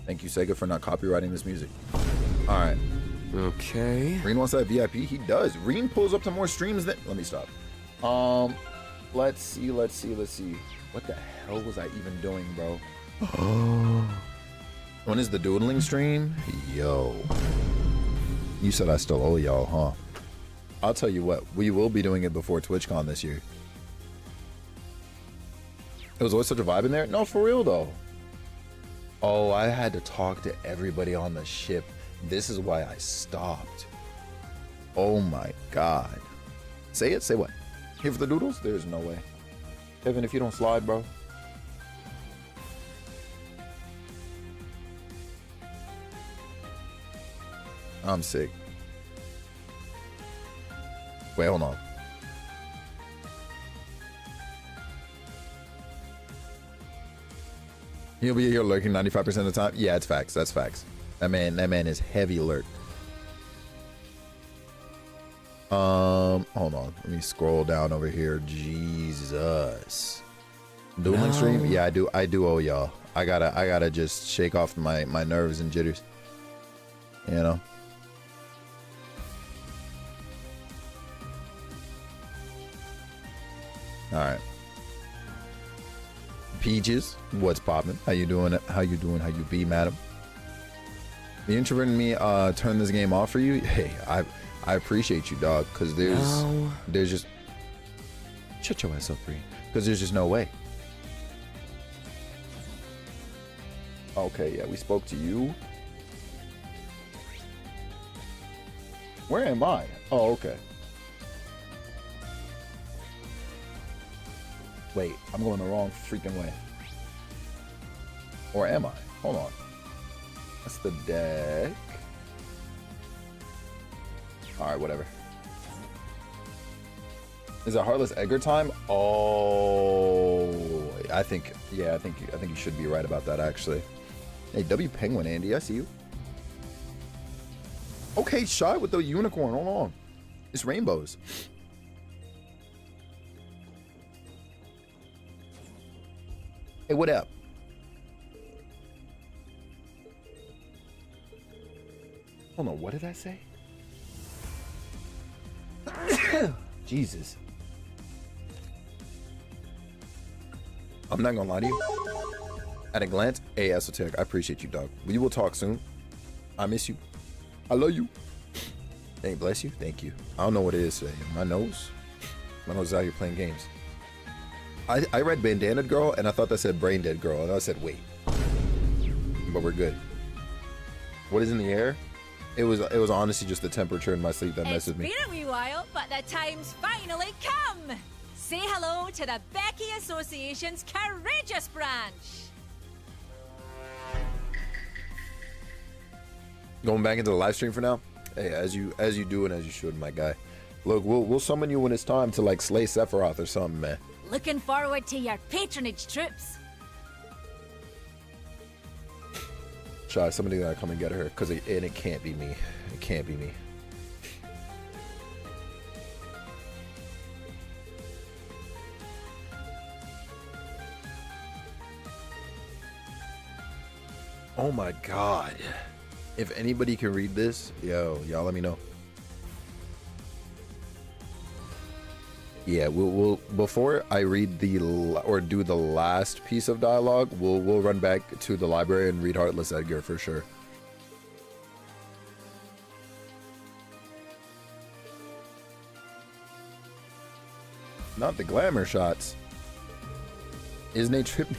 Thank you, Sega, for not copywriting this music. All right. Okay. Reen wants that VIP. He does. Reen pulls up to more streams than. Let me stop. Let's see. What the hell was I even doing, bro? When is the doodling stream? Yo. You said I still owe y'all, huh? I'll tell you what. We will be doing it before TwitchCon this year. It was always such a vibe in there. No, for real though. Oh, I had to talk to everybody on the ship. This is why I stopped. Oh my god. Say it? Say what? Here for the doodles? There's no way. Kevin, if you don't slide, bro. I'm sick. Wait, hold on. He'll be here lurking 95% of the time. Yeah, it's facts. That's facts. That man is heavy alert. Hold on. Let me scroll down over here. Jesus. Dueling stream? Yeah, I do owe y'all. I gotta just shake off my nerves and jitters. You know? Alright. Peaches, what's poppin'? How you doing? How you be, madam? The introvert in me turn this game off for you. Hey, I appreciate you, dog, because there's just shut your ass up, Bree. Because there's just no way. Okay, yeah, we spoke to you. Where am I? Oh, okay. Wait, I'm going the wrong freaking way. Or am I? Hold on. That's the deck. Alright, whatever. Is it Heartless Edgar time? Oh, I think you should be right about that, actually. Hey, W Penguin, Andy, I see you. Okay, Shy with the unicorn. Hold on. It's rainbows. Hey, what up? Hold on, what did I say? Jesus. I'm not gonna lie to you. At a glance, hey, Esoteric, I appreciate you, dog. We will talk soon. I miss you. I love you. Hey, bless you. Thank you. I don't know what it is today. My nose is out here playing games. I read Bandana Girl and I thought that said Brain Dead Girl, and I said wait. But we're good. What is in the air? It was honestly just the temperature in my sleep that messed with me. It's been a wee while, but the time's finally come. Say hello to the Becky Association's Courageous branch. Going back into the live stream for now. Hey, as you do and as you should, my guy. Look, we'll summon you when it's time to like slay Sephiroth or something, man. Looking forward to your patronage troops. Shy, somebody gotta come and get her, cause it can't be me. It can't be me. Oh my god. If anybody can read this, yo, y'all let me know. Yeah, we'll before I read or do the last piece of dialogue, we'll run back to the library and read Heartless Edgar for sure. Not the glamour shots. Isn't it trippy?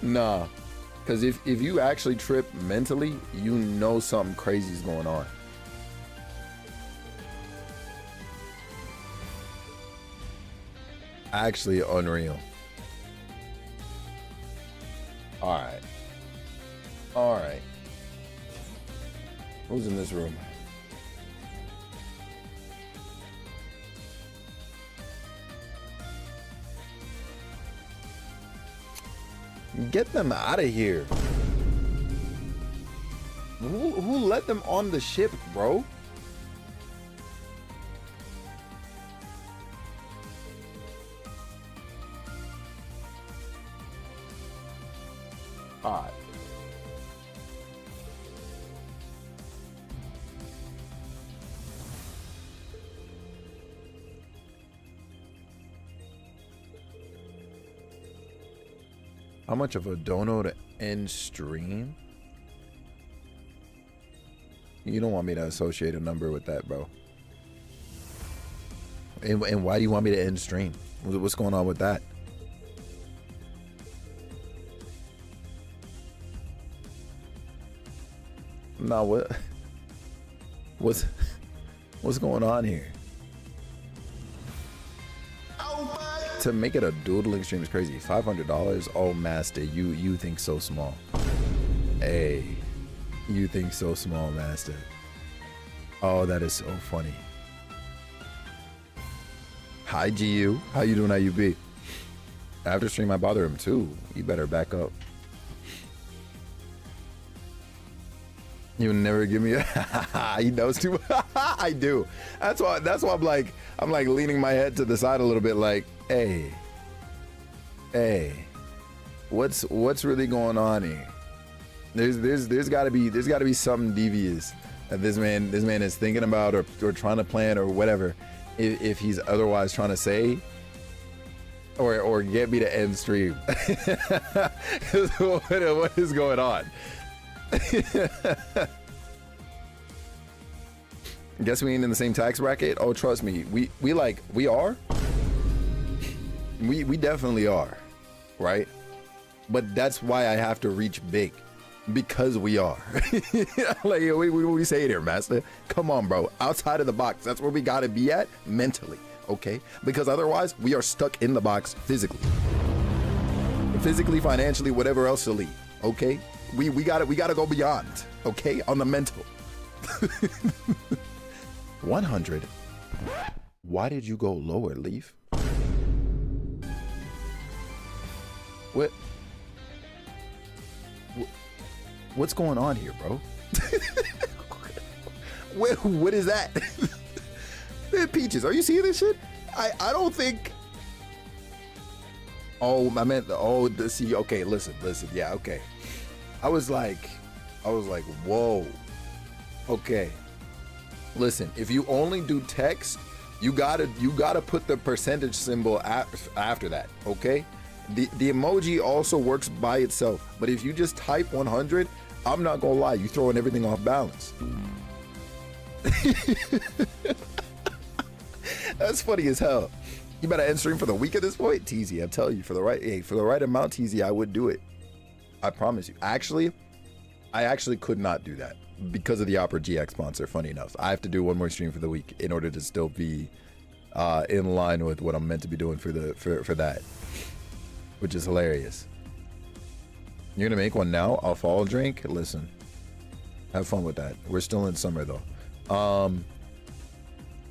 Nah, because if you actually trip mentally, you know something crazy is going on. Actually unreal. All right. Who's in this room? Get them out of here. Who let them on the ship, bro? All right. How much of a dono to end stream? You don't want me to associate a number with that, bro. And why do you want me to end stream? What's going on with that? No, what's going on here? To make it a doodling stream is crazy. $500. Oh, master, you think so small. Hey, you think so small, master. Oh, that is so funny. Hi, GU. How you doing, IUB? After stream, I bother him too. You better back up. You never give me a he knows too. I do. That's why I'm like leaning my head to the side a little bit like, hey, what's really going on here? There's gotta be something devious that this man is thinking about or trying to plan or whatever, if he's otherwise trying to say or get me to end stream. What is going on? Guess we ain't in the same tax bracket. Oh, trust me, we are. We definitely are, right? But that's why I have to reach big, because we are. Like we say it here, master. Come on, bro. Outside of the box. That's where we gotta be at mentally, okay? Because otherwise, we are stuck in the box physically, financially, whatever else to leave. Okay, we gotta go beyond. Okay, on the mental. 100. Why did you go lower, Leaf? What's going on here, bro? What is that? Man, Peaches, are you seeing this shit? I don't think. Oh, I meant see. Okay, listen. Yeah, okay. I was like, whoa. Okay. Listen, if you only do text, you gotta put the percentage symbol after that, okay? The emoji also works by itself, but if you just type 100, I'm not gonna lie, you throwing everything off balance. That's funny as hell. You better end stream for the week at this point, TZ. I'm telling you, for the right amount, TZ, I would do it. I promise you. I actually could not do that because of the Opera GX sponsor. Funny enough, I have to do one more stream for the week in order to still be in line with what I'm meant to be doing for that, which is hilarious. You're gonna make one now? A fall drink? Listen, have fun with that. We're still in summer though.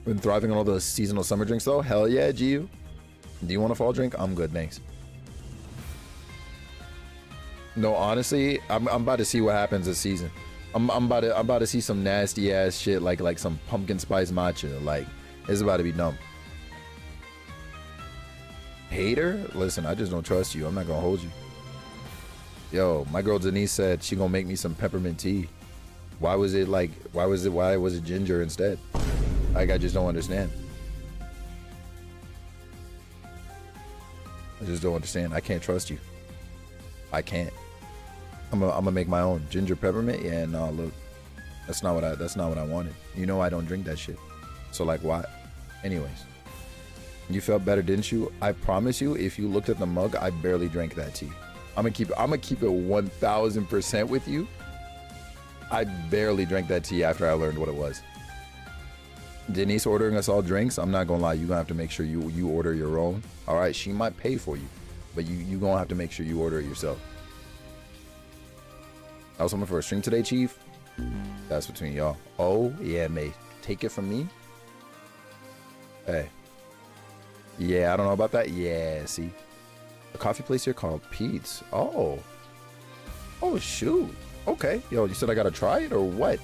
Been thriving on all those seasonal summer drinks though. Hell yeah, GU. Do you want a fall drink? I'm good, thanks. No, honestly, I'm about to see what happens this season. I'm about to see some nasty ass shit like some pumpkin spice matcha. Like, it's about to be dumb. Hater? Listen, I just don't trust you. I'm not gonna hold you. Yo, my girl Denise said she gonna make me some peppermint tea. Why was it ginger instead? Like, I just don't understand. I just don't understand. I can't trust you. I can't. I'm gonna make my own ginger peppermint. Yeah, no, look, that's not what I wanted. You know I don't drink that shit. So like, why? Anyways, you felt better, didn't you? I promise you, if you looked at the mug, I barely drank that tea. I'm gonna keep it 1000% with you. I barely drank that tea after I learned what it was. Denise ordering us all drinks. I'm not gonna lie, you gonna have to make sure you order your own. All right, she might pay for you, but you gonna have to make sure you order it yourself. I was hoping for a stream today, Chief. That's between y'all. Oh yeah, mate. Take it from me. Hey. Yeah, I don't know about that. Yeah, see. A coffee place here called Pete's. Oh. Oh shoot. Okay. Yo, you said I gotta try it or what?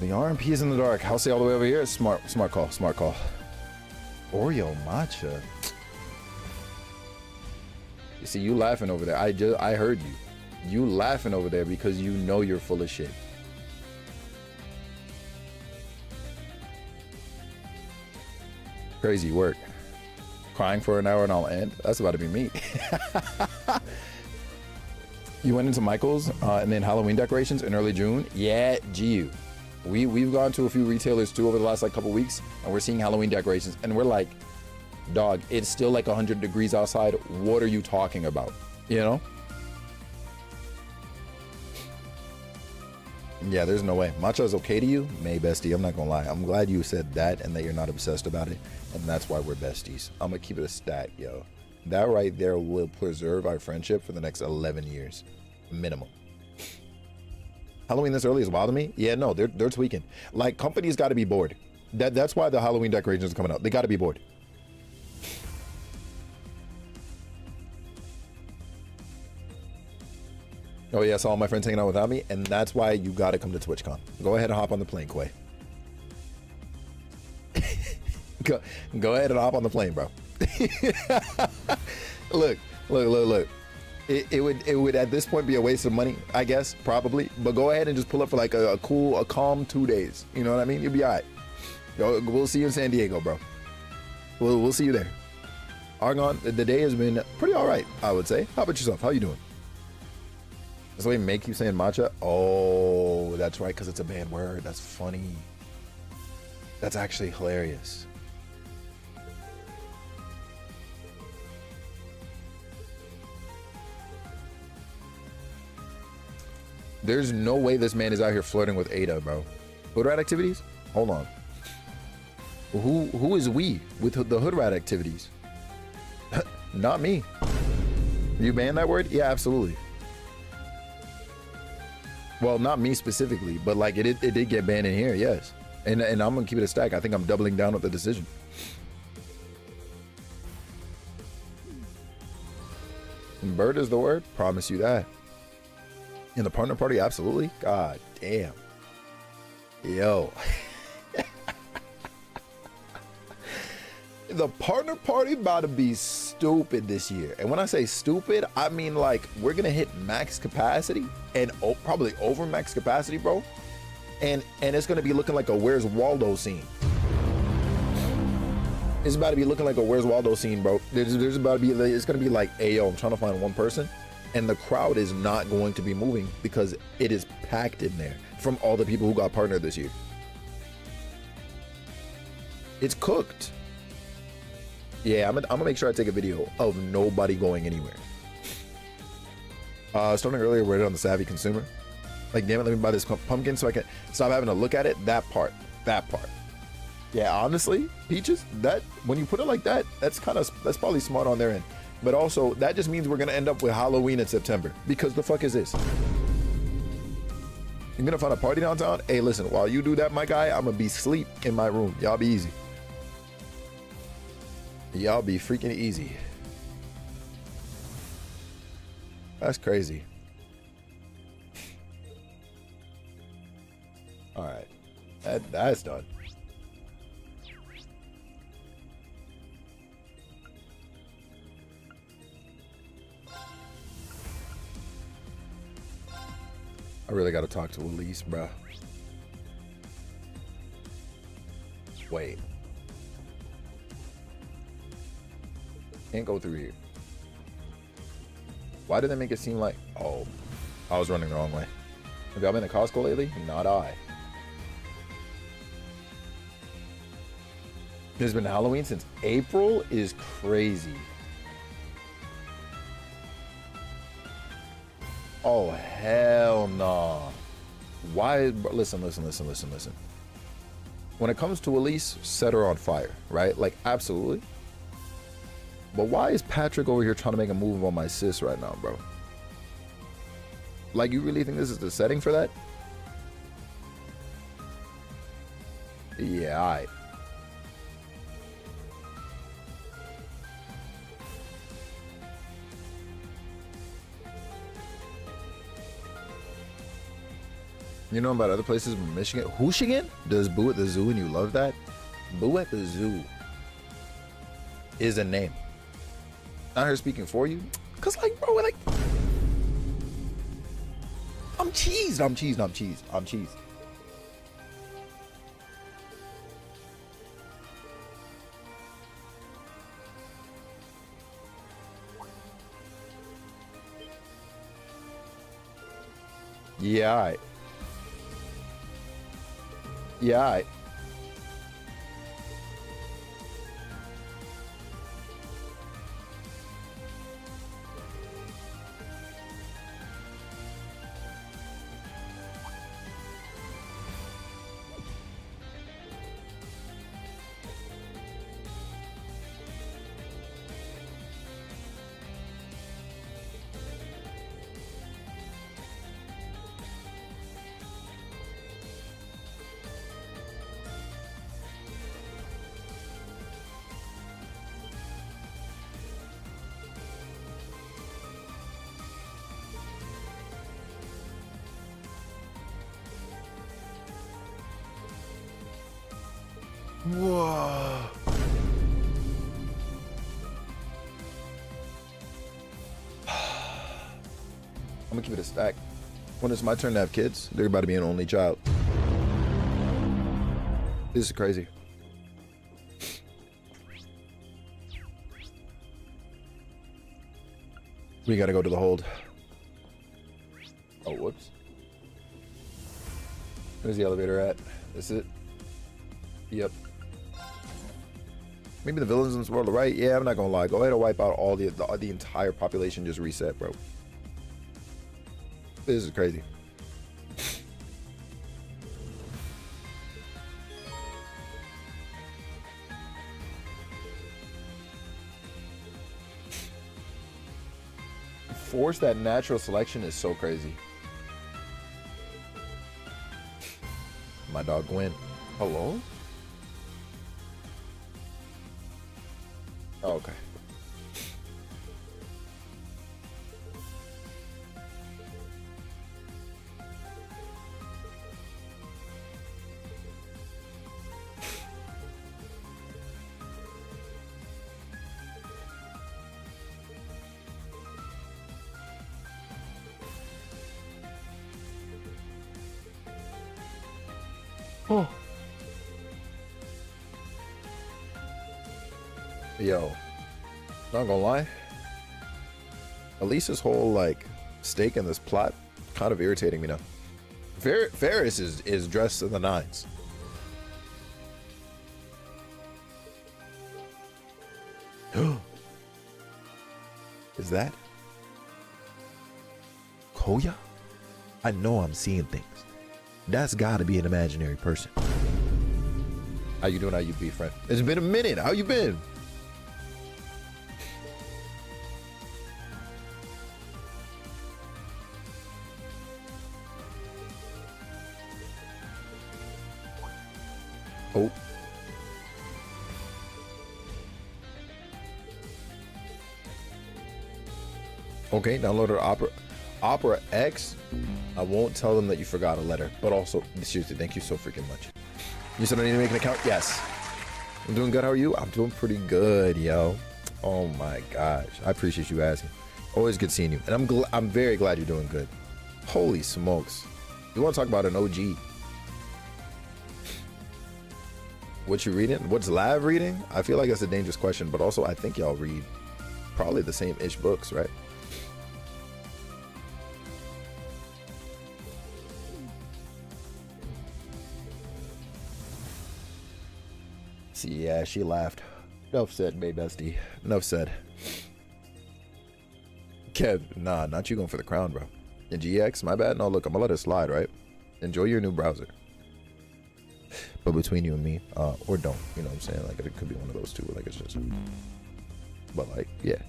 The RMP is in the dark. I'll say all the way over here. Smart call. Oreo matcha. You see, you laughing over there. I heard you. You laughing over there because you know you're full of shit. Crazy work. Crying for an hour and I'll end. That's about to be me. You went into Michael's and then Halloween decorations in early June. Yeah, GU. We've gone to a few retailers too over the last like couple weeks, and we're seeing Halloween decorations, and we're like, dog, it's still like 100 degrees outside. What are you talking about? You know? Yeah, there's no way. Matcha is okay to you? May, bestie, I'm not gonna lie. I'm glad you said that and that you're not obsessed about it, and that's why we're besties. I'm gonna keep it a stat, yo. That right there will preserve our friendship for the next 11 years, minimum. Halloween this early is wild to me. Yeah, no, they're tweaking. Like, companies got to be bored. That's why the Halloween decorations are coming out. They got to be bored. Oh yeah, I saw all my friends hanging out without me, and that's why you got to come to TwitchCon. Go ahead and hop on the plane, Quay. Go ahead and hop on the plane, bro. Look. It would at this point be a waste of money, I guess, probably. But go ahead and just pull up for like a calm 2 days. You know what I mean? You'll be all right. We'll see you in San Diego, bro. We'll see you there. Argon, the day has been pretty all right, I would say. How about yourself? How you doing? That's the way May keeps saying matcha. Oh, that's right, because it's a bad word. That's funny. That's actually hilarious. There's no way this man is out here flirting with Ada, bro. Hood rat activities? Hold on. Who is we with the hood rat activities? Not me. You banned that word? Yeah, absolutely. Well, not me specifically, but like it did get banned in here, yes. And I'm gonna keep it a stack. I think I'm doubling down with the decision. And bird is the word? Promise you that. In the partner party, absolutely. God damn. Yo. The partner party about to be stupid this year. And when I say stupid, I mean like we're gonna hit max capacity and probably over max capacity, bro. And it's gonna be looking like a Where's Waldo scene. It's about to be looking like a Where's Waldo scene, bro. There's about to be, it's gonna be like, hey yo, I'm trying to find one person. And the crowd is not going to be moving because it is packed in there from all the people who got partnered this year. It's cooked. Yeah, I'm gonna make sure I take a video of nobody going anywhere. Starting earlier, word on the savvy consumer. Like, damn it, let me buy this pumpkin so I can stop having to look at it. That part. Yeah, honestly, Peaches, that when you put it like that, that's probably smart on their end. But also, that just means we're gonna end up with Halloween in September. Because the fuck is this? You're gonna find a party downtown? Hey, listen, while you do that, my guy, I'm gonna be asleep in my room. Y'all be easy. Y'all be freaking easy. That's crazy. All right, that's done. I really got to talk to Elise, bruh. Wait. Can't go through here. Why did they make it seem like... Oh, I was running the wrong way. Have y'all been to Costco lately? Not I. There's been Halloween since April is crazy. Oh, hell no. Why? Listen. When it comes to Elise, set her on fire, right? Like, absolutely. But why is Patrick over here trying to make a move on my sis right now, bro? Like, you really think this is the setting for that? Yeah, alright. You know about other places in Michigan? Michigan does Boo at the Zoo and you love that? Boo at the Zoo. is a name. Not her speaking for you. Cause like, bro, like, I'm cheesed. I'm cheesed. I'm cheesed. I'm cheesed. Yeah, all right. Yeah, all right. Whoa. I'm gonna keep it a stack. When it's my turn to have kids, they're about to be an only child. This is crazy. We gotta go to the hold. Oh, whoops. Where's the elevator at? This is it? Yep. Maybe the villains in this world are right. Yeah, I'm not gonna lie. Go ahead and wipe out all the entire population. Just reset, bro. This is crazy. Force that natural selection is so crazy. My dog Gwen. Hello? Oh, okay. Oh. Yo, not gonna lie. Elisa's whole like stake in this plot kind of irritating me now. Ferris is dressed to the nines. Is that Koya? I know I'm seeing things. That's gotta be an imaginary person. How you doing? How you be, friend? It's been a minute. How you been? Oh. Okay, download Opera X. I won't tell them that you forgot a letter, but also, seriously, thank you so freaking much. You said I need to make an account? Yes. I'm doing good. How are you? I'm doing pretty good, yo. Oh my gosh. I appreciate you asking. Always good seeing you. And I'm very glad you're doing good. Holy smokes. You want to talk about an OG? What you reading? What's Lav reading? I feel like that's a dangerous question, but also I think y'all read probably the same-ish books, right? See, yeah, she laughed. Enough said, babe bestie. Enough said. Kev, nah, not you going for the crown, bro. And GX, my bad. No, look, I'm gonna let it slide, right? Enjoy your new browser. But between you and me, or don't, you know what I'm saying? Like, it could be one of those two, like, it's just, but like, yeah.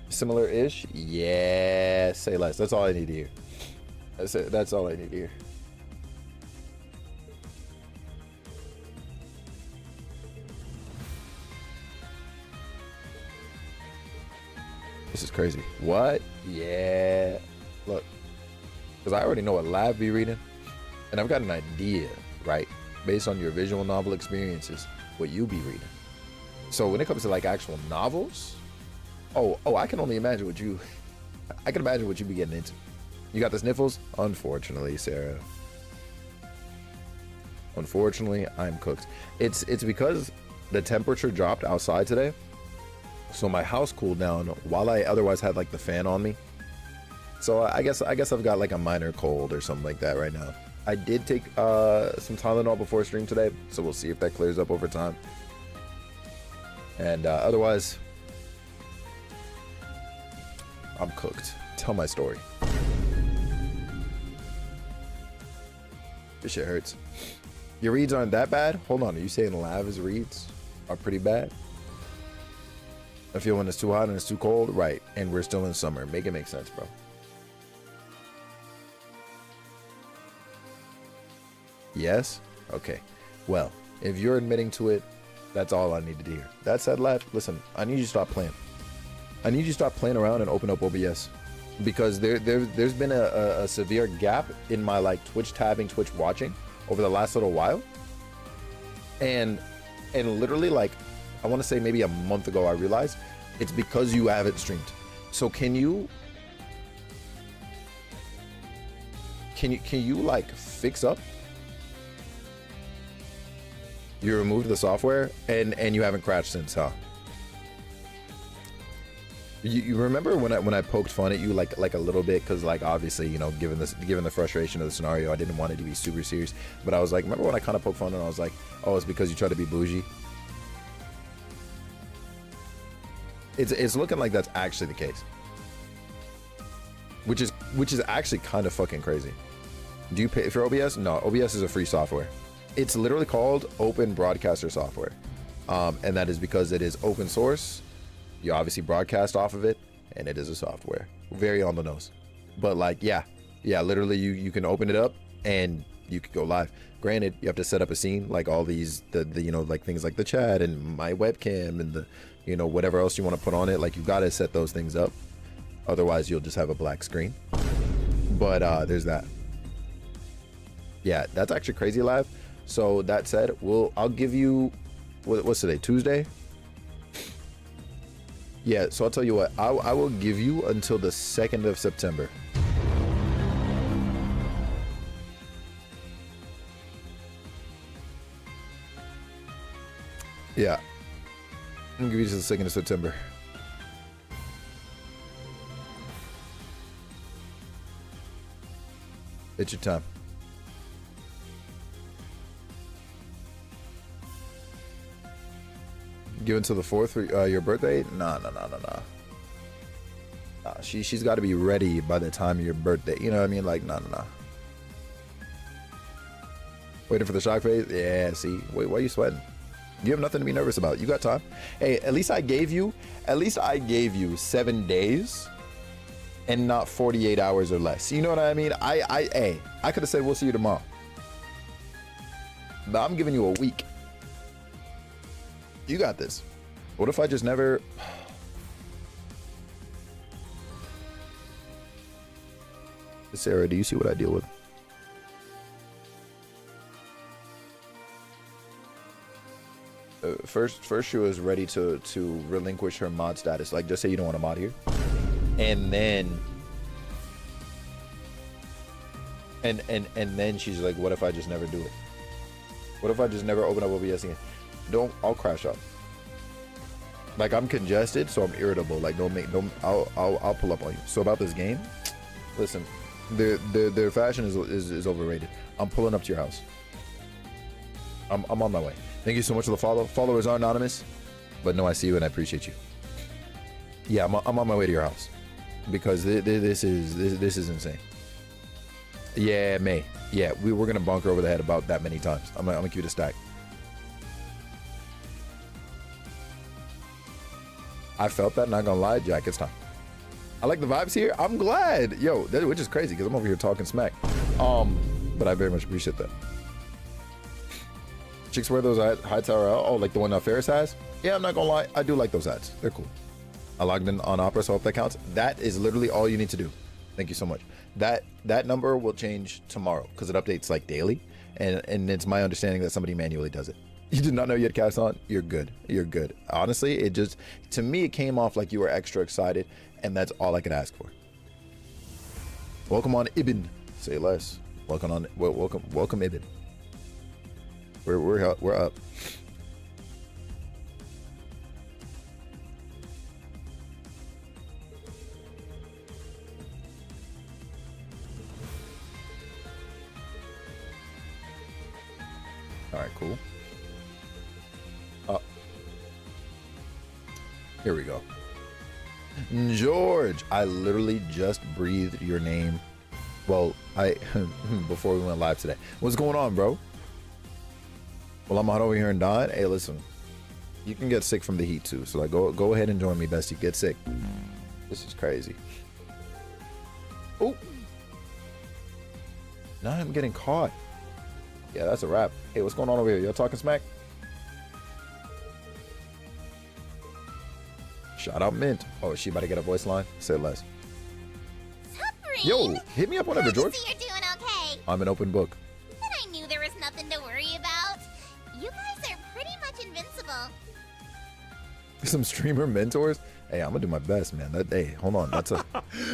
Similar-ish? Yeah, say less. That's all I need to hear. That's it. That's all I need to hear. This is crazy. What? Yeah. Look, because I already know what Lav be reading, and I've got an idea, right? Based on your visual novel experiences, what you be reading. So when it comes to like actual novels, oh, I can only imagine what you, I can imagine what you be getting into. You got the sniffles? Unfortunately, Sarah. Unfortunately, I'm cooked. It's because the temperature dropped outside today, so my house cooled down while I otherwise had like the fan on me. So I guess I've got like a minor cold or something like that right now. I did take some Tylenol before stream today, so we'll see if that clears up over time. And otherwise, I'm cooked. Tell my story. This shit hurts. Your reads aren't that bad? Hold on, are you saying Lav's reads are pretty bad? I feel when it's too hot and it's too cold? Right, and we're still in summer. Make it make sense, bro. Yes? Okay. Well, if you're admitting to it, that's all I needed to hear. That said, Lav, listen, I need you to stop playing. I need you to stop playing around and open up OBS. Because there's been a severe gap in my like Twitch tabbing, Twitch watching over the last little while. And literally like, I want to say maybe a month ago, I realized it's because you haven't streamed. So can you like fix up? You removed the software and you haven't crashed since, huh? You remember when I poked fun at you like a little bit, because like obviously, you know, given the frustration of the scenario, I didn't want it to be super serious. But I was like, remember when I kind of poked fun and I was like, oh, it's because you try to be bougie. It's looking like that's actually the case, which is actually kind of fucking crazy. Do you pay for OBS? No, OBS is a free software. It's literally called Open Broadcaster Software, and that is because it is open source. You obviously broadcast off of it, and it is a software. Very on the nose. But like, yeah, literally you can open it up and you can go live. Granted, you have to set up a scene, like all these, the you know, like things like the chat and my webcam and the, you know, whatever else you want to put on it. Like you got to set those things up. Otherwise, you'll just have a black screen. But there's that. Yeah, that's actually crazy, Live. So that said, I'll give you, what's today, Tuesday? Yeah, so I'll tell you what, I will give you until the 2nd of September. Yeah, I'm gonna give you to the 2nd of September. It's your time. Give until the 4th for your birthday? Nah. She's got to be ready by the time of your birthday. You know what I mean? Like, nah. Waiting for the shock phase? Yeah, see? Wait, why are you sweating? You have nothing to be nervous about. You got time. Hey, at least I gave you 7 days and not 48 hours or less. You know what I mean? I could have said we'll see you tomorrow. But I'm giving you a week. You got this. What if I just never... Sarah, do you see what I deal with? First she was ready to relinquish her mod status. Like, just say you don't want a mod here. And then... And then she's like, what if I just never do it? What if I just never open up OBS again? I'll crash up. Like, I'm congested, so I'm irritable. Like, I'll pull up on you. So about this game, listen, their fashion is overrated. I'm pulling up to your house. I'm on my way. Thank you so much for the follow. Followers are anonymous, but no, I see you and I appreciate you. Yeah, I'm on my way to your house because this is insane. Yeah, May. Yeah, we're gonna bunker over the head about that many times. I'm gonna keep it a stack. I felt that, not gonna lie, Jack, it's time. I like the vibes here. I'm glad. Yo, which is crazy because I'm over here talking smack. But I very much appreciate that. Chicks wear those high tower out. Oh, like the one that Ferris has? Yeah, I'm not gonna lie. I do like those hats. They're cool. I logged in on Opera, so I hope that counts. That is literally all you need to do. Thank you so much. That number will change tomorrow because it updates like daily. And it's my understanding that somebody manually does it. You did not know you had cast on? You're good. You're good. Honestly, it just, to me, it came off like you were extra excited, and that's all I could ask for. Welcome on, Ibn. Say less. Welcome, Ibn. We're up. All right, cool. Here we go. George, I literally just breathed your name. Well, before we went live today. What's going on, bro? Well, I'm out over here in Don. Hey, listen, you can get sick from the heat too. So like, go ahead and join me, bestie. Get sick. This is crazy. Oh, now I'm getting caught. Yeah, that's a wrap. Hey, what's going on over here? Y'all talking smack? Shout out Mint. Oh, is she about to get a voice line? Say less. Yo, hit me up whenever, George. You're doing okay. I'm an open book. But I knew there was nothing to worry about. You guys are pretty much invincible. Some streamer mentors? Hey, I'm gonna do my best, man. Hey, hold on. That's a.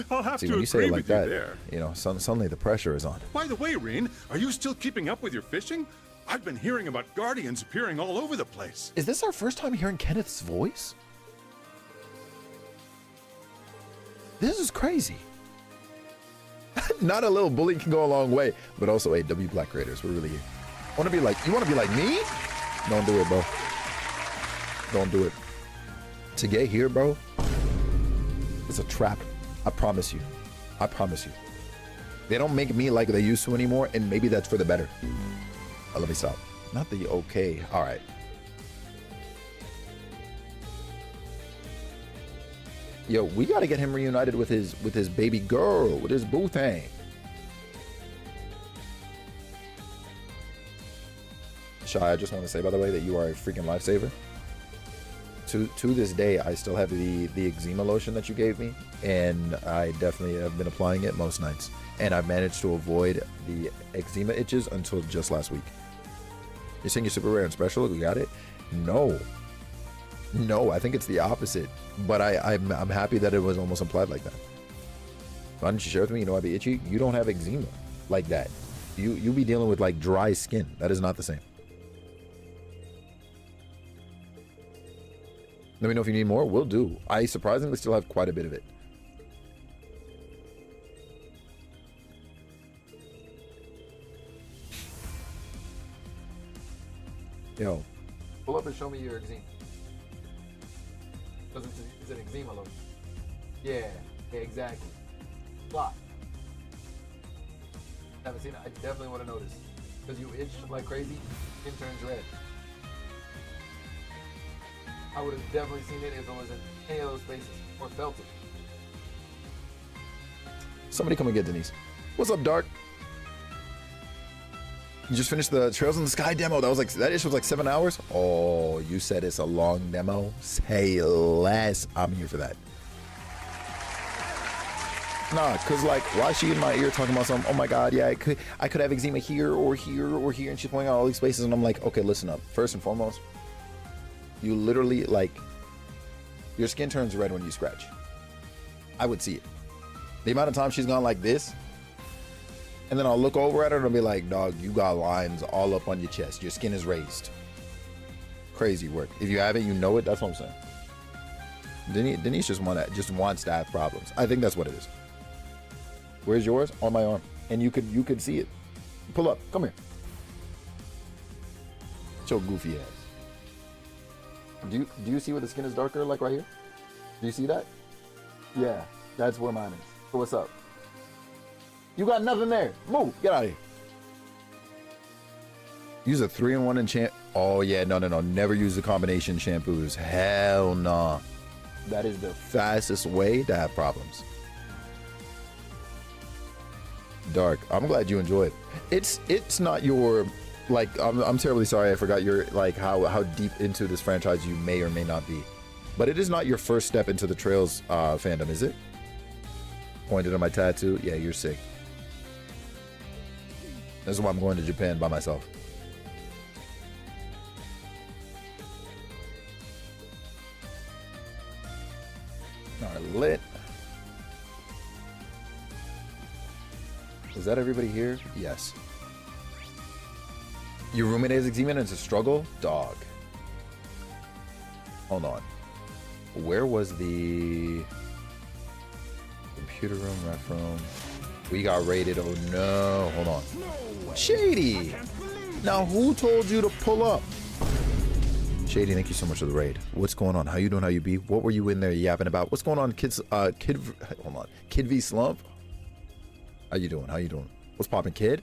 I'll have See, to when you say agree it like with that, you there. you know, suddenly the pressure is on. By the way, Reen, are you still keeping up with your fishing? I've been hearing about guardians appearing all over the place. Is this our first time hearing Kenneth's voice? This is crazy. Not a little bully can go a long way, but also, hey, W Black creators, we're really here. You want to be like me? Don't do it, bro. Don't do it. To get here, bro, it's a trap. I promise you. I promise you. They don't make me like they used to anymore, and maybe that's for the better. Oh, let me stop. Not the okay. All right. Yo, we got to get him reunited with his baby girl, with his boo thing. Shy, I just want to say, by the way, that you are a freaking lifesaver. To this day, I still have the eczema lotion that you gave me, and I definitely have been applying it most nights. And I've managed to avoid the eczema itches until just last week. You're saying you're super rare and special? We got it? No, I think it's the opposite. But I'm happy that it was almost implied like that. Why didn't you share with me? You know, I'd be itchy. You don't have eczema like that. You be dealing with like dry skin. That is not the same. Let me know if you need more. Will do. I surprisingly still have quite a bit of it. Yo, pull up and show me your eczema. It's an eczema lotion. Yeah, exactly. Flop. Haven't seen it. I definitely want to notice. Because you itch like crazy, skin turns red. I would have definitely seen it if it was in any of those spaces or felt it. Somebody come and get Denise. What's up, Dark? You just finished the Trails in the Sky demo. That issue was like 7 hours. Oh, you said it's a long demo. Say less. I'm here for that. Nah, cause like, why is she in my ear talking about something? Oh my God, yeah, I could have eczema here or here or here, and she's pointing out all these spaces, and I'm like, okay, listen up. First and foremost, you literally like, your skin turns red when you scratch. I would see it. The amount of time she's gone like this, and then I'll look over at her and I'll be like, dog, you got lines all up on your chest. Your skin is raised. Crazy work. If you have it, you know it. That's what I'm saying. Denise just wants to have problems. I think that's what it is. Where's yours? On my arm. And you could see it. Pull up. Come here. Show goofy ass. Do you see where the skin is darker, like right here? Do you see that? Yeah, that's where mine is. So what's up? You got nothing there. Move. Get out of here. Use a 3-in-1 enchant. Oh yeah, no. Never use the combination shampoos. Hell nah. That is the fastest way to have problems. Dark. I'm glad you enjoy it. It's not your, like, I'm terribly sorry I forgot your, like, how deep into this franchise you may or may not be. But it is not your first step into the Trails fandom, is it? Pointed at my tattoo. Yeah, you're sick. This is why I'm going to Japan by myself. are lit. Is that everybody here? Yes. Your roommate has eczema and it's a struggle? Dog. Hold on. Where was the computer room, ref room? We got raided. Oh no. Hold on. Shady. Now who told you to pull up? Shady, thank you so much for the raid. What's going on? How you doing? How you be? What were you in there yapping about? What's going on, kids? Hold on. Kid V Slump. How you doing? How you doing? What's poppin', kid?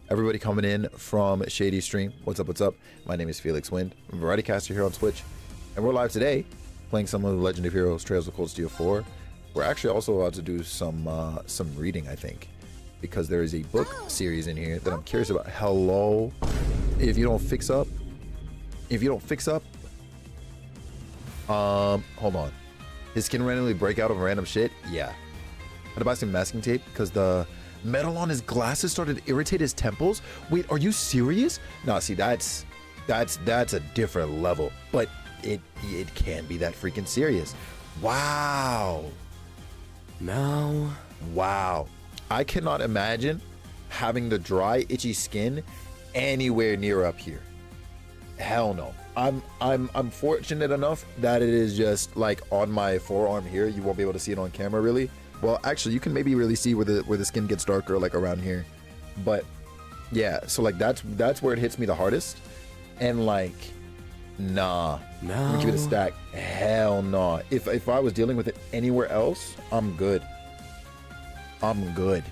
Everybody coming in from Shady Stream. What's up? What's up? My name is Felix Wind. I'm a Variety Caster here on Twitch, and we're live today playing some of the Legend of Heroes Trails of Cold Steel 4. We're actually also about to do some reading, I think, because there is a book series in here that I'm curious about. Hello. If you don't fix up, hold on. His skin randomly break out of random shit? Yeah. I had to buy some masking tape because the metal on his glasses started to irritate his temples. Wait, are you serious? No, see, that's a different level, but it can be that freaking serious. Wow. No. Wow. I cannot imagine having the dry, itchy skin anywhere near up here. Hell no. I'm fortunate enough that it is just like on my forearm here. You won't be able to see it on camera really. Well, actually, you can maybe really see where the skin gets darker, like around here. But yeah, so like that's where it hits me the hardest. And like, nah. No. Let me give it a stack. Hell nah. If I was dealing with it anywhere else, I'm good. I'm good.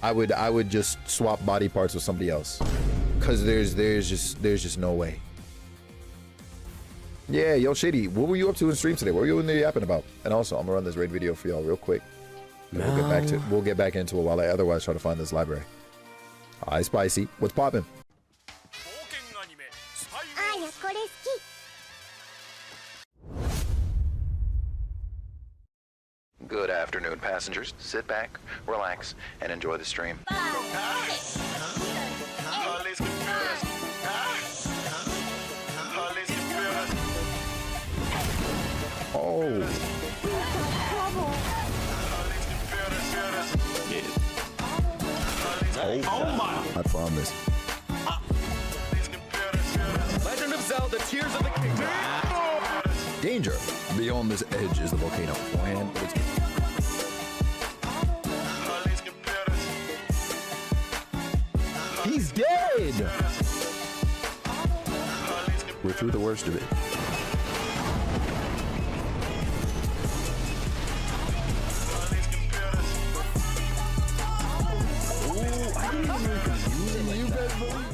I would just swap body parts with somebody else. Cause there's just no way. Yeah, yo Shady, what were you up to in stream today? What were you in there yapping about? And also, I'm gonna run this raid video for y'all real quick. And we'll get back into it while I otherwise try to find this library. Hi, Spicy. What's poppin'? Good afternoon, passengers. Sit back, relax, and enjoy the stream. Oh. I promise. Legend of Zelda: Tears of the Kingdom. Danger. Beyond this edge is the volcano. Man, he's dead. We're through the worst of it.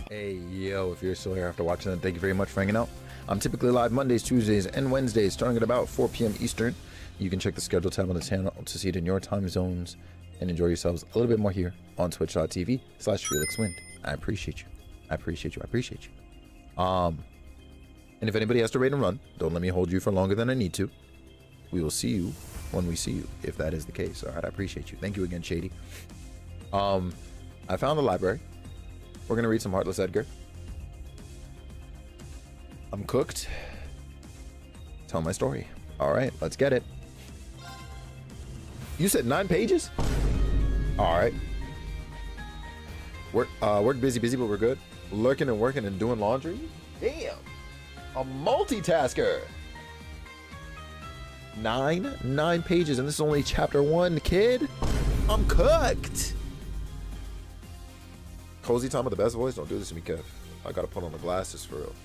Hey, yo, if you're still here after watching that, thank you very much for hanging out. I'm typically live Mondays, Tuesdays, and Wednesdays, starting at about 4 p.m. Eastern. You can check the schedule tab on the channel to see it in your time zones and enjoy yourselves a little bit more here on twitch.tv/FelixWind. I appreciate you. I appreciate you. I appreciate you. And if anybody has to raid and run, don't let me hold you for longer than I need to. We will see you when we see you, if that is the case. All right, I appreciate you. Thank you again, Shady. I found the library. We're gonna read some Heartless Edgar. I'm cooked. Tell my story. All right, let's get it. You said 9 pages? All right. Work busy, but we're good. Lurking and working and doing laundry. Damn. A multitasker. 9 pages, and this is only chapter 1, kid. I'm cooked. Cozy time with the best voice. Don't do this to me, Kev. I gotta put on the glasses for real.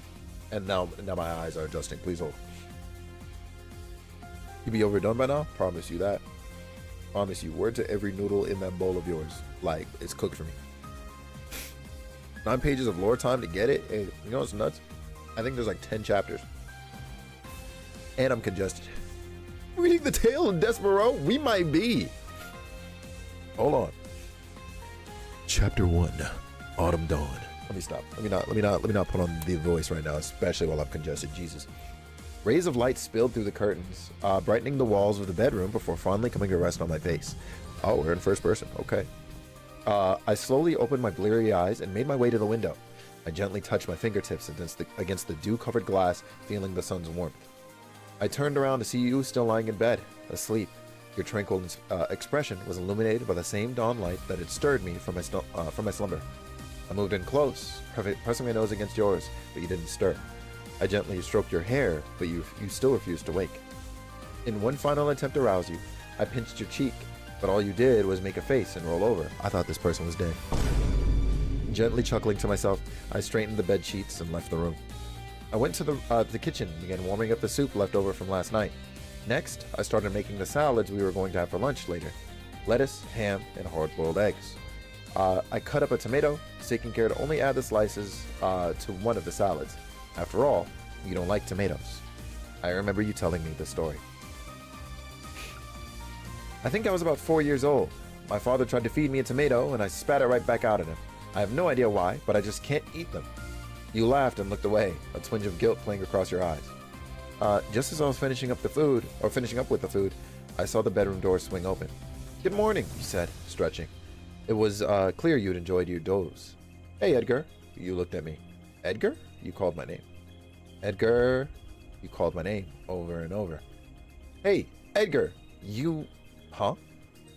And now my eyes are adjusting. Please hold. You be overdone by now? Promise you that. Promise you. Word to every noodle in that bowl of yours. Like, it's cooked for me. 9 pages of lore time to get it. Hey, you know what's nuts? I think there's like 10 chapters. And I'm congested. Reading the tale of Despero? We might be. Hold on. Chapter 1. Autumn Dawn. Let me stop. Let me not put on the voice right now, especially while I'm congested. Jesus. Rays of light spilled through the curtains, brightening the walls of the bedroom before finally coming to rest on my face. Oh, we're in first person. Okay. I slowly opened my bleary eyes and made my way to the window. I gently touched my fingertips against the dew-covered glass, feeling the sun's warmth. I turned around to see you still lying in bed. asleep. Your tranquil expression was illuminated by the same dawn light that had stirred me from my slumber. I moved in close, pressing my nose against yours, but you didn't stir. I gently stroked your hair, but you still refused to wake. In one final attempt to rouse you, I pinched your cheek, but all you did was make a face and roll over. I thought this person was dead. Gently chuckling to myself, I straightened the bed sheets and left the room. I went to the kitchen and began warming up the soup left over from last night. Next, I started making the salads we were going to have for lunch later. Lettuce, ham, and hard-boiled eggs. I cut up a tomato, taking care to only add the slices to one of the salads. After all, you don't like tomatoes. I remember you telling me the story. I think I was about 4 years old. My father tried to feed me a tomato, and I spat it right back out at him. I have no idea why, but I just can't eat them. You laughed and looked away, a twinge of guilt playing across your eyes. Just as I was finishing up with the food, I saw the bedroom door swing open. "Good morning," you said, stretching. It was clear you'd enjoyed your doze. "Hey, Edgar," you looked at me. "Edgar?" You called my name. "Edgar," you called my name over and over. "Hey, Edgar, you..." Huh?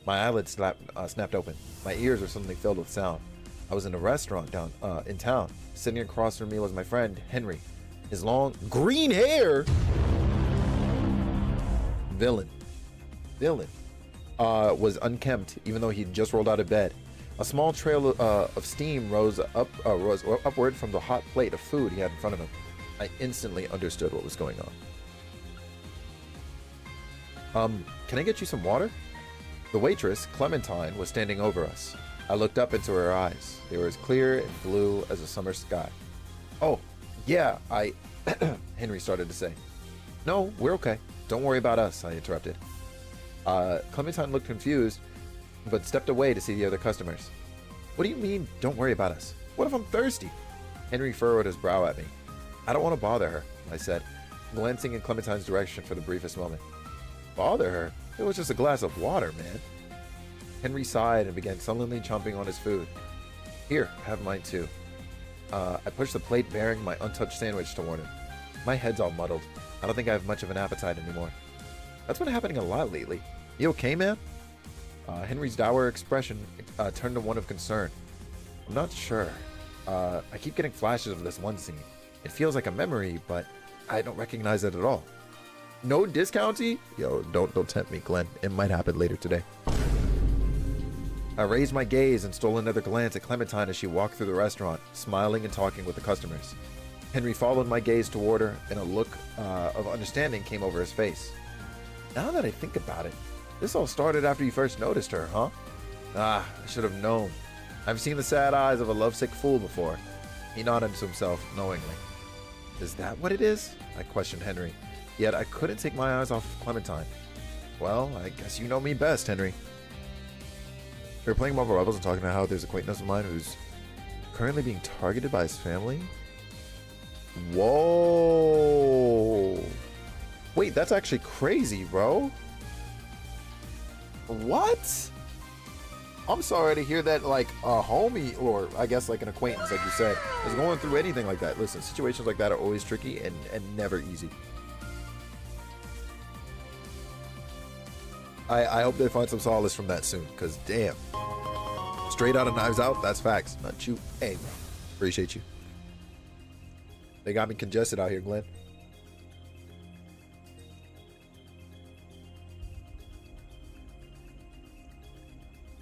My eyelids snapped open. My ears were suddenly filled with sound. I was in a restaurant in town. Sitting across from me was my friend, Henry. His long, green hair... Villain, was unkempt, even though he'd just rolled out of bed. A small trail of steam rose upward from the hot plate of food he had in front of him. I instantly understood what was going on. Can I get you some water?" The waitress, Clementine, was standing over us. I looked up into her eyes. They were as clear and blue as a summer sky. "Oh, yeah, Henry started to say. "No, we're okay. Don't worry about us," I interrupted. Clementine looked confused, but stepped away to see the other customers. "What do you mean, don't worry about us? What if I'm thirsty?" Henry furrowed his brow at me. "I don't want to bother her," I said, glancing in Clementine's direction for the briefest moment. "Bother her? It was just a glass of water, man." Henry sighed and began sullenly chomping on his food. "Here, have mine too." I pushed the plate bearing my untouched sandwich toward him. My head's all muddled. I don't think I have much of an appetite anymore. That's been happening a lot lately. You okay, man? Henry's dour expression turned to one of concern. "I'm not sure. I keep getting flashes of this one scene. It feels like a memory, but I don't recognize it at all." "No discounty?" Yo, don't tempt me, Glenn. It might happen later today. I raised my gaze and stole another glance at Clementine as she walked through the restaurant, smiling and talking with the customers. Henry followed my gaze toward her, and a look of understanding came over his face. "Now that I think about it, this all started after you first noticed her, huh? I should have known. I've seen the sad eyes of a lovesick fool before." He nodded to himself knowingly. "Is that what it is?" I questioned Henry, yet I couldn't take my eyes off Clementine. "Well, I guess you know me best, Henry." We were playing Marvel Rebels and talking about how there's an acquaintance of mine who's currently being targeted by his family. Whoa. Wait, that's actually crazy, bro. What? I'm sorry to hear that, like, a homie, or I guess like an acquaintance, like you said, is going through anything like that. Listen, situations like that are always tricky and never easy. I hope they find some solace from that soon, because damn. Straight out of Knives Out, that's facts. Not you. Hey, bro. Appreciate you. They got me congested out here, Glenn.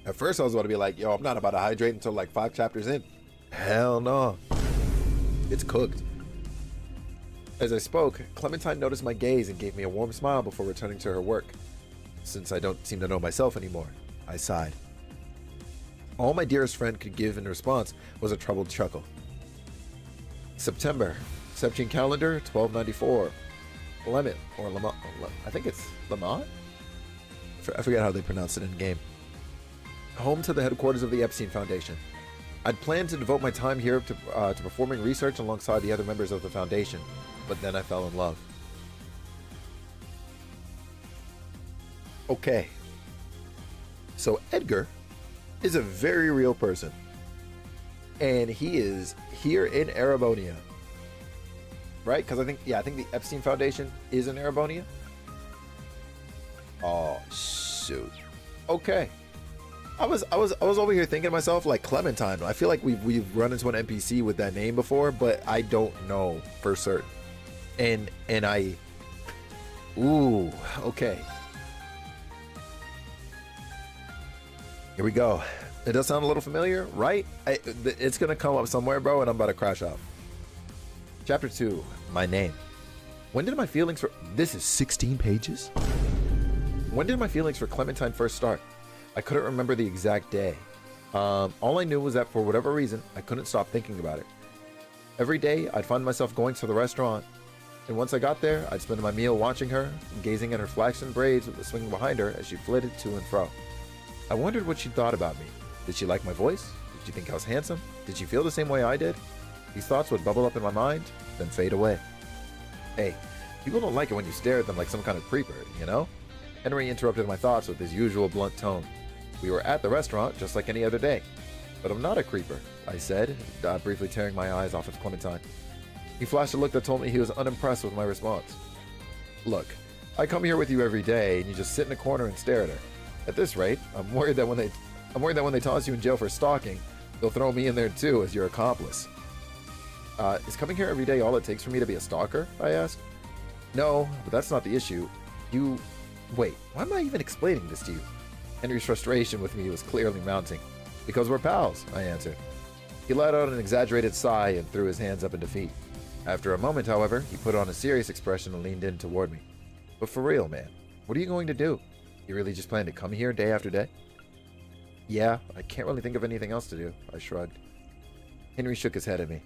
At first, I was about to be like, yo, I'm not about to hydrate until like 5 chapters in. Hell no. It's cooked. As I spoke, Clementine noticed my gaze and gave me a warm smile before returning to her work. Since I don't seem to know myself anymore, I sighed. All my dearest friend could give in response was a troubled chuckle. September. Septian calendar, 1294. Lemon, or Lamont. I think it's Lamont? I forget how they pronounce it in game. Home to the headquarters of the Epstein Foundation. I'd planned to devote my time here to performing research alongside the other members of the foundation, but then I fell in love. Okay. So Edgar is a very real person. And he is here in Erebonia. Right? Because I think the Epstein Foundation is in Erebonia. Oh shoot. Okay. I was over here thinking to myself, like, Clementine. I feel like we've run into an NPC with that name before, but I don't know for certain. And I, ooh, okay. Here we go. It does sound a little familiar, right? It's gonna come up somewhere, bro, and I'm about to crash out. Chapter 2, my name. When did my feelings for... This is 16 pages? When did my feelings for Clementine first start? I couldn't remember the exact day. All I knew was that for whatever reason, I couldn't stop thinking about it. Every day, I'd find myself going to the restaurant, and once I got there, I'd spend my meal watching her, gazing at her flaxen braids with the swing behind her as she flitted to and fro. I wondered what she thought about me. Did she like my voice? Did she think I was handsome? Did she feel the same way I did? These thoughts would bubble up in my mind, then fade away. Hey, people don't like it when you stare at them like some kind of creeper, you know? Henry interrupted my thoughts with his usual blunt tone. We were at the restaurant just like any other day. But I'm not a creeper, I said, briefly tearing my eyes off of Clementine. He flashed a look that told me he was unimpressed with my response. Look, I come here with you every day and you just sit in a corner and stare at her. At this rate, I'm worried that when they toss you in jail for stalking, they'll throw me in there too as your accomplice. Is coming here every day all it takes for me to be a stalker? I asked. No, but that's not the issue. Wait, why am I even explaining this to you? Henry's frustration with me was clearly mounting. Because we're pals, I answered. He let out an exaggerated sigh and threw his hands up in defeat. After a moment, however, he put on a serious expression and leaned in toward me. But for real, man, what are you going to do? You really just plan to come here day after day? Yeah, I can't really think of anything else to do, I shrugged. Henry shook his head at me.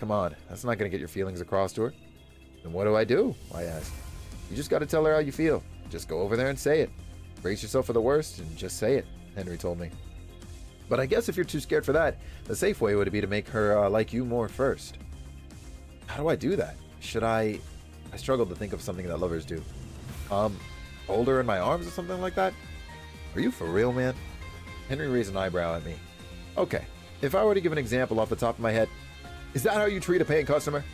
Come on, that's not going to get your feelings across to her. Then what do? I asked. You just got to tell her how you feel. Just go over there and say it. Brace yourself for the worst and just say it, Henry told me. But I guess if you're too scared for that, the safe way would be to make her like you more first. How do I do that? I struggled to think of something that lovers do. Hold her in my arms or something like that? Are you for real, man? Henry raised an eyebrow at me. Okay, if I were to give an example off the top of my head, is that how you treat a paying customer?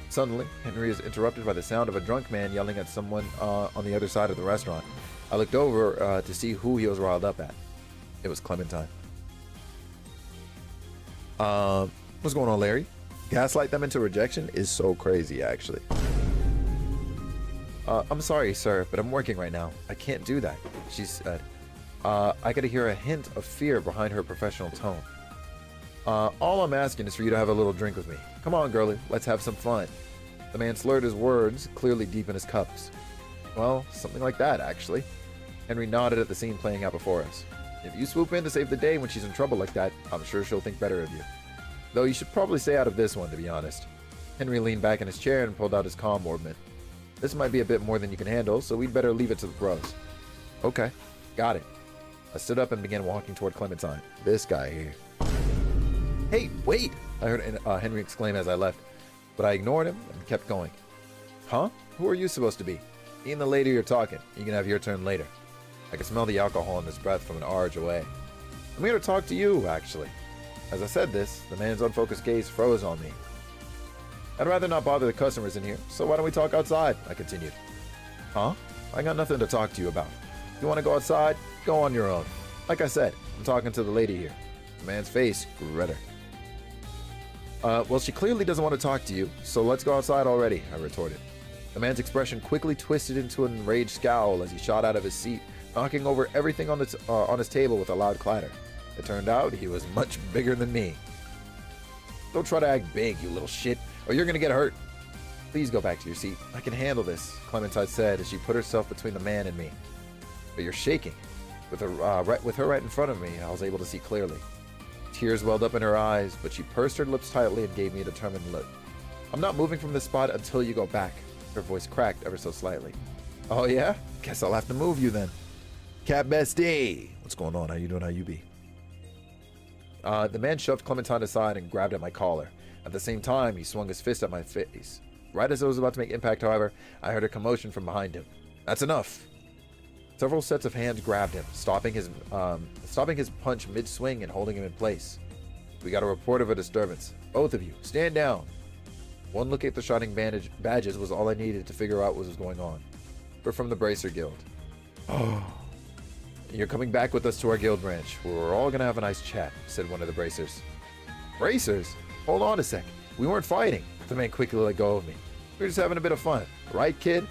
Suddenly, Henry is interrupted by the sound of a drunk man yelling at someone on the other side of the restaurant. I looked over to see who he was riled up at. It was Clementine. What's going on, Larry? Gaslight them into rejection is so crazy, actually. I'm sorry, sir, but I'm working right now. I can't do that, she said. I could hear a hint of fear behind her professional tone. All I'm asking is for you to have a little drink with me. Come on, girlie, let's have some fun. The man slurred his words, clearly deep in his cups. Well, something like that, actually. Henry nodded at the scene playing out before us. If you swoop in to save the day when she's in trouble like that, I'm sure she'll think better of you. Though you should probably stay out of this one, to be honest. Henry leaned back in his chair and pulled out his calm orbment. This might be a bit more than you can handle, so we'd better leave it to the pros. Okay, got it. I stood up and began walking toward Clementine. This guy here. Hey, wait! I heard Henry exclaim as I left, but I ignored him and kept going. Huh? Who are you supposed to be? Me and the lady you're talking. You can have your turn later. I could smell the alcohol in his breath from an arge away. I'm here to talk to you, actually. As I said this, the man's unfocused gaze froze on me. I'd rather not bother the customers in here, so why don't we talk outside? I continued. Huh? I got nothing to talk to you about. If you want to go outside, go on your own. Like I said, I'm talking to the lady here. The man's face grew redder. Well, she clearly doesn't want to talk to you, so let's go outside already, I retorted. The man's expression quickly twisted into an enraged scowl as he shot out of his seat, knocking over everything on his table with a loud clatter. It turned out he was much bigger than me. Don't try to act big, you little shit, or you're gonna get hurt. Please go back to your seat. I can handle this, Clementine said as she put herself between the man and me. But you're shaking. With her right in front of me, I was able to see clearly. Tears welled up in her eyes, but she pursed her lips tightly and gave me a determined look. I'm not moving from this spot until you go back. Her voice cracked ever so slightly. Oh yeah? Guess I'll have to move you then. Cat bestie! What's going on? How you doing? How you be? The man shoved Clementine aside and grabbed at my collar. At the same time, he swung his fist at my face. Right as I was about to make impact, however, I heard a commotion from behind him. That's enough! Several sets of hands grabbed him, stopping his punch mid-swing and holding him in place. We got a report of a disturbance. Both of you, stand down. One look at the shining badges was all I needed to figure out what was going on. We're from the Bracer Guild. You're coming back with us to our guild branch, where we're all gonna have a nice chat, said one of the bracers. Bracers? Hold on a sec. We weren't fighting. The man quickly let go of me. We were just having a bit of fun. Right, kid?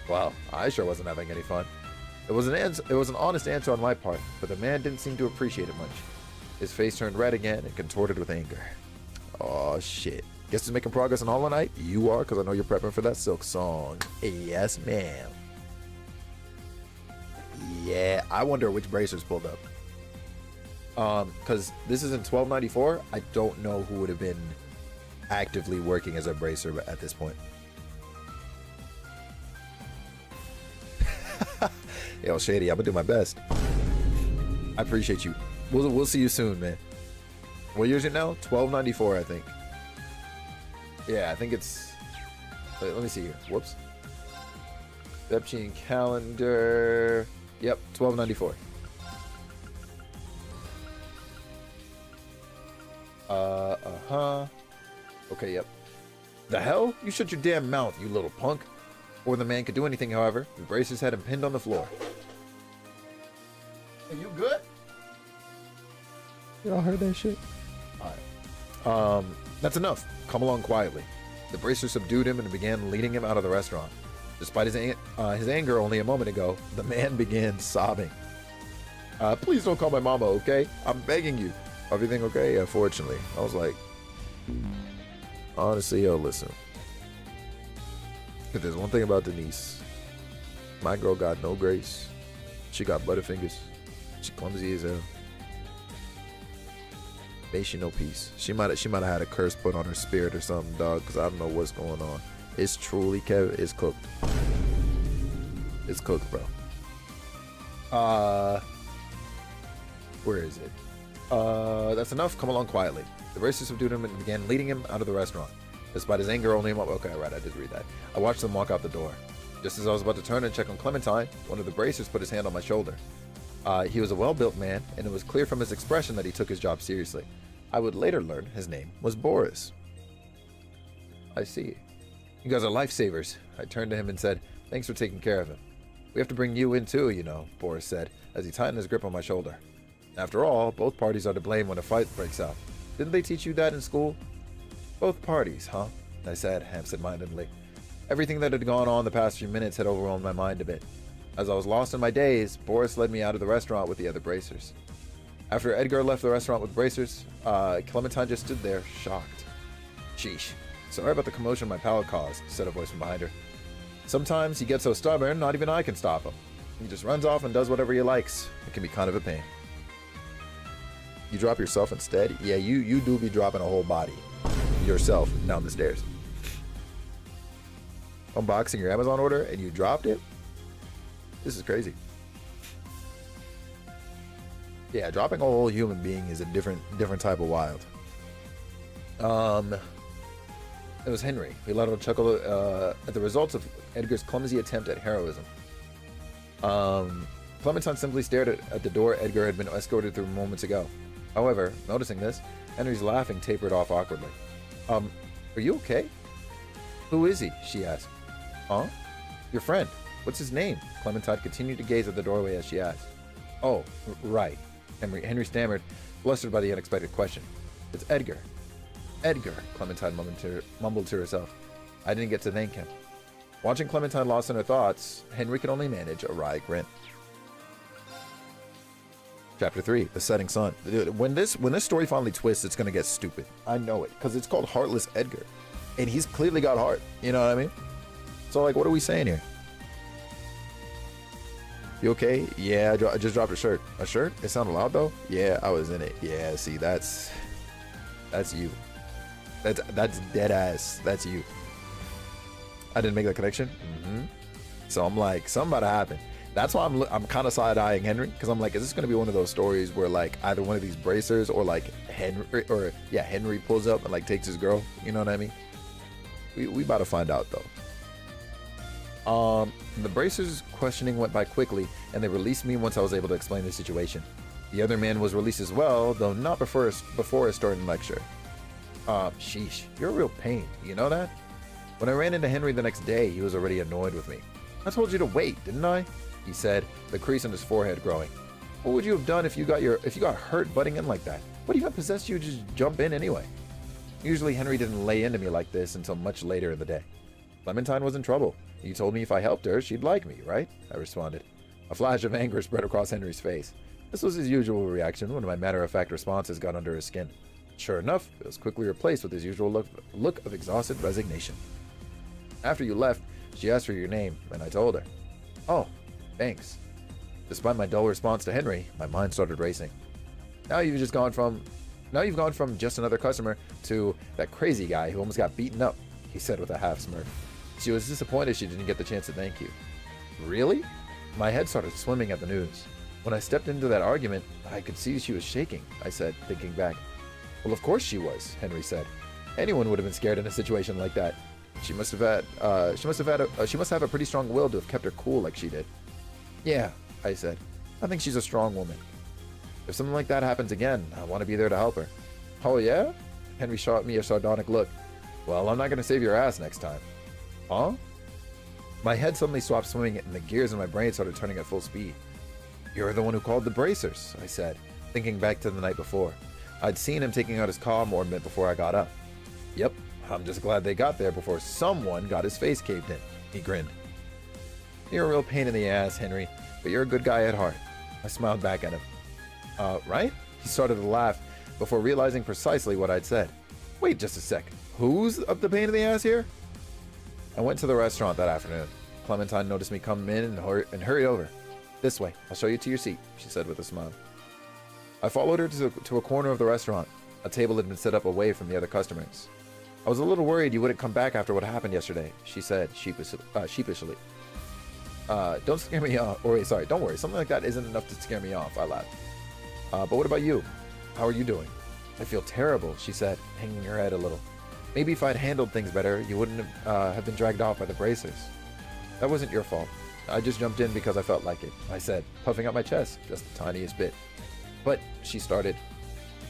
Well, I sure wasn't having any fun. It was an honest answer on my part, but the man didn't seem to appreciate it much. His face turned red again and contorted with anger. Oh shit. Guess he's making progress on Hollow Knight? You are, because I know you're prepping for that Silk Song. Yes, ma'am. Yeah, I wonder which bracers pulled up. Because this is in 1294. I don't know who would have been actively working as a bracer at this point. Yo, Shady, I'm gonna do my best. I appreciate you. We'll see you soon, man. What year is it now? 1294, I think. Yeah, I think it's... Wait, let me see here. Whoops. Neptune calendar... Yep, 1294. Okay, yep. The hell? You shut your damn mouth, you little punk. Before the man could do anything, however, the bracers had him pinned on the floor. Are you good? Y'all heard that shit? Alright. That's enough. Come along quietly. The bracers subdued him and began leading him out of the restaurant. Despite his anger only a moment ago, the man began sobbing. Please don't call my mama, okay? I'm begging you. Everything okay? Yeah, fortunately. I was like, honestly, yo, listen. If there's one thing about Denise, my girl got no grace. She got butterfingers. She clumsy as hell. May she no peace. She might have had a curse put on her spirit or something, dog, because I don't know what's going on. It's truly, Kevin, it's cooked. It's cooked, bro. Where is it? That's enough. Come along quietly. The bracers subdued him and began leading him out of the restaurant. Despite his anger, only him up. Okay, right, I did read that. I watched them walk out the door. Just as I was about to turn and check on Clementine, one of the bracers put his hand on my shoulder. He was a well-built man, and it was clear from his expression that he took his job seriously. I would later learn his name was Boris. I see. You guys are lifesavers. I turned to him and said, thanks for taking care of him. We have to bring you in too, you know, Boris said, as he tightened his grip on my shoulder. After all, both parties are to blame when a fight breaks out. Didn't they teach you that in school? Both parties, huh? I said, absent-mindedly. Everything that had gone on the past few minutes had overwhelmed my mind a bit. As I was lost in my daze, Boris led me out of the restaurant with the other bracers. After Edgar left the restaurant with bracers, Clementine just stood there, shocked. Sheesh. Sorry about the commotion my pal caused, said a voice from behind her. Sometimes he gets so stubborn, not even I can stop him. He just runs off and does whatever he likes. It can be kind of a pain. You drop yourself instead? Yeah, you do be dropping a whole body. Yourself down the stairs. Unboxing your Amazon order and you dropped it? This is crazy. Yeah, dropping a whole human being is a different type of wild. It was Henry. He let out a chuckle at the results of Edgar's clumsy attempt at heroism. Clementine simply stared at the door Edgar had been escorted through moments ago. However, noticing this, Henry's laughing tapered off awkwardly. Are you okay? Who is he? She asked. Huh? Your friend. What's his name? Clementine continued to gaze at the doorway as she asked. Oh, right. Henry stammered, flustered by the unexpected question. It's Edgar. Edgar, Clementine mumbled to herself. I didn't get to thank him. Watching Clementine lost in her thoughts, Henry could only manage a wry grin. Chapter 3, The Setting Sun. When this story finally twists, it's gonna get stupid. I know it, because it's called Heartless Edgar. And he's clearly got heart. You know what I mean? So, like, what are we saying here? You okay? Yeah, I just dropped a shirt. A shirt? It sounded loud, though? Yeah, I was in it. Yeah, see, that's you. That's dead ass. That's you. I didn't make that connection? Mm-hmm. So I'm like, something about to happen. That's why I'm kind of side-eyeing Henry, because I'm like, is this going to be one of those stories where, like, either one of these bracers or, like, Henry pulls up and, like, takes his girl? You know what I mean? We about to find out, though. The bracers' questioning went by quickly, and they released me once I was able to explain the situation. The other man was released as well, though not before a starting lecture. Sheesh, you're a real pain, you know that? When I ran into Henry the next day, he was already annoyed with me. I told you to wait, didn't I? he said, the crease in his forehead growing. What would you have done if you got hurt butting in like that? What even possessed you to just jump in anyway? Usually Henry didn't lay into me like this until much later in the day. Clementine was in trouble. You told me if I helped her, she'd like me, right? I responded. A flash of anger spread across Henry's face. This was his usual reaction when my matter-of-fact responses got under his skin. Sure enough, it was quickly replaced with his usual look of exhausted resignation. After you left, she asked for your name, and I told her. Oh, thanks. Despite my dull response to Henry, my mind started racing. Now you've gone from just another customer to that crazy guy who almost got beaten up, he said with a half smirk. She was disappointed she didn't get the chance to thank you. Really? My head started swimming at the news. When I stepped into that argument, I could see she was shaking, I said, thinking back. Well, of course she was, Henry said. Anyone would have been scared in a situation like that. She must have a pretty strong will to have kept her cool like she did. Yeah, I said. I think she's a strong woman. If something like that happens again, I want to be there to help her. Oh yeah? Henry shot me a sardonic look. Well, I'm not going to save your ass next time. Huh? My head suddenly stopped swimming and the gears in my brain started turning at full speed. You're the one who called the bracers, I said, thinking back to the night before. I'd seen him taking out his comm ornament before I got up. Yep, I'm just glad they got there before someone got his face caved in. He grinned. You're a real pain in the ass, Henry, but you're a good guy at heart. I smiled back at him. Right? He started to laugh before realizing precisely what I'd said. Wait just a sec. Who's the pain in the ass here? I went to the restaurant that afternoon. Clementine noticed me come in and hurried over. This way, I'll show you to your seat, she said with a smile. I followed her to a corner of the restaurant. A table had been set up away from the other customers. I was a little worried you wouldn't come back after what happened yesterday, she said sheepishly. Don't scare me off. Or wait, sorry, don't worry. Something like that isn't enough to scare me off, I laughed. But what about you? How are you doing? I feel terrible, she said, hanging her head a little. Maybe if I'd handled things better, you wouldn't have been dragged off by the bracers. That wasn't your fault. I just jumped in because I felt like it, I said, puffing out my chest just the tiniest bit. But, she started.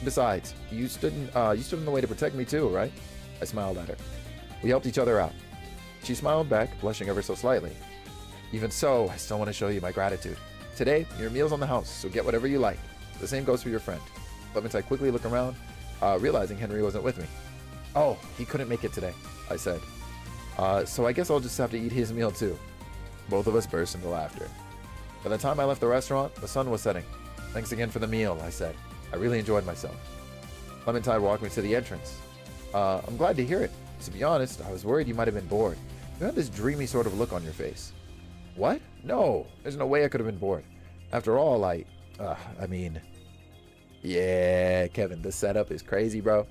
Besides, you stood in the way to protect me too, right? I smiled at her. We helped each other out. She smiled back, blushing ever so slightly. Even so, I still want to show you my gratitude. Today, your meal's on the house, so get whatever you like. The same goes for your friend. Clementine quickly looked around, realizing Henry wasn't with me. Oh, he couldn't make it today, I said. So I guess I'll just have to eat his meal too. Both of us burst into laughter. By the time I left the restaurant, the sun was setting. Thanks again for the meal, I said. I really enjoyed myself. Clementine walked me to the entrance. I'm glad to hear it. To be honest, I was worried you might have been bored. You had this dreamy sort of look on your face. What? No, there's no way I could have been bored. After all, yeah, Kevin, this setup is crazy, bro.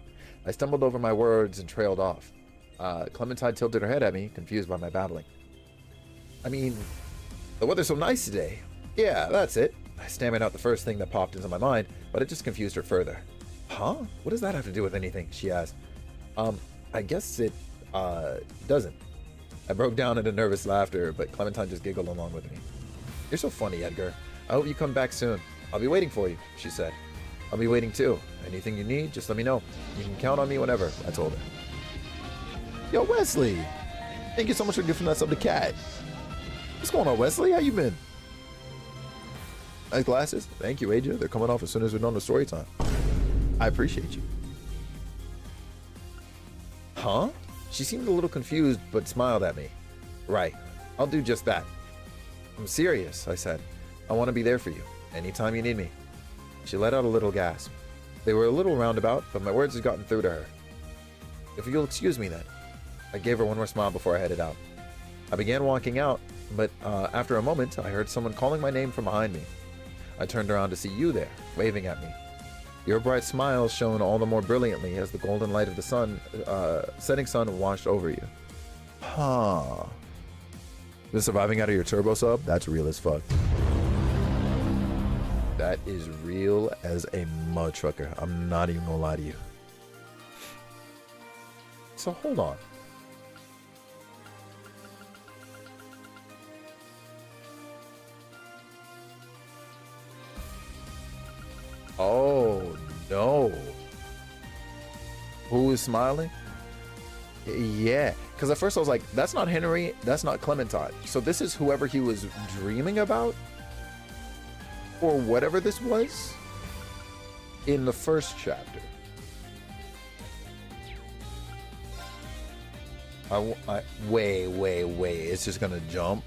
I stumbled over my words and trailed off. Clementine tilted her head at me, confused by my babbling. The weather's so nice today. Yeah, that's it. I stammered out the first thing that popped into my mind, but it just confused her further. Huh? What does that have to do with anything? She asked. I guess it, doesn't. I broke down into nervous laughter, but Clementine just giggled along with me. You're so funny, Edgar. I hope you come back soon. I'll be waiting for you, she said. I'll be waiting too. Anything you need, just let me know. You can count on me whenever, I told her. Yo, Wesley! Thank you so much for gifting that sub to Cat. What's going on, Wesley? How you been? Nice glasses. Thank you, Aja. They're coming off as soon as we're done with story time. I appreciate you. Huh? She seemed a little confused, but smiled at me. Right. I'll do just that. I'm serious, I said. I want to be there for you, anytime you need me. She let out a little gasp. They were a little roundabout, but my words had gotten through to her. If you'll excuse me then. I gave her one more smile before I headed out. I began walking out, but after a moment, I heard someone calling my name from behind me. I turned around to see you there, waving at me. Your bright smile shone all the more brilliantly as the golden light of the setting sun washed over you. Huh. Been surviving out of your turbo sub? That's real as fuck. That is real as a mud trucker. I'm not even gonna lie to you. So hold on. Oh no. Who is smiling? Yeah, Because at first I was like, that's not Henry, that's not Clementine. So this is whoever he was dreaming about, or whatever this was, in the first chapter. Wait, it's just gonna jump?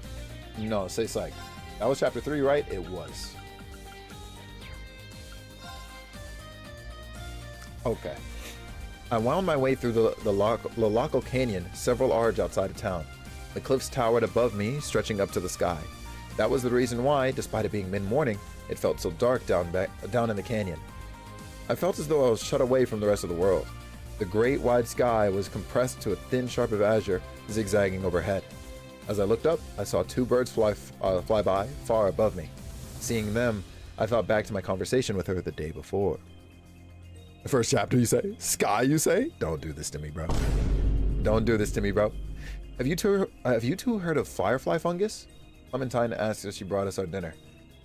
No, say psych. That was chapter 3, right? It was. Okay. I wound my way through the Lolaco Canyon, several ards outside of town. The cliffs towered above me, stretching up to the sky. That was the reason why, despite it being mid-morning, it felt so dark down in the canyon. I felt as though I was shut away from the rest of the world. The great wide sky was compressed to a thin sharp of azure, zigzagging overhead. As I looked up, I saw 2 birds fly by, far above me. Seeing them, I thought back to my conversation with her the day before. The first chapter, you say? Sky, you say? Don't do this to me, bro. Don't do this to me, bro. Have you two heard of firefly fungus? Clementine asked as she brought us our dinner.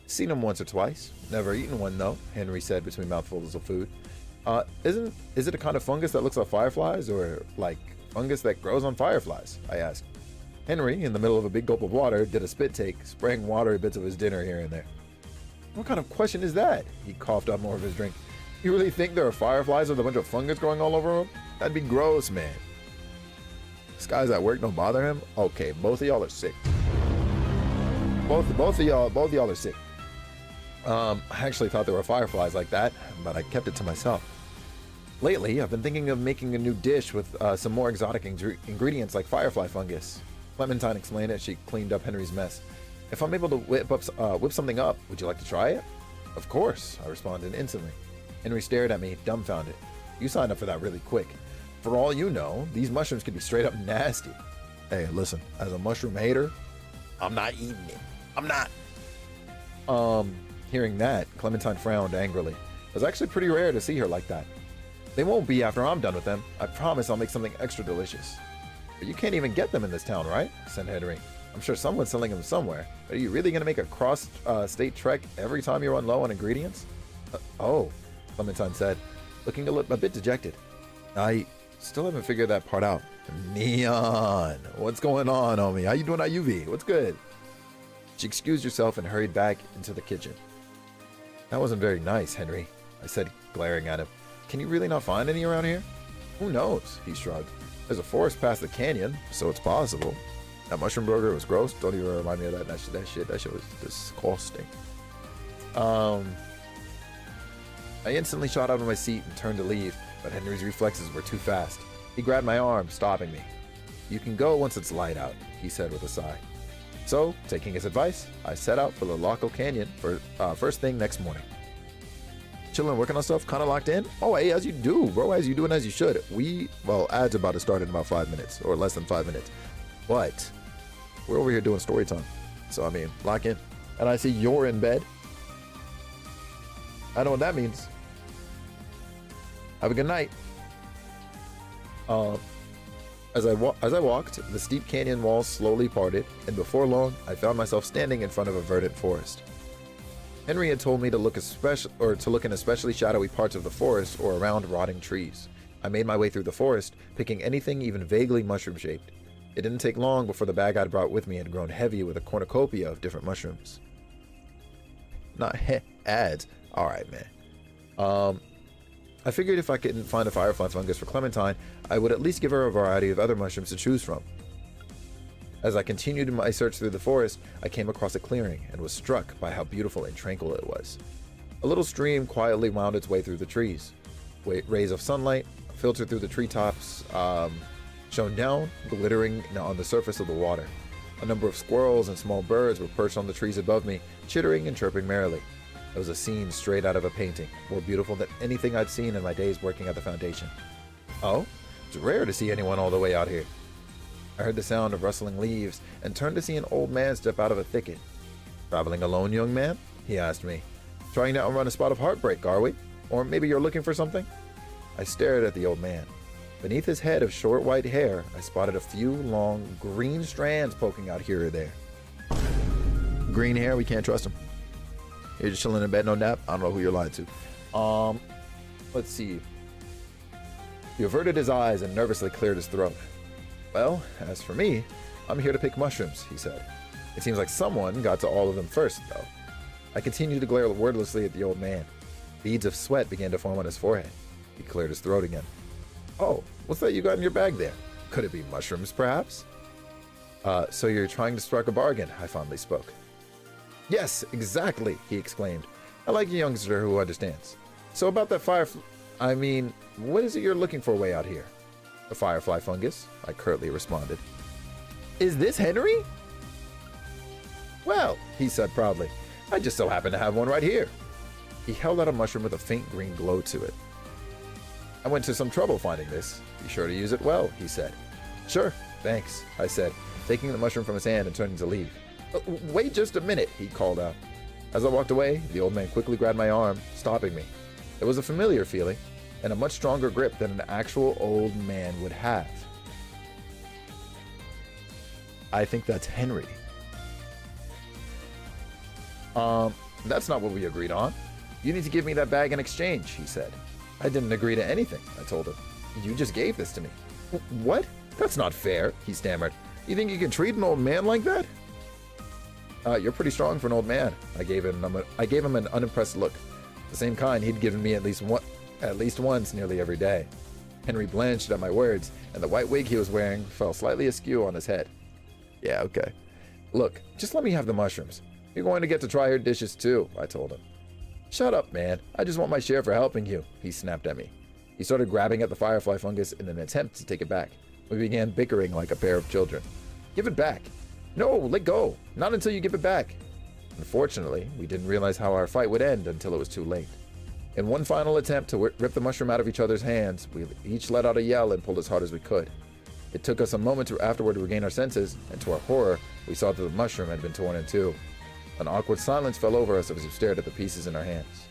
Seen them once or twice. Never eaten one, though, Henry said between mouthfuls of food. Is it a kind of fungus that looks like fireflies, or like fungus that grows on fireflies? I asked. Henry, in the middle of a big gulp of water, did a spit take, spraying watery bits of his dinner here and there. What kind of question is that? He coughed out more of his drink. You really think there are fireflies with a bunch of fungus growing all over them? That'd be gross, man. This guy's at work don't bother him? Okay, both of y'all are sick. Both of y'all are sick. I actually thought there were fireflies like that, but I kept it to myself. Lately, I've been thinking of making a new dish with some more exotic ingredients like firefly fungus. Clementine explained as she cleaned up Henry's mess. If I'm able to whip something up, would you like to try it? Of course, I responded instantly. Henry stared at me, dumbfounded. You signed up for that really quick. For all you know, these mushrooms could be straight up nasty. Hey, listen, as a mushroom hater, I'm not eating it. I'm not. Hearing that, Clementine frowned angrily. It was actually pretty rare to see her like that. They won't be after I'm done with them. I promise I'll make something extra delicious. But you can't even get them in this town, right? Said Henry. I'm sure someone's selling them somewhere. Are you really going to make a cross-state trek every time you run low on ingredients? Oh, Clementine said, looking a bit dejected. I still haven't figured that part out. Neon, what's going on, homie? How you doing at UV? What's good? She excused herself and hurried back into the kitchen. That wasn't very nice, Henry, I said, glaring at him. Can you really not find any around here? Who knows? He shrugged. There's a forest past the canyon, so it's possible. That mushroom burger was gross. Don't even remind me of that. That shit was disgusting. I instantly shot out of my seat and turned to leave, but Henry's reflexes were too fast. He grabbed my arm, stopping me. You can go once it's light out, he said with a sigh. So, taking his advice, I set out for the Lolaco Canyon for first thing next morning. Chilling, working on stuff, kind of locked in? Oh, hey, as you do, bro, as you do and as you should. Ad's about to start in about 5 minutes, or less than 5 minutes. But, we're over here doing story time. So, I mean, lock in. And I see you're in bed. I know what that means. Have a good night. As I walked, the steep canyon walls slowly parted, and before long, I found myself standing in front of a verdant forest. Henry had told me to look in especially shadowy parts of the forest or around rotting trees. I made my way through the forest, picking anything even vaguely mushroom-shaped. It didn't take long before the bag I'd brought with me had grown heavy with a cornucopia of different mushrooms. Not ads. All right, man. I figured if I couldn't find a firefly fungus for Clementine, I would at least give her a variety of other mushrooms to choose from. As I continued my search through the forest, I came across a clearing and was struck by how beautiful and tranquil it was. A little stream quietly wound its way through the trees. Rays of sunlight filtered through the treetops, shone down, glittering on the surface of the water. A number of squirrels and small birds were perched on the trees above me, chittering and chirping merrily. It was a scene straight out of a painting, more beautiful than anything I'd seen in my days working at the foundation. Oh, it's rare to see anyone all the way out here. I heard the sound of rustling leaves and turned to see an old man step out of a thicket. Traveling alone, young man? He asked me. Trying to outrun a spot of heartbreak, are we? Or maybe you're looking for something? I stared at the old man. Beneath his head of short white hair, I spotted a few long green strands poking out here or there. Green hair, we can't trust him. You're just chilling in bed, no nap? I don't know who you're lying to. Let's see. He averted his eyes and nervously cleared his throat. Well, as for me, I'm here to pick mushrooms, he said. It seems like someone got to all of them first, though. I continued to glare wordlessly at the old man. Beads of sweat began to form on his forehead. He cleared his throat again. Oh, what's that you got in your bag there? Could it be mushrooms, perhaps? So you're trying to strike a bargain, I fondly spoke. Yes, exactly, he exclaimed. I like a youngster who understands. So about that what is it you're looking for way out here? A firefly fungus, I curtly responded. Is this Henry? Well, he said proudly, I just so happen to have one right here. He held out a mushroom with a faint green glow to it. I went to some trouble finding this. Be sure to use it well, he said. Sure, thanks, I said, taking the mushroom from his hand and turning to leave. Wait just a minute, he called out. As I walked away, the old man quickly grabbed my arm, stopping me. It was a familiar feeling, and a much stronger grip than an actual old man would have. I think that's Henry. That's not what we agreed on. You need to give me that bag in exchange, he said. I didn't agree to anything, I told him. You just gave this to me. What? That's not fair, he stammered. You think you can treat an old man like that? You're pretty strong for an old man. I gave him an unimpressed look. The same kind he'd given me at least once nearly every day. Henry blanched at my words, and the white wig he was wearing fell slightly askew on his head. Yeah, okay. Look, just let me have the mushrooms. You're going to get to try her dishes too, I told him. Shut up, man. I just want my share for helping you, he snapped at me. He started grabbing at the firefly fungus in an attempt to take it back. We began bickering like a pair of children. Give it back. No, let go. Not until you give it back. Unfortunately, we didn't realize how our fight would end until it was too late. In one final attempt to rip the mushroom out of each other's hands, we each let out a yell and pulled as hard as we could. It took us a moment afterward to regain our senses, and to our horror, we saw that the mushroom had been torn in two. An awkward silence fell over us as we stared at the pieces in our hands.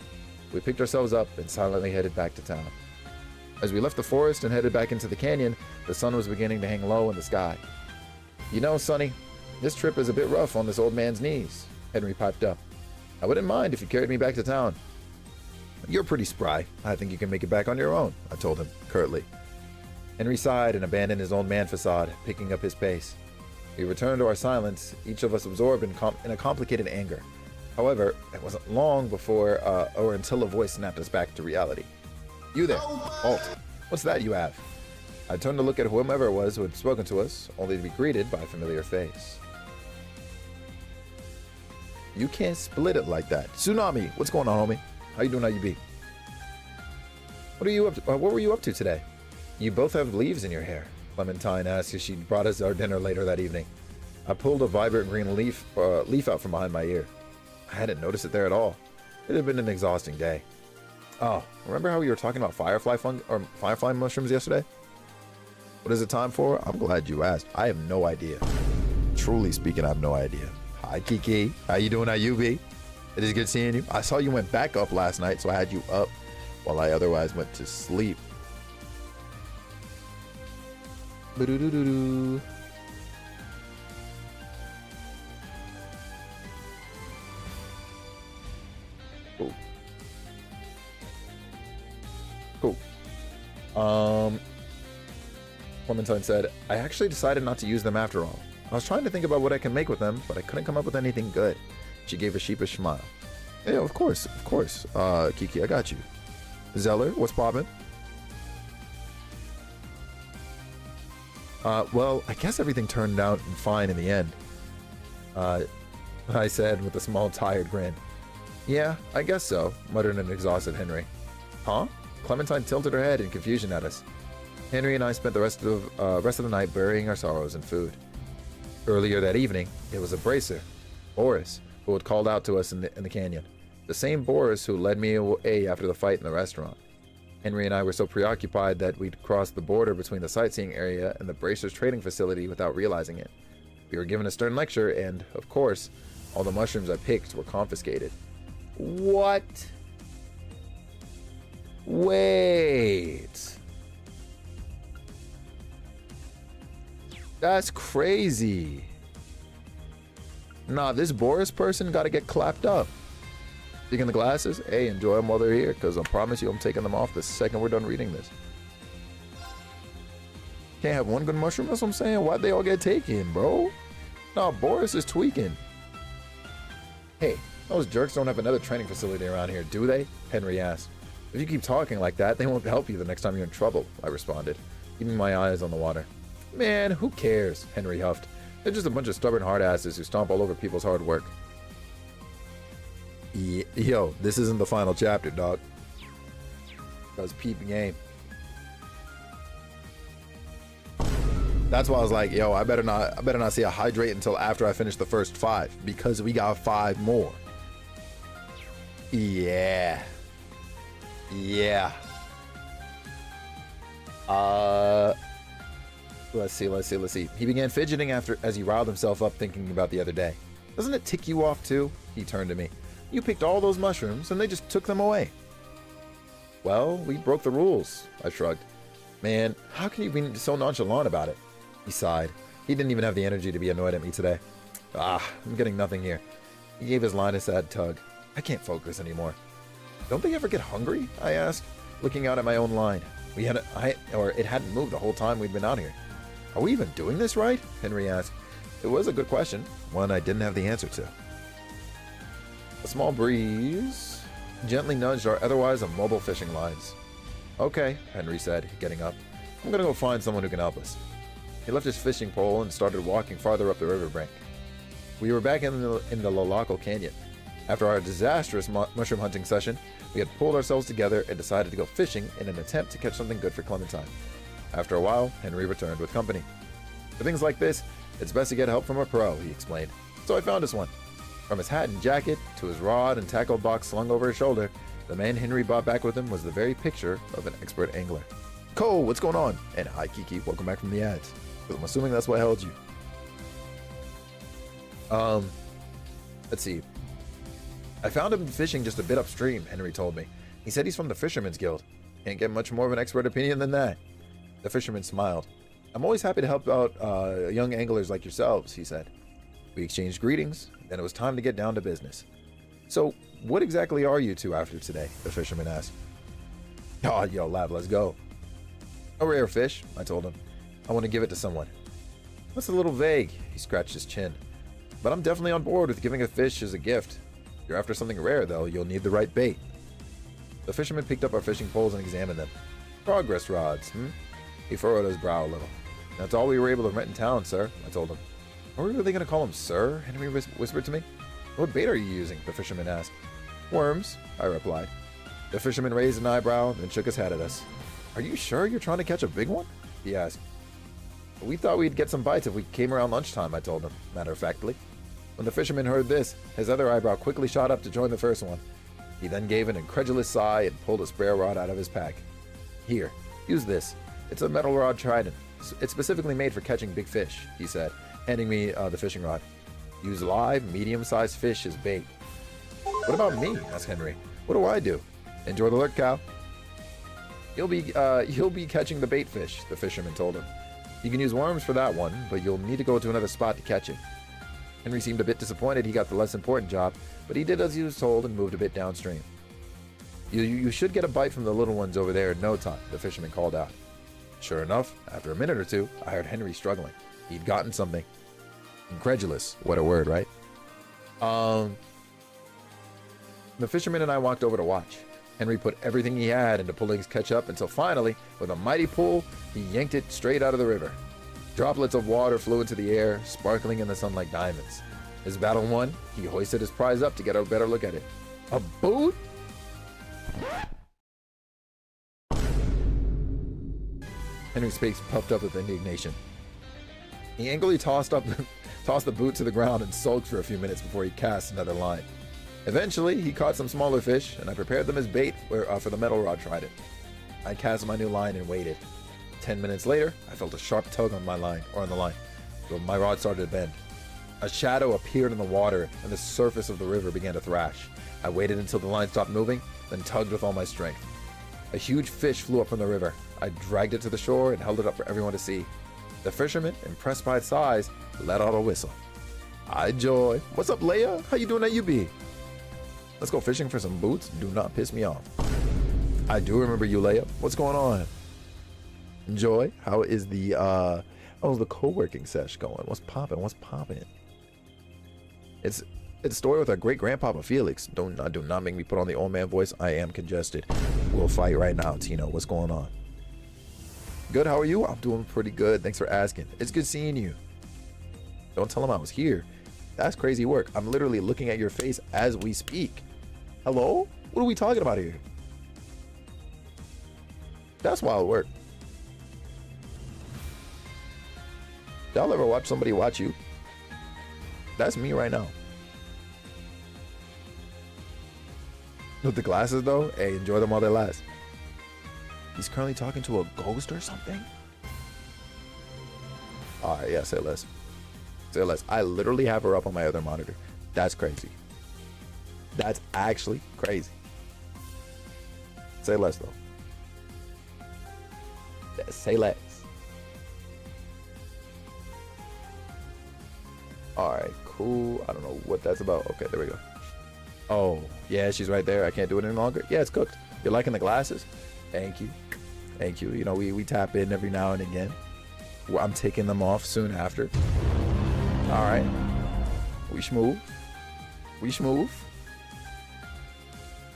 We picked ourselves up and silently headed back to town. As we left the forest and headed back into the canyon, the sun was beginning to hang low in the sky. You know, Sonny, this trip is a bit rough on this old man's knees, Henry piped up. I wouldn't mind if you carried me back to town. You're pretty spry. I think you can make it back on your own, I told him, curtly. Henry sighed and abandoned his old man facade, picking up his pace. We returned to our silence, each of us absorbed in a complicated anger. However, it wasn't long before, or until a voice snapped us back to reality. You there, Alt. What's that you have? I turned to look at whomever it was who had spoken to us, only to be greeted by a familiar face. You can't split it like that. Tsunami, what's going on, homie? How you doing, how you be? What are you up to? What were you up to today? You both have leaves in your hair, Clementine asked as she brought us our dinner later that evening. I pulled a vibrant green leaf out from behind my ear. I hadn't noticed it there at all. It had been an exhausting day. Oh, remember how we were talking about firefly mushrooms yesterday? What is it time for? I'm glad you asked. I have no idea. Truly speaking, I have no idea. Hi, Kiki. How you doing? How you be? It is good seeing you. I saw you went back up last night, so I had you up while I otherwise went to sleep. Ba-do-do-do-do. Cool. Clementine said, I actually decided not to use them after all. I was trying to think about what I can make with them, but I couldn't come up with anything good. She gave a sheepish smile. Yeah, of course. Kiki, I got you. Zeller, what's poppin'? Well, I guess everything turned out fine in the end. I said with a small, tired grin. Yeah, I guess so, muttered an exhausted Henry. Huh? Clementine tilted her head in confusion at us. Henry and I spent the rest of the night burying our sorrows in food. Earlier that evening, it was a bracer, Boris, who had called out to us in the canyon. The same Boris who led me away after the fight in the restaurant. Henry and I were so preoccupied that we'd crossed the border between the sightseeing area and the Bracers trading facility without realizing it. We were given a stern lecture and, of course, all the mushrooms I picked were confiscated. What? Wait. That's crazy. Nah, this Boris person gotta get clapped up. Taking the glasses? Hey, enjoy them while they're here, because I promise you I'm taking them off the second we're done reading this. Can't have one good mushroom? That's what I'm saying. Why'd they all get taken, bro? Nah, Boris is tweaking. Hey, those jerks don't have another training facility around here, do they? Henry asked. If you keep talking like that, they won't help you the next time you're in trouble, I responded, keeping my eyes on the water. Man, who cares? Henry huffed. They're just a bunch of stubborn hard-asses who stomp all over people's hard work. Yo, this isn't the final chapter, dog. That was peep game. That's why I was like, yo, I better not see a hydrate until after I finish the first 5, because we got 5 more. Yeah. Yeah. Let's see. He began fidgeting as he riled himself up thinking about the other day. Doesn't it tick you off too? He turned to me. You picked all those mushrooms and they just took them away. Well, we broke the rules, I shrugged. Man, how can you be so nonchalant about it? He sighed. He didn't even have the energy to be annoyed at me today. I'm getting nothing here. He gave his line a sad tug. I can't focus anymore. Don't they ever get hungry? I asked, looking out at my own line. It hadn't moved the whole time we'd been out here. Are we even doing this right? Henry asked. It was a good question, one I didn't have the answer to. A small breeze gently nudged our otherwise immobile fishing lines. Okay, Henry said, getting up. I'm gonna go find someone who can help us. He left his fishing pole and started walking farther up the riverbank. We were back in the Lalaco Canyon. After our disastrous mushroom hunting session, we had pulled ourselves together and decided to go fishing in an attempt to catch something good for Clementine. After a while, Henry returned with company. For things like this, it's best to get help from a pro, he explained. So I found us one. From his hat and jacket to his rod and tackle box slung over his shoulder, the man Henry brought back with him was the very picture of an expert angler. Cole, what's going on? And hi, Kiki, welcome back from the ads. Because I'm assuming that's what held you. Let's see. I found him fishing just a bit upstream, Henry told me. He said he's from the Fisherman's Guild. Can't get much more of an expert opinion than that. The fisherman smiled. I'm always happy to help out young anglers like yourselves, he said. We exchanged greetings, then it was time to get down to business. So, what exactly are you two after today? The fisherman asked. Oh, yo, lad, let's go. A rare fish, I told him. I want to give it to someone. That's a little vague, he scratched his chin. But I'm definitely on board with giving a fish as a gift. If you're after something rare, though, you'll need the right bait. The fisherman picked up our fishing poles and examined them. Progress rods, He furrowed his brow a little. That's all we were able to rent in town, sir, I told him. Are we really going to call him sir? Henry whispered to me. What bait are you using? The fisherman asked. Worms, I replied. The fisherman raised an eyebrow, then shook his head at us. Are you sure you're trying to catch a big one? He asked. We thought we'd get some bites if we came around lunchtime, I told him, matter-of-factly. When the fisherman heard this, his other eyebrow quickly shot up to join the first one. He then gave an incredulous sigh and pulled a sprayer rod out of his pack. Here, use this. It's a metal rod trident. It's specifically made for catching big fish, he said, handing me the fishing rod. Use live, medium-sized fish as bait. What about me? Asked Henry. What do I do? Enjoy the lurk, cow. You'll be catching the bait fish, the fisherman told him. You can use worms for that one, but you'll need to go to another spot to catch it. Henry seemed a bit disappointed he got the less important job, but he did as he was told and moved a bit downstream. You should get a bite from the little ones over there in no time, the fisherman called out. Sure enough, after a minute or two, I heard Henry struggling. He'd gotten something. Incredulous. What a word, right? The fisherman and I walked over to watch. Henry put everything he had into pulling his catch up until finally, with a mighty pull, he yanked it straight out of the river. Droplets of water flew into the air, sparkling in the sun like diamonds. His battle won, he hoisted his prize up to get a better look at it. A boot? Henry's face puffed up with indignation. He angrily tossed the boot to the ground and sulked for a few minutes before he cast another line. Eventually, he caught some smaller fish, and I prepared them as bait for the metal rod trident. I cast my new line and waited. 10 minutes later, I felt a sharp tug on the line, so my rod started to bend. A shadow appeared in the water, and the surface of the river began to thrash. I waited until the line stopped moving, then tugged with all my strength. A huge fish flew up from the river. I dragged it to the shore and held it up for everyone to see. The fisherman, impressed by its size, let out a whistle. Hi, Joy. What's up, Leia? How you doing at UB? Let's go fishing for some boots. Do not piss me off. I do remember you, Leia. What's going on? Joy, how is the co-working sesh going? What's popping? What's popping? It's a story with our great grandpapa Felix. Do not make me put on the old man voice. I am congested. We'll fight right now, Tino. What's going on? Good, how are you? I'm doing pretty good. Thanks for asking. It's good seeing you. Don't tell him I was here. That's crazy work. I'm literally looking at your face as we speak. Hello? What are we talking about here? That's wild work. Y'all ever watch somebody watch you? That's me right now. With the glasses though, hey, enjoy them while they last. He's currently talking to a ghost or something? Alright, yeah, say less. Say less. I literally have her up on my other monitor. That's crazy. That's actually crazy. Say less though. Say less. Alright, cool. I don't know what that's about. Okay, there we go. Oh, yeah, she's right there. I can't do it any longer. Yeah, it's cooked. You're liking the glasses? Thank you. Thank you. You know, we tap in every now and again. Well, I'm taking them off soon after. Alright. We schmoove. We schmoove.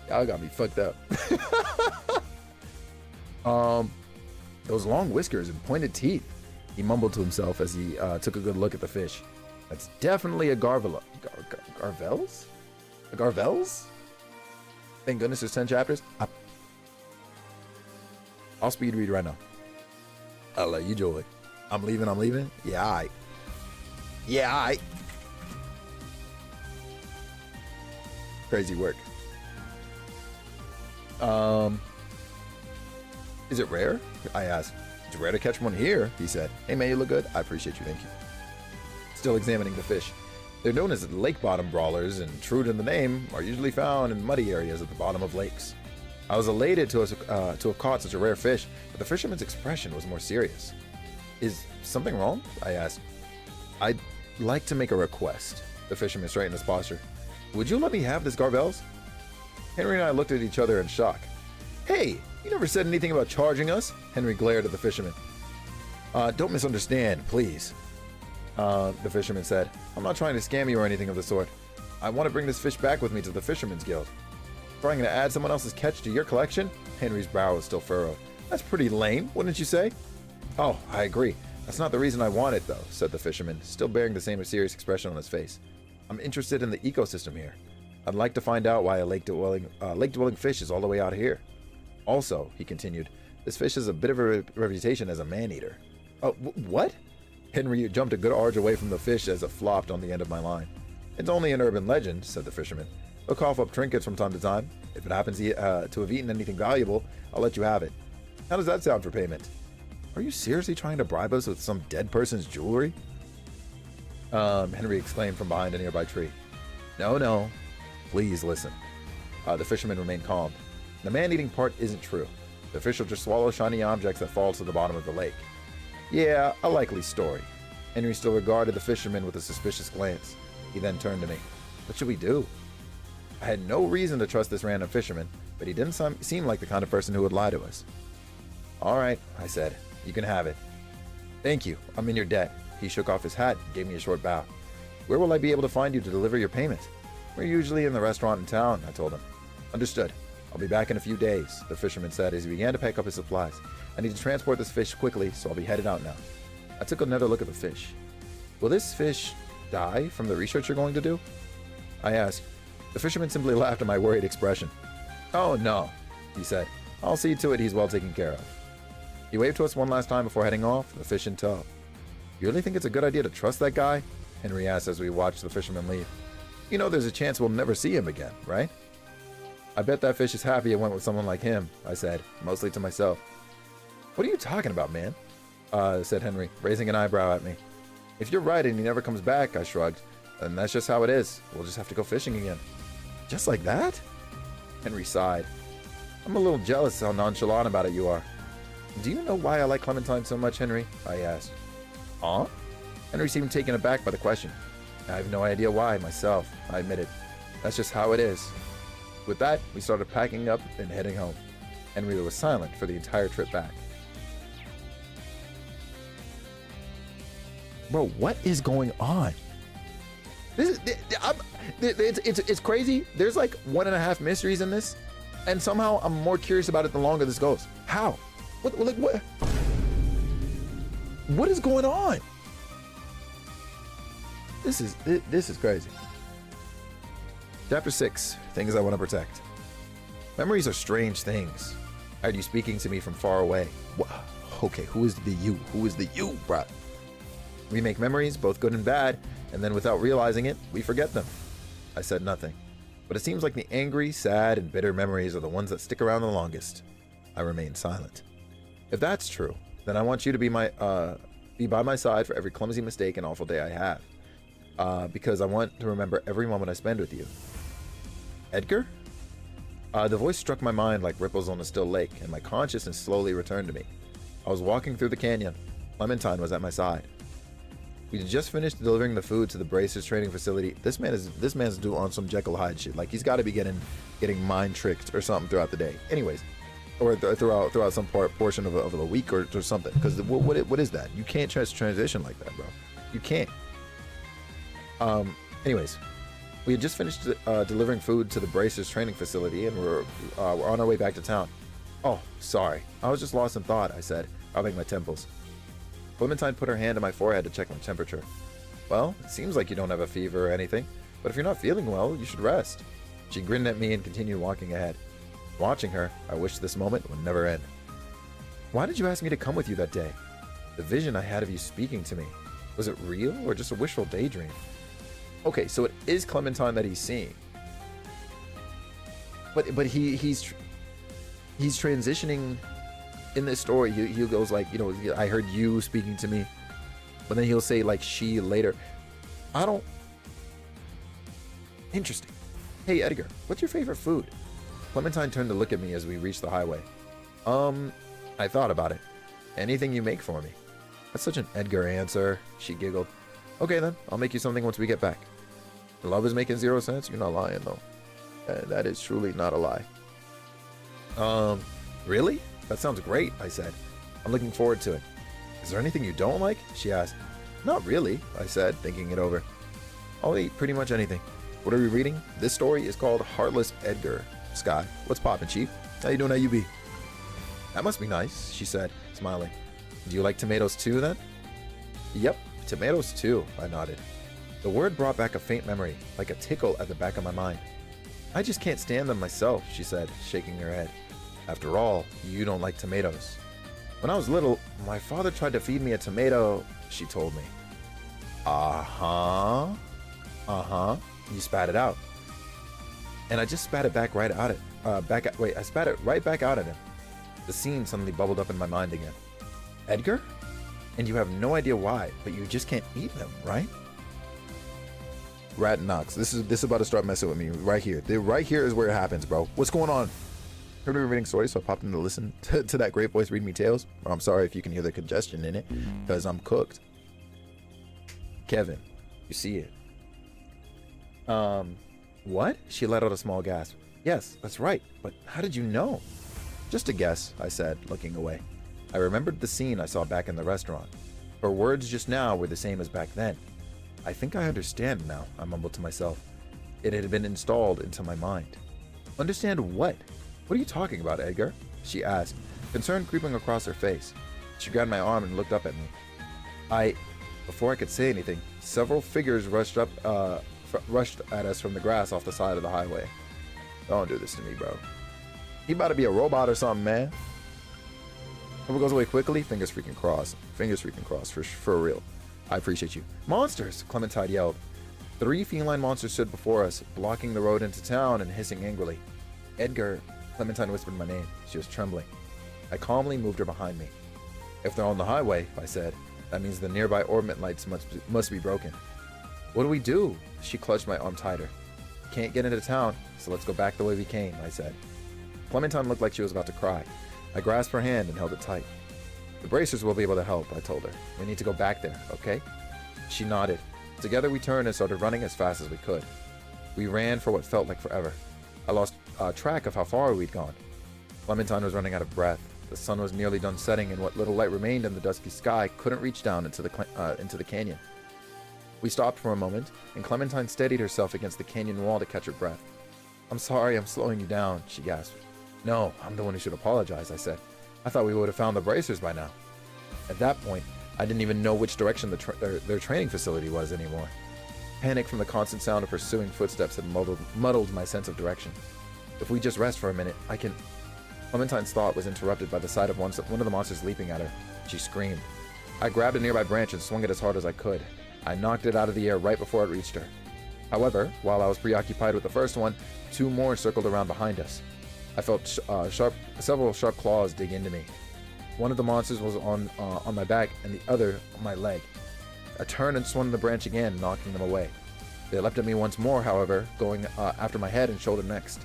Y'all got me fucked up. Those long whiskers and pointed teeth. He mumbled to himself as he took a good look at the fish. That's definitely a Garvella. Garvels? A Garvels? Thank goodness there's 10 chapters. I'll speed read right now. I'll let you do it. I'm leaving. Yeah, I. Yeah, I. Crazy work. Is it rare? I asked. It's rare to catch one here, he said. Hey man, you look good. I appreciate you, thank you. Still examining the fish. They're known as lake bottom brawlers, and true to the name, are usually found in muddy areas at the bottom of lakes. I was elated to have caught such a rare fish, but the fisherman's expression was more serious. Is something wrong? I asked. I'd like to make a request. The fisherman straightened his posture. Would you let me have this Garvels? Henry and I looked at each other in shock. Hey, you never said anything about charging us. Henry glared at the fisherman. Don't misunderstand, please. The fisherman said. I'm not trying to scam you or anything of the sort. I want to bring this fish back with me to the Fisherman's Guild. Trying to add someone else's catch to your collection? Henry's brow was still furrowed. That's pretty lame, wouldn't you say? Oh, I agree. That's not the reason I want it, though, said the fisherman, still bearing the same serious expression on his face. I'm interested in the ecosystem here. I'd like to find out why a lake-dwelling fish is all the way out here. Also, he continued, this fish has a bit of a reputation as a man-eater. Oh, what? Henry jumped a good arc away from the fish as it flopped on the end of my line. It's only an urban legend, said the fisherman. He'll cough up trinkets from time to time. If it happens to have eaten anything valuable, I'll let you have it. How does that sound for payment? Are you seriously trying to bribe us with some dead person's jewelry? Henry exclaimed from behind a nearby tree. No. Please listen. The fisherman remained calm. The man-eating part isn't true. The fish will just swallow shiny objects that fall to the bottom of the lake. Yeah, a likely story. Henry still regarded the fisherman with a suspicious glance. He then turned to me. What should we do? I had no reason to trust this random fisherman, but he didn't seem like the kind of person who would lie to us. All right, I said. You can have it. Thank you. I'm in your debt. He shook off his hat and gave me a short bow. Where will I be able to find you to deliver your payment? We're usually in the restaurant in town, I told him. Understood. I'll be back in a few days, the fisherman said as he began to pack up his supplies. I need to transport this fish quickly, so I'll be headed out now. I took another look at the fish. Will this fish die from the research you're going to do? I asked. The fisherman simply laughed at my worried expression. Oh no, he said. I'll see to it he's well taken care of. He waved to us one last time before heading off, the fish in tow. You really think it's a good idea to trust that guy? Henry asked as we watched the fisherman leave. You know there's a chance we'll never see him again, right? I bet that fish is happy it went with someone like him, I said, mostly to myself. What are you talking about, man? Said Henry, raising an eyebrow at me. If you're right and he never comes back, I shrugged, then that's just how it is. We'll just have to go fishing again. Just like that? Henry sighed. I'm a little jealous how nonchalant about it you are. Do you know why I like Clementine so much, Henry? I asked. Huh? Henry seemed taken aback by the question. I have no idea why, myself, I admitted. That's just how it is. With that, we started packing up and heading home. Henry was silent for the entire trip back. Bro, what is going on? It's crazy. There's like 1.5 mysteries in this, and somehow I'm more curious about it the longer this goes. How? What is going on? This is crazy. Chapter 6, Things I Want to Protect. Memories are strange things. I heard you speaking to me from far away. Okay, who is the you? Who is the you, bruh? We make memories, both good and bad, and then without realizing it, we forget them. I said nothing, but it seems like the angry, sad, and bitter memories are the ones that stick around the longest. I remained silent. If that's true, then I want you to be by my side for every clumsy mistake and awful day I have, because I want to remember every moment I spend with you. Edgar? The voice struck my mind like ripples on a still lake, and my consciousness slowly returned to me. I was walking through the canyon. Clementine was at my side. We had just finished delivering the food to the Bracers training facility. This man's due on some Jekyll Hyde shit. Like, he's got to be getting mind tricked or something throughout the day. Anyways, or throughout some portion of a week or something. Because what is that? You can't transition like that, bro. You can't. Anyways, we had just finished delivering food to the Bracers training facility, and we're on our way back to town. Oh, sorry. I was just lost in thought, I said, rubbing my temples. Clementine put her hand on my forehead to check my temperature. Well, it seems like you don't have a fever or anything, but if you're not feeling well, you should rest. She grinned at me and continued walking ahead. Watching her, I wished this moment would never end. Why did you ask me to come with you that day? The vision I had of you speaking to me, was it real or just a wishful daydream? Okay, so it is Clementine that he's seeing. But he's transitioning in this story. He goes like, I heard you speaking to me, but then he'll say like she later. Interesting. Hey Edgar, what's your favorite food? Clementine turned to look at me as we reached the highway. I thought about it. Anything you make for me. That's such an Edgar answer, she giggled. Okay then, I'll make you something once we get back. Love is making 0 sense? You're not lying though. That is truly not a lie. Really? That sounds great, I said. I'm looking forward to it. Is there anything you don't like? She asked. Not really, I said, thinking it over. I'll eat pretty much anything. What are we reading? This story is called Heartless Edgar. Sky, what's poppin', Chief? How you doing, UB? That must be nice, she said, smiling. Do you like tomatoes too, then? Yep, tomatoes too, I nodded. The word brought back a faint memory, like a tickle at the back of my mind. I just can't stand them myself, she said, shaking her head. After all, you don't like tomatoes. When I was little, my father tried to feed me a tomato, she told me. Uh-huh. You spat it out. And I just spat it back right out I spat it right back out at him. The scene suddenly bubbled up in my mind again. Edgar? And you have no idea why, but you just can't eat them, right? Rat Knox. This is about to start messing with me right here. Right here is where it happens, bro. What's going on? Heard me reading stories, so I popped in to listen to that great voice read me tales. I'm sorry if you can hear the congestion in it, because I'm cooked. Kevin, you see it. What? She let out a small gasp. Yes, that's right, but how did you know? Just a guess, I said, looking away. I remembered the scene I saw back in the restaurant. Her words just now were the same as back then. I think I understand now, I mumbled to myself. It had been installed into my mind. Understand what? What are you talking about, Edgar? She asked, concern creeping across her face. She grabbed my arm and looked up at me. Before I could say anything, several figures rushed at us from the grass off the side of the highway. Don't do this to me, bro. He about to be a robot or something, man. Hope it goes away quickly. Fingers freaking crossed. For real. I appreciate you. Monsters! Clementine yelled. 3 feline monsters stood before us, blocking the road into town and hissing angrily. Edgar, Clementine whispered my name. She was trembling. I calmly moved her behind me. If they're on the highway, I said, that means the nearby orbit lights must be broken. What do we do? She clutched my arm tighter. Can't get into town, so let's go back the way we came, I said. Clementine looked like she was about to cry. I grasped her hand and held it tight. The Bracers will be able to help, I told her. We need to go back there, okay? She nodded. Together we turned and started running as fast as we could. We ran for what felt like forever. I lost track of how far we'd gone. Clementine was running out of breath. The sun was nearly done setting, and what little light remained in the dusky sky couldn't reach down into the canyon. We stopped for a moment, and Clementine steadied herself against the canyon wall to catch her breath. "I'm sorry, I'm slowing you down," she gasped. "No, I'm the one who should apologize," I said. "I thought we would have found the bracers by now." At that point, I didn't even know which direction their training facility was anymore. Panic from the constant sound of pursuing footsteps had muddled my sense of direction. "If we just rest for a minute, I can..." Clementine's thought was interrupted by the sight of one of the monsters leaping at her. She screamed. I grabbed a nearby branch and swung it as hard as I could. I knocked it out of the air right before it reached her. However, while I was preoccupied with the first one, 2 more circled around behind us. I felt several sharp claws dig into me. One of the monsters was on my back and the other on my leg. I turned and swung the branch again, knocking them away. They leapt at me once more, however, going after my head and shoulder next.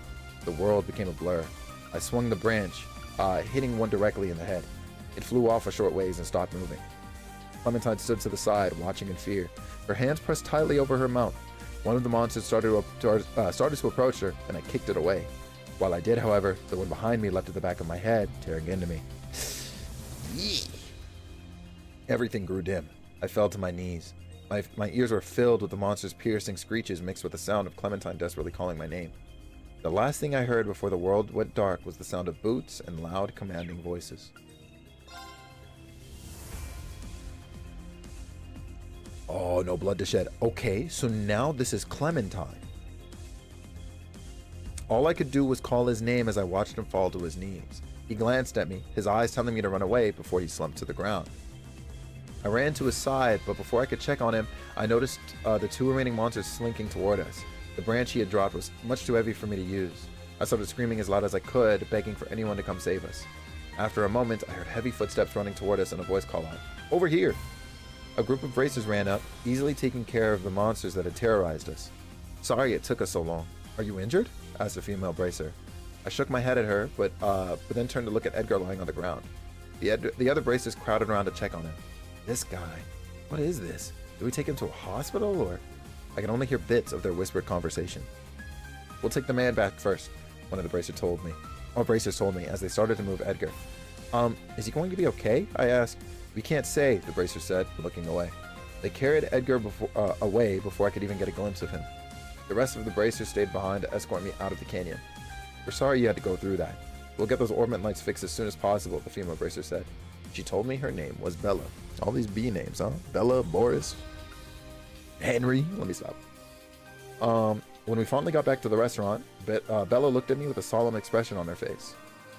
The world became a blur. I swung the branch, hitting one directly in the head. It flew off a short ways and stopped moving. Clementine stood to the side, watching in fear. Her hands pressed tightly over her mouth. One of the monsters started to approach her, and I kicked it away. While I did, however, the one behind me leapt at the back of my head, tearing into me. Everything grew dim. I fell to my knees. My ears were filled with the monster's piercing screeches mixed with the sound of Clementine desperately calling my name. The last thing I heard before the world went dark was the sound of boots and loud, commanding voices. Oh, no blood to shed. Okay, so now this is Clementine. All I could do was call his name as I watched him fall to his knees. He glanced at me, his eyes telling me to run away before he slumped to the ground. I ran to his side, but before I could check on him, I noticed the 2 remaining monsters slinking toward us. The branch he had dropped was much too heavy for me to use. I started screaming as loud as I could, begging for anyone to come save us. After a moment, I heard heavy footsteps running toward us and a voice call out, "Over here!" A group of bracers ran up, easily taking care of the monsters that had terrorized us. "Sorry it took us so long. Are you injured?" asked a female bracer. I shook my head at her, but then turned to look at Edgar lying on the ground. The other bracers crowded around to check on him. "This guy, what is this? Do we take him to a hospital, or..." I could only hear bits of their whispered conversation. "We'll take the man back first," one of the bracers told me as they started to move Edgar. Is he going to be okay?" I asked. "We can't say," the bracer said, looking away. They carried Edgar away before I could even get a glimpse of him. The rest of the bracers stayed behind to escort me out of the canyon. "We're sorry you had to go through that. We'll get those orbit lights fixed as soon as possible," the female bracer said. She told me her name was Bella. All these B names, huh? Bella, Boris, Henry. Let me stop. When we finally got back to the restaurant, Bella looked at me with a solemn expression on her face.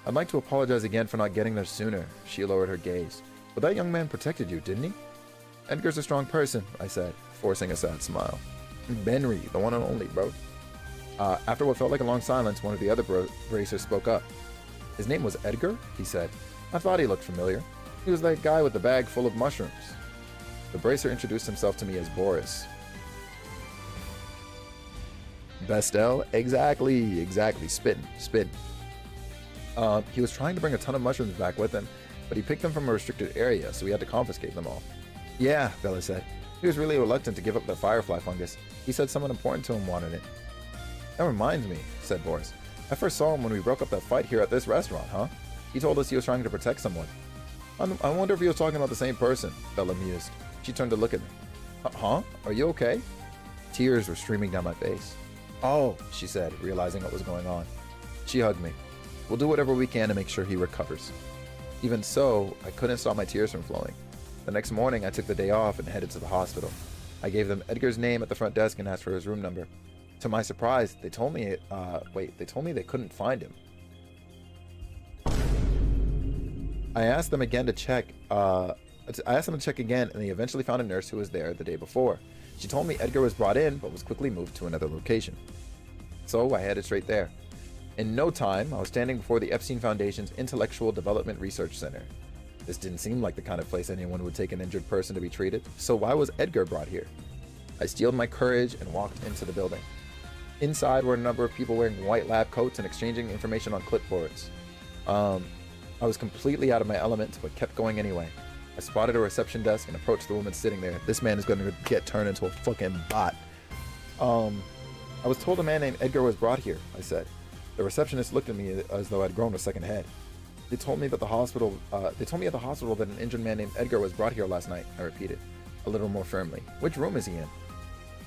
"I'd like to apologize again for not getting there sooner." She lowered her gaze. "But that young man protected you, didn't he?" "Edgar's a strong person," I said, forcing a sad smile. "Benry, the one and only, bro." After what felt like a long silence, one of the other bracers spoke up. "His name was Edgar?" he said. "I thought he looked familiar. He was that guy with the bag full of mushrooms." The bracer introduced himself to me as Boris. "Bestel? Exactly. Spittin'. He was trying to bring a ton of mushrooms back with him, but he picked them from a restricted area, so we had to confiscate them all." "Yeah," Bella said. "He was really reluctant to give up the firefly fungus. He said someone important to him wanted it." "That reminds me," said Boris. "I first saw him when we broke up that fight here at this restaurant, huh? He told us he was trying to protect someone." I wonder if he was talking about the same person," Bella mused. She turned to look at me. Huh? Are you okay?" Tears were streaming down my face. "Oh," she said, realizing what was going on. She hugged me. "We'll do whatever we can to make sure he recovers." Even so, I couldn't stop my tears from flowing. The next morning, I took the day off and headed to the hospital. I gave them Edgar's name at the front desk and asked for his room number. To my surprise, they told me they couldn't find him. I asked them to check again, and they eventually found a nurse who was there the day before. She told me Edgar was brought in, but was quickly moved to another location. So I headed straight there. In no time, I was standing before the Epstein Foundation's Intellectual Development Research Center. This didn't seem like the kind of place anyone would take an injured person to be treated, so why was Edgar brought here? I steeled my courage and walked into the building. Inside were a number of people wearing white lab coats and exchanging information on clipboards. I was completely out of my element, but kept going anyway. I spotted a reception desk and approached the woman sitting there. This man is going to get turned into a fucking bot. I was told a man named Edgar was brought here, I said. The receptionist looked at me as though I'd grown a second head. They told me at the hospital that an injured man named Edgar was brought here last night, I repeated, a little more firmly. Which room is he in?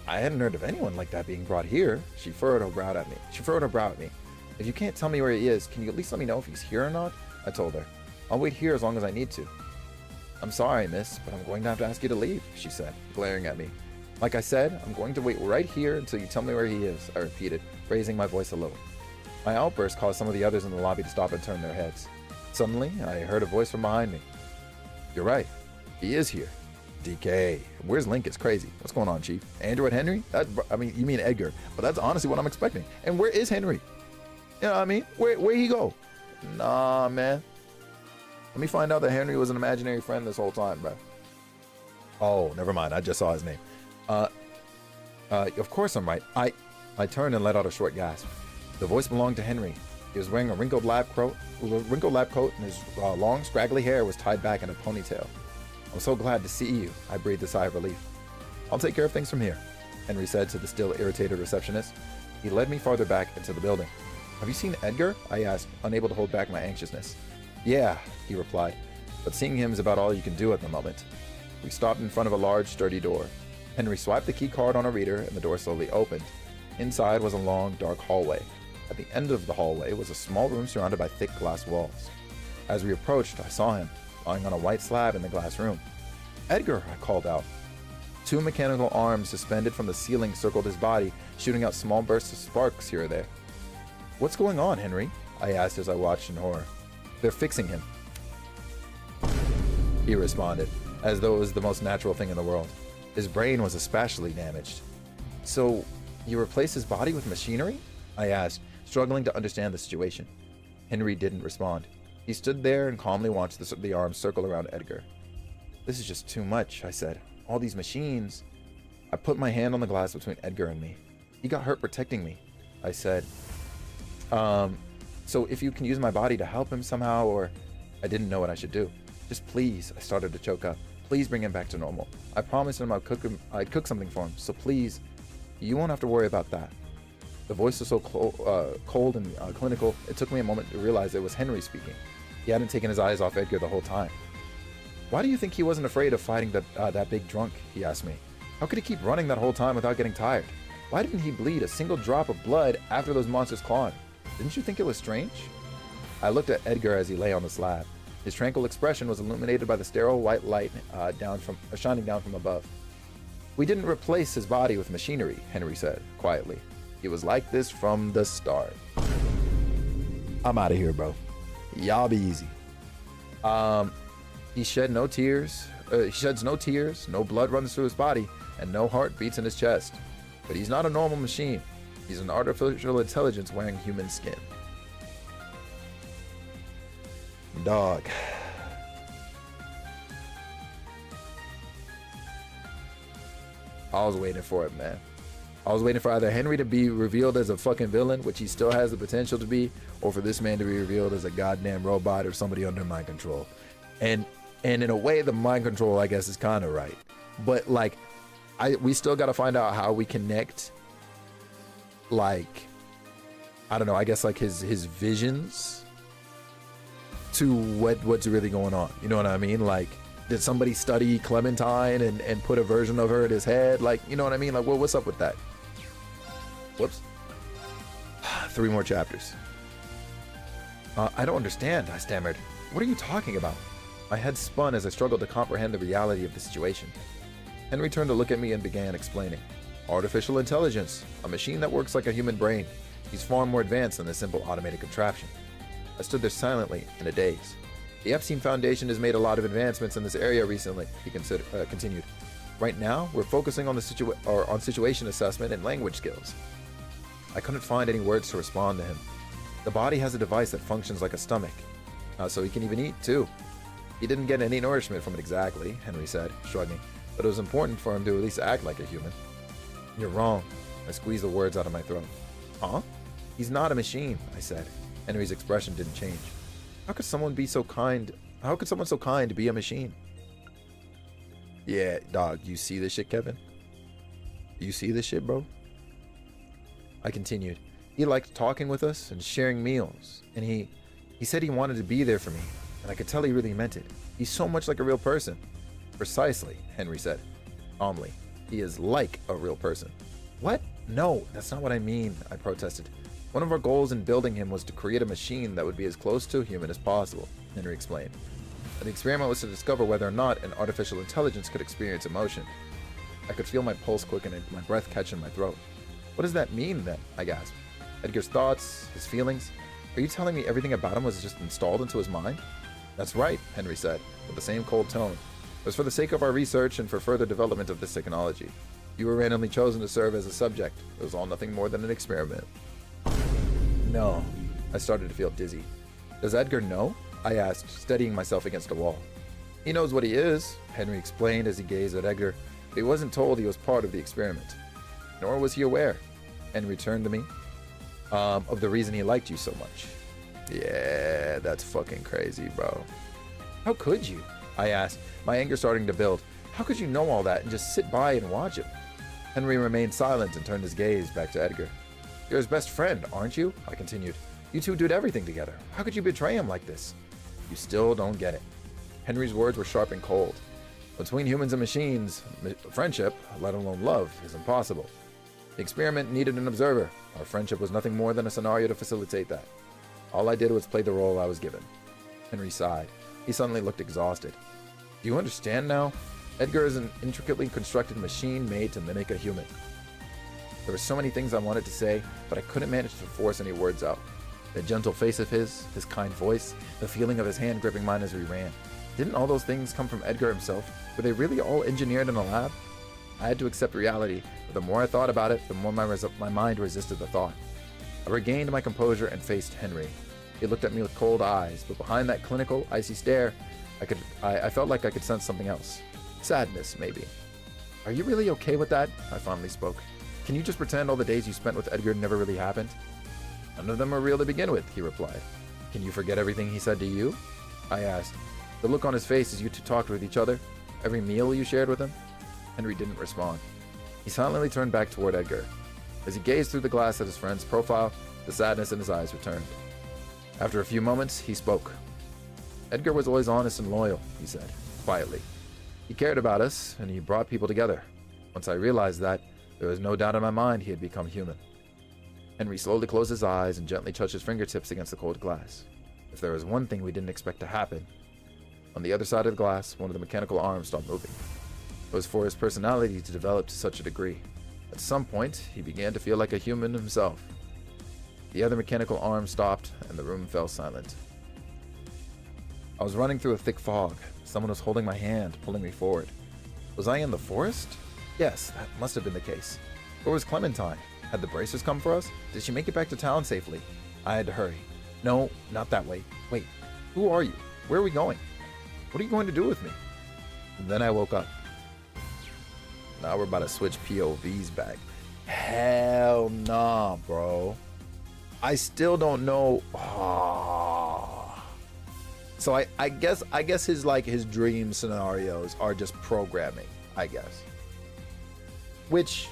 I hadn't heard of anyone like that being brought here. She furrowed her brow at me. If you can't tell me where he is, can you at least let me know if he's here or not? I told her. I'll wait here as long as I need to. I'm sorry, miss, but I'm going to have to ask you to leave, she said, glaring at me. Like I said, I'm going to wait right here until you tell me where he is, I repeated, raising my voice a little. My outburst caused some of the others in the lobby to stop and turn their heads. Suddenly, I heard a voice from behind me. You're right. He is here. DK. Where's Link is crazy. What's going on, Chief? Andrew and Henry? You mean Edgar. But that's honestly what I'm expecting. And where is Henry? You know what I mean? Where he go? Nah, man. Let me find out that Henry was an imaginary friend this whole time, bro. Oh, never mind. I just saw his name. Of course I'm right. I turned and let out a short gasp. The voice belonged to Henry. He was wearing a wrinkled lab coat, and his long, scraggly hair was tied back in a ponytail. I'm so glad to see you, I breathed a sigh of relief. I'll take care of things from here, Henry said to the still irritated receptionist. He led me farther back into the building. Have you seen Edgar? I asked, unable to hold back my anxiousness. Yeah, he replied, but seeing him is about all you can do at the moment. We stopped in front of a large, sturdy door. Henry swiped the key card on a reader and the door slowly opened. Inside was a long, dark hallway. At the end of the hallway was a small room surrounded by thick glass walls. As we approached, I saw him, lying on a white slab in the glass room. Edgar, I called out. Two mechanical arms suspended from the ceiling circled his body, shooting out small bursts of sparks here or there. What's going on, Henry? I asked as I watched in horror. They're fixing him, he responded, as though it was the most natural thing in the world. His brain was especially damaged. So, you replaced his body with machinery? I asked, struggling to understand the situation. Henry didn't respond. He stood there and calmly watched the arms circle around Edgar. This is just too much, I said. All these machines. I put my hand on the glass between Edgar and me. He got hurt protecting me, I said. So if you can use my body to help him somehow, or... I didn't know what I should do. Just please, I started to choke up. Please bring him back to normal. I promised him I'd cook something for him, so please, you won't have to worry about that. The voice was so cold and clinical, it took me a moment to realize it was Henry speaking. He hadn't taken his eyes off Edgar the whole time. Why do you think he wasn't afraid of fighting that big drunk? He asked me. How could he keep running that whole time without getting tired? Why didn't he bleed a single drop of blood after those monsters clawed him? Didn't you think it was strange? I looked at Edgar as he lay on the slab. His tranquil expression was illuminated by the sterile white light shining down from above. We didn't replace his body with machinery, Henry said, quietly. It was like this from the start. I'm out of here, bro. Y'all be easy. He sheds no tears, no blood runs through his body, and no heart beats in his chest. But he's not a normal machine. He's an artificial intelligence wearing human skin. Dog. I was waiting for it, man. I was waiting for either Henry to be revealed as a fucking villain, which he still has the potential to be, or for this man to be revealed as a goddamn robot or somebody under mind control. And in a way, the mind control, I guess, is kind of right. But like, we still got to find out how we connect, like, I don't know, I guess like his visions to what's really going on. You know what I mean? Like, did somebody study Clementine and put a version of her in his head? Like, you know what I mean? Like, what's up with that? Whoops. 3 more chapters. I don't understand, I stammered. What are you talking about? My head spun as I struggled to comprehend the reality of the situation. Henry turned to look at me and began explaining. Artificial intelligence, a machine that works like a human brain. He's far more advanced than a simple automated contraption. I stood there silently, in a daze. The Epstein Foundation has made a lot of advancements in this area recently, he continued. Right now, we're focusing on situation assessment and language skills. I couldn't find any words to respond to him. The body has a device that functions like a stomach, so he can even eat too. He didn't get any nourishment from it exactly, Henry said, shrugging, but it was important for him to at least act like a human. You're wrong. I squeezed the words out of my throat. Huh? He's not a machine, I said. Henry's expression didn't change. How could someone so kind be a machine? Yeah, dog, you see this shit, Kevin? You see this shit, bro? I continued. He liked talking with us and sharing meals, and he He said he wanted to be there for me, and I could tell he really meant it. He's so much like a real person. Precisely, Henry said, calmly. He is like a real person. What? No, that's not what I mean, I protested. One of our goals in building him was to create a machine that would be as close to a human as possible, Henry explained. And the experiment was to discover whether or not an artificial intelligence could experience emotion. I could feel my pulse quicken and my breath catch in my throat. What does that mean, then? I gasped. Edgar's thoughts, his feelings? Are you telling me everything about him was just installed into his mind? That's right, Henry said, with the same cold tone. It was for the sake of our research and for further development of this technology. You were randomly chosen to serve as a subject. It was all nothing more than an experiment. No. I started to feel dizzy. Does Edgar know? I asked, steadying myself against a wall. He knows what he is, Henry explained as he gazed at Edgar, but he wasn't told he was part of the experiment. Nor was he aware, Henry turned to me, of the reason he liked you so much. Yeah, that's fucking crazy, bro. How could you? I asked, my anger starting to build. How could you know all that and just sit by and watch him? Henry remained silent and turned his gaze back to Edgar. You're his best friend, aren't you? I continued. You two did everything together. How could you betray him like this? You still don't get it. Henry's words were sharp and cold. Between humans and machines, friendship, let alone love, is impossible. The experiment needed an observer. Our friendship was nothing more than a scenario to facilitate that. All I did was play the role I was given. Henry sighed. He suddenly looked exhausted. Do you understand now? Edgar is an intricately constructed machine made to mimic a human. There were so many things I wanted to say, but I couldn't manage to force any words out. The gentle face of his kind voice, the feeling of his hand gripping mine as we ran. Didn't all those things come from Edgar himself? Were they really all engineered in a lab? I had to accept reality, but the more I thought about it, the more my mind resisted the thought. I regained my composure and faced Henry. He looked at me with cold eyes, but behind that clinical, icy stare, I felt like I could sense something else. Sadness, maybe. Are you really okay with that? I finally spoke. Can you just pretend all the days you spent with Edgar never really happened? None of them are real to begin with, he replied. Can you forget everything he said to you? I asked. The look on his face as you two talked with each other, every meal you shared with him? Henry didn't respond. He silently turned back toward Edgar. As he gazed through the glass at his friend's profile, the sadness in his eyes returned. After a few moments, he spoke. Edgar was always honest and loyal, he said, quietly. He cared about us, and he brought people together. Once I realized that, there was no doubt in my mind he had become human. Henry slowly closed his eyes and gently touched his fingertips against the cold glass. If there was one thing we didn't expect to happen, on the other side of the glass, one of the mechanical arms stopped moving. It was for his personality to develop to such a degree. At some point, he began to feel like a human himself. The other mechanical arm stopped, and the room fell silent. I was running through a thick fog. Someone was holding my hand, pulling me forward. Was I in the forest? Yes, that must have been the case. Where was Clementine? Had the bracers come for us? Did she make it back to town safely? I had to hurry. No, not that way. Wait, who are you? Where are we going? What are you going to do with me? And then I woke up. Now we're about to switch POVs back. Hell nah, bro. I still don't know. So I guess his dream scenarios are just programming, I guess. Which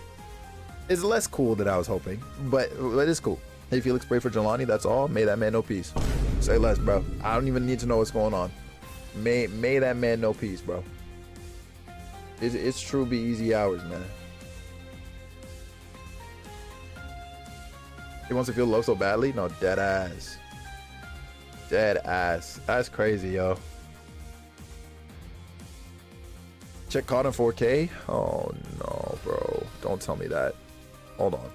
is less cool than I was hoping, but it is cool. Hey, Felix, pray for Jelani, that's all. May that man know peace. Say less, bro. I don't even need to know what's going on. May that man know peace, bro. It's true be easy hours, man. He wants to feel love so badly? No, dead ass. Dead ass. That's crazy, yo. Check caught in 4K? Oh no, bro. Don't tell me that. Hold on.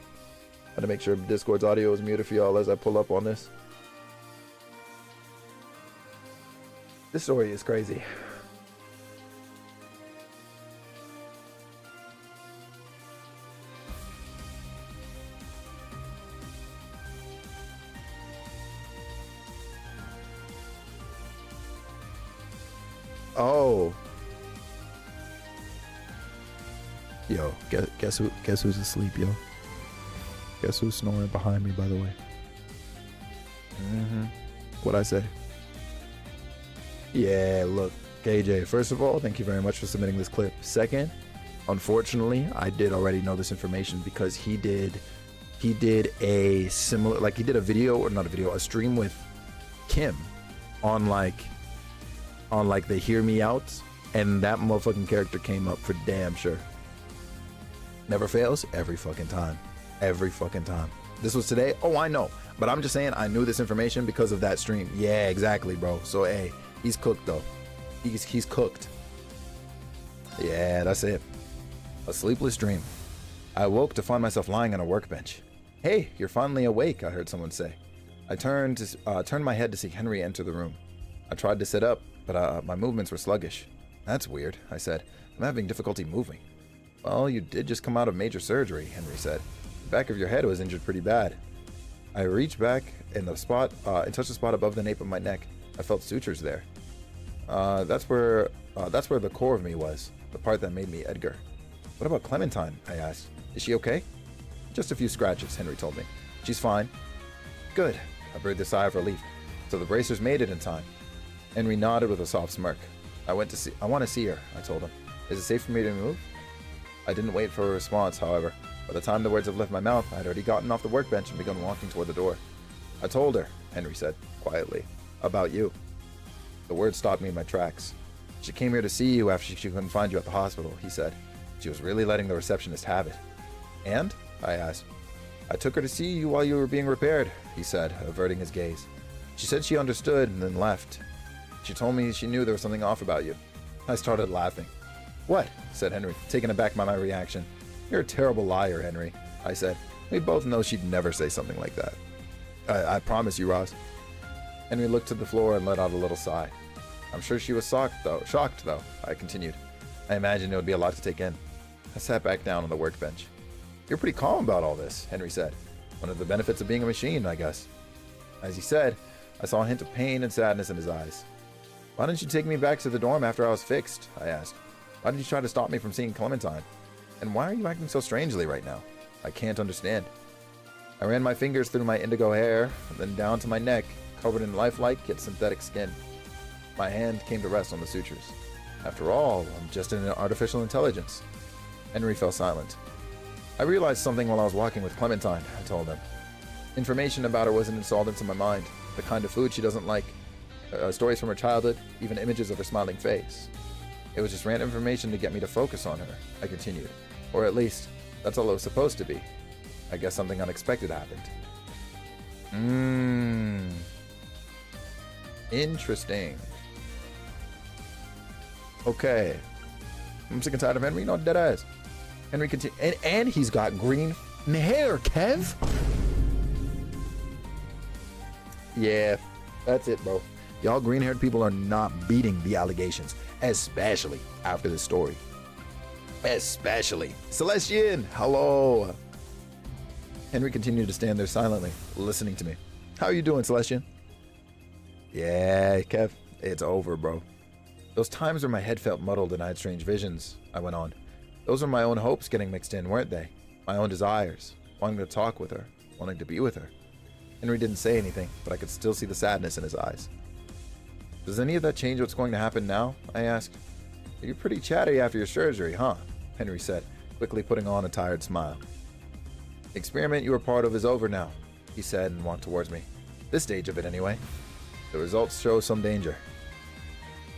I gotta make sure Discord's audio is muted for y'all as I pull up on this. This story is crazy. Oh. Yo, guess who's asleep, yo? Guess who's snoring behind me, by the way? What'd I say? Yeah, look, KJ, first of all, thank you very much for submitting this clip. Second, unfortunately, I did already know this information because he did a similar, like he did a video, or not a video, a stream with Kim on like the Hear Me Out, and that motherfucking character came up for damn sure. Never fails every fucking time. Every fucking time. This was today? Oh, I know. But I'm just saying I knew this information because of that stream. Yeah, exactly, bro. So, hey, he's cooked, though. He's cooked. Yeah, that's it. A sleepless dream. I woke to find myself lying on a workbench. Hey, you're finally awake, I heard someone say. I turned my head to see Henry enter the room. I tried to sit up, but my movements were sluggish. That's weird, I said. I'm having difficulty moving. Well, you did just come out of major surgery, Henry said. The back of your head was injured pretty bad. I reached back in the spot and touched the spot above the nape of my neck. I felt sutures there. That's where the core of me was, the part that made me Edgar. What about Clementine? I asked. Is she okay? Just a few scratches, Henry told me. She's fine. Good. I breathed a sigh of relief. So the bracers made it in time. Henry nodded with a soft smirk. I want to see her, I told him. Is it safe for me to move? I didn't wait for a response, however. By the time the words had left my mouth, I had already gotten off the workbench and begun walking toward the door. I told her, Henry said, quietly, about you. The words stopped me in my tracks. She came here to see you after she couldn't find you at the hospital, he said. She was really letting the receptionist have it. And? I asked. I took her to see you while you were being repaired, he said, averting his gaze. She said she understood and then left. She told me she knew there was something off about you. I started laughing. What? Said Henry, taken aback by my reaction. You're a terrible liar, Henry, I said. We both know she'd never say something like that. I promise you, Ross. Henry looked to the floor and let out a little sigh. I'm sure she was shocked though, I continued. I imagined it would be a lot to take in. I sat back down on the workbench. You're pretty calm about all this, Henry said. One of the benefits of being a machine, I guess. As he said, I saw a hint of pain and sadness in his eyes. Why didn't you take me back to the dorm after I was fixed? I asked. Why did you try to stop me from seeing Clementine? And why are you acting so strangely right now? I can't understand. I ran my fingers through my indigo hair, and then down to my neck, covered in lifelike yet synthetic skin. My hand came to rest on the sutures. After all, I'm just an artificial intelligence. Henry fell silent. I realized something while I was walking with Clementine, I told him. Information about her wasn't installed into my mind. The kind of food she doesn't like. Stories from her childhood, even images of her smiling face. It was just random information to get me to focus on her, I continued. Or at least, that's all it was supposed to be. I guess something unexpected happened. Interesting. Okay. I'm sick and tired of Henry, not dead ass. Henry continued, and he's got green hair, Kev. Yeah, that's it, bro. Y'all green-haired people are not beating the allegations, especially after this story. Especially. Celestian, hello. Henry continued to stand there silently, listening to me. How are you doing, Celestian? Yeah, Kev, it's over, bro. Those times where my head felt muddled and I had strange visions, I went on. Those were my own hopes getting mixed in, weren't they? My own desires, wanting to talk with her, wanting to be with her. Henry didn't say anything, but I could still see the sadness in his eyes. Does any of that change what's going to happen now? I asked. You're pretty chatty after your surgery, huh? Henry said, quickly putting on a tired smile. The experiment you were part of is over now, he said and walked towards me. This stage of it, anyway. The results show some danger.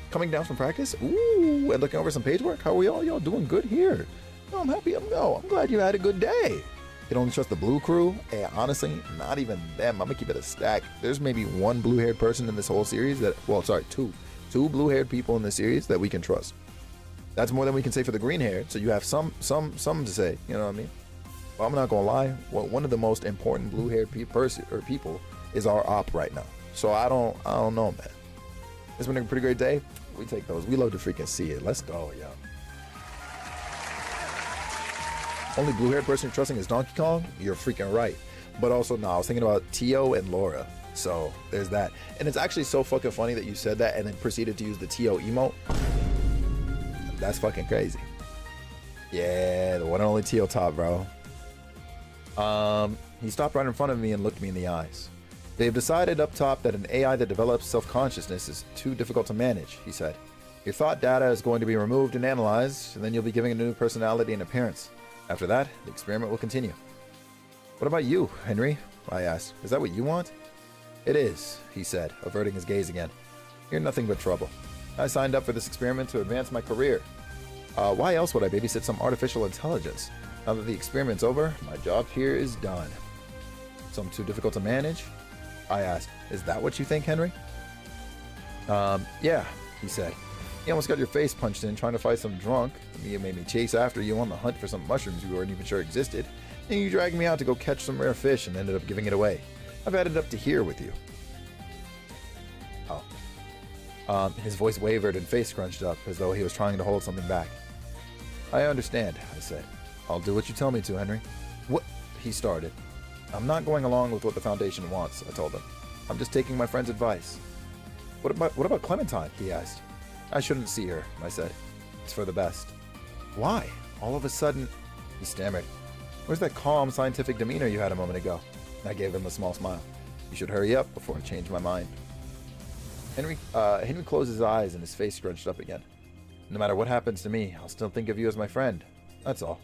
Coming down from practice? Ooh, and looking over some page work? How are we all? Y'all doing good here. No, I'm happy. I'm glad you had a good day. You can only trust the blue crew? Hey, honestly, not even them. I'm gonna keep it a stack. There's maybe one blue-haired person in this whole series that, well, sorry, two blue-haired people in this series that we can trust. That's more than we can say for the green-haired. So you have some to say. You know what I mean? But I'm not gonna lie. One of the most important blue-haired people is our op right now. So I don't know, man. It's been a pretty great day. We take those. We love to freaking see it. Let's go, yo. Only blue-haired person you're trusting is Donkey Kong? You're freaking right. But also, no, I was thinking about Tio and Laura. So there's that. And it's actually so fucking funny that you said that and then proceeded to use the Tio emote. That's fucking crazy. Yeah, the one and only Tio top, bro. He stopped right in front of me and looked me in the eyes. They've decided up top that an AI that develops self-consciousness is too difficult to manage, he said. Your thought data is going to be removed and analyzed, and then you'll be giving a new personality and appearance. After that, the experiment will continue. What about you, Henry? I asked. Is that what you want? It is, he said, averting his gaze again. You're nothing but trouble. I signed up for this experiment to advance my career. Why else would I babysit some artificial intelligence? Now that the experiment's over, my job here is done. So I'm too difficult to manage? I asked. Is that what you think, Henry? Yeah, he said. You almost got your face punched in trying to fight some drunk. You made me chase after you on the hunt for some mushrooms you weren't even sure existed. And you dragged me out to go catch some rare fish and ended up giving it away. I've had it up to here with you. Oh. His voice wavered and face scrunched up as though he was trying to hold something back. I understand, I said. I'll do what you tell me to, Henry. What? He started. I'm not going along with what the Foundation wants, I told him. I'm just taking my friend's advice. What about Clementine? He asked. I shouldn't see her, I said. It's for the best. Why? All of a sudden, he stammered. Where's that calm, scientific demeanor you had a moment ago? I gave him a small smile. You should hurry up before I change my mind. Henry closed his eyes and his face scrunched up again. No matter what happens to me, I'll still think of you as my friend. That's all,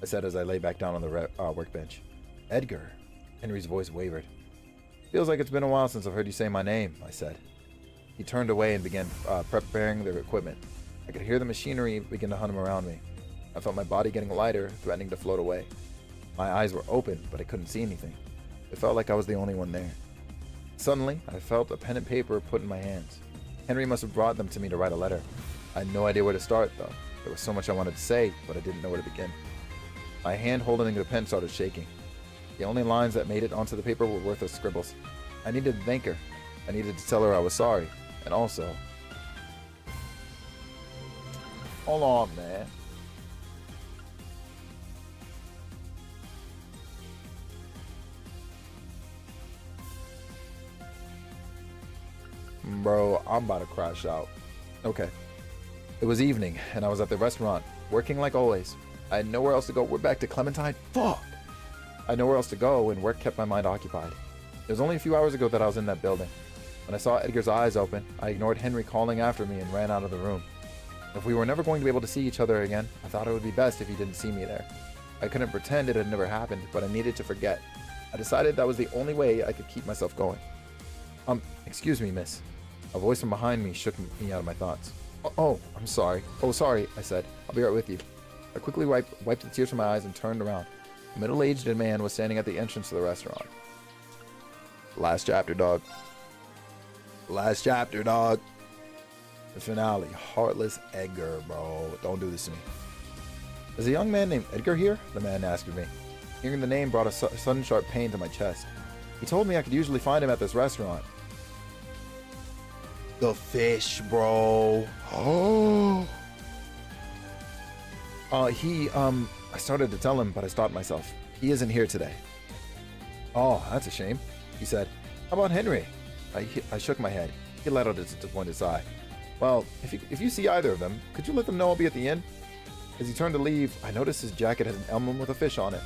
I said as I lay back down on the workbench. Edgar. Henry's voice wavered. Feels like it's been a while since I've heard you say my name, I said. He turned away and began preparing their equipment. I could hear the machinery begin to hum around me. I felt my body getting lighter, threatening to float away. My eyes were open, but I couldn't see anything. It felt like I was the only one there. Suddenly, I felt a pen and paper put in my hands. Henry must have brought them to me to write a letter. I had no idea where to start, though. There was so much I wanted to say, but I didn't know where to begin. My hand holding the pen started shaking. The only lines that made it onto the paper were worthless scribbles. I needed to thank her. I needed to tell her I was sorry. And also... Hold on, man. Bro, I'm about to crash out. Okay. It was evening, and I was at the restaurant, working like always. I had nowhere else to go. We're back to Clementine? Fuck! I had nowhere else to go, and work kept my mind occupied. It was only a few hours ago that I was in that building. When I saw Edgar's eyes open, I ignored Henry calling after me and ran out of the room. If we were never going to be able to see each other again, I thought it would be best if he didn't see me there. I couldn't pretend it had never happened, but I needed to forget. I decided that was the only way I could keep myself going. Excuse me, miss. A voice from behind me shook me out of my thoughts. Oh, I'm sorry. Oh, sorry, I said. I'll be right with you. I quickly wiped the tears from my eyes and turned around. A middle-aged man was standing at the entrance to the restaurant. Last chapter, dog. Last chapter, dog. The finale. Heartless Edgar, bro. Don't do this to me. Is a young man named Edgar here? The man asked me. Hearing the name brought a sudden sharp pain to my chest. He told me I could usually find him at this restaurant. The fish, bro. Oh. I started to tell him, but I stopped myself. He isn't here today. Oh, that's a shame, he said. How about Henry? I shook my head. He let out a disappointed sigh. Well, if you see either of them, could you let them know I'll be at the inn? As he turned to leave, I noticed his jacket had an emblem with a fish on it.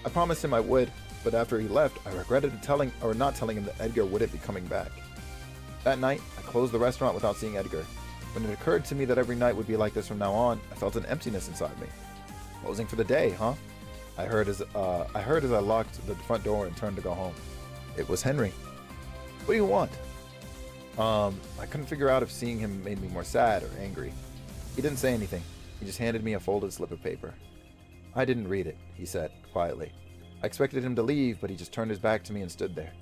I promised him I would, but after he left, I regretted not telling him that Edgar wouldn't be coming back. That night, I closed the restaurant without seeing Edgar. When it occurred to me that every night would be like this from now on, I felt an emptiness inside me. Closing for the day, huh? I heard as I locked the front door and turned to go home. It was Henry. What do you want? I couldn't figure out if seeing him made me more sad or angry. He didn't say anything. He just handed me a folded slip of paper. I didn't read it, he said, quietly. I expected him to leave, but he just turned his back to me and stood there.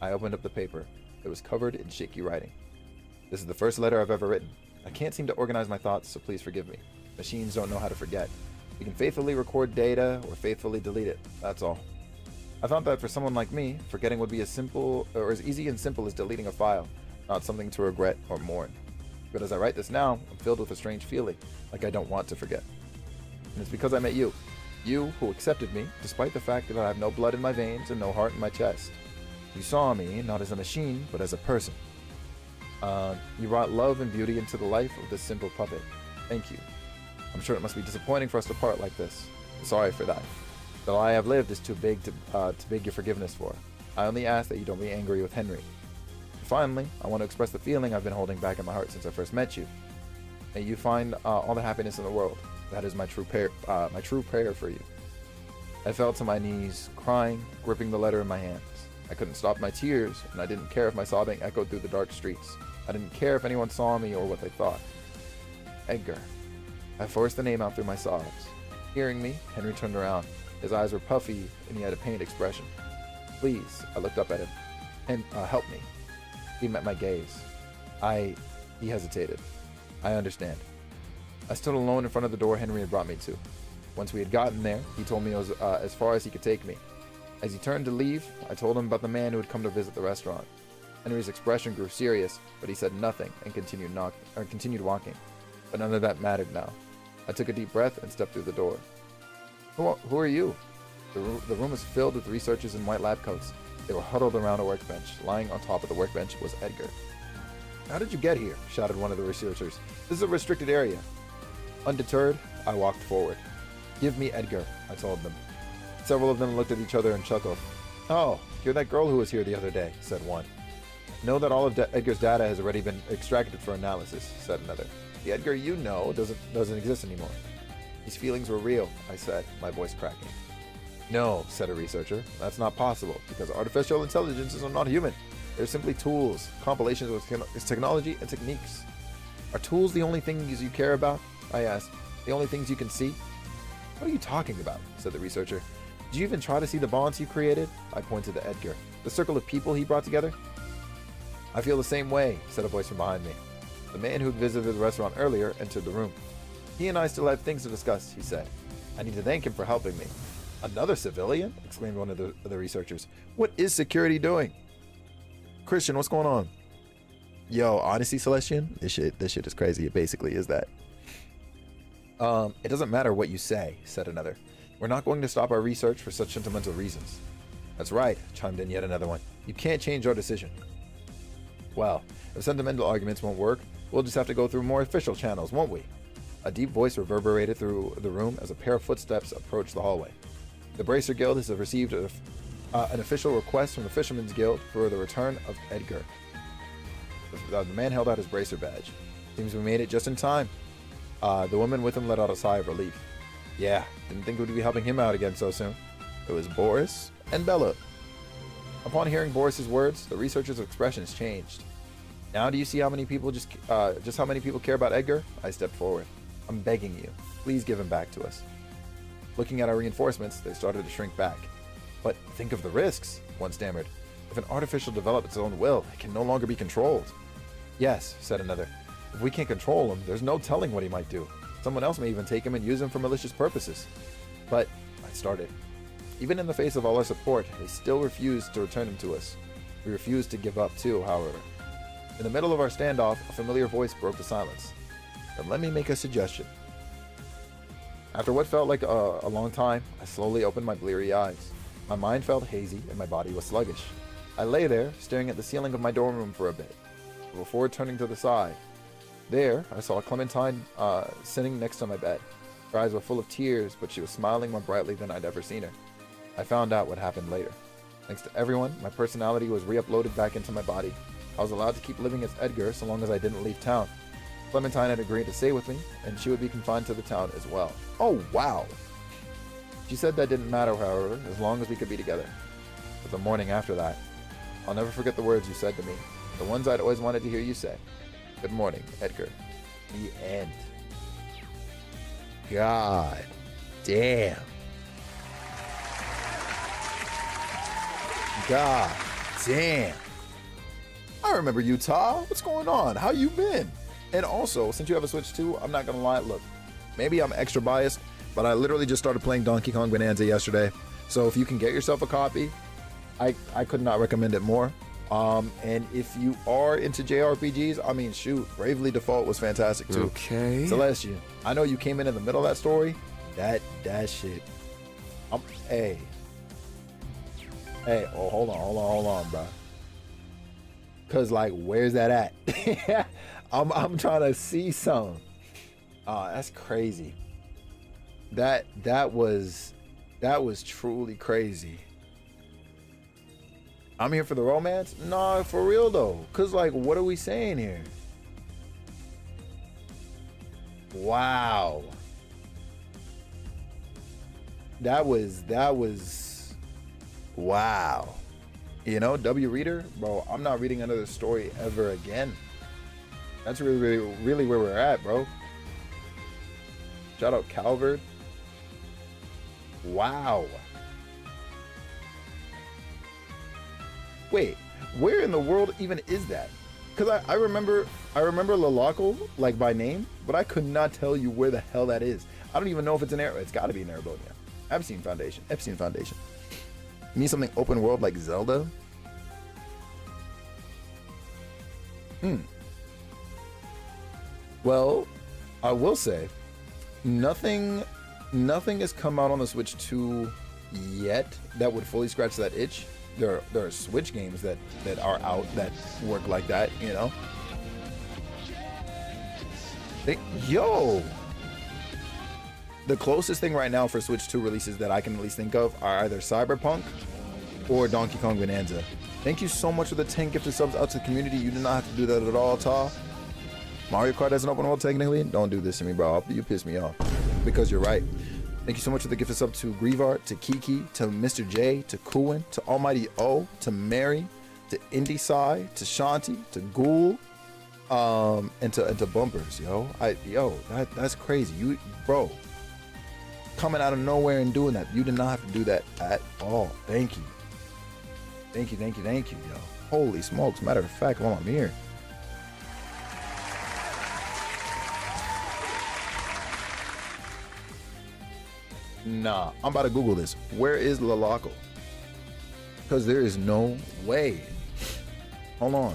I opened up the paper. It was covered in shaky writing. This is the first letter I've ever written. I can't seem to organize my thoughts, so please forgive me. Machines don't know how to forget. We can faithfully record data or faithfully delete it. That's all. I thought that for someone like me, forgetting would be as easy and simple as deleting a file, not something to regret or mourn. But as I write this now, I'm filled with a strange feeling, like I don't want to forget. And it's because I met you. You who accepted me, despite the fact that I have no blood in my veins and no heart in my chest. You saw me not as a machine, but as a person. You brought love and beauty into the life of this simple puppet. Thank you. I'm sure it must be disappointing for us to part like this. I'm sorry for that. The lie I have lived is too big to beg your forgiveness for. I only ask that you don't be angry with Henry. And finally, I want to express the feeling I've been holding back in my heart since I first met you. May you find all the happiness in the world. That is my true prayer for you. I fell to my knees, crying, gripping the letter in my hands. I couldn't stop my tears, and I didn't care if my sobbing echoed through the dark streets. I didn't care if anyone saw me or what they thought. Edgar. I forced the name out through my sobs. Hearing me, Henry turned around. His eyes were puffy, and he had a pained expression. Please, I looked up at him. And help me. He met my gaze. He hesitated. I understand. I stood alone in front of the door Henry had brought me to. Once we had gotten there, he told me it was as far as he could take me. As he turned to leave, I told him about the man who had come to visit the restaurant. Henry's expression grew serious, but he said nothing and continued walking. But none of that mattered now. I took a deep breath and stepped through the door. Who are you? The room was filled with researchers in white lab coats. They were huddled around a workbench. Lying on top of the workbench was Edgar. How did you get here? Shouted one of the researchers. This is a restricted area. Undeterred, I walked forward. Give me Edgar, I told them. Several of them looked at each other and chuckled. Oh, you're that girl who was here the other day, said one. Know that all of Edgar's data has already been extracted for analysis, said another. The Edgar you know doesn't exist anymore. These feelings were real, I said, my voice cracking. No, said a researcher. That's not possible, because artificial intelligences are not human. They're simply tools, compilations of technology and techniques. Are tools the only things you care about? I asked. The only things you can see? What are you talking about? Said the researcher. Did you even try to see the bonds you created? I pointed to Edgar. The circle of people he brought together? I feel the same way, said a voice from behind me. The man who had visited the restaurant earlier entered the room. He and I still have things to discuss, he said. I need to thank him for helping me. Another civilian? Exclaimed one of the researchers. What is security doing? Christian, what's going on? Yo, honestly, Celestian, this shit is crazy. It basically is that. It doesn't matter what you say, said another. We're not going to stop our research for such sentimental reasons. That's right, chimed in yet another one. You can't change our decision. Well, if sentimental arguments won't work, we'll just have to go through more official channels, won't we? A deep voice reverberated through the room as a pair of footsteps approached the hallway. The Bracer Guild has received an official request from the Fisherman's Guild for the return of Edgar. The man held out his Bracer badge. Seems we made it just in time. The woman with him let out a sigh of relief. Yeah, didn't think we'd be helping him out again so soon. It was Boris and Bella. Upon hearing Boris's words, the researcher's expressions changed. Now do you see how many people just how many people care about Edgar? I stepped forward. I'm begging you, please give him back to us. Looking at our reinforcements, they started to shrink back. But think of the risks, one stammered. If an artificial develops its own will, it can no longer be controlled. Yes, said another. If we can't control him, there's no telling what he might do. Someone else may even take him and use him for malicious purposes. But, I started. Even in the face of all our support, they still refused to return him to us. We refused to give up too, however. In the middle of our standoff, a familiar voice broke the silence. Then let me make a suggestion. After what felt like a long time, I slowly opened my bleary eyes. My mind felt hazy and my body was sluggish. I lay there, staring at the ceiling of my dorm room for a bit, before turning to the side. There, I saw Clementine sitting next to my bed. Her eyes were full of tears, but she was smiling more brightly than I'd ever seen her. I found out what happened later. Thanks to everyone, my personality was re-uploaded back into my body. I was allowed to keep living as Edgar so long as I didn't leave town. Clementine had agreed to stay with me, and she would be confined to the town as well. Oh, wow! She said that didn't matter, however, as long as we could be together. But the morning after that, I'll never forget the words you said to me, the ones I'd always wanted to hear you say. Good morning, Edgar. The end. God damn. God damn. I remember you, Ta. What's going on? How you been? And also, since you have a Switch too, I'm not gonna lie, look, maybe I'm extra biased, but I literally just started playing Donkey Kong Bonanza yesterday. So if you can get yourself a copy, I could not recommend it more. And if you are into JRPGs, I mean, shoot, Bravely Default was fantastic too. Okay. Celestian, I know you came in the middle of that story. That shit. Hey, oh, hold on, bro. Cause like, where's that at? I'm trying to see some. That's crazy. That was truly crazy. I'm here for the romance? Nah, for real though. Cause like, what are we saying here? Wow. That was wow. You know, W Reader, bro, I'm not reading another story ever again. That's really where we're at, bro. Shout out Calvert. Wow. Wait, where in the world even is that? Because I remember Lalaco, like by name, but I could not tell you where the hell that is. I don't even know if it's it's got to be in Erebonia. Epstein Foundation. You need something open world like Zelda? Well, I will say, nothing has come out on the Switch 2 yet that would fully scratch that itch. There are Switch games that are out that work like that, you know? Yo! The closest thing right now for Switch 2 releases that I can at least think of are either Cyberpunk or Donkey Kong Bonanza. Thank you so much for the 10 gifted subs out to the community. You did not have to do that at all, Ta. Mario Kart has an open world technically. Don't do this to me, bro. You piss me off. Because you're right. Thank you so much for the gifted sub to Grievar, to Kiki, to Mr. J, to Kuin, to Almighty O, to Mary, to Indy Sai, to Shanti, to Ghoul, and to Bumpers, yo. That's crazy. You, bro, coming out of nowhere and doing that. You did not have to do that at all. Thank you. Thank you, yo. Holy smokes. Matter of fact, while I'm here. Nah, I'm about to Google this. Where is Lalaco? Because there is no way. Hold on.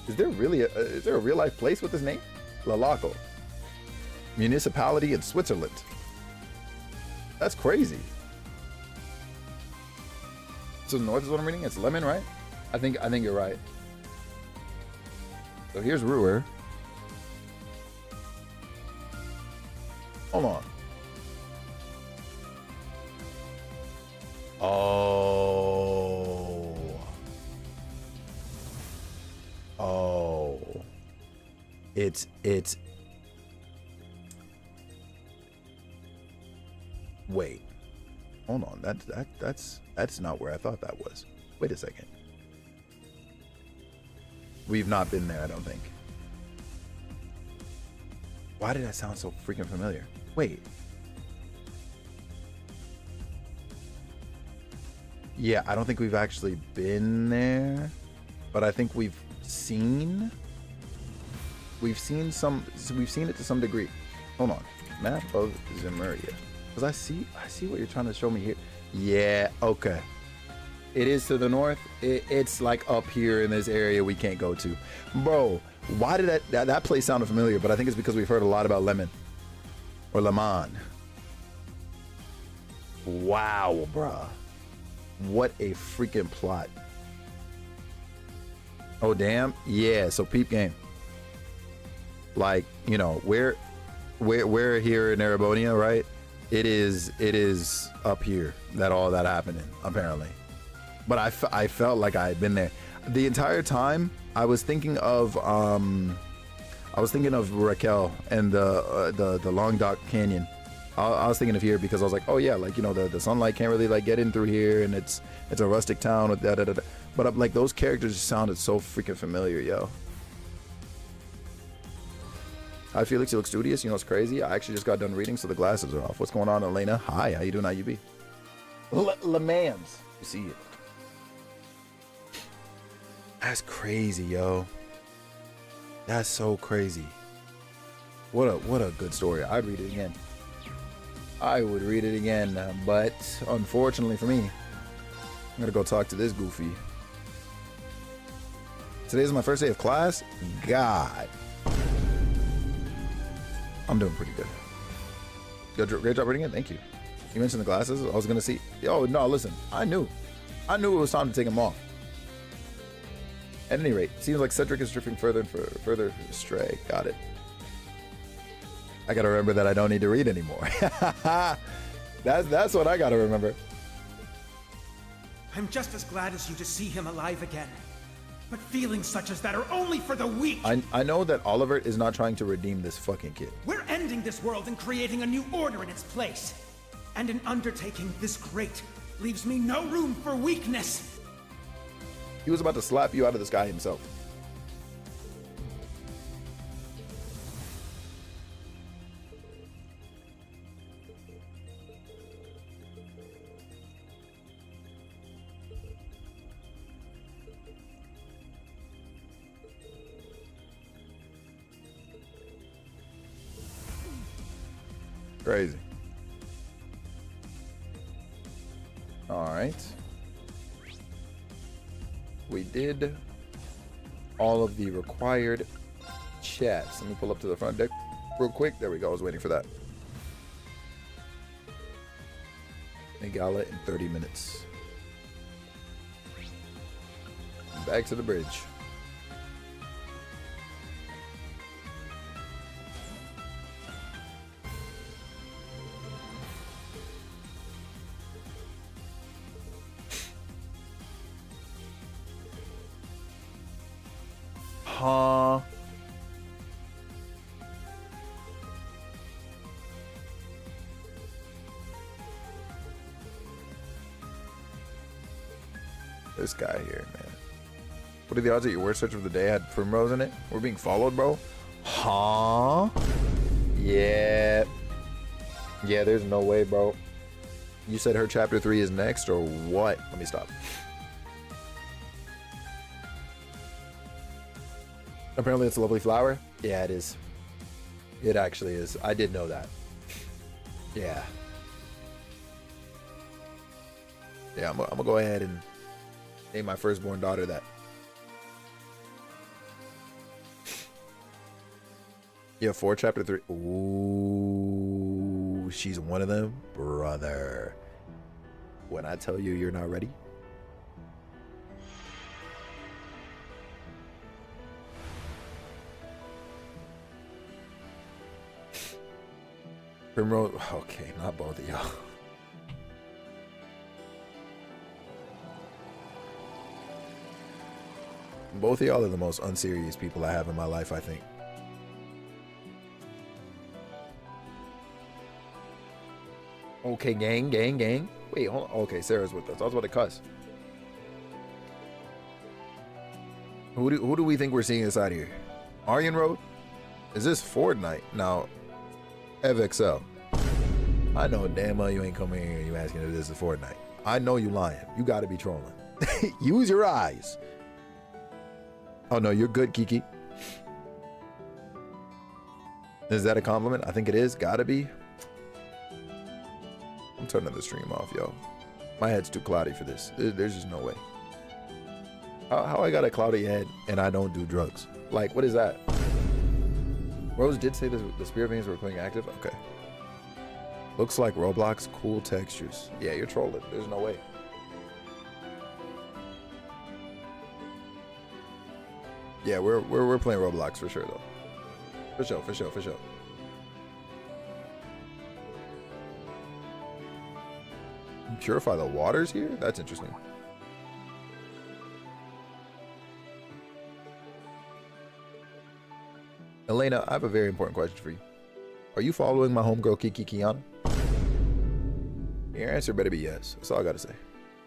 Is there a real life place with this name? Lalaco. Municipality in Switzerland. That's crazy. So north is what I'm reading? It's Lemon, right? I think you're right. So here's Ruhr. Hold on. Oh. It's wait. Hold on. That's not where I thought that was. Wait a second. We've not been there, I don't think. Why did that sound so freaking familiar? Wait. Yeah, I don't think we've actually been there, but I think we've seen it to some degree. Hold on. Map of Zemuria. Because I see what you're trying to show me here. Yeah, okay. It is to the north. It's like up here in this area we can't go to. Bro, why did that place sounded familiar? But I think it's because we've heard a lot about Lemon. Or Lemon. Wow, bruh. What a freaking plot. Oh, damn. Yeah, so peep game. Like, you know, we're here in Erebonia, right? It is up here that all that happened in, apparently. But I felt like I had been there. The entire time, I was thinking of Raquel and the Long Dock Canyon. I was thinking of here because I was like, oh yeah, like, you know, the sunlight can't really like get in through here, and it's a rustic town with da. But like those characters just sounded so freaking familiar, yo. Hi Felix, you look studious. You know what's crazy? I actually just got done reading, so the glasses are off. What's going on, Elena? Hi, how you doing, IUB? LeMans. You see it. That's crazy, yo. That's so crazy. What a good story. I'd read it again. I would read it again, but unfortunately for me, I'm gonna go talk to this goofy. Today's my first day of class. God, I'm doing pretty good. Great job reading it. Thank you. You mentioned the glasses. I was gonna see. Yo, no, listen. I knew it was time to take them off. At any rate, seems like Cedric is drifting further and further astray. Got it. I gotta remember that I don't need to read anymore. That's what I gotta remember. I'm just as glad as you to see him alive again. But feelings such as that are only for the weak. I know that Oliver is not trying to redeem this fucking kid. We're ending this world and creating a new order in its place. And in undertaking this great, leaves me no room for weakness. He was about to slap you out of the sky himself. Crazy. All right. We did all of the required chats. Let me pull up to the front deck real quick. There we go. I was waiting for that. A gala in 30 minutes. Back to the bridge. Huh? This guy here, man. What are the odds that your word search of the day had Primrose in it? We're being followed, bro. Huh? Yeah. Yeah, there's no way, bro. You said her chapter 3 is next, or what? Let me stop. Apparently it's a lovely flower. Yeah, it is. It actually is. I did know that. Yeah. Yeah, I'm gonna go ahead and name my firstborn daughter that. Yeah, 4 chapter 3. Ooh, she's one of them, brother. When I tell you you're not ready. Primrose, okay, not both of y'all. Both of y'all are the most unserious people I have in my life, I think. Okay, gang. Wait, hold on. Okay, Sarah's with us. I was about to cuss. Who do we think we're seeing inside here? Aryan Road? Is this Fortnite? Now, EvXL. I know damn well you ain't coming here and you asking if this is Fortnite. I know you lying. You gotta be trolling. Use your eyes. Oh no, you're good, Kiki. Is that a compliment? I think it is. Gotta be. I'm turning the stream off, yo. My head's too cloudy for this. There's just no way. How I got a cloudy head and I don't do drugs? Like, what is that? Rose did say the spirit veins were playing active. Okay. Looks like Roblox. Cool textures. Yeah, you're trolling. There's no way. Yeah, we're playing Roblox for sure though. For sure. Purify the waters here? That's interesting. Elena, I have a very important question for you. Are you following my homegirl Kiki Kiana? Your answer better be yes. That's all I gotta say.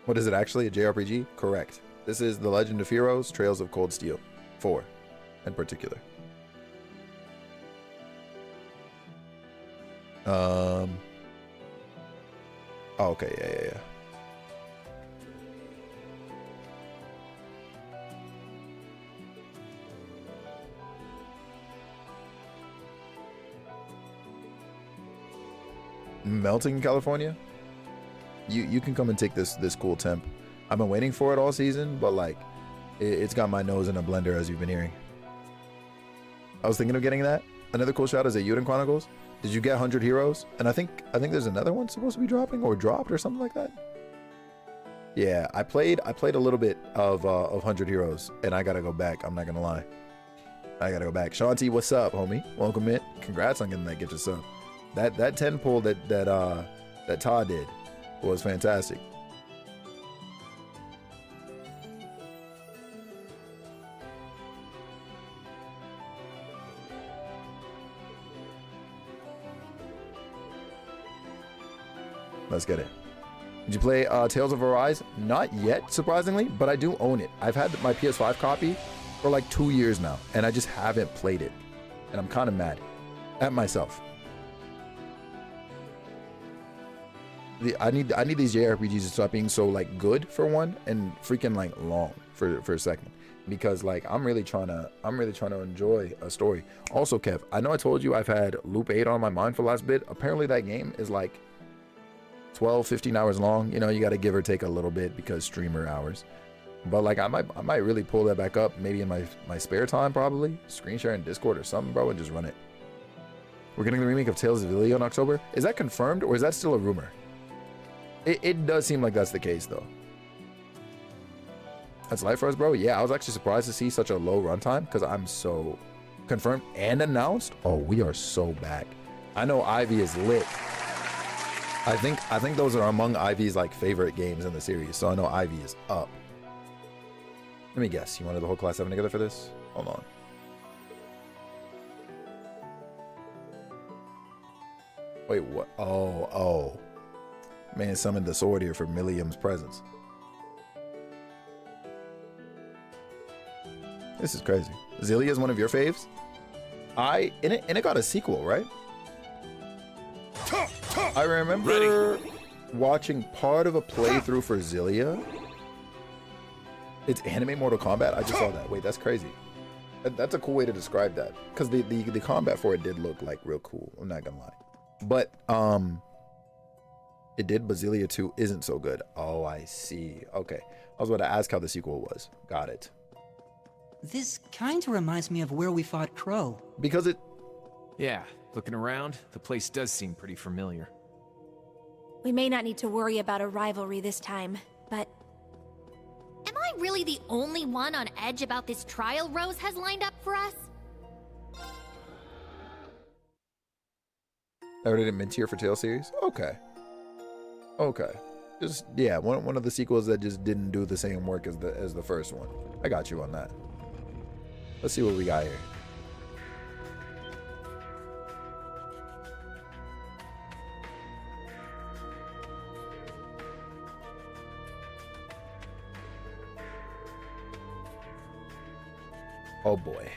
What is it actually? A JRPG? Correct. This is The Legend of Heroes, Trails of Cold Steel. 4 in particular. Oh, okay, yeah. Melting in California? You can come and take this cool temp. I've been waiting for it all season, but like it's got my nose in a blender, as you've been hearing. I was thinking of getting that. Another cool shout is at Yuden Chronicles. Did you get 100 Heroes? And I think there's another one supposed to be dropping or dropped or something like that. Yeah, I played a little bit of 100 Heroes, and I gotta go back. I'm not gonna lie. I gotta go back. Shanti, what's up, homie? Welcome in. Congrats on getting that gift of sub. That 10 pull that Todd did was fantastic. Let's get it. Did you play Tales of Arise? Not yet, surprisingly, but I do own it. I've had my PS5 copy for like 2 years now, and I just haven't played it. And I'm kind of mad at myself. I need these JRPGs to stop being so like good for one and freaking like long for a second, because like I'm really trying to enjoy a story. Also, Kev, I know I told you I've had Loop 8 on my mind for the last bit. Apparently that game is like 12-15 hours long. You know, you got to give or take a little bit because streamer hours. But like I might really pull that back up maybe in my spare time, probably screen share in Discord or something, bro, and just run it. We're getting the remake of Tales of Xillia in October. Is that confirmed or is that still a rumor? It does seem like that's the case though. That's life for us, bro. Yeah, I was actually surprised to see such a low runtime because I'm so confirmed and announced. Oh, we are so back. I know Ivy is lit. I think those are among Ivy's like favorite games in the series. So I know Ivy is up. Let me guess. You wanted the whole class 7 together for this? Hold on. Wait, what? Oh. Man summoned the sword here for Milliam's presence. This is crazy. Xillia is one of your faves? And it got a sequel, right? I remember watching part of a playthrough for Xillia. It's anime Mortal Kombat. I just saw that. Wait, that's crazy. That's a cool way to describe that, because the combat for it did look like real cool. I'm not gonna lie, but it did. Xillia 2 isn't so good. Oh, I see. Okay, I was about to ask how the sequel was. Got it. This kind of reminds me of where we fought Crow. Because it. Yeah, looking around, the place does seem pretty familiar. We may not need to worry about a rivalry this time, but... Am I really the only one on edge about this trial Rose has lined up for us? Oh, did it mid-tier for Tale series? Okay. Just, yeah, one of the sequels that just didn't do the same work as the first one. I got you on that. Let's see what we got here. Oh boy.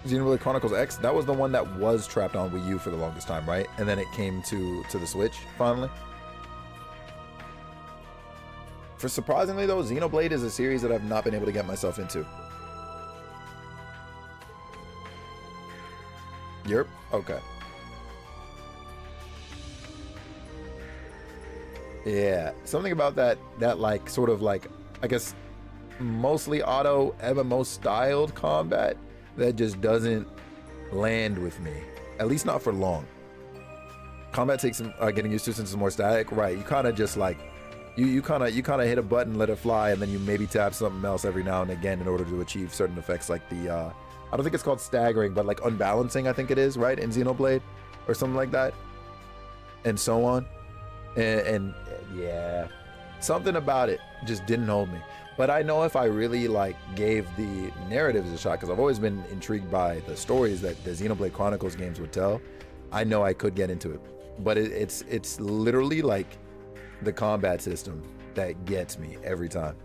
Xenoblade Chronicles X, that was the one that was trapped on Wii U for the longest time, right? And then it came to the Switch finally. For surprisingly though, Xenoblade is a series that I've not been able to get myself into. Yep. Okay. Yeah, something about that like sort of like, I guess, mostly auto MMO styled combat that just doesn't land with me, at least not for long. Combat takes some getting used to since it's more static, right? You kind of just like you kind of hit a button, let it fly, and then you maybe tap something else every now and again in order to achieve certain effects, like the I don't think it's called staggering, but like unbalancing, I think it is, right, in Xenoblade or something like that, and so on. And yeah, something about it just didn't hold me. But I know if I really like gave the narratives a shot, because I've always been intrigued by the stories that the Xenoblade Chronicles games would tell, I know I could get into it. But it's literally like the combat system that gets me every time.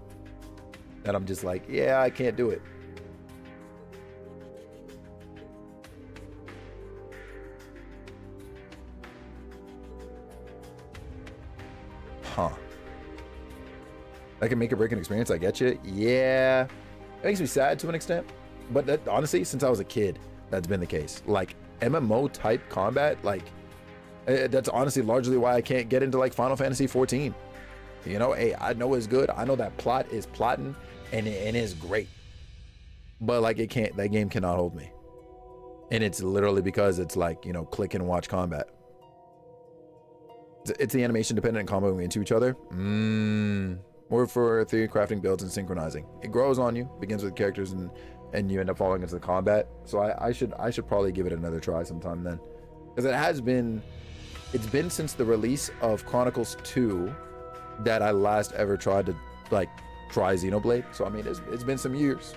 And I'm just like, yeah, I can't do it. Huh. That can make or break an experience, I get you. Yeah. It makes me sad to an extent. But that, honestly, since I was a kid, that's been the case. Like, MMO type combat, like, that's honestly largely why I can't get into, like, Final Fantasy 14. You know, hey, I know it's good. I know that plot is plotting and it's great. But, like, that game cannot hold me. And it's literally because it's like, you know, click and watch combat. It's the animation dependent and comboing into each other. More for theory crafting builds and synchronizing. It grows on you, begins with characters, and you end up falling into the combat. So I should probably give it another try sometime then, because it's been since the release of Chronicles 2 that I last ever tried to like try Xenoblade. So I mean, it's been some years.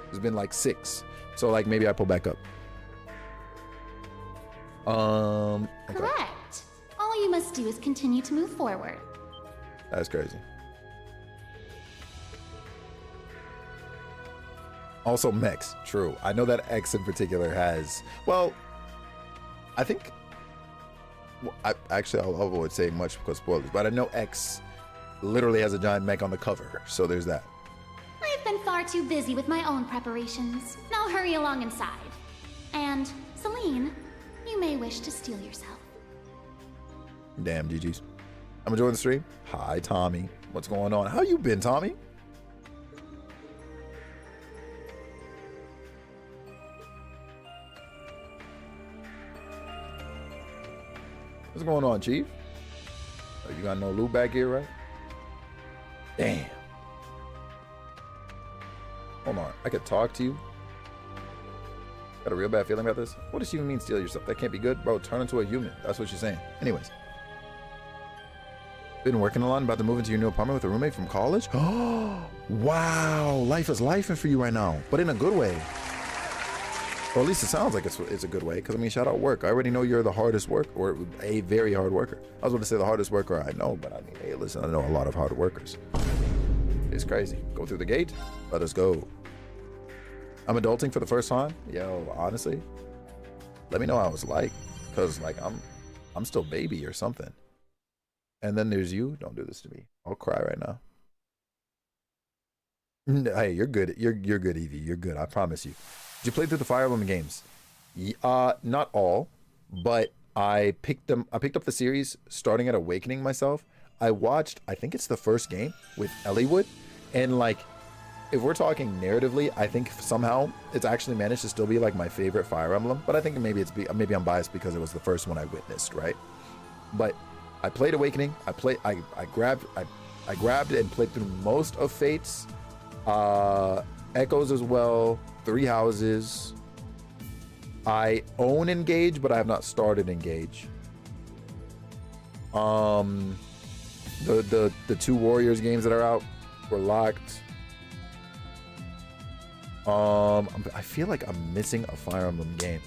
It's been like 6. So like maybe I pull back up. Okay. Correct. All you must do is continue to move forward. That's crazy. Also, mechs. True. I know that X in particular has. Well, I think. Well, I'll avoid saying much because spoilers, but I know X literally has a giant mech on the cover, so there's that. I've been far too busy with my own preparations. Now hurry along inside. And, Celine, you may wish to steel yourself. Damn, GG's. I'm enjoying the stream. Hi, Tommy. What's going on? How you been, Tommy? What's going on, Chief? Oh, you got no loot back here, right? Damn. Hold on. I could talk to you. Got a real bad feeling about this. What does she even mean steal yourself? That can't be good. Bro, turn into a human. That's what she's saying. Anyways. Been working a lot about to move into your new apartment with a roommate from college? Oh, wow. Life is life for you right now, but in a good way. Or at least it sounds like it's a good way, because I mean, shout out work. I already know you're the hardest worker, or a very hard worker. I was going to say the hardest worker I know, but I mean, hey, listen, I know a lot of hard workers. It's crazy. Go through the gate. Let us go. I'm adulting for the first time. Yo, honestly, let me know how it's like, because like I'm still baby or something. And then there's you. Don't do this to me. I'll cry right now. Hey, you're good. You're good, Evie. You're good. I promise you. Did you play through the Fire Emblem games? Not all, but I picked up the series starting at Awakening myself. I watched, I think it's the first game with Eliwood, and like, if we're talking narratively, I think somehow it's actually managed to still be like my favorite Fire Emblem. But I think maybe I'm biased because it was the first one I witnessed, right? But I played Awakening. I grabbed and played through most of Fates, Echoes as well. Three Houses. I own Engage, but I have not started Engage. The two Warriors games that are out were locked. I feel like I'm missing a Fire Emblem game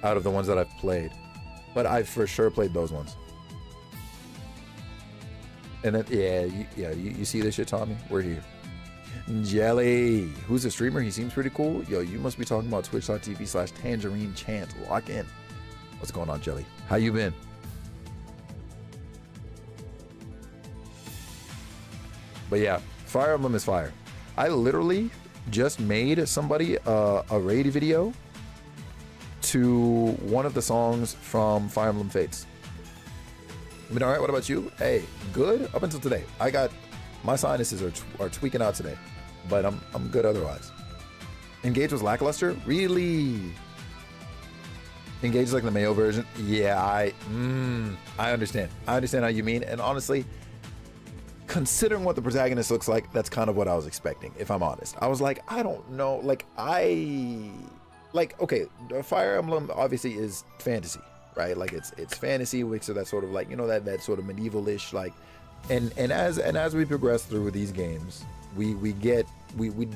out of the ones that I've played, but I've for sure played those ones. And then you see this shit, Tommy? We're here. Jelly, who's a streamer? He seems pretty cool. Yo, you must be talking about twitch.tv/Tangerine Chant. Lock in. What's going on, Jelly? How you been? But yeah, Fire Emblem is fire. I literally just made somebody a raid video to one of the songs from Fire Emblem Fates. I mean, all right, what about you? Hey, good up until today. My sinuses are tweaking out today, but I'm good otherwise. Engage was lackluster? Really? Engage is like the Mayo version? Yeah, I understand. I understand how you mean, and honestly, considering what the protagonist looks like, that's kind of what I was expecting, if I'm honest. I was like, I don't know, okay, Fire Emblem obviously is fantasy, right? Like it's fantasy, which so that sort of like, you know, that sort of medieval-ish, like, and as we progress through these games, we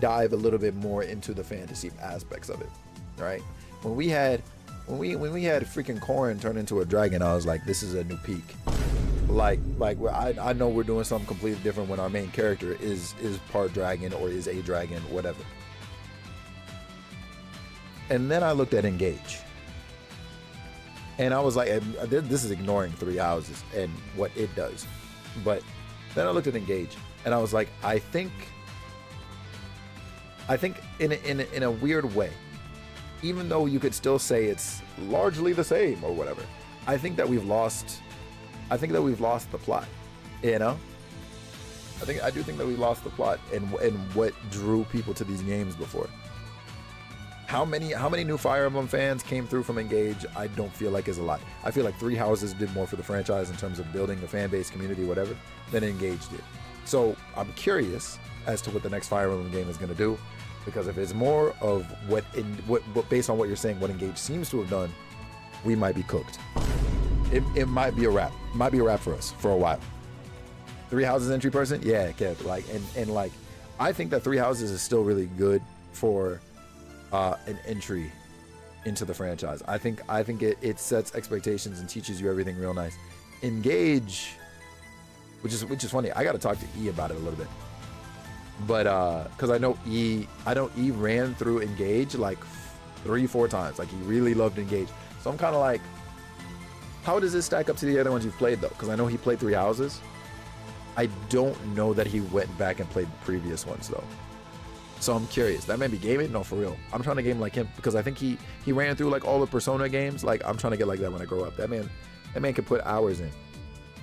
dive a little bit more into the fantasy aspects of it, right? When we had freaking Corrin turn into a dragon, I was like, this is a new peak. Like I know we're doing something completely different when our main character is part dragon or is a dragon, whatever. And then I looked at Engage, and I was like, this is ignoring Three Houses and what it does. But then I looked at Engage, and I was like, I think in a weird way, even though you could still say it's largely the same or whatever, I think that we've lost the plot, you know? I do think that we lost the plot and what drew people to these games before. How many new Fire Emblem fans came through from Engage? I don't feel like is a lot. I feel like Three Houses did more for the franchise in terms of building the fan base, community, whatever, than Engage did. So I'm curious as to what the next Fire Emblem game is going to do, because if it's more of what based on what you're saying, what Engage seems to have done, we might be cooked. It might be a wrap. It might be a wrap for us for a while. Three Houses entry person, yeah, Kev. Like and like, I think that Three Houses is still really good for an entry into the franchise. I think it sets expectations and teaches you everything real nice. Engage, which is funny. I got to talk to E about it a little bit, but because I know E ran through Engage like 3-4 times. Like he really loved Engage. So I'm kind of like, how does this stack up to the other ones you've played though? Because I know he played 3 Houses. I don't know that he went back and played the previous ones though. So I'm curious. That may be gaming? No, for real. I'm trying to game like him because I think he ran through like all the Persona games. Like I'm trying to get like that when I grow up. That man can put hours in,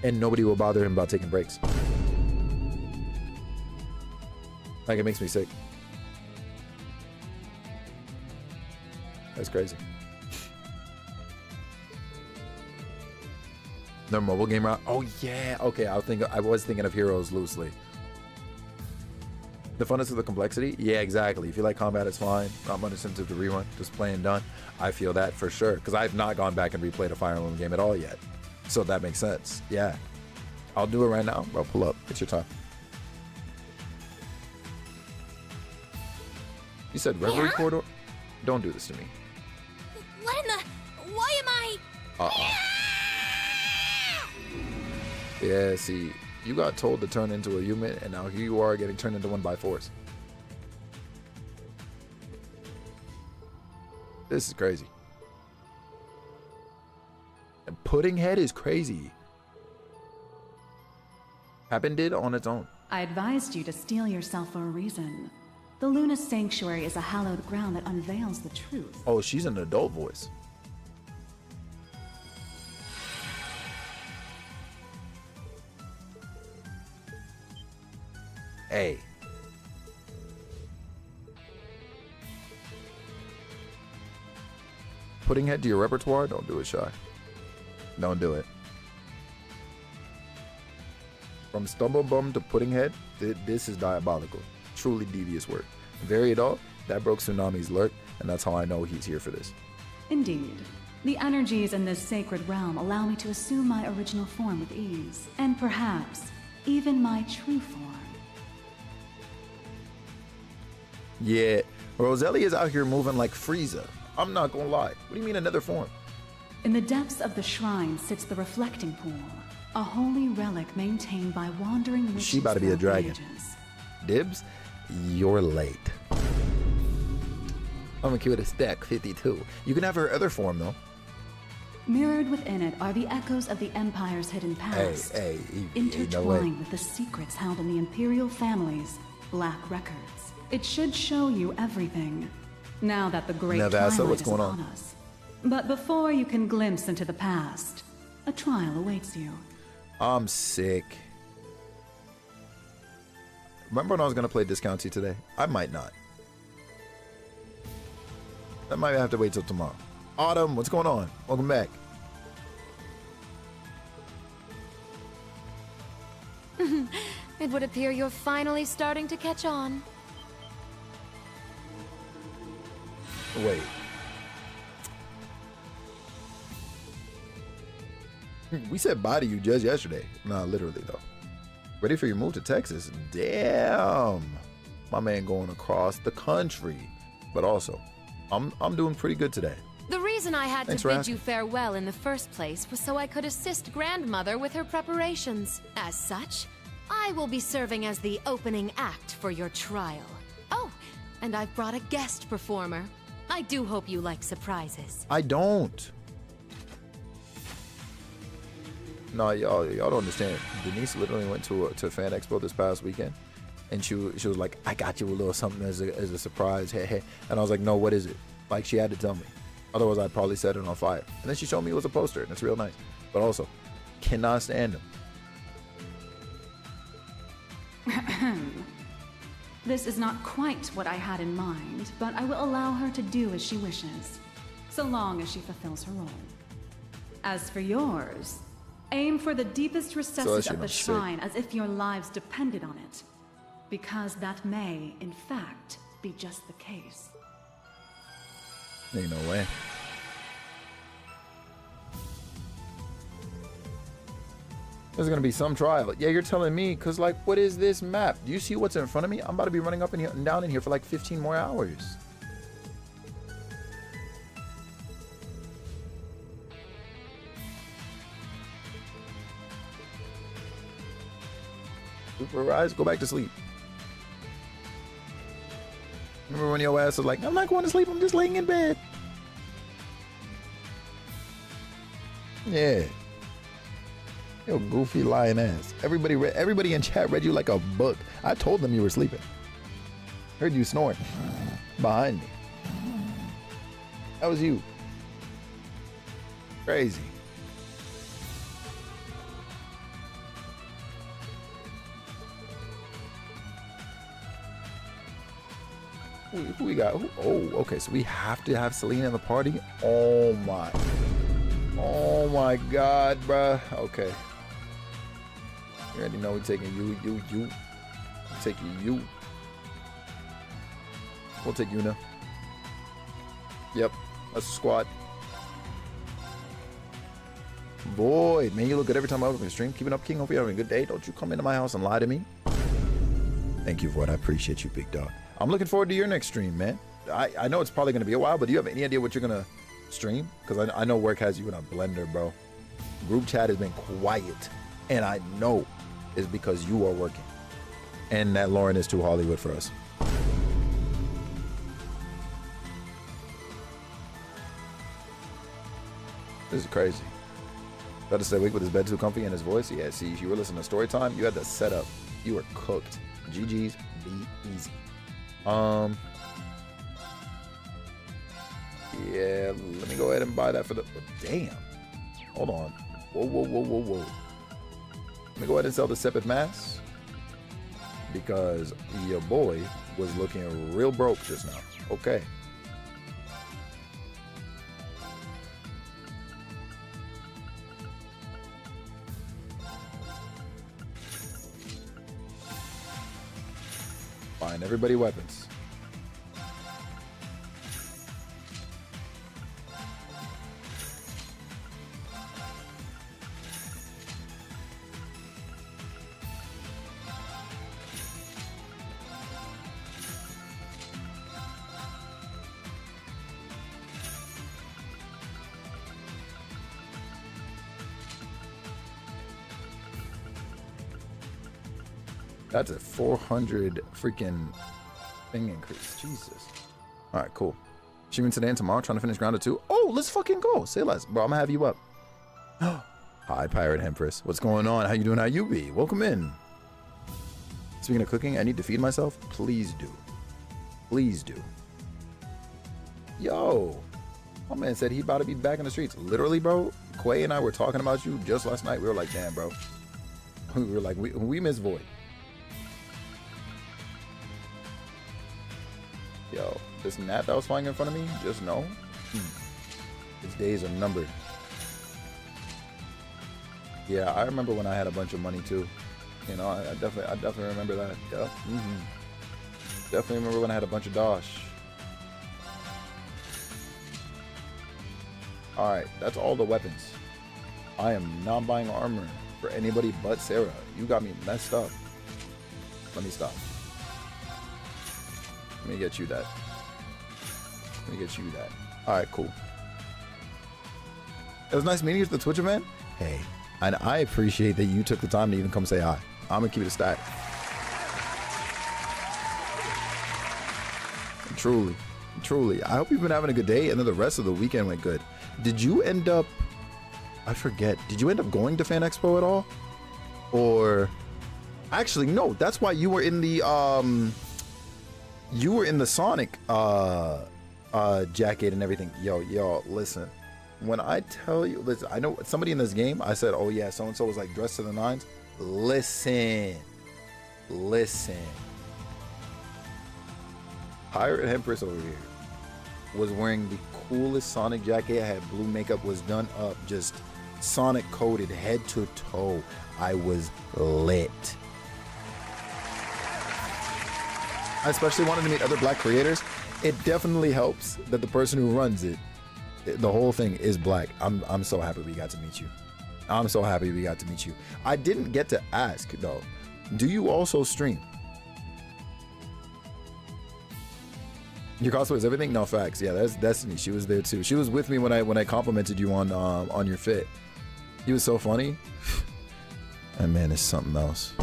and nobody will bother him about taking breaks. Like it makes me sick. That's crazy. No mobile game route. Oh yeah. Okay, I was thinking of Heroes loosely. The funness of the complexity? Yeah, exactly. If you like combat, it's fine. Not much incentive to rerun. Just play and done. I feel that for sure. Because I've not gone back and replayed a Fire Emblem game at all yet. So that makes sense. Yeah. I'll do it right now. Bro, pull up. It's your time. You said Reverie Corridor? Don't do this to me. What in the... Why am I... Yeah, see... You got told to turn into a human, and now here you are getting turned into one by force. This is crazy. And Puddinghead is crazy. Happened did on its own. I advised you to steel yourself for a reason. The Luna Sanctuary is a hallowed ground that unveils the truth. Oh, she's an adult voice. Hey. Puddinghead to your repertoire? Don't do it, Shy. Don't do it. From Stumblebum to Puddinghead, this is diabolical. Truly devious work. Very adult, that broke Tsunami's lurk, and that's how I know he's here for this. Indeed. The energies in this sacred realm allow me to assume my original form with ease, and perhaps even my true form. Yeah, Rosalie is out here moving like Frieza. I'm not gonna lie. What do you mean another form? In the depths of the shrine sits the reflecting pool, a holy relic maintained by wandering witches. She about to be a dragon. Dibs, you're late. I'm gonna give it a stack 52. You can have her other form though. Mirrored within it are the echoes of the Empire's hidden past, intertwined with the secrets held in the Imperial family's black records. It should show you everything, now that the great twilight is upon us. But before you can glimpse into the past, a trial awaits you. I'm sick. Remember when I was gonna play Discounty today? I might not. I might have to wait till tomorrow. Autumn, what's going on? Welcome back. It would appear you're finally starting to catch on. Wait. We said bye to you just yesterday. Nah, literally though. Ready for your move to Texas? Damn. My man going across the country. But also, I'm doing pretty good today. The reason I had to bid you farewell in the first place was so I could assist Grandmother with her preparations. As such, I will be serving as the opening act for your trial. Oh, and I've brought a guest performer. I do hope you like surprises. I don't. No, y'all don't understand. Denise literally went to Fan Expo this past weekend, and she was like, "I got you a little something as a surprise." Hey, hey. And I was like, "No, what is it?" Like she had to tell me. Otherwise, I'd probably set it on fire. And then she showed me it was a poster, and it's real nice. But also, cannot stand him. This is not quite what I had in mind, but I will allow her to do as she wishes, so long as she fulfills her role. As for yours, aim for the deepest recesses of the shrine as if your lives depended on it, because that may, in fact, be just the case. Ain't no way. There's gonna be some trial. Yeah, you're telling me, cause like, what is this map? Do you see what's in front of me? I'm about to be running up and down in here for like 15 more hours. Supervised? Go back to sleep. Remember when your ass was like, I'm not going to sleep, I'm just laying in bed. Yeah. Yo, goofy lying ass. Everybody in chat read you like a book. I told them you were sleeping. Heard you snoring behind me. That was you. Crazy. Who we got? Oh, okay. So we have to have Selena in the party. Oh my God, bruh. Okay. You already know we're taking you. We're taking you. We'll take Yuna. Yep. That's the squad. Void, man, you look good every time I open the stream. Keeping up, King. Hope you're having a good day. Don't you come into my house and lie to me. Thank you, Void. I appreciate you, big dog. I'm looking forward to your next stream, man. I know it's probably going to be a while, but do you have any idea what you're going to stream? Because I know work has you in a blender, bro. Group chat has been quiet, and I know it's because you are working. And that Lauren is too Hollywood for us. This is crazy. Got to stay awake with his bed too comfy and his voice. Yeah, see, if you were listening to story time, you had the setup. You were cooked. GG's, be easy. Yeah, let me go ahead and buy that for the. Damn. Hold on. Whoa. Let me go ahead and sell the Sepith Mask because your boy was looking real broke just now. Okay. Find everybody weapons. That's a 400 freaking thing increase. Jesus. All right, cool. Streaming today and tomorrow, trying to finish Grounded 2. Oh, let's fucking go. Say less. Bro, I'm gonna have you up. Hi, Pirate Empress. What's going on? How you doing? How you be? Welcome in. Speaking of cooking, I need to feed myself. Please do. Please do. Yo. My man said he about to be back in the streets. Literally, bro. Quay and I were talking about you just last night. We were like, damn, bro. We were like, we miss Void. Yo, this gnat that was flying in front of me, just know his days are numbered. Yeah, I remember when I had a bunch of money too. You know, I definitely remember that. Yep. Definitely remember when I had a bunch of dosh. All right, that's all the weapons. I am not buying armor for anybody but Sarah. You got me messed up. Let me stop. Let me get you that. Let me get you that. All right, cool. It was nice meeting you at the Twitch event. Hey, and I appreciate that you took the time to even come say hi. I'm gonna keep it a stack. Truly. I hope you've been having a good day and then the rest of the weekend went good. Did you end up, I forget, did you end up going to Fan Expo at all? Or, actually, no, that's why you were in the, Sonic jacket and everything. Yo, listen. When I tell you, listen, I know somebody in this game, I said, oh yeah, so-and-so was like dressed to the nines. Listen. Pirate Empress over here was wearing the coolest Sonic jacket. I had blue makeup, was done up, just Sonic coated head to toe. I was lit. I especially wanted to meet other black creators. It definitely helps that the person who runs it, the whole thing is black. I'm so happy we got to meet you. I didn't get to ask though, do you also stream? Your cosplay is everything? No, facts. Yeah, that's Destiny. She was there too. She was with me when I complimented you on your fit. He was so funny. That man is something else.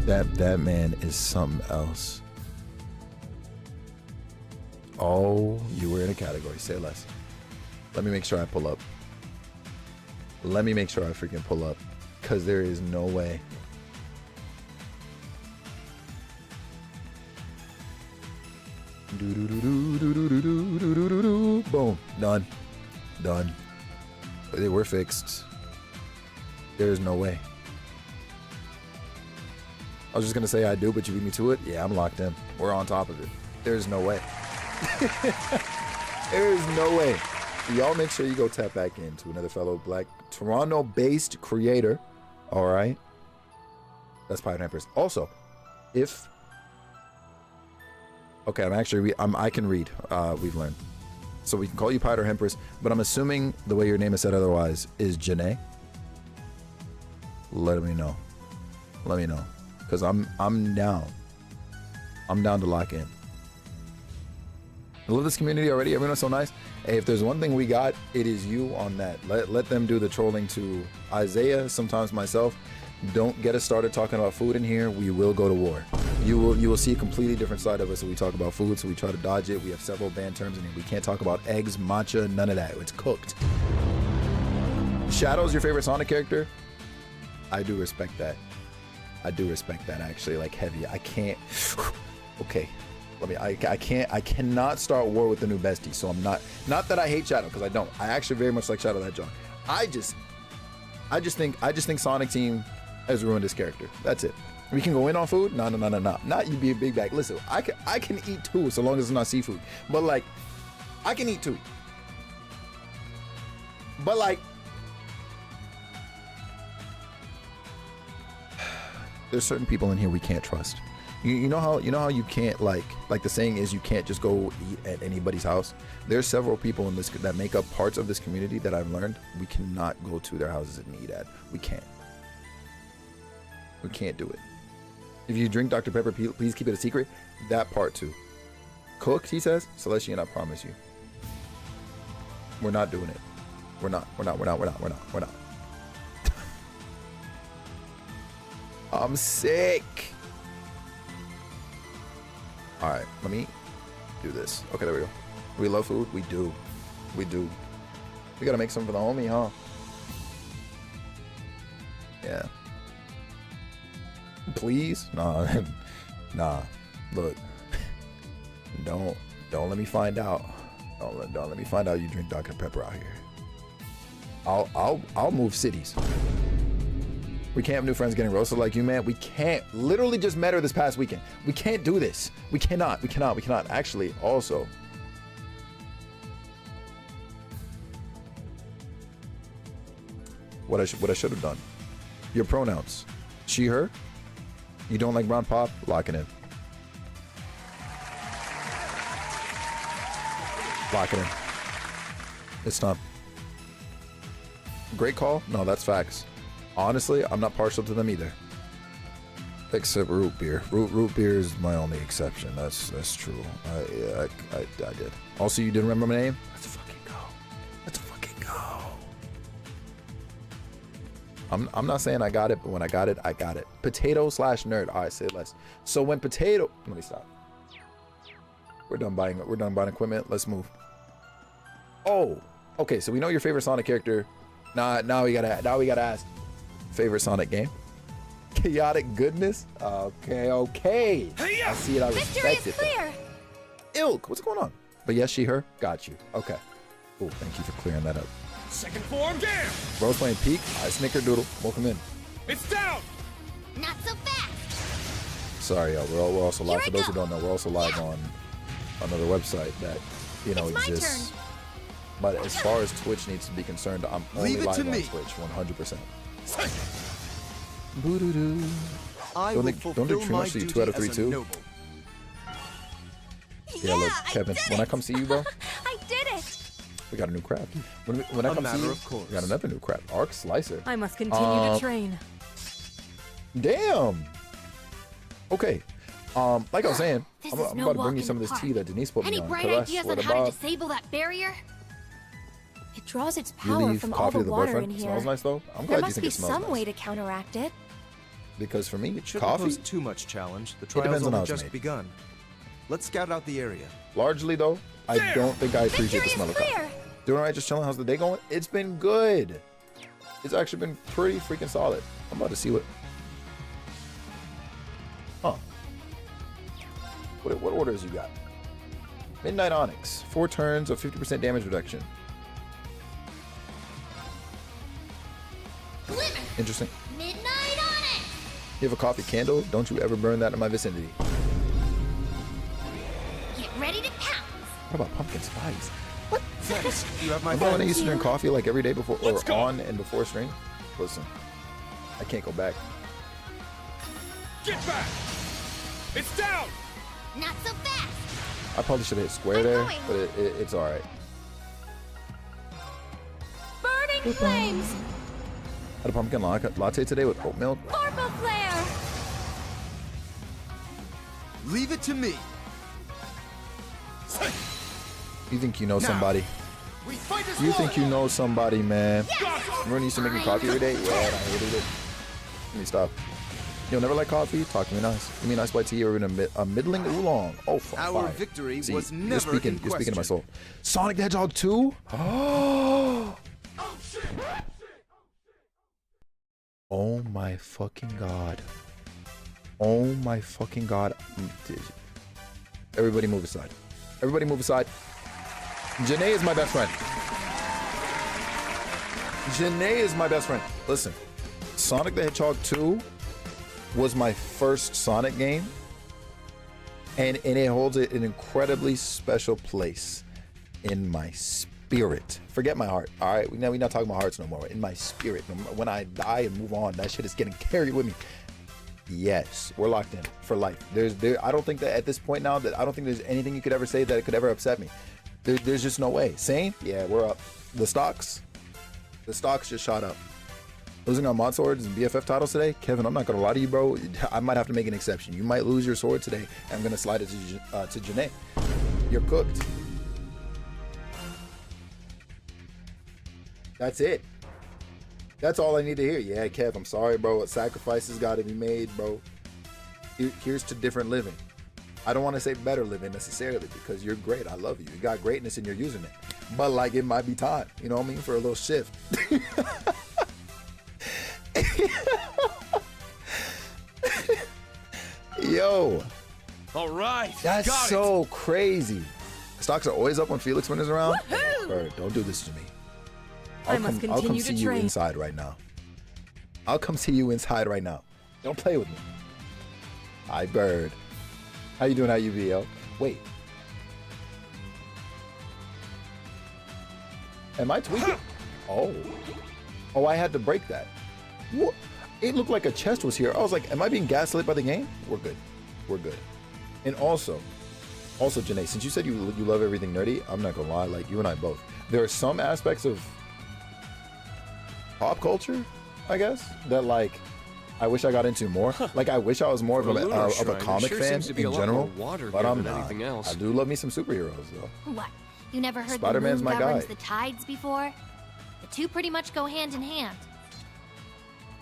That man is something else. Oh, you were in a category. Say less. Let me make sure I pull up. Let me make sure I freaking pull up. Because there is no way. Boom. Done. Done. They were fixed. There's no way. I was just going to say I do, but you beat me to it. Yeah, I'm locked in. We're on top of it. There's no way. There's no way. Y'all make sure you go tap back into another fellow Black Toronto-based creator. All right. That's Pyro Empress. Also, if... Okay, I can read. We've learned. So we can call you Pyro Empress, but I'm assuming the way your name is said otherwise is Janae. Let me know. Let me know. Because I'm down. I'm down to lock in. I love this community already. Everyone's so nice. Hey, if there's one thing we got, it is you on that. Let them do the trolling to Isaiah, sometimes myself. Don't get us started talking about food in here. We will go to war. You will see a completely different side of us when we talk about food, so we try to dodge it. We have several banned terms in here. We can't talk about eggs, matcha, none of that. It's cooked. Shadow's your favorite Sonic character? I do respect that. I do respect that, actually, like heavy. I can't. Okay. I cannot start war with the new bestie, so I'm not that I hate Shadow, because I don't. I actually very much like Shadow that John. I just think Sonic Team has ruined his character. That's it. We can go in on food. No. Not you be a big bag. Listen, I can eat two so long as it's not seafood. But like, I can eat two. But like, there's certain people in here we can't trust. You know how you can't like the saying is you can't just go eat at anybody's house. There's several people in this that make up parts of this community that I've learned we cannot go to their houses and eat at. We can't do it. If you drink Dr. Pepper, please keep it a secret. That part too. Cooked, he says. Celestian, I promise you. We're not doing it. We're not. I'm sick. All right, let me do this. Okay, there we go. We love food. We do. We gotta make some for the homie, huh? Yeah. Please? Nah. Look. Don't let me find out. Don't let me find out you drink Dr. Pepper out here. I'll move cities. We can't have new friends getting roasted like you, man. We can't. Literally just met her this past weekend. We can't do this. We cannot. Actually, also. What I should have done. Your pronouns. She, her. You don't like brown pop? Lock it in. Lock it in. It's not. Great call? No, that's facts. Honestly, I'm not partial to them either. Except root beer. Root beer is my only exception. That's true. I did. Also, you didn't remember my name? Let's fucking go. I'm not saying I got it, but when I got it, I got it. Potato/nerd. All right, say less. So when potato, let me stop. We're done buying equipment. Let's move. Oh, okay. So we know your favorite Sonic character. Now we gotta ask. Favorite Sonic game? Chaotic goodness? Okay. I see it. I respect it. Clear. Ilk, what's going on? But yes, she, her. Got you. Okay. Oh, thank you for clearing that up. Second form, jam! Bro's playing Peak. I Snickerdoodle. Welcome in. It's down! Not so fast. Sorry, y'all. We're also live. For those who don't know, we're also live on another website that exists. But as far as Twitch needs to be concerned, I'm only live on Twitch 100%. Boo-doo-doo. Don't they trim us to you 2 out of 3 too? Yeah, look, Kevin, when I come see you, bro, I did it. we got a new crab. When I come see you, we got another new crab. Arc Slicer. I must continue to train. Damn. Okay. Like I was saying, I'm about to bring you some of this tea that Denise put me on. Any bright ideas on how to disable that barrier? It draws its You power leave from all coffee the to the water in boyfriend. here. Smells nice though. I'm There glad you must think be it smells some nice. way to counteract it. Because for me, It shouldn't coffee, pose too much challenge. The depends trial's on how only it's just made. begun. Let's scout out the area. largely though, I don't think I appreciate the smell of coffee. Doing all right, just chilling. How's the day going? It's been good. It's actually been pretty freaking solid. I'm about to see what. Huh. What orders you got? Midnight Onyx. 4 turns of 50% damage reduction. Interesting. Midnight Onyx! You have a coffee candle? Don't you ever burn that in my vicinity. Get ready to pounce! What about pumpkin spice? What? Thanks. You have my Remember when I phone. used to drink coffee like every day before, or Let's go. on and before stream? Listen, I can't go back. Get back! It's down! Not so fast! I probably should have hit square there, but it's all right. Burning flames! Had a pumpkin latte today with oat milk. Orba flare! Leave it to me. You think you know somebody? We fight as You one. think you know somebody, man? Remember when you used to make me coffee every day? Yeah, I hated it. Let me stop. You'll never like coffee? Talk to me nice. Give me a nice white tea or even a middling oolong. Oh, Our fire. victory See, was you're never speaking, in you're speaking to my question. soul. Sonic the Hedgehog 2? Oh my fucking god. Oh my fucking god. Everybody move aside. Everybody move aside. Janae is my best friend. Janae is my best friend. Listen, Sonic the Hedgehog 2 was my first Sonic game, and it holds an incredibly special place in my spirit. Forget my heart, all right? We're not talking about hearts no more. In my spirit. When I die and move on, that shit is getting carried with me. Yes, we're locked in for life. I don't think that at this point now, that I don't think there's anything you could ever say that could ever upset me. There's just no way. Sane? Yeah, we're up. The stocks just shot up. Losing on mod swords and BFF titles today, Kevin. I'm not gonna lie to you, bro. I might have to make an exception. You might lose your sword today, and I'm gonna slide it to Janae. You're cooked. That's it. That's all I need to hear. Yeah, Kev, I'm sorry, bro. Sacrifices got to be made, bro. Here's to different living. I don't want to say better living necessarily because you're great. I love you. You got greatness and you're using it. But like it might be time, you know what I mean, for a little shift. Yo. All right. That's got so crazy. Stocks are always up when Felix Winter's around. Bird, don't do this to me. I'll come see you inside right now. I'll come see you inside right now. Don't play with me. Hi, Bird. How you doing, IUVL? Wait. Am I tweaking? Oh. Oh, I had to break that. What? It looked like a chest was here. I was like, am I being gaslit by the game? We're good. We're good. And also, Janae, since you said you love everything nerdy, I'm not gonna lie, like you and I both. There are some aspects of pop culture, I guess, that like I wish I got into more. Like I wish I was more of a comic fan in general, but I'm not. I do love me some superheroes though. What? You never heard Spider-Man's the my moon governs guy. the tides before? The two pretty much go hand in hand.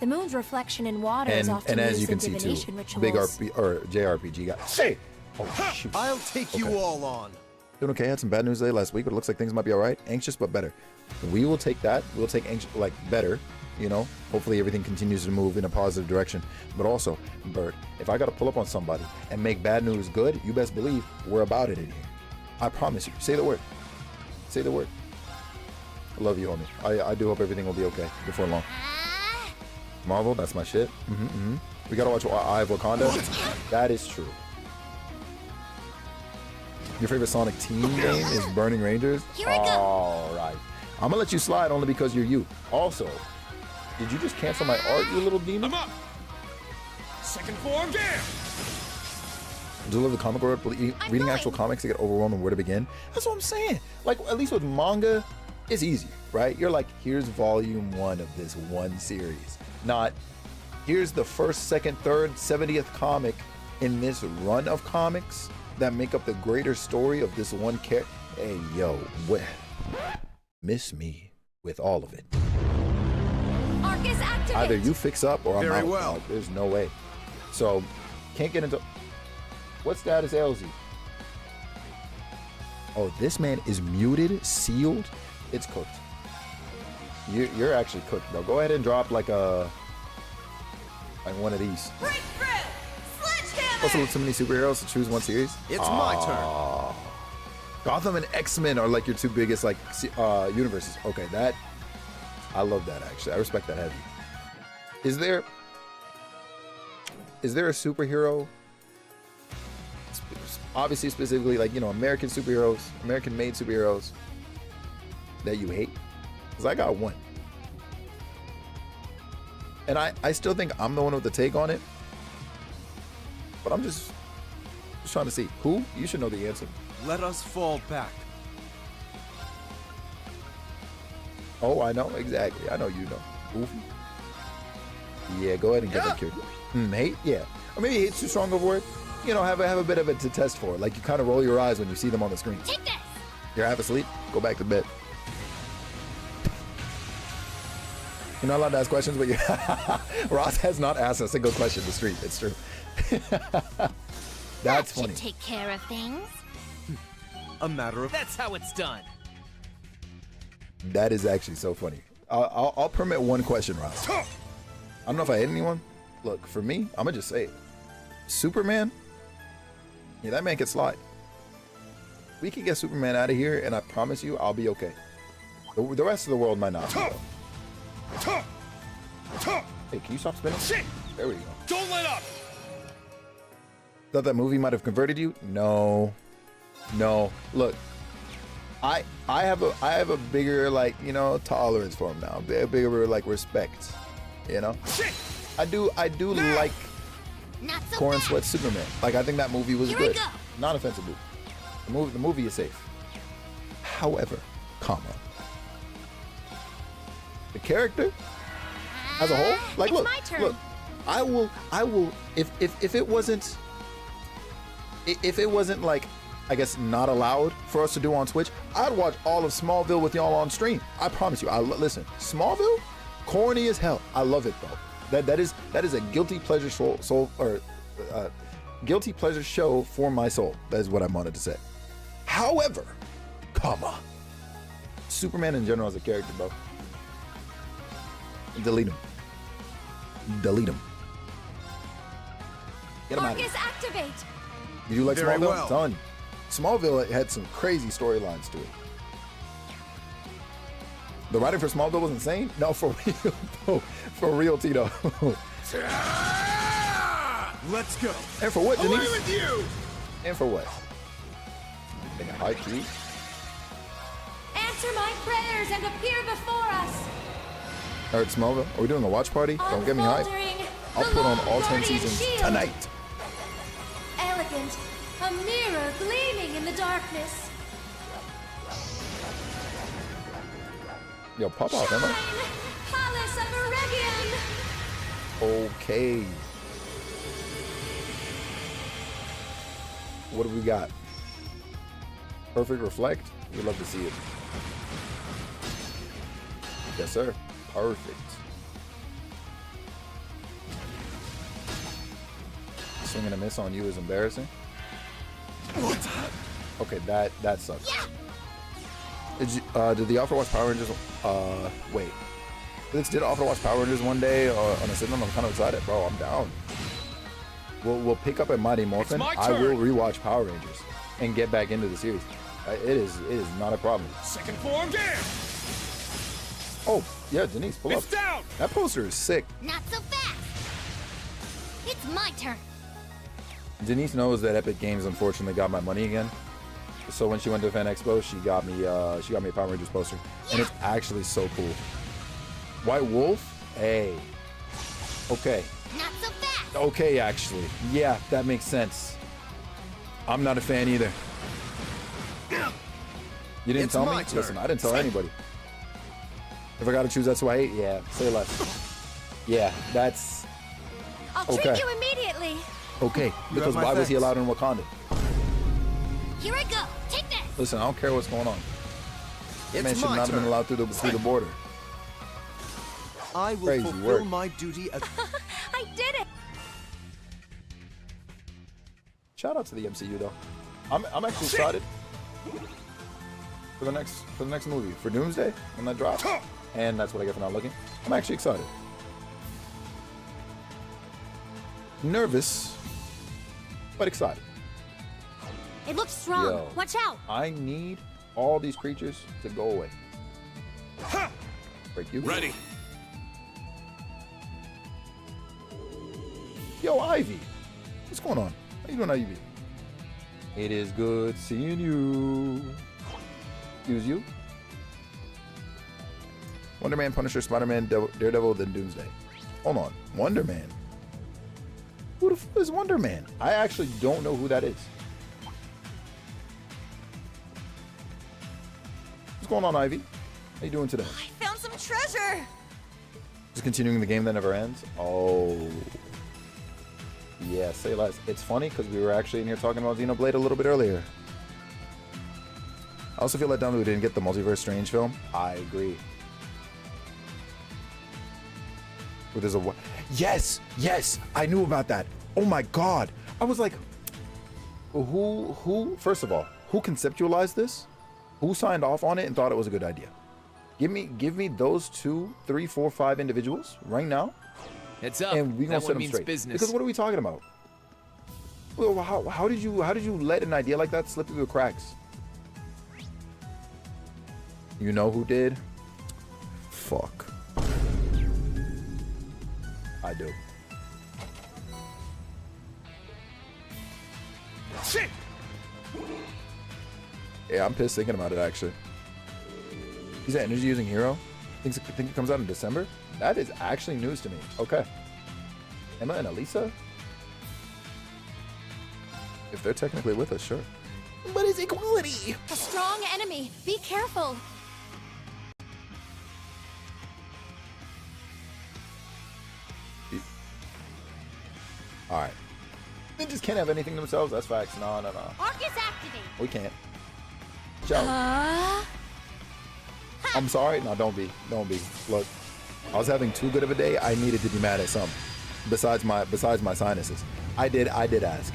The moon's reflection in water is often And as used you can in see too, divination rituals. big RP or JRPG guy. Say, oh shoot. I'll take you all on. Doing okay. I had some bad news today last week, but it looks like things might be all right. Anxious but better. We will take that. We'll take anxious like better. You know, hopefully everything continues to move in a positive direction. But also, Bert, if I got to pull up on somebody and make bad news good, you best believe we're about it in here. I promise you. Say the word. Say the word. I love you, homie. I do hope everything will be okay before long. Marvel, that's my shit. We gotta watch Eye of Wakanda. That is true. Your favorite Sonic team game is Burning Rangers? Here I go. All right. I'm gonna let you slide only because you're you. Also, did you just cancel my art, you little demon? I'm up. Second form, damn! Do you love the comic world? Reading actual comics to get overwhelmed and where to begin? That's what I'm saying. Like, at least with manga, it's easy, right? You're like, here's volume 1 of this one series. Not, here's the first, second, third, 70th comic in this run of comics that make up the greater story of this one character. Hey, yo, miss me with all of it. Arc Focus activate. Either you fix up or I'm Very out. well. Like, there's no way. So, can't get into... What status ails you? Oh, this man is muted, sealed. It's cooked. You're actually cooked, bro. Go ahead and drop like one of these. Breakthrough! Sledgehammer! Also, with so many superheroes to choose one series. It's my turn. Gotham and X-Men are like your two biggest like universes. Okay, I love that actually. I respect that heavy. Is there a superhero? Obviously, specifically like American superheroes, American-made superheroes that you hate? Because I got one, and I still think I'm the one with the take on it. But I'm just trying to see who. You should know the answer. Let us fall back. Oh, I know exactly. I know you know. Goofy. Yeah, go ahead and get that cured. Hate? Yeah. Or maybe hate's too strong of a word. Have a bit of it to test for. Like you kind of roll your eyes when you see them on the screen. Take this! You're half asleep. Go back to bed. You're not allowed to ask questions, but Ross has not asked a single question in the street. It's true. That's funny. Should take care of things. A matter of... That's how it's done. That is actually so funny. I'll permit one question, Ross. I don't know if I hit anyone. Look, for me, I'm gonna just say it. Superman. Yeah, that man can slide. We can get Superman out of here, and I promise you, I'll be okay. The rest of the world might not. Hey, can you stop spinning? Shit! There we go. Don't let up! Thought that movie might have converted you? No. Look, I have a bigger tolerance for him now. A bigger respect. Shit! I do like Not so Corn fast. Sweat Superman. Like I think that movie was Here we good. go. Not offensive movie. The movie is safe. However, the character as a whole, like It's look, my turn. look, I will if it wasn't like I guess not allowed for us to do on Twitch, I'd watch all of Smallville with y'all on stream. I promise you. Listen, Smallville, corny as hell. I love it though. That is a guilty pleasure guilty pleasure show for my soul. That is what I wanted to say. However, Superman in general as a character, bro. Delete him. Get him out of here. Focus activate. Did you like Very Smallville? well. Telling you. Smallville had some crazy storylines to it. The writing for Smallville was insane? No, for real. No, for real, Tito. Let's go. And for what, Away Denise? with you! And for what? In a high key? Answer my prayers and appear before us. Alright, Smallville. Are we doing a watch party? Don't get me hyped. Unfolding I'll the put on Long all 10 Guardian seasons shield. tonight. Elegant, a mirror gleaming in the darkness. Yo, pop off, Emma. Shine, Palace of Eregion. Okay. What do we got? Perfect Reflect? We'd love to see it. Yes, sir. Perfect. Swing and a miss on you is embarrassing. What? Okay, that sucks. Did the offer watch Power Rangers? Wait. Did offer watch Power Rangers one day on a system? I'm kind of excited, bro. I'm down. We'll pick up at Mighty Morphin. my I will turn. rewatch Power Rangers and get back into the series. It is not a problem. Second form, game! Oh yeah, Denise, pull up. It's down! That poster is sick. Not so fast. It's my turn. Denise knows that Epic Games unfortunately got my money again. So when she went to Fan Expo, she got me a Power Rangers poster, and it's actually so cool. White Wolf, hey, okay. Not so fast. Okay, actually. Yeah, that makes sense. I'm not a fan either. You didn't It's tell my me? turn. Listen, I didn't tell anybody. If I gotta choose, that's who I hate? Yeah, say less. Yeah, that's I'll Okay. treat you immediately. okay. Because my why was he thanks. allowed in Wakanda? Here I go. Take this. Listen, I don't care what's going on. That man It's should my not have been turn. allowed through the border. I will Crazy fulfill work. my duty as... I did it! Shout out to the MCU though. I'm actually excited for the next movie, for Doomsday when that drops, and that's what I get for not looking. I'm actually excited. Nervous, but excited. It looks strong. Yo. Watch out. I need all these creatures to go away. Break you. Ready. Yo, Ivy. What's going on? How you doing, Ivy? It is good seeing you. Use you. Wonder Man, Punisher, Spider-Man, Daredevil, then Doomsday. Hold on. Wonder Man. Who the f is Wonder Man? I actually don't know who that is. What's going on, Ivy? How you doing today? I found some treasure! Just continuing the game that never ends? Oh. Yeah, say less. It's funny because we were actually in here talking about Xenoblade a little bit earlier. I also feel let down that we didn't get the Multiverse Strange film. I agree. But there's a what? Yes, I knew about that. Oh my god. I was like, who, first of all, who conceptualized this? Who signed off on it and thought it was a good idea? Give me those 2, 3, 4, 5 individuals right now. Heads up. And we gonna that set one them means straight. business. Because what are we talking about? Well, how did you let an idea like that slip through the cracks? You know who did? Fuck. I do. Shit! Yeah, I'm pissed thinking about it actually. He's an energy using hero. Think it comes out in December? That is actually news to me. Okay. Emma and Elisa? If they're technically with us, sure. But it's equality! A strong enemy. Be careful. Alright. They just can't have anything themselves. That's facts. No. Arcus activate. We can't. Joe. I'm sorry. No, don't be. Look, I was having too good of a day. I needed to be mad at something. Besides my sinuses. I did ask.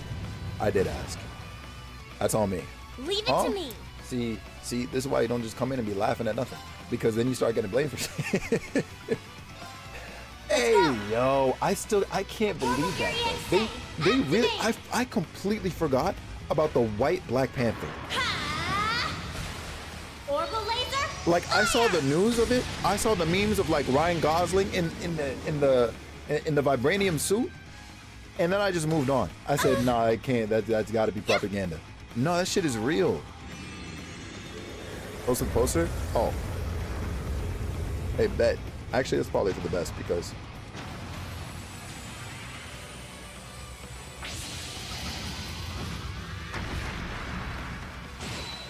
That's on me. Leave it to me. See, this is why you don't just come in and be laughing at nothing. Because then you start getting blamed for shit. Hey, yo, I can't believe that though. They really, I completely forgot about the white Black Panther. Orbital laser. Like I saw the news of it. I saw the memes of like Ryan Gosling in the vibranium suit, and then I just moved on. I said, nah, I can't. That's got to be propaganda. No, that shit is real. Post the poster. Oh, hey, bet. Actually, that's probably for the best because.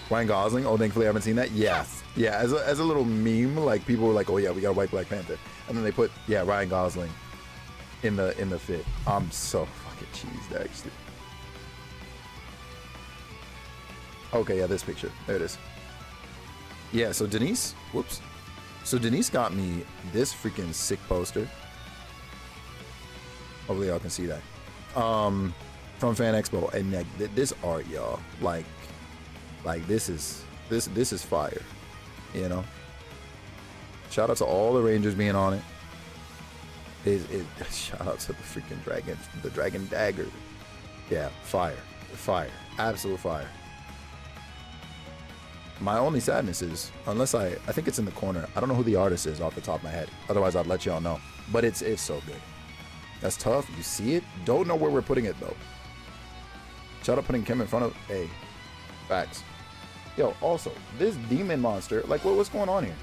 Ryan Gosling. Oh, thankfully I haven't seen that. Yeah, yeah. As a little meme, like people were like, "Oh yeah, we got a white Black Panther," and then they put Ryan Gosling in the fit. I'm so fucking cheesed actually. Okay, yeah, this picture. There it is. Yeah. So Denise. Whoops. So Denise got me this freaking sick poster. Hopefully y'all can see that. From Fan Expo, and like, this art, y'all, like this is fire, you know. Shout out to all the Rangers being on it. Shout out to the freaking dragon dagger. Yeah, fire, absolute fire. My only sadness is, unless I think it's in the corner. I don't know who the artist is off the top of my head. Otherwise, I'd let y'all know. But it's so good. That's tough. You see it. Don't know where we're putting it though. Shout out putting Kim in front of. Hey, facts. Yo, also this demon monster. Like, what's going on here?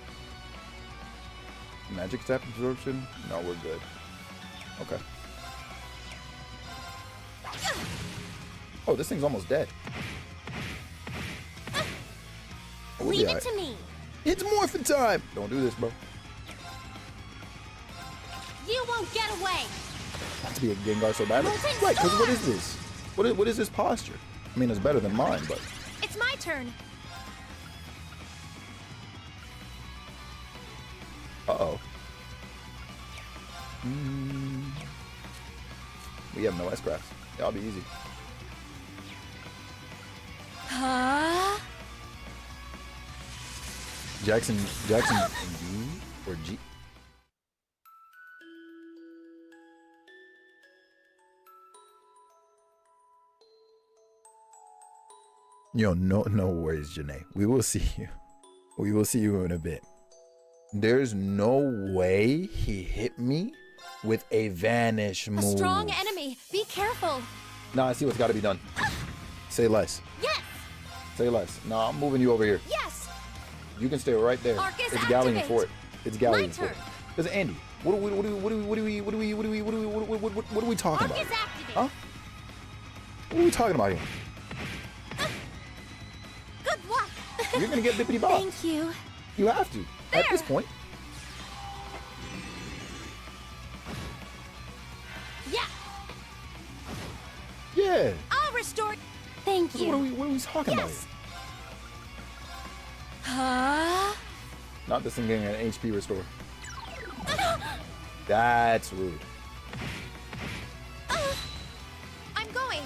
Magic tap absorption? No, we're good. Okay. Oh, this thing's almost dead. Leave it to me. It's morphin' time. Don't do this, bro. You won't get away. Not to be a Gengar so bad. Right, because what is this? What is this posture? I mean, it's better than mine, but. It's my turn. Uh-oh. We have no S-Crafts. That'll be easy. Huh? Jackson D or G? Yo, no worries, Janae. We will see you. We will see you in a bit. There's no way he hit me with a vanish move. A strong enemy. Be careful. Nah, I see what's got to be done. Say less. Yes. Say less. Nah, I'm moving you over here. Yes. You can stay right there. Arcus, it's galleon activate. for it. It's galleon My for it. turn. Listen, Andy. What are we talking about? Arcus, activate. Huh? What are we talking about here? Good luck. You're gonna get bippity bob. Thank you. You have to. There. At this point. Yeah. Yeah. I'll restore. Thank you. What are we talking about Yes. here? Huh? Not this thing getting an HP restore. That's rude. I'm going.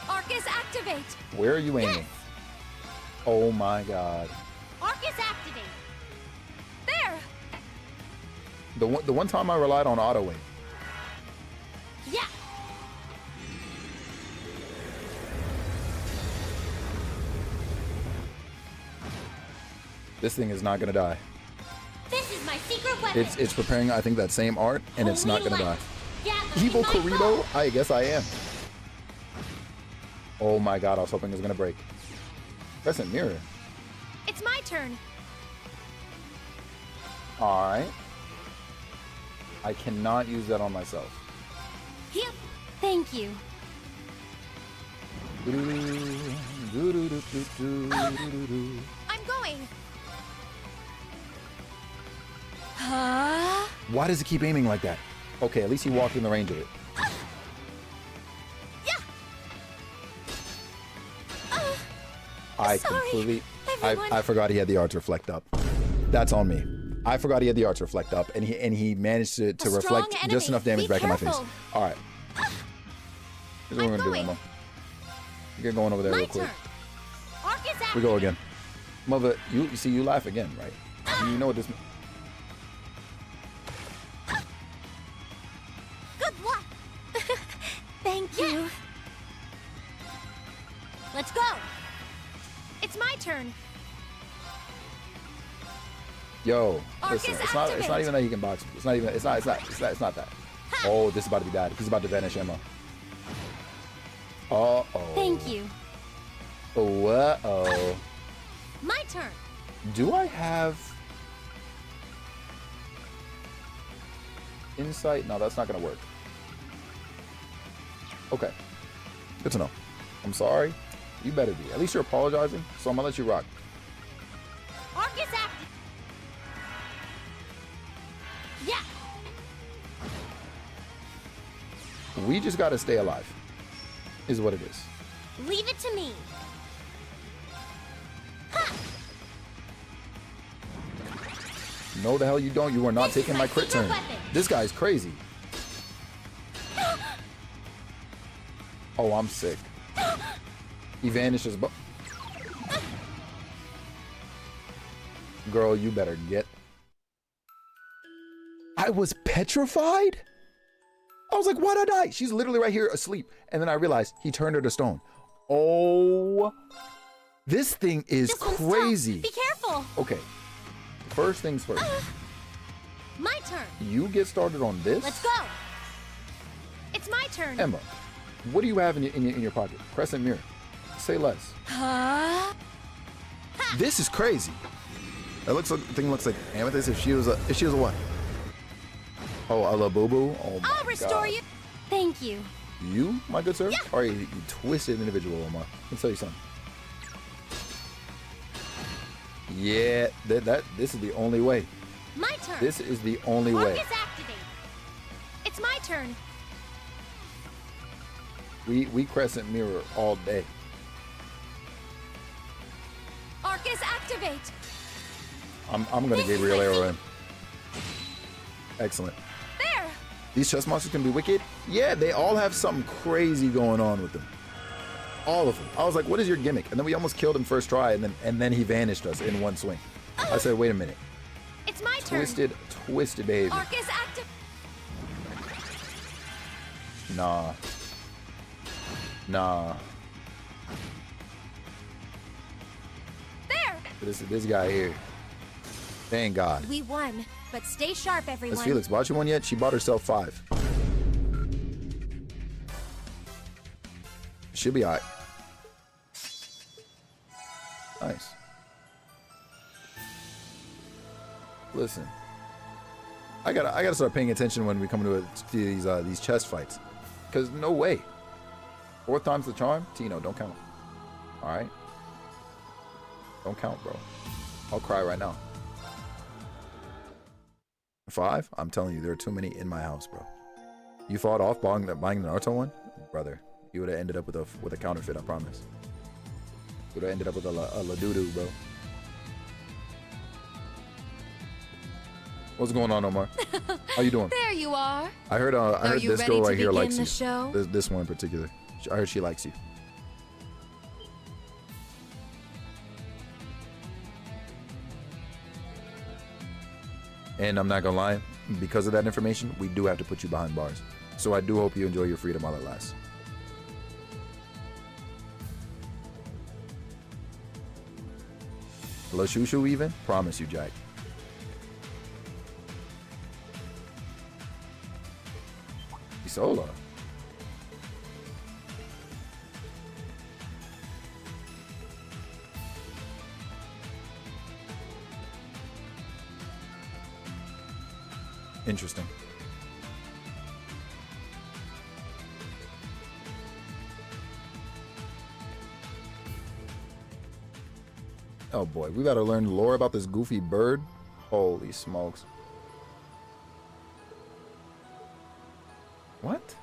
Arcus, activate. Where are you aiming? Yes. Oh my god. Arcus, activate. There. The one time I relied on auto aim. Yeah. This thing is not gonna die. This is my secret weapon. It's preparing, I think, that same art, and it's not gonna die. Evil Karibo? I guess I am. Oh my god, I was hoping it was gonna break. Crescent Mirror. It's my turn. Alright. I cannot use that on myself. Yep. Thank you. I'm going. Huh? Why does it keep aiming like that? Okay, at least he walked in the range of it. Yeah. I Sorry, completely... everyone. I forgot he had the arts reflect up. That's on me. I forgot he had the arts reflect up, and he managed to A reflect strong just enemy. enough damage Be back in my face. careful. All right. Here's what we're gonna do, Emma. You get going over there My real quick. turn. Arcus, activate. We go again. Mother, you see, you laugh again, right? You know what this... Good luck. Thank you. Let's go. It's my turn. Yo, Arcus, listen, it's not activate. even that he can box. It's not that. Oh, this is about to be bad. He's about to vanish Emma. Uh-oh. Thank you. Uh-oh. My turn. Do I have insight? No, that's not gonna work. Okay. Good to know. I'm sorry. You better be. At least you're apologizing, so I'm gonna let you rock. Arcus, activate. Yeah. We just gotta stay alive, is what it is. Leave it to me. No, the hell you don't. You are not This is taking my my crit secret turn. weapon. This guy's crazy. Oh, I'm sick. He vanishes, but... Girl, you better get... I was petrified? I was like, why'd I die? She's literally right here asleep. And then I realized he turned her to stone. Oh... This thing is This one's tough. crazy. Be careful. Okay. First things first. My turn. You get started on this? Let's go. It's my turn. Emma, what do you have in your pocket? Crescent Mirror. Say less. Huh? This is crazy. That thing looks like Amethyst if she was a what? Oh, a La Boo Boo? Oh my I'll restore God. you. Thank you. You, my good sir? Yeah. Are you twisted individual, Omar. Let me tell you something. Yeah, this is the only way. My turn. This is the only way. Arcus, activate. It's my turn. We Crescent Mirror all day. Arcus, activate. I'm gonna This is Gabriel my Arrow him. Excellent. There! These chest monsters can be wicked? Yeah, they all have something crazy going on with them. All of them. I was like, what is your gimmick? And then we almost killed him first try, and then he vanished us in one swing. I said, wait a minute. It's my turn. Twisted behavior. Arcus active. Nah. There! This guy here. Thank God. We won, but stay sharp, everyone. Has Felix bought you one yet? She bought herself 5. She'll be alright. Nice. Listen, I gotta start paying attention when we come to these chest fights, cause no way. 4th time's the charm. Tino, don't count. All right, don't count, bro. I'll cry right now. 5? I'm telling you, there are too many in my house, bro. You fought off buying the Naruto one, brother. You would have ended up with a counterfeit. I promise. You would have ended up with a Ladudu, bro. What's going on, Omar? How you doing? There you are. I heard this girl right here likes you. Show? This one in particular. I heard she likes you. And I'm not gonna lie, because of that information, we do have to put you behind bars. So I do hope you enjoy your freedom while it lasts. Hello, Shushu even? Promise you, Jack. Isola. Interesting. Oh boy, we gotta learn lore about this goofy bird. Holy smokes. What?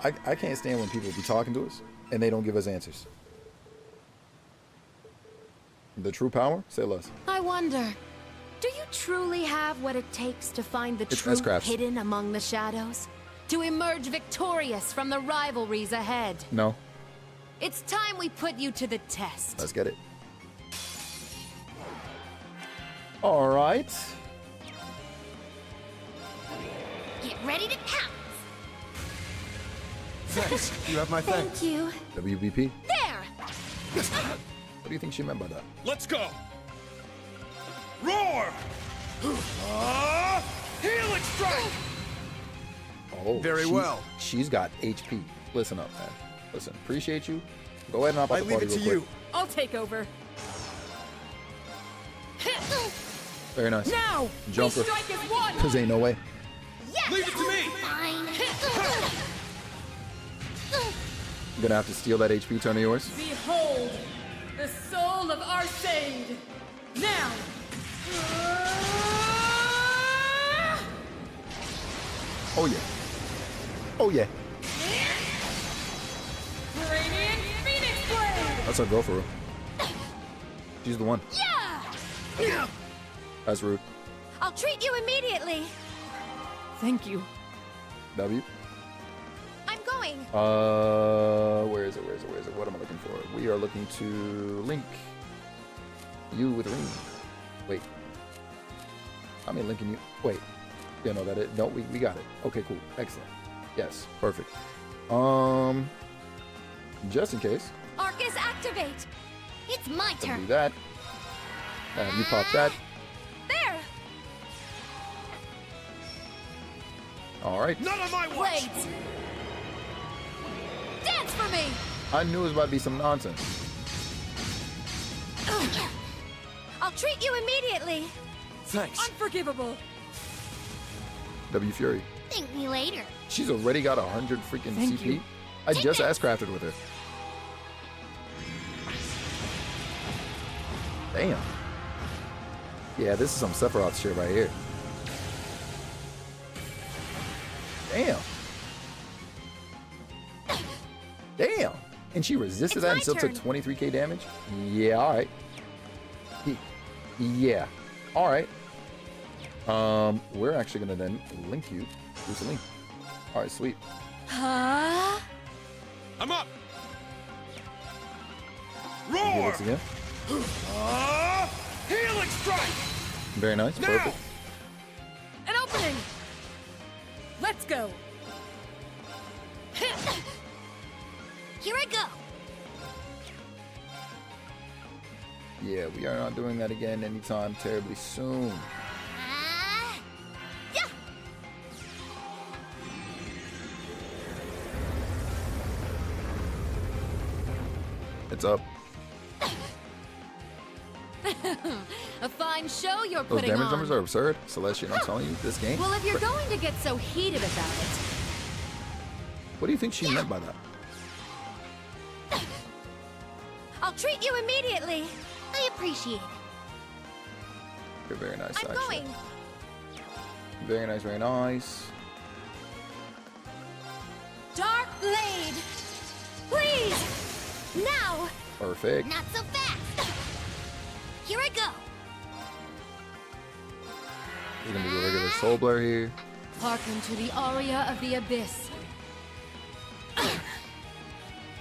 I can't stand when people be talking to us and they don't give us answers. The true power? Say less. I wonder, do you truly have what it takes to find the truth hidden among the shadows? To emerge victorious from the rivalries ahead? No. It's time we put you to the test. Let's get it. All right. Get ready to pounce. Thanks. You have my thanks. Thank you. WBP? There! What do you think she meant by that? Let's go! Roar! Helix strike! Oh, very well. She's got HP. Listen up, man. Listen, appreciate you. Go ahead and hop out the party real quick. You. I'll take over. Very nice. Now! Jumper. Strike as one! Cause ain't no way. Yes! Leave it to me! Fine. I'm gonna have to steal that HP turn of yours. Behold, the soul of Arcade! Now! Oh yeah. Oh yeah. Radiant Phoenix Blade! That's our girl for real. She's the one. Yeah! That's rude. I'll treat you immediately! Thank you. W. I'm going. Where is it? What am I looking for? We are looking to link you with Ring. Wait. I mean linking you. Wait. Yeah, no, that it. No, we got it. Okay, cool. Excellent. Yes, perfect. Just in case. Arcus activate! It's my Do turn. that. You pop that. There! All right. None of my watch! Blades! Dance for me! I knew it was about to be some nonsense. I'll treat you immediately! Thanks. Unforgivable! W Fury. Thank me later. She's already got 100 freaking Thank CP. you. I just ass crafted with her. Damn. Yeah, this is some Sephiroth shit right here. Damn. Damn. And she resisted that and still took 23k damage? Yeah, alright. Yeah. All right. We're actually gonna then link you to Celine. All right, sweet. Huh? I'm up. Do Roar! this again. Healing strike! Very nice. Now! Perfect. An opening! Let's go! Here I go. Yeah, we are not doing that again anytime terribly soon. Yeah. It's up. A fine show you're Those putting damage on. numbers are absurd. Celestian, I'm telling you, this game. Well, if you're going to get so heated about it, What do you think she meant by that? I'll treat you immediately. I appreciate it. You're very nice, I'm actually. going. Very nice, very nice. Dark Blade. Please. Now. Perfect. Not so fast. Here I go. We're gonna do a regular soul blur here. hearken to the aria of the abyss.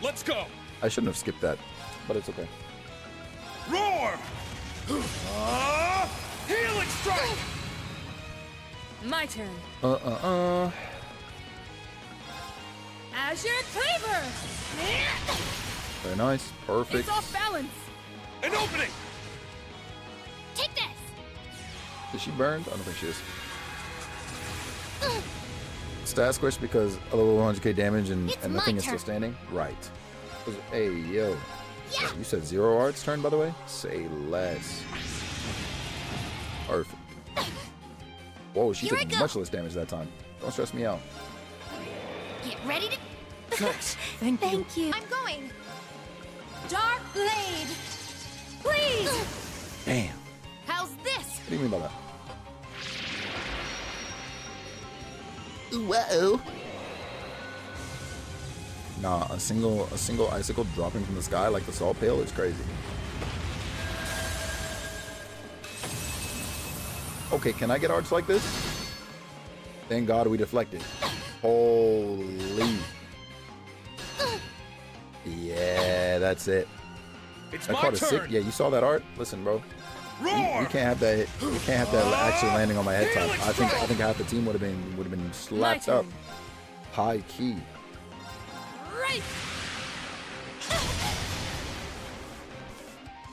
Let's go! I shouldn't have skipped that, but it's okay. Roar! Healing strike! My turn. Azure Cleaver! Very nice. Perfect. It's off balance! An opening! Take this. Is she burned? I don't think she is. Stat squish because a level 100k damage and nothing is still standing? Right. Hey, yo. Yeah. You said 0 arts turn, by the way? Say less. Perfect. Whoa, she took much less damage that time. Don't stress me out. Get ready to. Thanks. Thank you. I'm going. Dark Blade. Please. Damn. How's this? What do you mean by that? Whoa. Nah, a single icicle dropping from the sky like the salt pail is crazy. Okay, can I get arts like this? Thank God we deflected. Holy. Yeah, that's it. It's That my card is sick. turn! Yeah, you saw that art? Listen, bro. Roar! You can't have that. You can't have that actually landing on my head top. I think half the team would have been slapped up. High key. Right.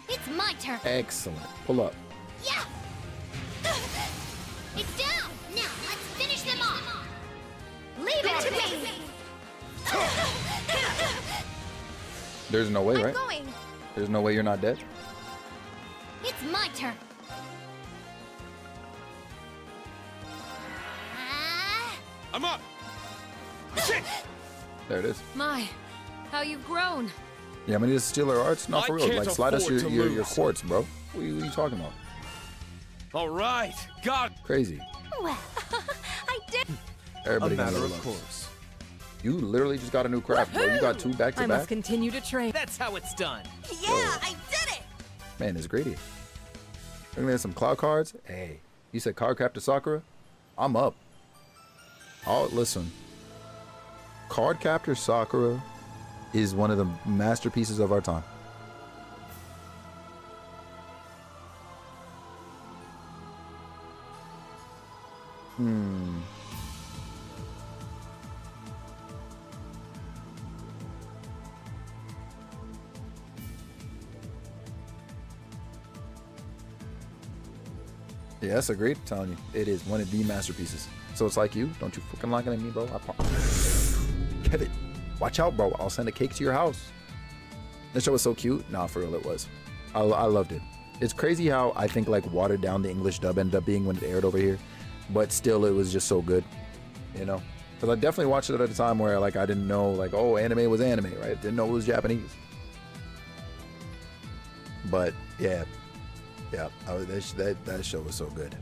It's my turn. Excellent. Pull up. Yeah. It's down. Now let's finish them off. Leave it to me. There's no way, I'm right? going. There's no way you're not dead. It's my turn. I'm up! Shit! There it is. My, how you've grown. Yeah, I'm gonna need to steal her arts. Not I for real. can't Like, slide us afford your to lose. quartz, bro. What are you talking about? All right, God. Crazy. Well, I did. Everybody A gonna matter level of up. course. You literally just got a new craft, bro. You got 2 back I to must back. continue to train. That's how it's done. Yeah, I did it. Man, it's greedy. Looking at some cloud cards. Hey, you said card captor Sakura? I'm up. Oh, listen. Card captor Sakura is one of the masterpieces of our time. Yeah, that's agreed. I'm telling you, it is one of the masterpieces. So it's like you. Don't you fucking like it at me, bro. Kevin, watch out, bro. I'll send a cake to your house. That show was so cute. Nah, for real, it was. I loved it. It's crazy how I think like watered down the English dub ended up being when it aired over here, but still it was just so good, you know. Because I definitely watched it at a time where like I didn't know like, oh, anime was anime, right? Didn't know it was Japanese. But yeah, that show was so good.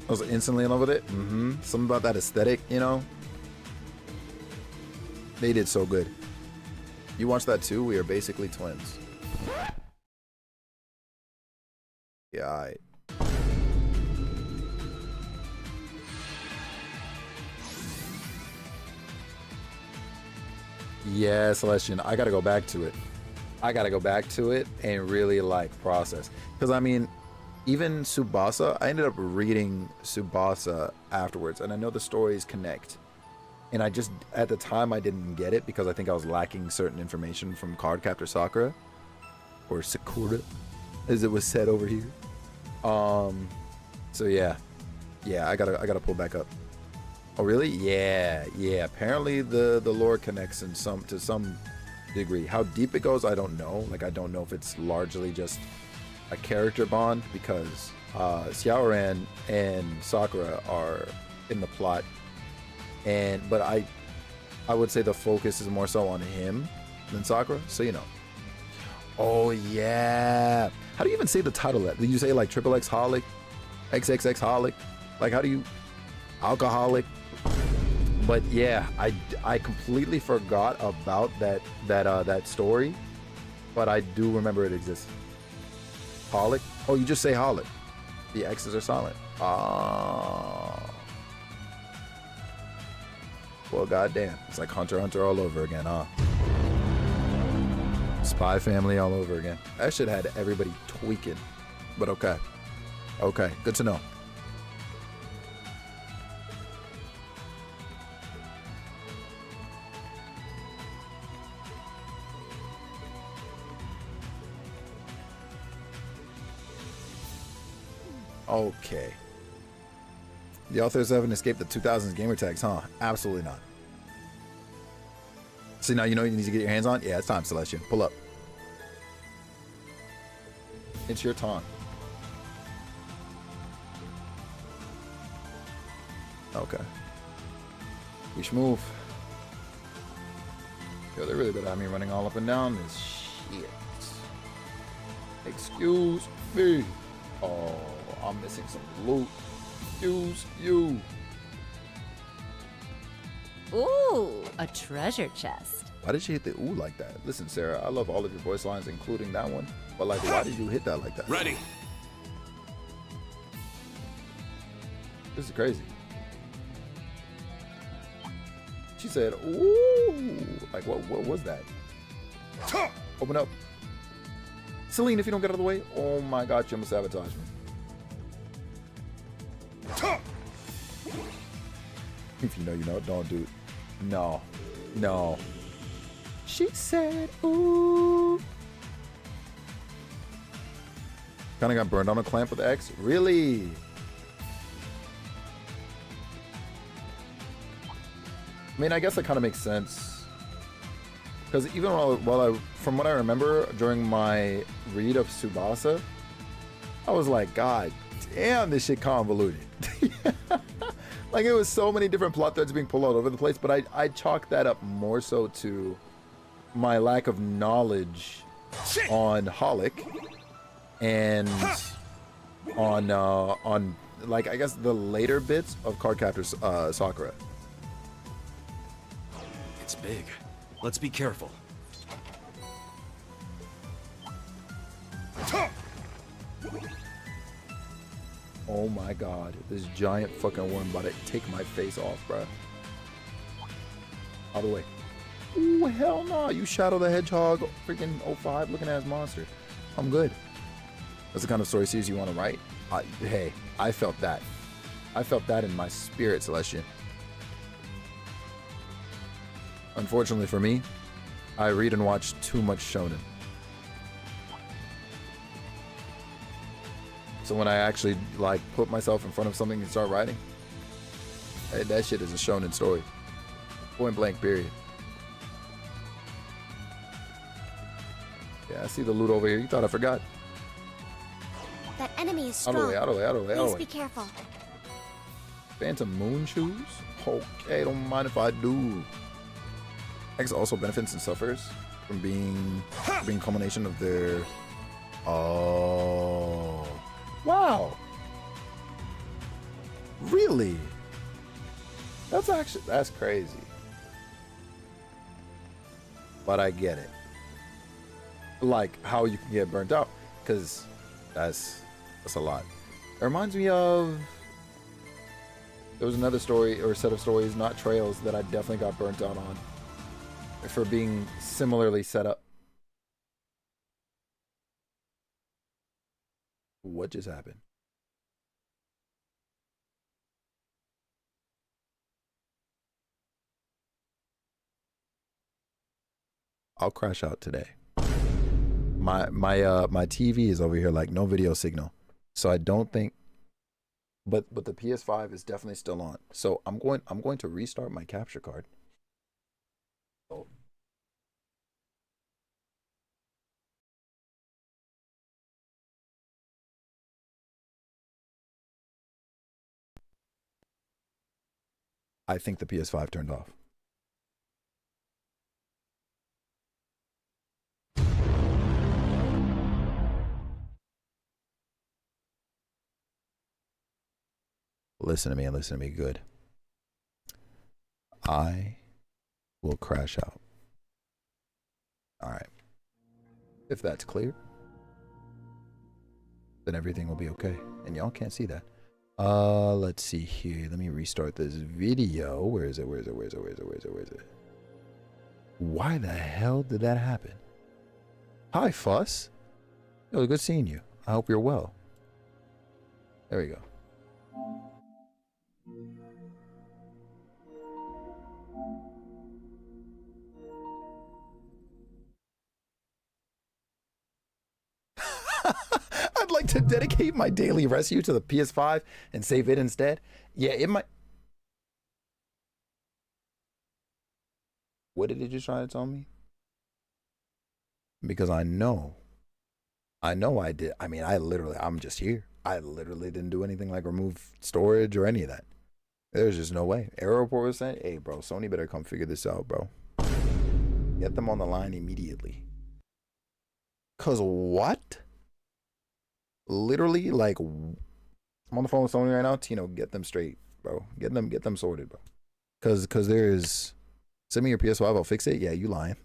I was instantly in love with it. Something about that aesthetic, you know. They did so good. You watched that too? We are basically twins. Yeah, Yeah, Celestian, I gotta go back to it. I gotta go back to it and really like process. Because I mean, even Tsubasa, I ended up reading Tsubasa afterwards, and I know the stories connect. And I just, at the time, I didn't get it because I think I was lacking certain information from Cardcaptor Sakura, or Sakura, as it was said over here. So yeah, I gotta pull back up. Oh really? Yeah. Apparently the lore connects in to some degree. How deep it goes, I don't know. Like I don't know if it's largely just a character bond because Xiaoran and Sakura are in the plot, but I would say the focus is more so on him than Sakura. So you know. Oh yeah. How do you even say the title? That did you say like XXX holic, XXX holic? Like how do you alcoholic? But yeah, I completely forgot about that story, but I do remember it exists. Holic? Oh, you just say holic. The X's are silent. Ah. Well, goddamn, it's like Hunter x Hunter all over again, huh? Spy Family all over again. That shit had everybody tweaking, but okay, good to know. Okay. The authors haven't escaped the 2000s gamer tags, huh? Absolutely not. See, now you know you need to get your hands on? Yeah, it's time, Celestian. Pull up. It's your time. Okay. We should move. Yo, they really better have me running all up and down this shit. Excuse me. Oh, I'm missing some loot. Excuse you. Ooh, a treasure chest. Why did you hit the ooh like that? Listen, Sarah, I love all of your voice lines, including that one. But like, why did you hit that like that? Ready. This is crazy. She said, ooh. Like, what was that? Open up. Celine, if you don't get out of the way, oh my God, you almost sabotaged me. If you know, you know. Don't do it. No. She said, ooh. Kind of got burned on a clamp with X? Really? I mean, I guess that kind of makes sense. Because even from what I remember during my read of Tsubasa, I was like, God damn, this shit convoluted. Like, it was so many different plot threads being pulled all over the place, but I chalked that up more so to my lack of knowledge on Holic and on like, I guess the later bits of Cardcaptor Sakura. It's big. Let's be careful. Oh my God, this giant fucking worm about to take my face off, bro. Out of the way. Ooh, hell no. You Shadow the Hedgehog, freaking 05 looking ass monster. I'm good. That's the kind of story series you want to write? Hey, I felt that. I felt that in my spirit, Celestian. Unfortunately for me, I read and watch too much shonen. So when I actually like put myself in front of something and start writing, that shit is a shonen story. Point blank, period. Yeah, I see the loot over here. You thought I forgot? That enemy is strong. Out of the way. Please be careful. Phantom Moon shoes? Okay, don't mind if I do. X also benefits and suffers from being a culmination of their... Oh... Wow. Really? That's crazy. but I get it. Like how you can get burnt out, because that's a lot. It reminds me of, there was another story or set of stories, not Trails, that I definitely got burnt out on for being similarly set up. What just happened? I'll crash out today. My TV is over here like no video signal, so I don't think. But the PS5 is definitely still on. So I'm going to restart my capture card. I think the PS5 turned off. Listen to me and listen to me good. I will crash out. All right. If that's clear, then everything will be okay. And y'all can't see that. Let's see here. Let me restart this video. Where is it? Why the hell did that happen? Hi, Fuss. Yo, good seeing you. I hope you're well. There we go. I'd like to dedicate my daily rescue to the PS5 and save it instead. Yeah, it might. What did it just try to tell me? Because I know I did. I mean, I'm just here. I literally didn't do anything like remove storage or any of that. There's just no way. Arrow Report was saying, hey, bro, Sony better come figure this out, bro. Get them on the line immediately. Because what? Literally, like, I'm on the phone with Sony right now. Tino, get them straight, bro. Get them sorted, bro. Because there's, send me your PS5, I'll fix it. Yeah, you lying.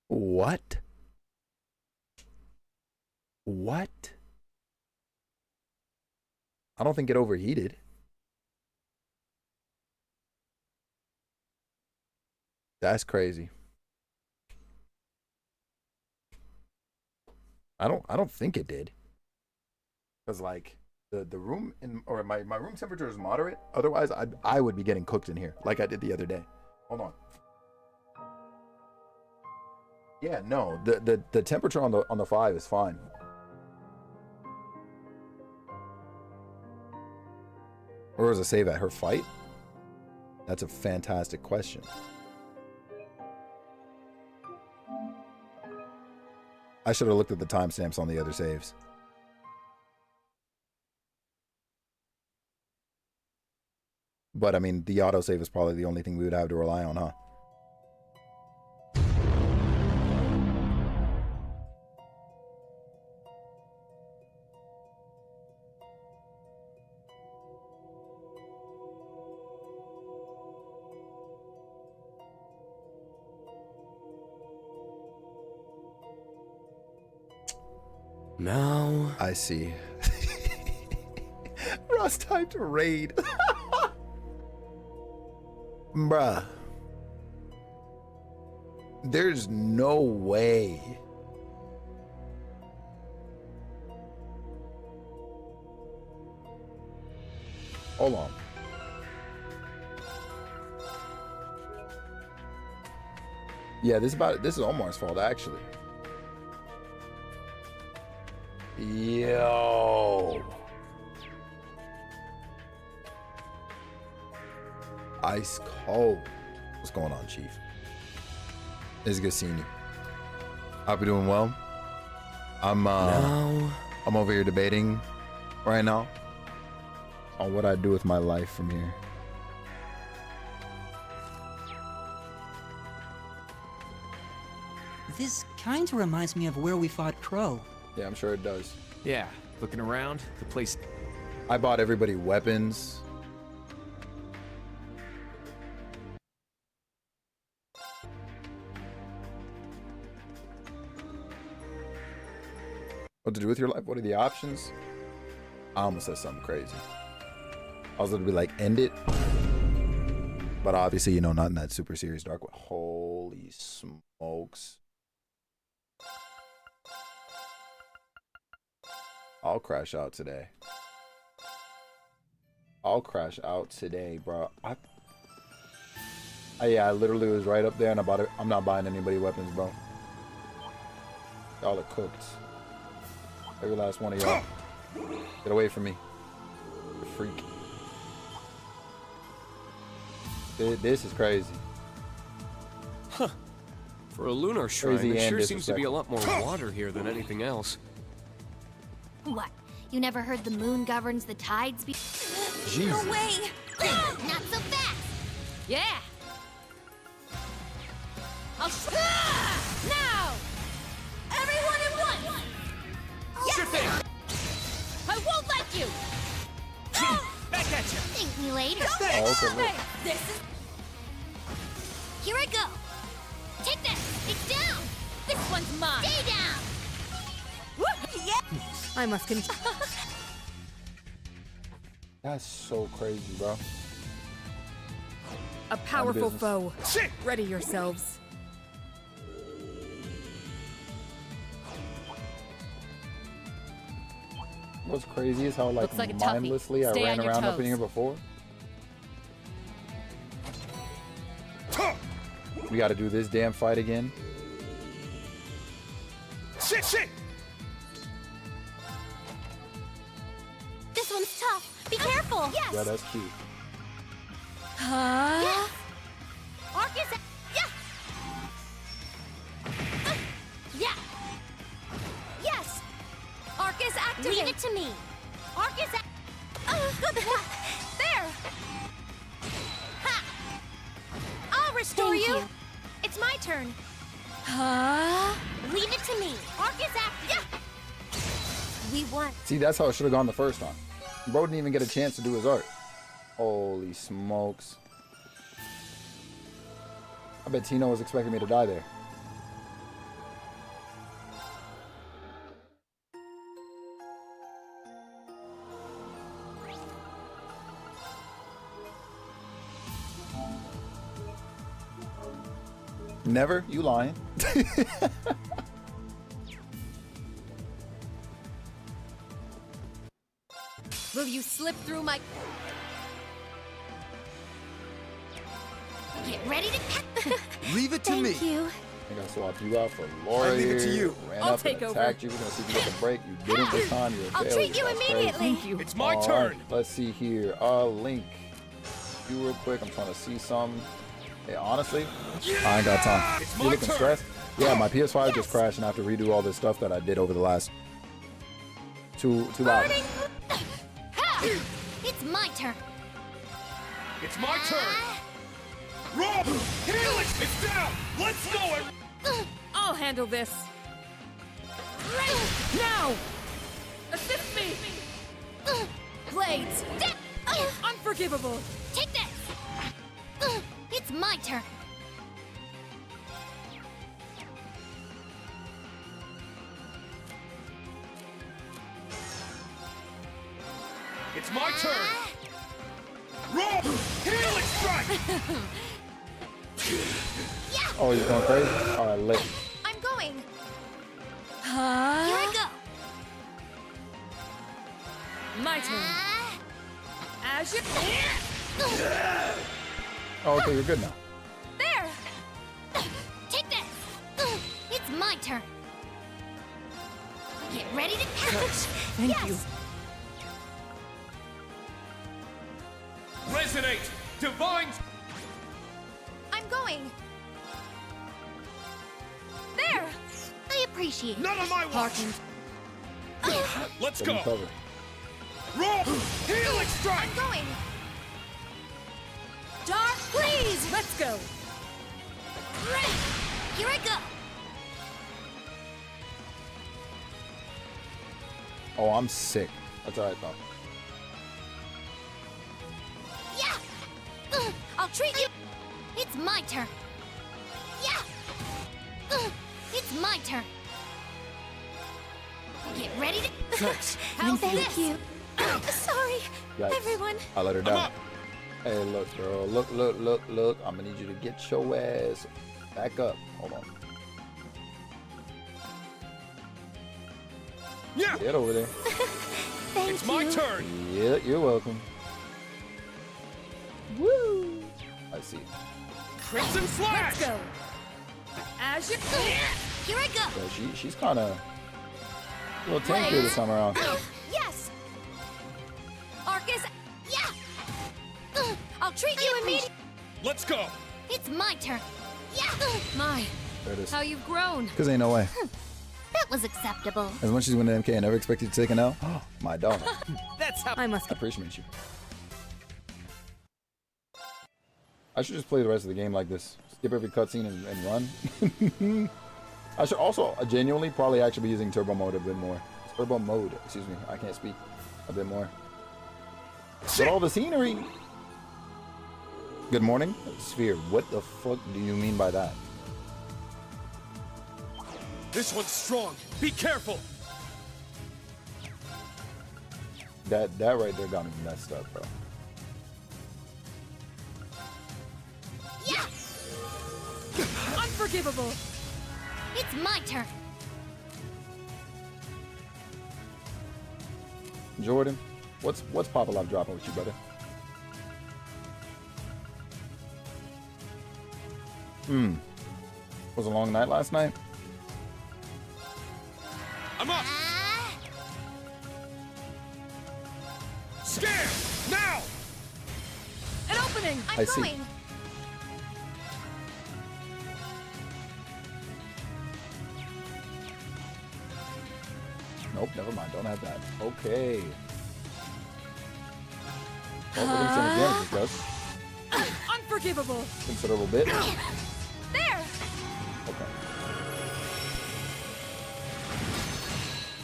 What? What? I don't think it overheated. That's crazy. I don't think it did. Cause like the room or my room temperature is moderate. Otherwise, I would be getting cooked in here like I did the other day. Hold on. Yeah, no, the temperature on the 5 is fine. Where was the save at? Her fight? That's a fantastic question. I should have looked at the timestamps on the other saves. But I mean, the autosave is probably the only thing we would have to rely on, huh? Now I see. Ross typed raid. Bruh. There's no way. Hold on. Yeah, this is Omar's fault, actually. Yo. Ice cold. What's going on, Chief? It's good seeing you. Hope you're doing well. I'm over here debating right now on what I do with my life from here. This kind of reminds me of where we fought Crow. Yeah, I'm sure it does. Yeah, looking around, the place... I bought everybody weapons. What to do with your life? What are the options? I almost said something crazy. I was going to be like, end it. But obviously, you know, not in that super serious dark way. Holy smokes. I'll crash out today. I'll crash out today, bro. Yeah, I literally was right up there, and I'm not buying anybody weapons, bro. Y'all are cooked. Every last one of y'all. Get away from me. You freak. This is crazy. Huh. For a lunar shrine, Crazy there and sure seems to be a lot more disrespectful. water here than anything else. What? You never heard the moon governs the tides? Jesus. No way! Not so fast! Yeah! I'll now! Everyone at once! Yes! I won't let you! Back at you! Thank me later. Oh, okay, look. This is Here I go! Take this! It's down! this one's mine! Stay down! Yeah! I must continue. That's so crazy, bro. A powerful business. foe. Shit! Ready yourselves. What's crazy is how like, Looks like a toughie. mindlessly I Stay ran on your around up in toes. here before. We got to do this damn fight again. Shit! This one's tough. Be careful! Yes! Yeah, that's cute. Yes! Arcus! Yeah! Yeah! Yes! Arcus, activate! Leave it to me! Arcus, good one! There! Ha! I'll restore you. It's my turn. Leave it to me. Arcus, activate! Yeah! We won. See, that's how it should have gone the first time. Bro didn't even get a chance to do his art. Holy smokes. I bet Tino was expecting me to die there. Never? You lying. Will you slip through my... Get ready to... Leave it to me. Thank you. I think I swapped you out for Laura. I leave it to here, you. Ran I'll up and take over. attacked you. We're gonna see if you get the break. You didn't this time. You're a I'll failure. treat you That's crazy. immediately. Thank you. It's my All turn! right, let's see here. Link. You real quick. I'm trying to see some. Hey, honestly, I ain't got time. It's You my looking turn. stressed? Yeah, my PS5 just crashed and I have to redo all this stuff that I did over the last two hours. Ha! It's my turn. It's my turn! Roll! Helix! It's down! Let's go! I'll handle this. Now! Assist me! Blades! Unforgivable! Take this! It's my turn. It's my turn! Roll! Helix strike! Oh, you're going crazy? All right, lit. I'm going. Here Huh? I go. My turn. As you... Oh, okay, you're good now. There! Take this! It's my turn. Get ready to catch! Thank yes! you. Resonate! Divine... I'm going. There! I appreciate it. None of my watch! Let's Get me go! covered. Roll! Helix strike! I'm going. Dark, Please, let's go. Ready! Here I go. Oh, I'm sick. That's all right, though. Yeah! I'll treat you. It's my turn. Yeah! It's my turn. Get ready. Thanks. Thank you. Sorry, Yikes. everyone. I let her down. Hey, look, girl. Look. I'm gonna need you to get your ass back up. Hold on. Yeah. Get over there. It's my turn. Yeah, you're welcome. Woo! I see. Crimson Flash. Let's go. As you Here I go. Yeah, she's kind of a little tankier this time around. Yes. Arcus. Yeah. I'll treat you immediately. Let's go. It's my turn. Yeah. My, There it is. how you've grown. Because ain't no way. That was acceptable. As much as you win the MK, I never expected you to take an L. My dog. That's how I must. I appreciate you. I should just play the rest of the game like this. Skip every cutscene and run. I should also genuinely probably actually be using turbo mode a bit more. Turbo mode, excuse me. I can't speak a bit more. But all the scenery. Good morning, Sphere. What the fuck do you mean by that? This one's strong. Be careful. That right there got me messed up, bro. Yeah. unforgivable. It's my turn. Jordan, what's Papa Love dropping with you, brother? Was a long night last night? I'm up. Scan now. An opening. I see. Going. Nope, never mind. Don't have that. Okay. Well, at least in the damage it does. Unforgivable. Considerable bit. There. Okay.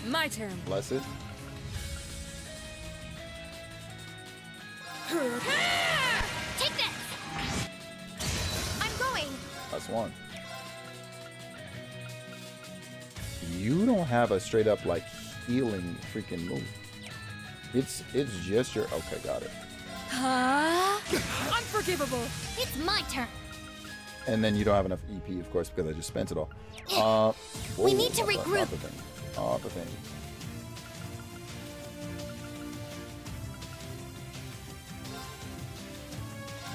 My turn. Bless it. Take this. I'm going. That's one. You don't have a straight up like healing freaking move. It's just your okay, got it. Unforgivable. It's my turn. And then you don't have enough EP, of course, because I just spent it all. We need to not the- regroup. Not the thing. Not the thing.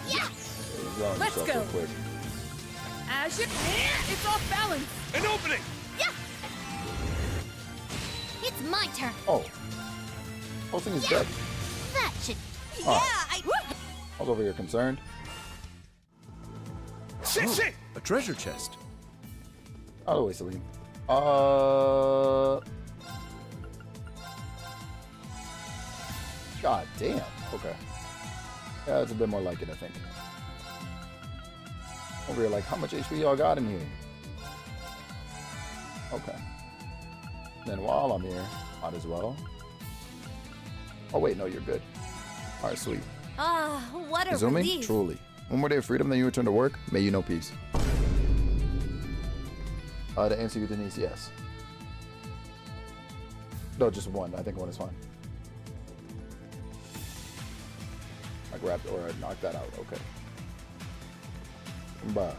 Yeah. You're Let's yourself go. real quick. As you. It's off balance. An opening. Yeah. It's my turn. Oh. Whole thing is Yeah. dead. That should. All Yeah. right. I was over here concerned. Shit. a treasure chest. Out of the way, Celine. God damn. Okay. Yeah, it's a bit more like it, I think. Over here, like, how much HP y'all got in here? Okay. Then while I'm here, might as well. Oh, wait, no, you're good. All right, sweet. Ah, what a Izumi, relief. truly. One more day of freedom, then you return to work. May you know peace. To answer you, Denise, yes. No, just one. I think one is fine. I grabbed or I knocked that out. Okay. Bye.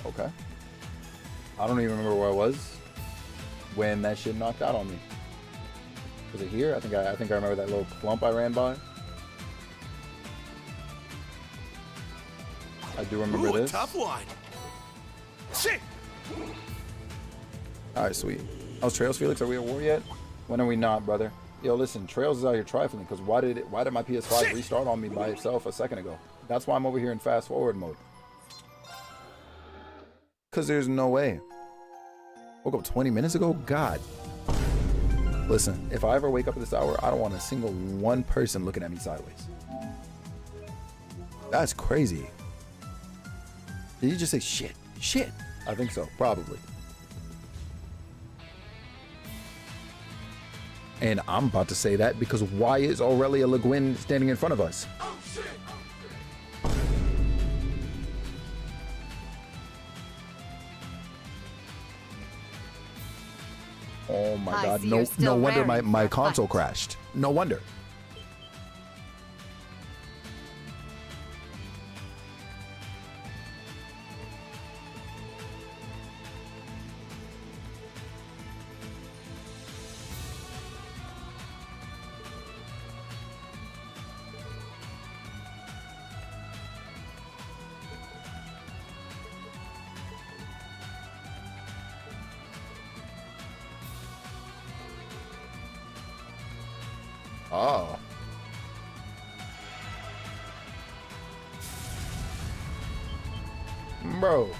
Okay. I don't even remember where I was when that shit knocked out on me. Was it here? I think I remember that little clump I ran by. I do remember this. Top line. Shit. All right, sweet. How's Trails, Felix? Are we at war yet? When are we not, brother? Yo, listen, Trails is out here trifling because why did my PS5 restart on me by itself a second ago? That's why I'm over here in fast forward mode. Because there's no way. Woke up 20 minutes ago? God. Listen, if I ever wake up at this hour, I don't want a single one person looking at me sideways. That's crazy. Did you just say shit? Shit. I think so, probably. And I'm about to say that because why is Aurelia Le Guin standing in front of us? Oh shit. Oh my I god, see no you're no still wonder raring my for a console fight. crashed. No wonder. Oh. Bro.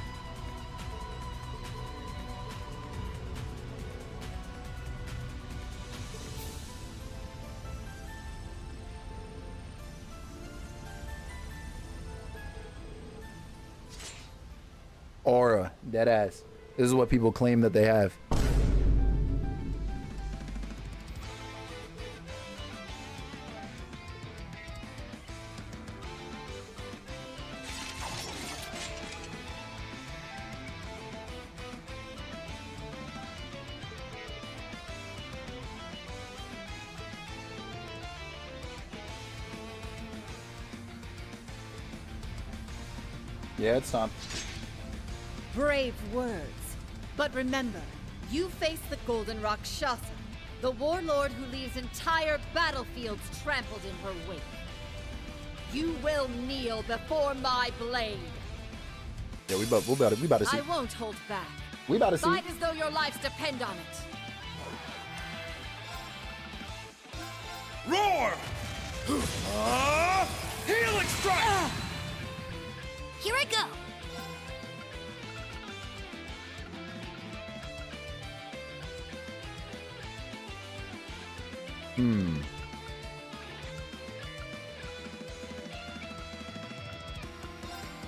Aura, dead ass. This is what people claim that they have. Yeah, it's time. Brave words. But remember, you face the Golden Rakshasa, the warlord who leaves entire battlefields trampled in her wake. You will kneel before my blade. Yeah, we about to see. I won't hold back. We about to see. Fight as though your lives depend on it. Roar! Healing strike! Here I go.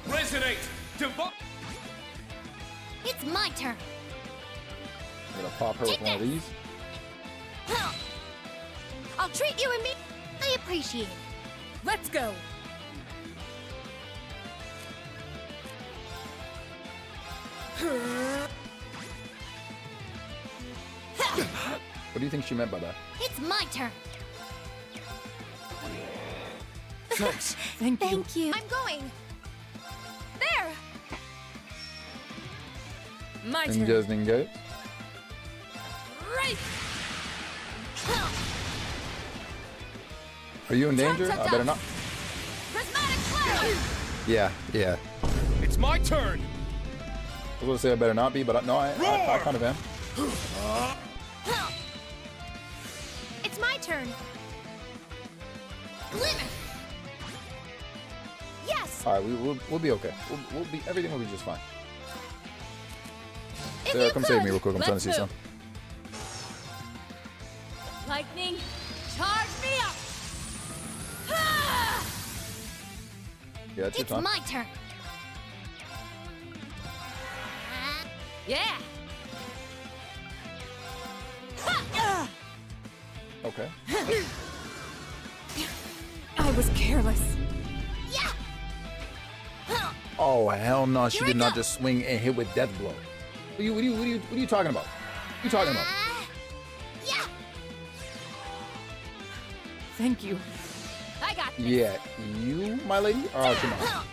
Resonate! Devo- It's my turn. I'm gonna pop her with one of these. Huh. I'll treat you and me. I appreciate it. Let's go. What do you think she meant by that? It's my turn. Thanks. Thank you. I'm going. There. My And turn. just didn't get it. Right. Huh. Are you in danger? Time to I better duck. not. Prismatic cloud. Yeah. It's my turn! I was gonna say I better not be, but no, I kind of am. Huh. It's my turn. Glimmer. Yes. All right, we'll be okay. We'll be everything will be just fine. If Sarah, you come could. save me real quick. I'm trying to see Let's something. Lightning, charge me up. Ah! Yeah, it's your It's time. my turn. Yeah. Ha! Okay. I was careless. Yeah. Huh. Oh hell no! She Here did I not go. just swing and hit with death blow. What are you talking about? What are you talking about? Yeah. Thank you. I got this. Yeah, you, my lady, are out your mouth. Huh.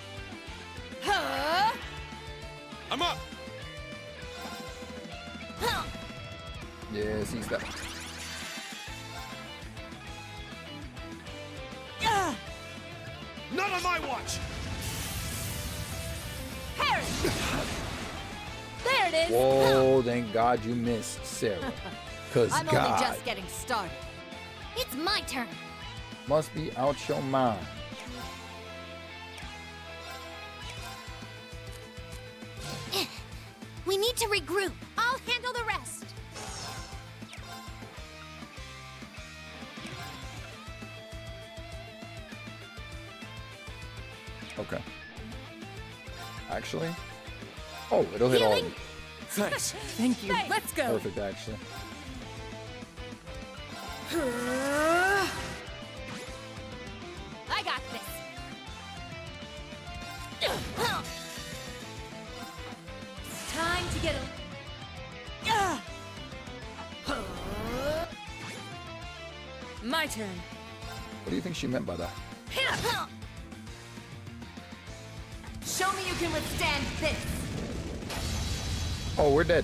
Huh. I'm up! Huh. Yeah, see that. Not on my watch! Harris. There it is. Whoa! Thank God you missed, Sarah. Cause I'm only God just getting started. It's my turn. must be out your mind. We need to regroup. I'll handle the rest. Okay. Actually, oh, it'll hit all of Healing. them. Thanks. Thank you. Let's go. Perfect, actually. I got this. Huh. Time to get a. My turn. What do you think she meant by that? Show me you can withstand this. Oh, we're dead.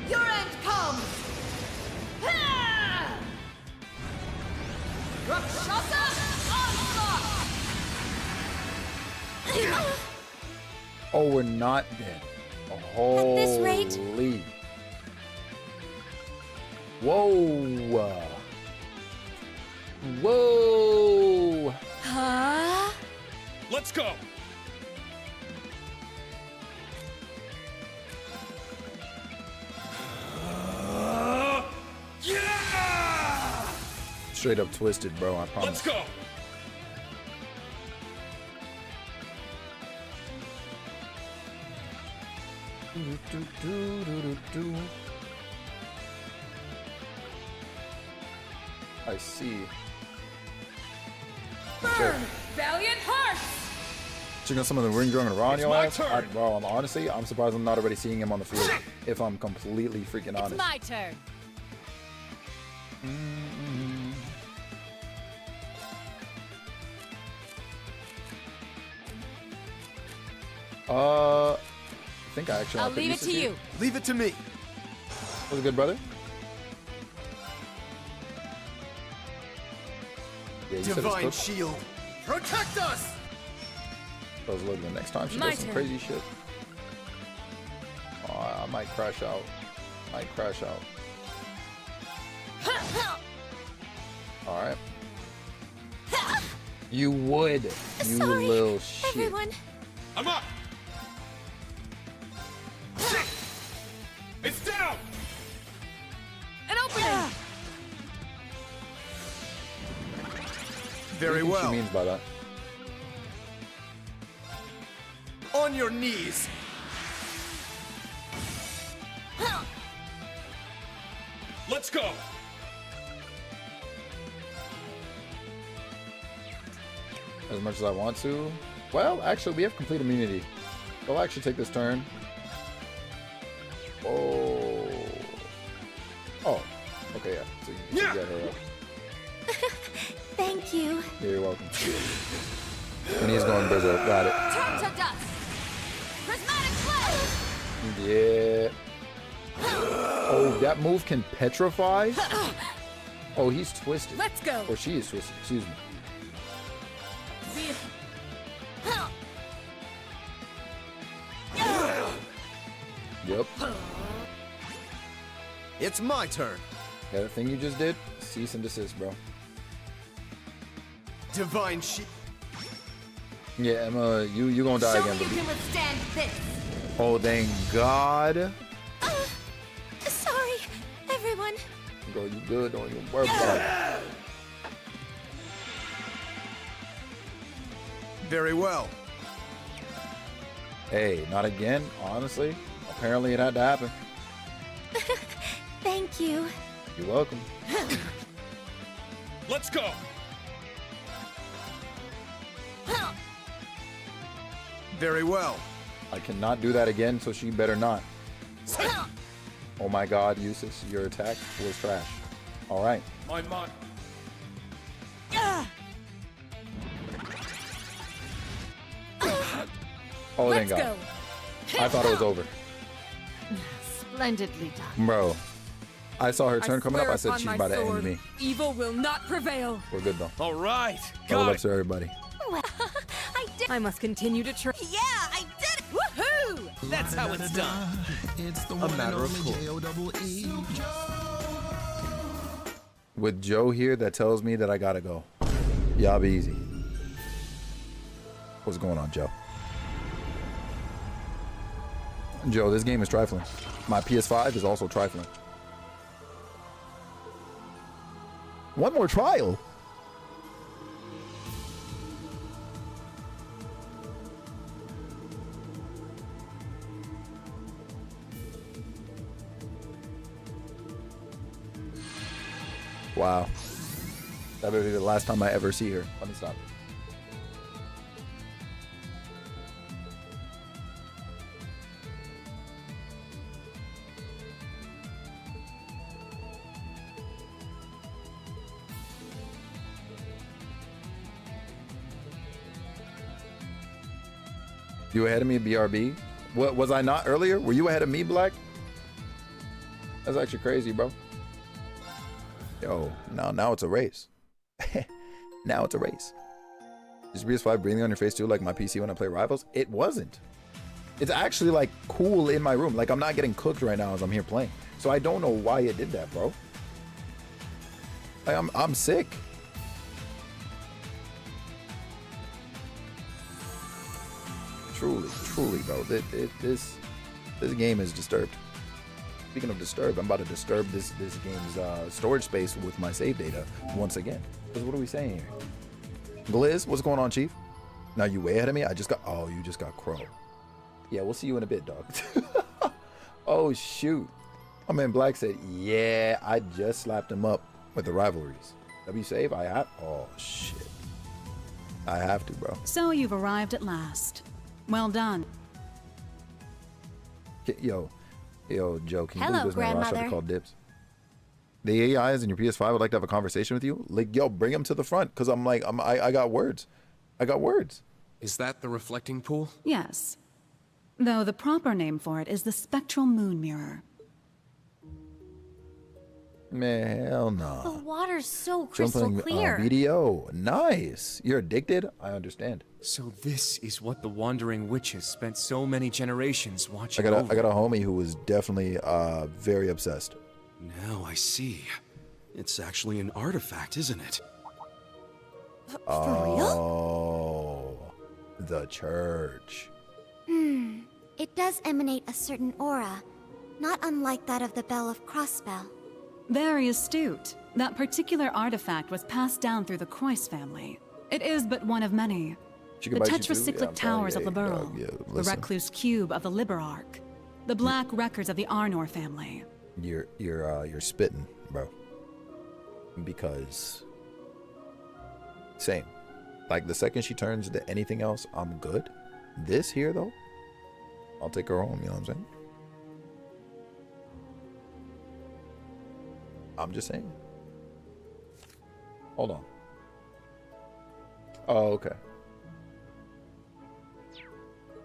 Your end comes. Rakshasa onslaught. Oh, we're not dead. Holy. At this rate. Whoa. Whoa. Huh? Let's go. Yeah! Straight up twisted, bro. I promise. Let's go. I see. Burn, valiant hearts. Checking out some of the ring drum around It's your my ass. turn. Bro, honestly, I'm surprised I'm not already seeing him on the field. If I'm completely freaking It's honest. my turn. I think I actually. I'll leave it to you. Leave it to me. Was it good, brother? Yeah, you said it's Divine cooked. shield. Protect us. I was looking the next time she My does some turn. crazy shit. Oh, I might crash out. Might crash out. All right. You would. You Sorry, little shit. everyone. I'm up. It's down. An opening. Very What do you think well. she means by that? On your knees. Let's go. As much as I want to. Well, actually, we have complete immunity. I'll actually take this turn. Oh. Oh. Okay, yeah. So you Yeah. get her up. Thank you. Yeah, you're welcome. And he's going berserk. Got it. Turn to dust. Prismatic flame. Yeah. Oh, that move can petrify? Oh, he's twisted. Let's go. Or she is twisted. Excuse me. Yep. It's my turn. Yeah, the thing you just did, cease and desist, bro. Divine shield. Yeah, Emma, you gonna die Show again, me you baby. can withstand this. Oh, thank God. Sorry, everyone. Bro, you good, don't even worry about it. Very well. Hey, not again, honestly. Apparently it had to happen. Thank you. You're welcome. Let's go. Very well. I cannot do that again, so she better not. Oh my God, Eustace, your attack was trash. All right. My mind. Oh, Let's thank God. go. I thought it was over. Splendidly done. Bro, I saw her turn coming up. swear I said upon she's my about to end sword, me. Evil will not prevail. We're good, though. All right. Double Got ups it. to everybody. Well, I did. I must continue to try. Yeah, I did it. Woohoo! That's how it's done. A matter of course. With Joe here, that tells me that I gotta go. Y'all be easy. What's going on, Joe? Joe, this game is trifling. My PS5 is also trifling. One more trial. Wow. That better be the last time I ever see her. Let me stop. You ahead of me, BRB? What was I not earlier? Were you ahead of me, Black? That's actually crazy, bro. Yo, now it's a race. Now it's a race. Is PS5 breathing on your face too, like my PC when I play Rivals? It wasn't. It's actually like cool in my room. Like I'm not getting cooked right now as I'm here playing. So I don't know why it did that, bro. Like I'm sick. Truly, bro. This game is disturbed. Speaking of disturbed, I'm about to disturb this game's storage space with my save data once again. Because what are we saying here? Glizz, what's going on, Chief? Now you way ahead of me? Oh, you just got Crow. Yeah, we'll see you in a bit, dog. Oh, shoot. My man Black said, yeah, I just slapped him up with the rivalries. W save? I have? Oh, shit. I have to, bro. So you've arrived at last. Well done. Yo, Joe, can you Hello, believe this man grandmother. called Dips? The AIs in your PS5 would like to have a conversation with you. Like, yo, bring them to the front, because I got words. I got words. Is that the reflecting pool? Yes. Though the proper name for it is the Spectral Moon Mirror. Man, hell no. The water's so crystal clear. BDO. Nice. You're addicted? I understand. So this is what the Wandering Witches spent so many generations watching I got over. a homie who was definitely very obsessed. Now I see. It's actually an artifact, isn't it? For real? Oh, the church. It does emanate a certain aura, not unlike that of the Bell of Crossbell. Very astute. That particular artifact was passed down through the Croyce family. It is but one of many. She The can bite you too? tetracyclic Yeah, I'm telling towers you, of the hey, Burl, dog, yeah, the listen. recluse cube of the Liberarch, the black records of the Arnor family. You're spitting, bro. Because same. Like the second she turns to anything else, I'm good. This here though, I'll take her home, you know what I'm saying? I'm just saying. Hold on. Oh, okay.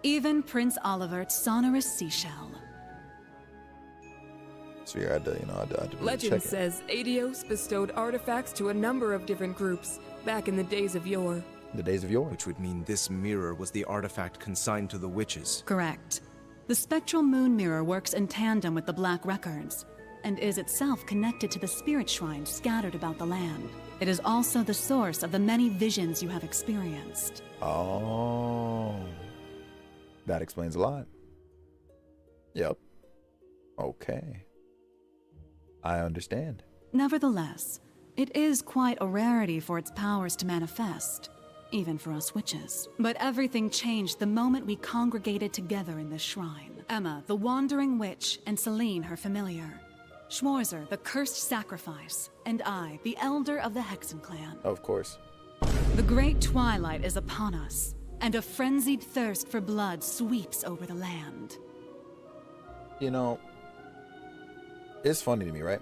Even Prince Olivert's sonorous seashell. So yeah, I had to, I had to really Legend check it. says Adios bestowed artifacts to a number of different groups back in the days of yore. The days of yore. Which would mean this mirror was the artifact consigned to the witches. Correct. The Spectral Moon Mirror works in tandem with the Black Records, and is itself connected to the spirit shrines scattered about the land. It is also the source of the many visions you have experienced. Oh. That explains a lot. Yep. Okay. I understand. Nevertheless, it is quite a rarity for its powers to manifest, even for us witches. But everything changed the moment we congregated together in this shrine. Emma, the Wandering Witch, and Celine, her familiar. Schwarzer, the Cursed Sacrifice, and I, the Elder of the Hexen Clan. Of course. The Great Twilight is upon us, and a frenzied thirst for blood sweeps over the land. You know, it's funny to me, right?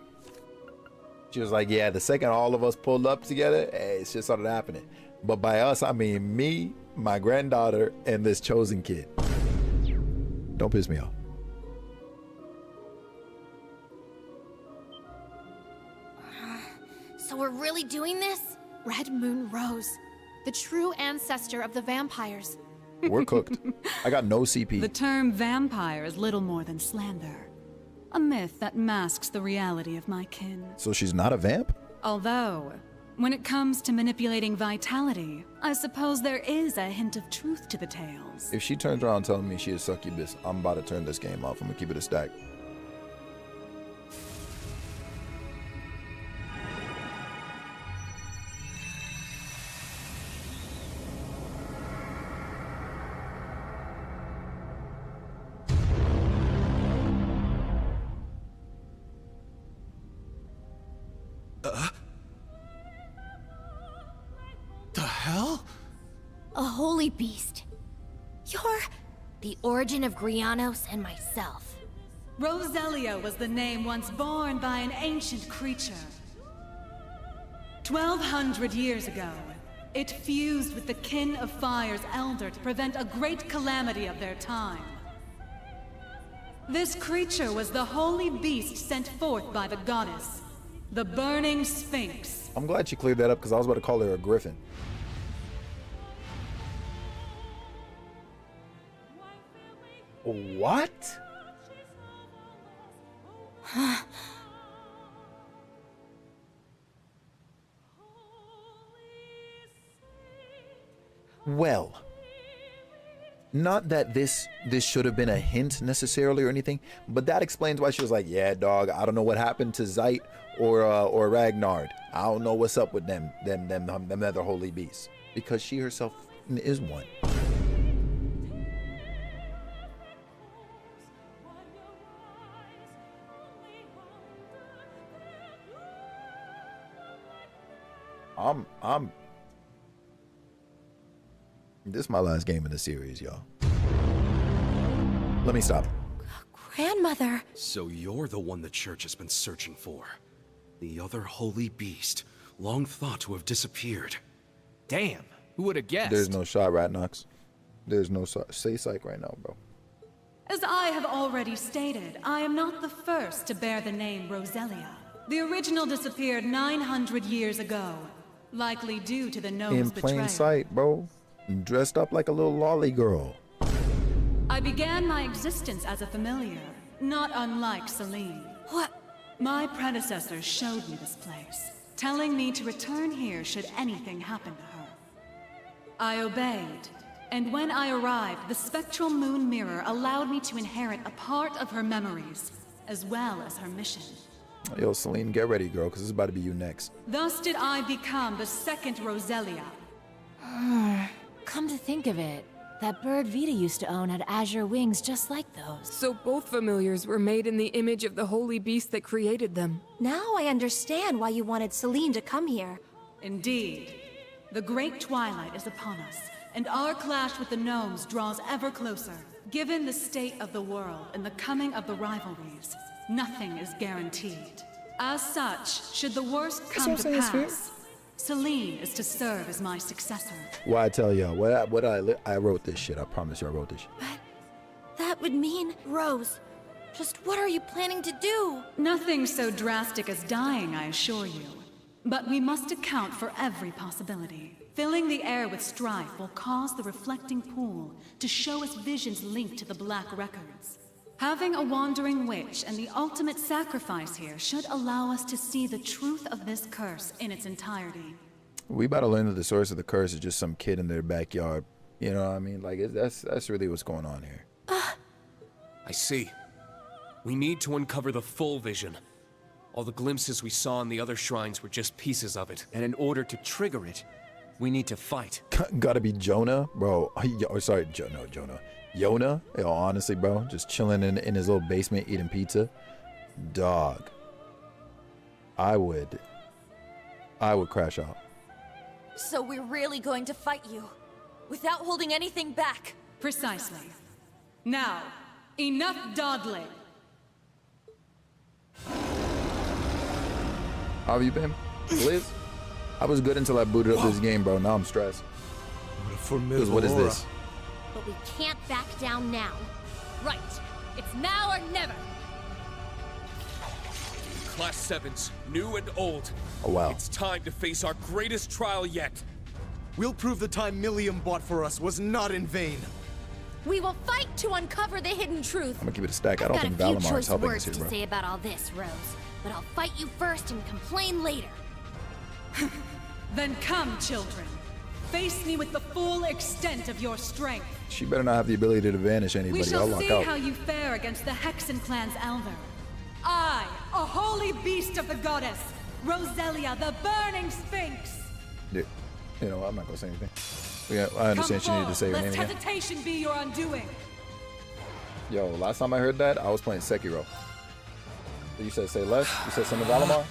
She was like, yeah, the second all of us pulled up together, hey, shit started happening. But by us, I mean me, my granddaughter, and this chosen kid. Don't piss me off. So we're really doing this? Red Moon Rose, the true ancestor of the vampires. We're cooked. I got no CP. The term vampire is little more than slander. A myth that masks the reality of my kin. So she's not a vamp? Although, when it comes to manipulating vitality, I suppose there is a hint of truth to the tales. If she turns around telling me she is succubus, I'm about to turn this game off. I'm gonna keep it a stack. The hell? A holy beast. You're the origin of Grianos and myself. Roselia was the name once borne by an ancient creature. 1,200 years ago, It fused with the Kin of Fire's elder to prevent a great calamity of their time. This creature was the holy beast sent forth by the goddess, the Burning Sphinx. I'm glad you cleared that up because I was about to call her a griffin. What? Well, not that this should have been a hint necessarily or anything, but that explains why she was like, yeah, dog, I don't know what happened to Zeit or Ragnard. I don't know what's up with them other holy beasts, because she herself is one. This is my last game in the series, y'all. Let me stop. Grandmother. So you're the one the church has been searching for. The other holy beast, long thought to have disappeared. Damn, who would have guessed? There's no shot, Ratnox. There's no say psych right now, bro. As I have already stated, I am not the first to bear the name Roselia. The original disappeared 900 years ago, likely due to the gnome's betrayal. In plain sight, bro. Dressed up like a little lolly girl. I began my existence as a familiar, not unlike Celine. What? My predecessors showed me this place, telling me to return here should anything happen to her. I obeyed, and when I arrived, the spectral moon mirror allowed me to inherit a part of her memories, as well as her mission. Yo, Celine, get ready, girl, because it's about to be you next. Thus did I become the second Roselia. Come to think of it, that bird Vita used to own had azure wings just like those. So both familiars were made in the image of the holy beast that created them. Now I understand why you wanted Celine to come here. Indeed. The great twilight is upon us, and our clash with the gnomes draws ever closer. Given the state of the world and the coming of the rivalries, nothing is guaranteed. As such, should the worst come to pass, Celine is to serve as my successor. Well, I tell y'all, I wrote this shit. I promise you I wrote this shit. But that would mean, Rose, just what are you planning to do? Nothing so drastic as dying, I assure you. But we must account for every possibility. Filling the air with strife will cause the reflecting pool to show us visions linked to the Black Records. Having a wandering witch and the ultimate sacrifice here should allow us to see the truth of this curse in its entirety. We about to learn that the source of the curse is just some kid in their backyard. You know what I mean? Like, that's really what's going on here. I see. We need to uncover the full vision. All the glimpses we saw in the other shrines were just pieces of it. And in order to trigger it, we need to fight. Gotta be Jonah, bro. Oh, sorry, Jonah. Yona, yo, honestly, bro, just chilling in his little basement eating pizza. Dog. I would crash out. So we're really going to fight you, without holding anything back. Precisely. Now, enough dawdling. How have you been, Liz? I was good until I booted up this game, bro. Now I'm stressed. What a formidable what is aura. this? But we can't back down now. Right. It's now or never. Class 7s, new and old. Oh, wow. It's time to face our greatest trial yet. We'll prove the time Millium bought for us was not in vain. We will fight to uncover the hidden truth. I'm gonna keep it a stack. I don't think I've got a few Valamar's choice helping words us here, to bro. say about all this, Rose. But I'll fight you first and complain later. Then come, children. Face me with the full extent of your strength. She better not have the ability to vanish anybody. We shall I'll lock see out. how you fare against the Hexen clan's elder. I, a holy beast of the goddess, Roselia, the Burning Sphinx. Yeah. You know, I'm not gonna say anything. I understand she needed to say her name Lest again. hesitation be your undoing. Yo, last time I heard that, I was playing Sekiro. You said say less? You said something to Valamar?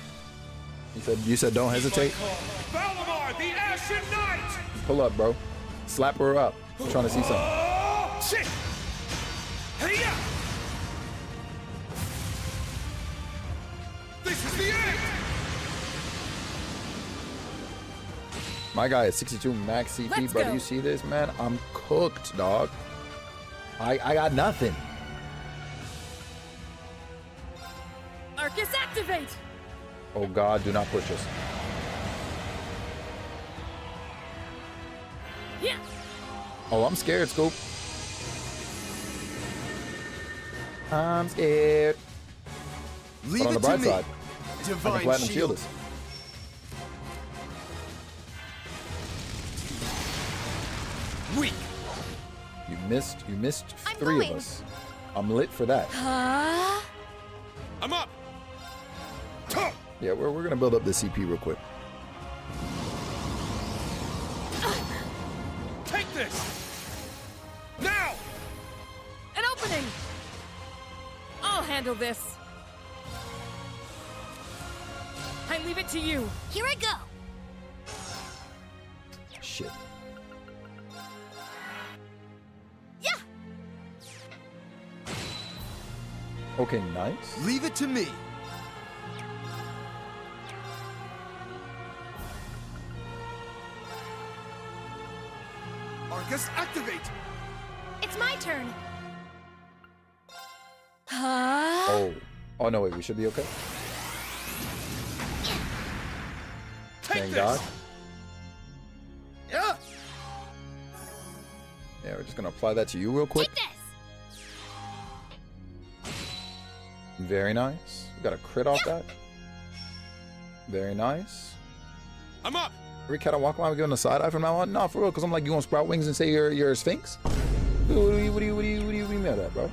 You said don't hesitate? Valamar, the Ashen Knight! Pull up, bro. Slap her up. I'm trying to see something. Shit! Hey-ya! This is the end! My guy is 62 max CP, Let's brother. go. You see this, man? I'm cooked, dog. I got nothing. Arcus, activate! Oh God, do not push us. Yeah. Oh, I'm scared, Scoop. I'm scared. Leave but on the it bright to me. side, I can Divine platinum shield shield. us. Weak. You missed I'm 3 going. of us. I'm lit for that. Huh? I'm up. Yeah, we're gonna build up the CP real quick. Take this. Now. An opening! I'll handle this. I leave it to you. Here I go. Shit. Yeah. Okay, nice. Leave it to me. Arcus, activate. It's my turn. Huh? Oh no, wait, we should be okay. Thank God. Yeah. Yeah, we're just gonna apply that to you real quick. Take this. Very nice. We got a crit off that. Very nice. I'm up. Every cat I walk around, we giving a side eye from now on. Nah, for real, cause I'm like, you gonna sprout wings and say you're a sphinx? What do you mean by that, bro?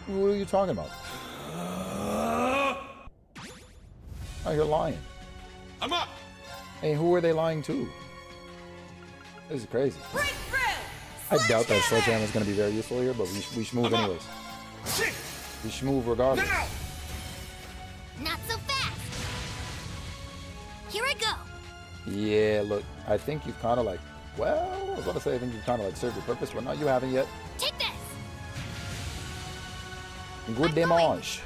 What are you talking about? Oh, you're lying. I'm up. Hey, who are they lying to? This is crazy. I doubt that sledgehammer is going to be very useful here, but we should move anyways. We should move regardless. Not so fast. Here I go. Yeah, look, I think you've kind of like, well, I was going to say I think you've kind of like served your purpose, but no, you haven't yet. Take this. Good damage.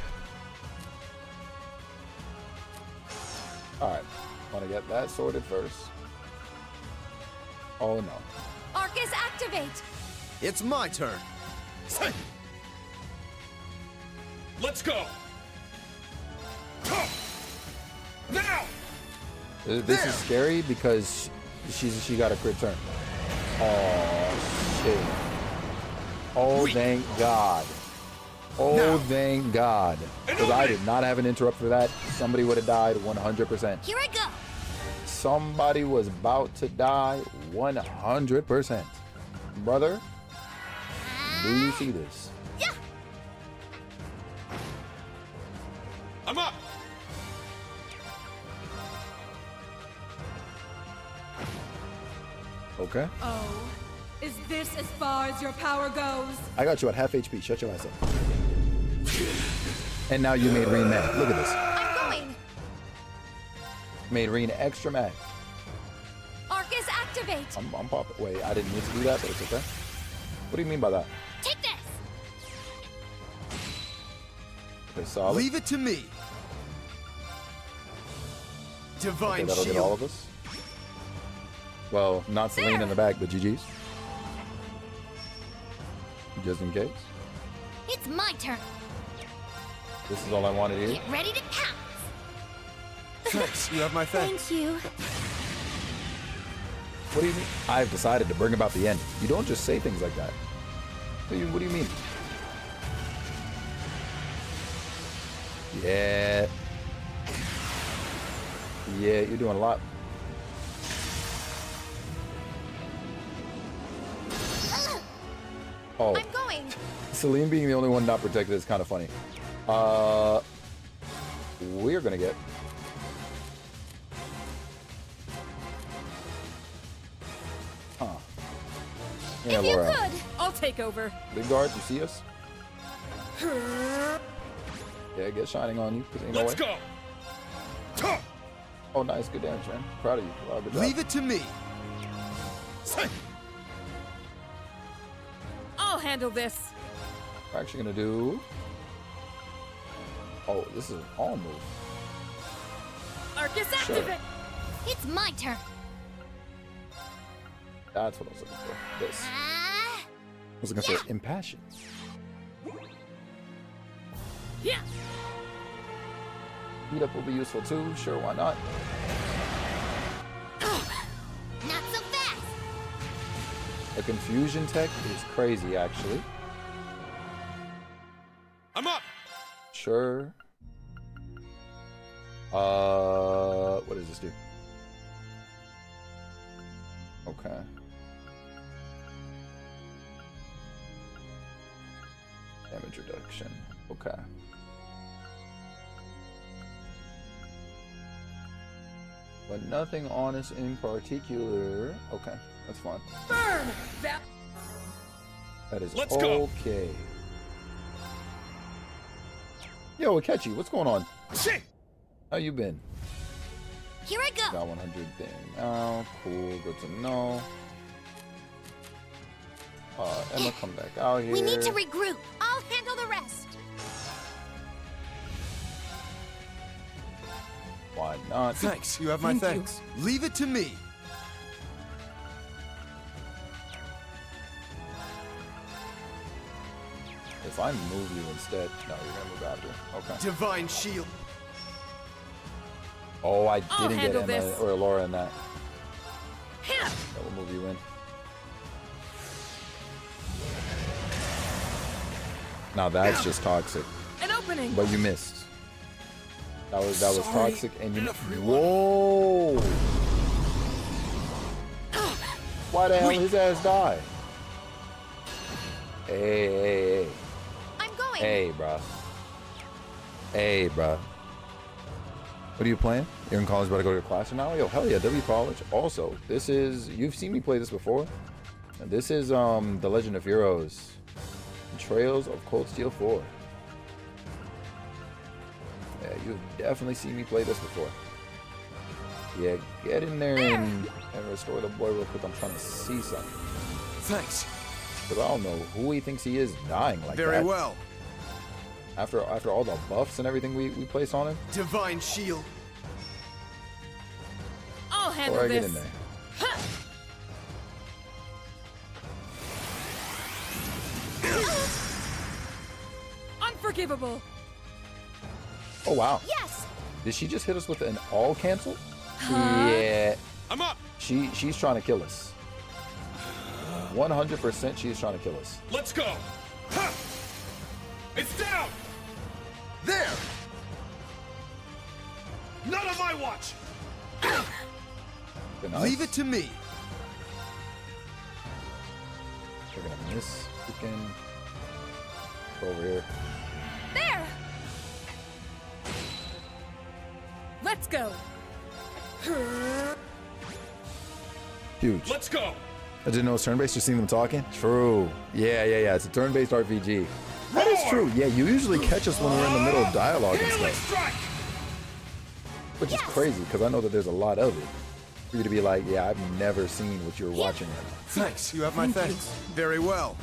Alright, want to get that sorted first. Oh no. Arcus, activate! It's my turn. Let's go. Now. This is scary because she got a crit turn. Oh shit. Oh thank God. Oh thank God. Because I did not have an interrupt for that. Somebody would have died 100%. Here I go. Somebody was about to die 100%. Brother, do you see this? Yeah. I'm up. Okay. Oh, is this as far as your power goes? I got you at half HP. Shut your ass up. And now you made Reen mad. Look at this. I'm going! Made Reen extra mad. Arcus, activate! I'm popping. Wait, I didn't need to do that, but it's okay. What do you mean by that? Take this. Okay, solid. Leave it to me. Okay, Divine that'll shield. get all of us. Well, not Celine in the back, but GG's. Just in case. It's my turn. This is all I wanted to hear. Get ready to pounce. Thanks, you have my thanks. Thank you. What do you mean? I've decided to bring about the end. You don't just say things like that. What do you mean? Yeah. Yeah, you're doing a lot. Oh. I'm going! Celine being the only one not protected is kind of funny. We're gonna get... Huh. Yeah, If you Laura. could, I'll take over. Big guard, you see us? Yeah, get shining on you. 'Cause ain't no Let's way. go. Oh, nice. Good damage, man. Proud of you. Wow, good job. Leave it to me. I'll handle this. We're actually gonna do... Oh, this is an all move. Arcus, Sure. activate! It's my turn. That's what I was looking for. This. I was looking for impassioned. Yeah. Beat up will be useful too. Sure, why not? Not so fast. The confusion tech is crazy, actually. I'm up. Sure. What does this do? Okay. Damage reduction. Okay. But nothing on us in particular. Okay, that's fine. Burn! That is Let's go. okay. Yo, Akechi, what's going on? Shit! How you been? Here I go. Got 100 thing. Oh, cool. Good to know. Emma, come back out here. We need to regroup. I'll handle the rest. Why not? Thanks. You have my thanks. Leave it to me. If I move you instead, no, you're gonna move after. Okay. Divine shield. Oh, I I'll didn't get handle Emma this. or Laura in that. That will move you in. Now that's just toxic. An opening. But you missed. That was toxic, and you. Whoa! Why the hell his ass die? Hey. I'm going. Hey, bruh. Hey, bruh. What are you playing? You're in college, about to go to your class now? Yo, hell yeah, W College. Also, this is, you've seen me play this before. This is The Legend of Heroes. Trails of Cold Steel 4. Yeah, you've definitely seen me play this before. Yeah, get in there and restore the boy real quick. I'm trying to see something. Thanks. Because I don't know who he thinks he is dying like that. Very well. After all the buffs and everything we place on him. Divine shield. I'll handle Before I this. get in there. Unforgivable. Oh wow. Yes. Did she just hit us with an all cancel? Yeah. I'm up. She's trying to kill us. 100% she's trying to kill us. Let's go. Ha! It's down. There. Not on my watch. Nice. Leave it to me. We're gonna miss freaking over here. There. Let's go. Huge. Let's go. I didn't know it's turn-based. Just seeing them talking. True. Yeah. It's a turn-based RPG. That is true. Yeah, you usually catch us when we're in the middle of dialogue and stuff. Which is crazy because I know that there's a lot of it. For you to be like, yeah, I've never seen what you're watching. Thanks. You have my thanks. Very well.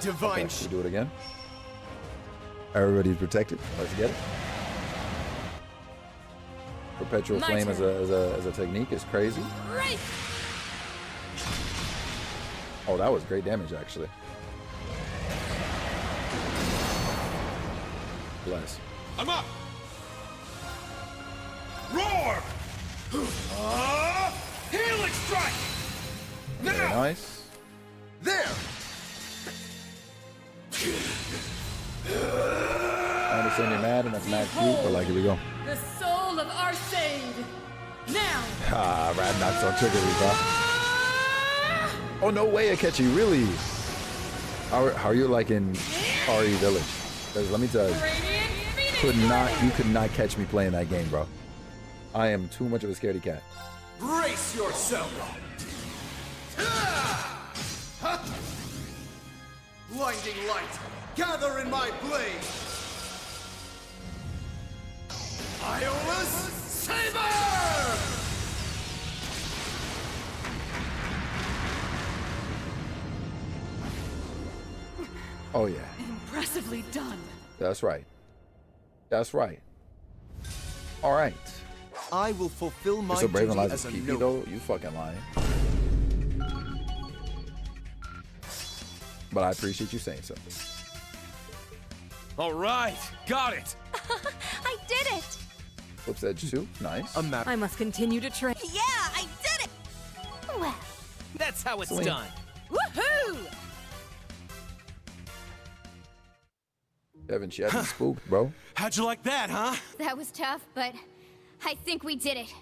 Divine. Okay, we do it again. Everybody's protected. Let's get it. Perpetual My flame turn. as a technique is crazy. Right. Oh, that was great damage actually. Bless. I'm up. Roar. Healing strike. Very Now. nice. There. I understand you're mad and that's mad cute, but like, here we go. The soul of Arseid. Now. Ah, Rad knocks on trigger, bro. Oh, no way, Akechi, really? How are you like in RE Village? Because let me tell you, you could not catch me playing that game, bro. I am too much of a scaredy cat. Brace yourself. Blinding light, gather in my blade. Iola's Saber! Oh, yeah. Impressively done. That's right. That's right. All right. I will fulfill my So Brave and duty Lies as is a Kiki noble. though? You fucking lying. But I appreciate you saying so. All right, got it. I did it! Flip's Edge 2, nice. I must continue to train. Yeah, I did it! Well, That's how it's Celine. done. Woohoo! Evan, she had me spooked, bro. How'd you like that, huh? that was tough, but I think we did it.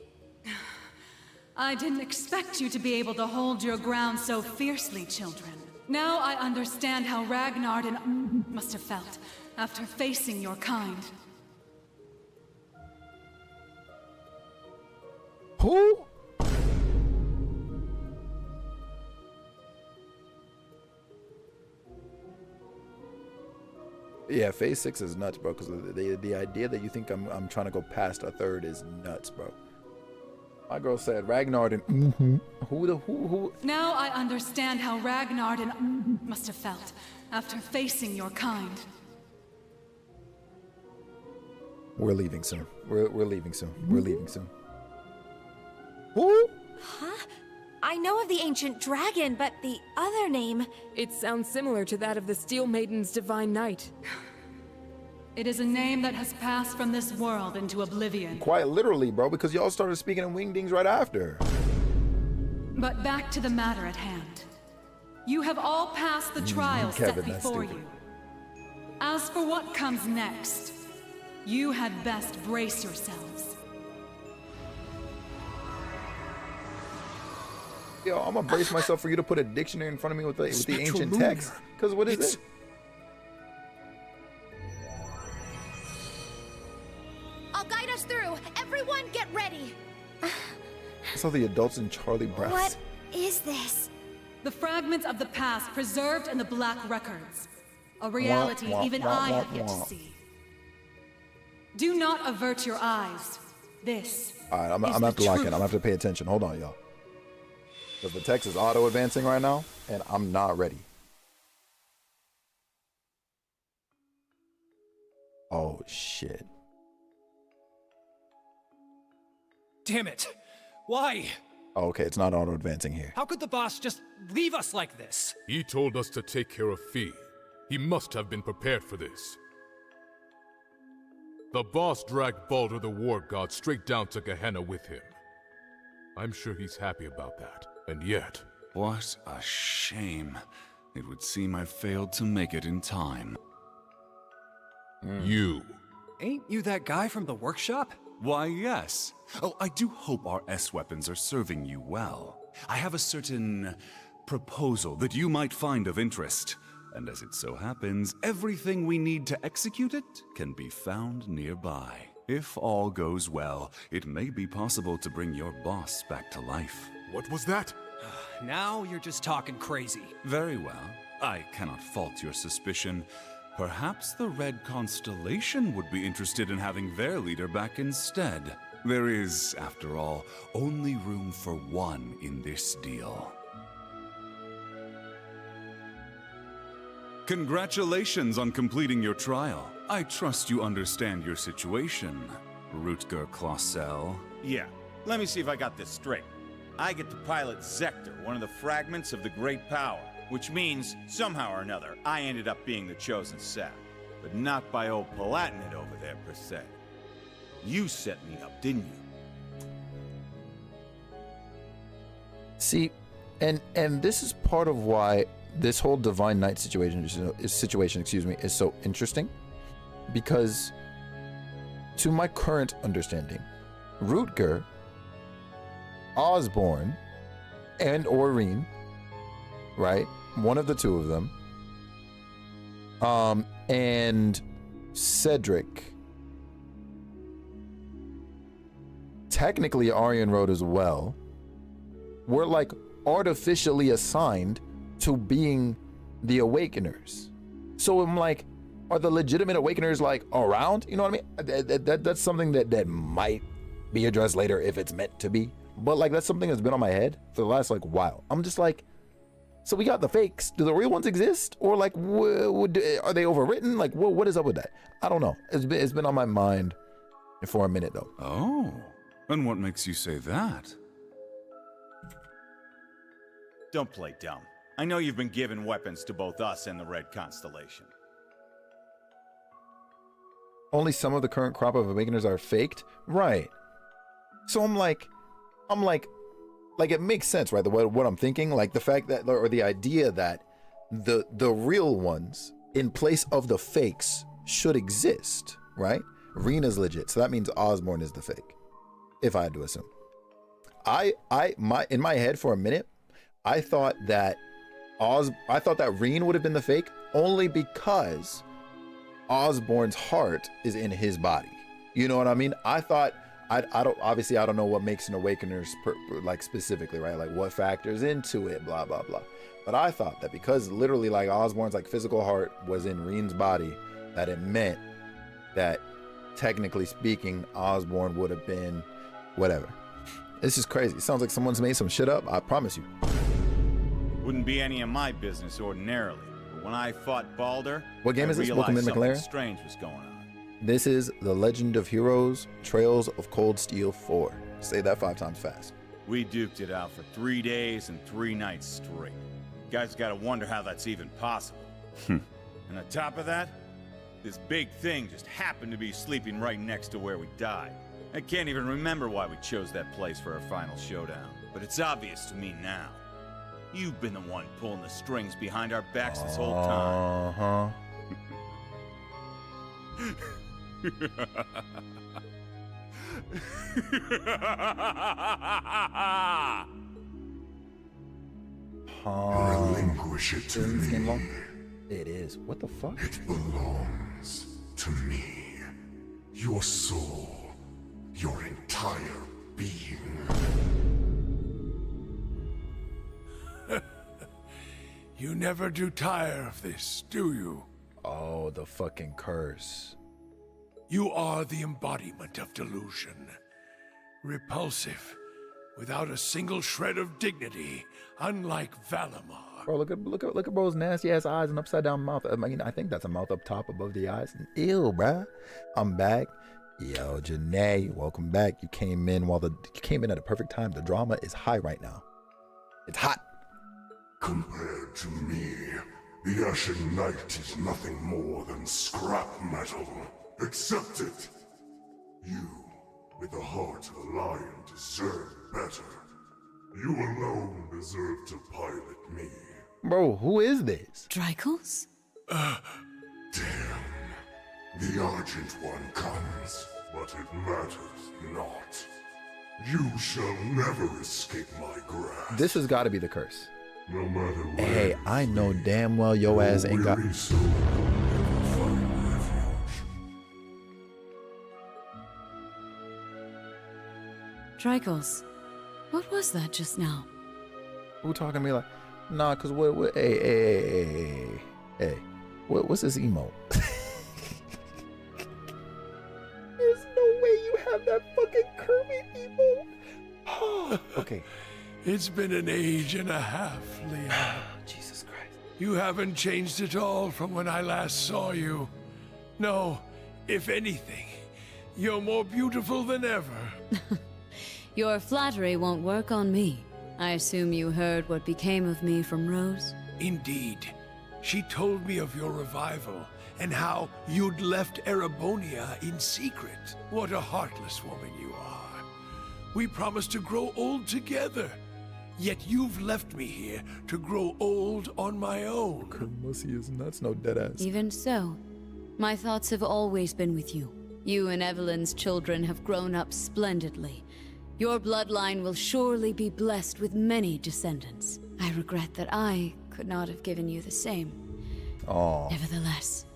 I didn't expect you to be able to hold your ground so fiercely, children. Now I understand how Ragnar and must have felt after facing your kind. Who? Yeah, phase 6 is nuts, bro. Because the idea that you think I'm trying to go past a third is nuts, bro. My girl said Ragnar and who? Now I understand how Ragnar and must have felt after facing your kind. We're leaving soon. We're leaving soon. We're leaving soon. Who? Huh? I know of the ancient dragon, but the other name... It sounds similar to that of the Steel Maiden's Divine Knight. It is a name that has passed from this world into oblivion. Quite literally, bro, because y'all started speaking in wingdings right after. But back to the matter at hand. You have all passed the trials Kevin, set that's before stupid. you. As for what comes next, you had best brace yourselves. Yo, I'm gonna brace myself for you to put a dictionary in front of me with the ancient Spectral text. Lunar. Because what is It's- it? I'll guide us through. Everyone get ready. I saw the adults in Charlie Brown. What is this? The fragments of the past preserved in the Black Records. A reality even I have yet to see. Do not avert your eyes. This All right, I'm gonna have to lock in. I'm gonna have to pay attention. Hold on, y'all. Because the text is auto advancing right now, and I'm not ready. Oh shit. Damn it! Why? Oh, okay, it's not auto advancing here. How could the boss just leave us like this? He told us to take care of Fee. He must have been prepared for this. The boss dragged Baldur the War God straight down to Gehenna with him. I'm sure he's happy about that. And yet... What a shame. It would seem I failed to make it in time. You. Ain't you that guy from the workshop? Why, yes. Oh, I do hope our S-weapons are serving you well. I have a certain proposal that you might find of interest. And as it so happens, everything we need to execute it can be found nearby. If all goes well, it may be possible to bring your boss back to life. What was that? Now you're just talking crazy. Very well. I cannot fault your suspicion. Perhaps the Red Constellation would be interested in having their leader back instead. There is, after all, only room for one in this deal. Congratulations on completing your trial. I trust you understand your situation, Rutger Clausel. Yeah, let me see if I got this straight. I get to pilot Zector, one of the fragments of the Great Power, which means, somehow or another, I ended up being the chosen set. But not by old Palatinate over there, per se. You set me up, didn't you? See, and this is part of why this whole Divine Knight situation is so interesting, because to my current understanding, Rutger, Osborne, and Aurene, right? One of the two of them, and Cedric, technically Aryan Road as well, were like artificially assigned to being the Awakeners. So I'm like, are the legitimate Awakeners like around? You know what I mean? That's something that might be addressed later if it's meant to be. But like, that's something that's been on my head for the last like while. I'm just like, so we got the fakes. Do the real ones exist, or like, are they overwritten? Like, what is up with that? I don't know. It's been on my mind for a minute though. Oh, And what makes you say that? Don't play dumb. I know you've been giving weapons to both us and the Red Constellation. Only some of the current crop of Awakeners are faked? Right. So I'm like, it makes sense, right? What I'm thinking, like the fact that, or the idea that the real ones in place of the fakes should exist, right? Rena's legit, so that means Osborn is the fake, if I had to assume. In my head for a minute, I thought that Reen would have been the fake only because Osborn's heart is in his body. You know what I mean? I thought, I don't know what makes an Awakener like specifically, right? Like what factors into it, blah, blah, blah. But I thought that because literally like Osborn's like physical heart was in Reen's body, that it meant that technically speaking, Osborn would have been whatever. This is crazy. It sounds like someone's made some shit up. I promise you. Wouldn't be any of my business ordinarily. But when I fought Balder, what game is this? Welcome in, McLaren. Strange was going on. This is The Legend of Heroes, Trails of Cold Steel 4. Say that 5 times fast. We duked it out for 3 days and 3 nights straight. Guys gotta wonder how that's even possible. And on top of that, this big thing just happened to be sleeping right next to where we died. I can't even remember why we chose that place for our final showdown, but it's obvious to me now. You've been the one pulling the strings behind our backs this whole time. Relinquish it to me. It is. What the fuck? It belongs to me. Your soul, your entire being. You never do tire of this, do you? Oh, the fucking curse. You are the embodiment of delusion. Repulsive, without a single shred of dignity, unlike Valimar. Bro, look at bro's nasty ass eyes and upside down mouth. I mean, I think that's a mouth up top above the eyes. Ew, bruh. I'm back. Yo, Janae, welcome back. You came in at a perfect time. The drama is high right now. It's hot. Compared to me, the Ashen Knight is nothing more than scrap metal. Accept it. You, with the heart of a lion, deserve better. You alone deserve to pilot me. Bro, who is this? Drykos? Damn. The Argent One comes, but it matters not. You shall never escape my grasp. This has got to be the curse. No matter what. Hey, I know damn well your ass ain't got. Drykos, what was that just now? Who talking to me like, nah, cause what hey, what's this emote? There's no way you have that fucking Kirby emote. Okay. It's been an age and a half, Leon. Jesus Christ. You haven't changed at all from when I last saw you. No, if anything, you're more beautiful than ever. Your flattery won't work on me. I assume you heard what became of me from Rose? Indeed. She told me of your revival and how you'd left Erebonia in secret. What a heartless woman you are. We promised to grow old together. Yet you've left me here to grow old on my own. Kermussy is nuts, no deadass. Even so, my thoughts have always been with you. You and Evelyn's children have grown up splendidly. Your bloodline will surely be blessed with many descendants. I regret that I could not have given you the same. Oh. Nevertheless,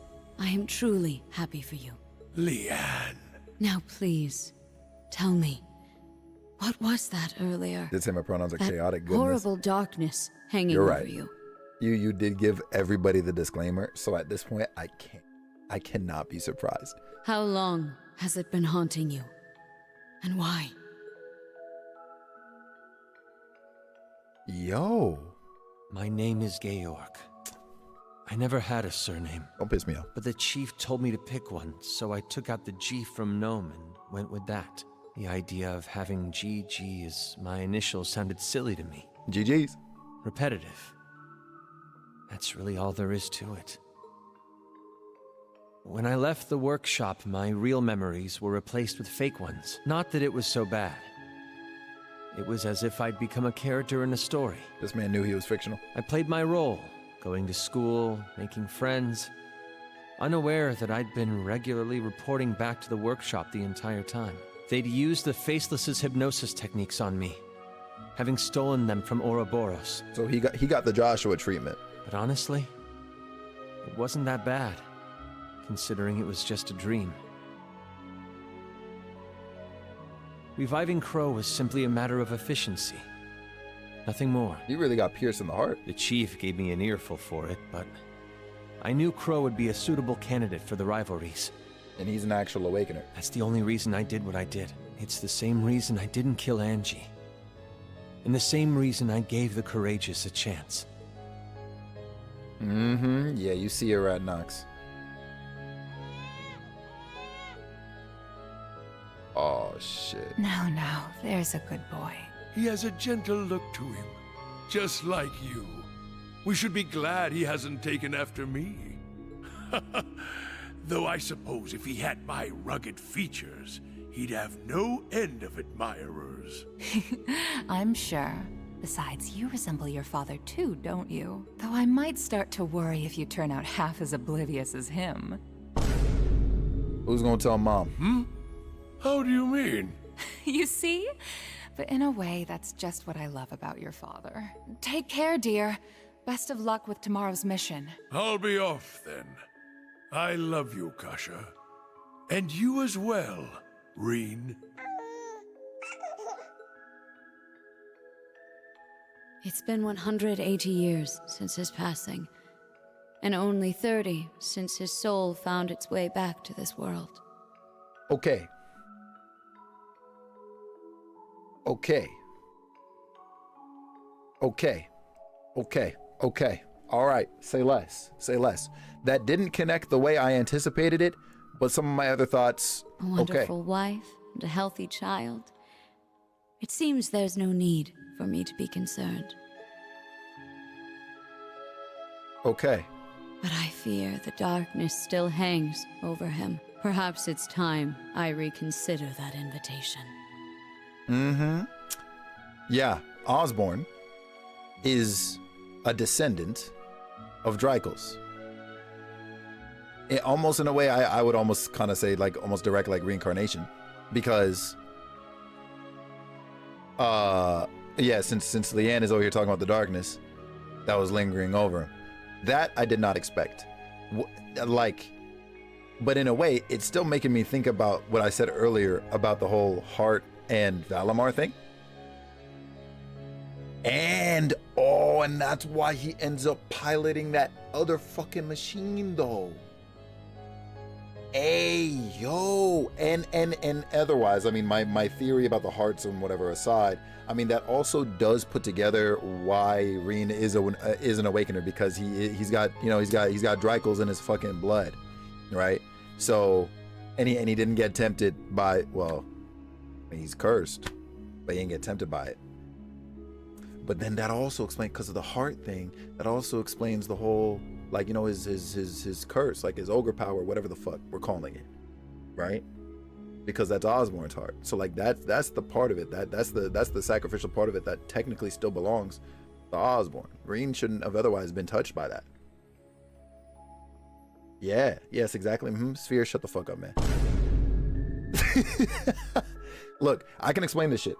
I am truly happy for you. Leanne. Now please, tell me. What was that earlier? Did say my pronouns are that chaotic goodness. Horrible darkness hanging You're over right. you. You did give everybody the disclaimer, so at this point I cannot be surprised. How long has it been haunting you? And why? Yo. My name is Georg. I never had a surname. Don't piss me off. But the chief told me to pick one, so I took out the G from Gnome and went with that. The idea of having GG as my initials sounded silly to me. GG's. Repetitive. That's really all there is to it. When I left the workshop, my real memories were replaced with fake ones. Not that it was so bad. It was as if I'd become a character in a story. This man knew he was fictional. I played my role, going to school, making friends, unaware that I'd been regularly reporting back to the workshop the entire time. They'd used the Faceless's hypnosis techniques on me, having stolen them from Ouroboros. So he got the Joshua treatment. But honestly, it wasn't that bad, considering it was just a dream. Reviving Crow was simply a matter of efficiency. Nothing more. You really got pierced in the heart. The chief gave me an earful for it, but I knew Crow would be a suitable candidate for the rivalries. And he's an actual Awakener. That's the only reason I did what I did. It's the same reason I didn't kill Angie. And the same reason I gave the Courageous a chance. Mm-hmm. Yeah, you see her at Nox. Oh, shit. Now, there's a good boy. He has a gentle look to him, just like you. We should be glad he hasn't taken after me. Though I suppose if he had my rugged features, he'd have no end of admirers. I'm sure. Besides, you resemble your father too, don't you? Though I might start to worry if you turn out half as oblivious as him. Who's gonna tell Mom? How do you mean? You see? But in a way, that's just what I love about your father. Take care, dear. Best of luck with tomorrow's mission. I'll be off then. I love you, Kasha. And you as well, Reen. It's been 180 years since his passing, and only 30 since his soul found its way back to this world. Okay. All right, say less. That didn't connect the way I anticipated it, but some of my other thoughts, A wonderful wife and a healthy child. It seems there's no need for me to be concerned. Okay. But I fear the darkness still hangs over him. Perhaps it's time I reconsider that invitation. Mm-hmm. Yeah, Osborn is a descendant of Drykos. Almost in a way, I would almost kind of say like almost direct like reincarnation, because yeah, since Leanne is over here talking about the darkness that was lingering over him, that I did not expect. But in a way, it's still making me think about what I said earlier about the whole Hart and Valimar thing. And that's why he ends up piloting that other fucking machine though. Hey, yo. And otherwise, I mean, my theory about the hearts and whatever aside, I mean, that also does put together why Reen is an Awakener, because he's got Drykos in his fucking blood, right? So, and he didn't get tempted by, well, I mean, he's cursed, but he didn't get tempted by it. But then that also explains, because of the heart thing, that also explains the whole, like, you know, his curse, like his ogre power, whatever the fuck we're calling it, right? Because that's Osborn's heart. So like that's the part of it, that's the sacrificial part of it that technically still belongs to Osborn. Reen shouldn't have otherwise been touched by that. Yeah, yes, exactly. Sphere, shut the fuck up, man. Look, I can explain this shit.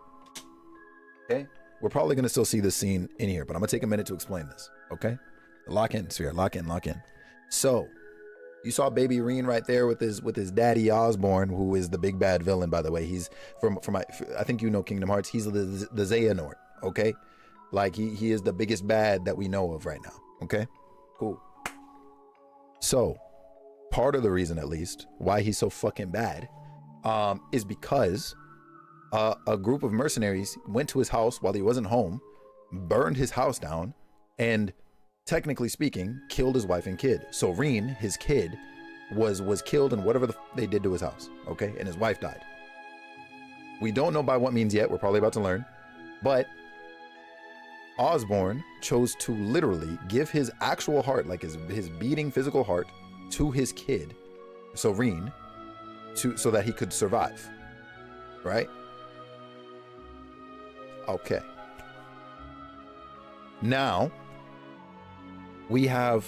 Okay? We're probably gonna still see this scene in here, but I'm gonna take a minute to explain this, okay? Lock in, Sphere, lock in. So, you saw baby Reen right there with his daddy Osborn, who is the big bad villain, by the way. He's from I think you know Kingdom Hearts. He's the Xehanort, okay? Like he is the biggest bad that we know of right now, okay? Cool. So, part of the reason, at least, why he's so fucking bad, is because a group of mercenaries went to his house while he wasn't home, burned his house down, and technically speaking, killed his wife and kid. So Reen, his kid, was killed in whatever they did to his house, okay? And his wife died. We don't know by what means yet. We're probably about to learn. But Osborn chose to literally give his actual heart, like his beating physical heart, to his kid, Soreen, so that he could survive. Right? Okay. Now we have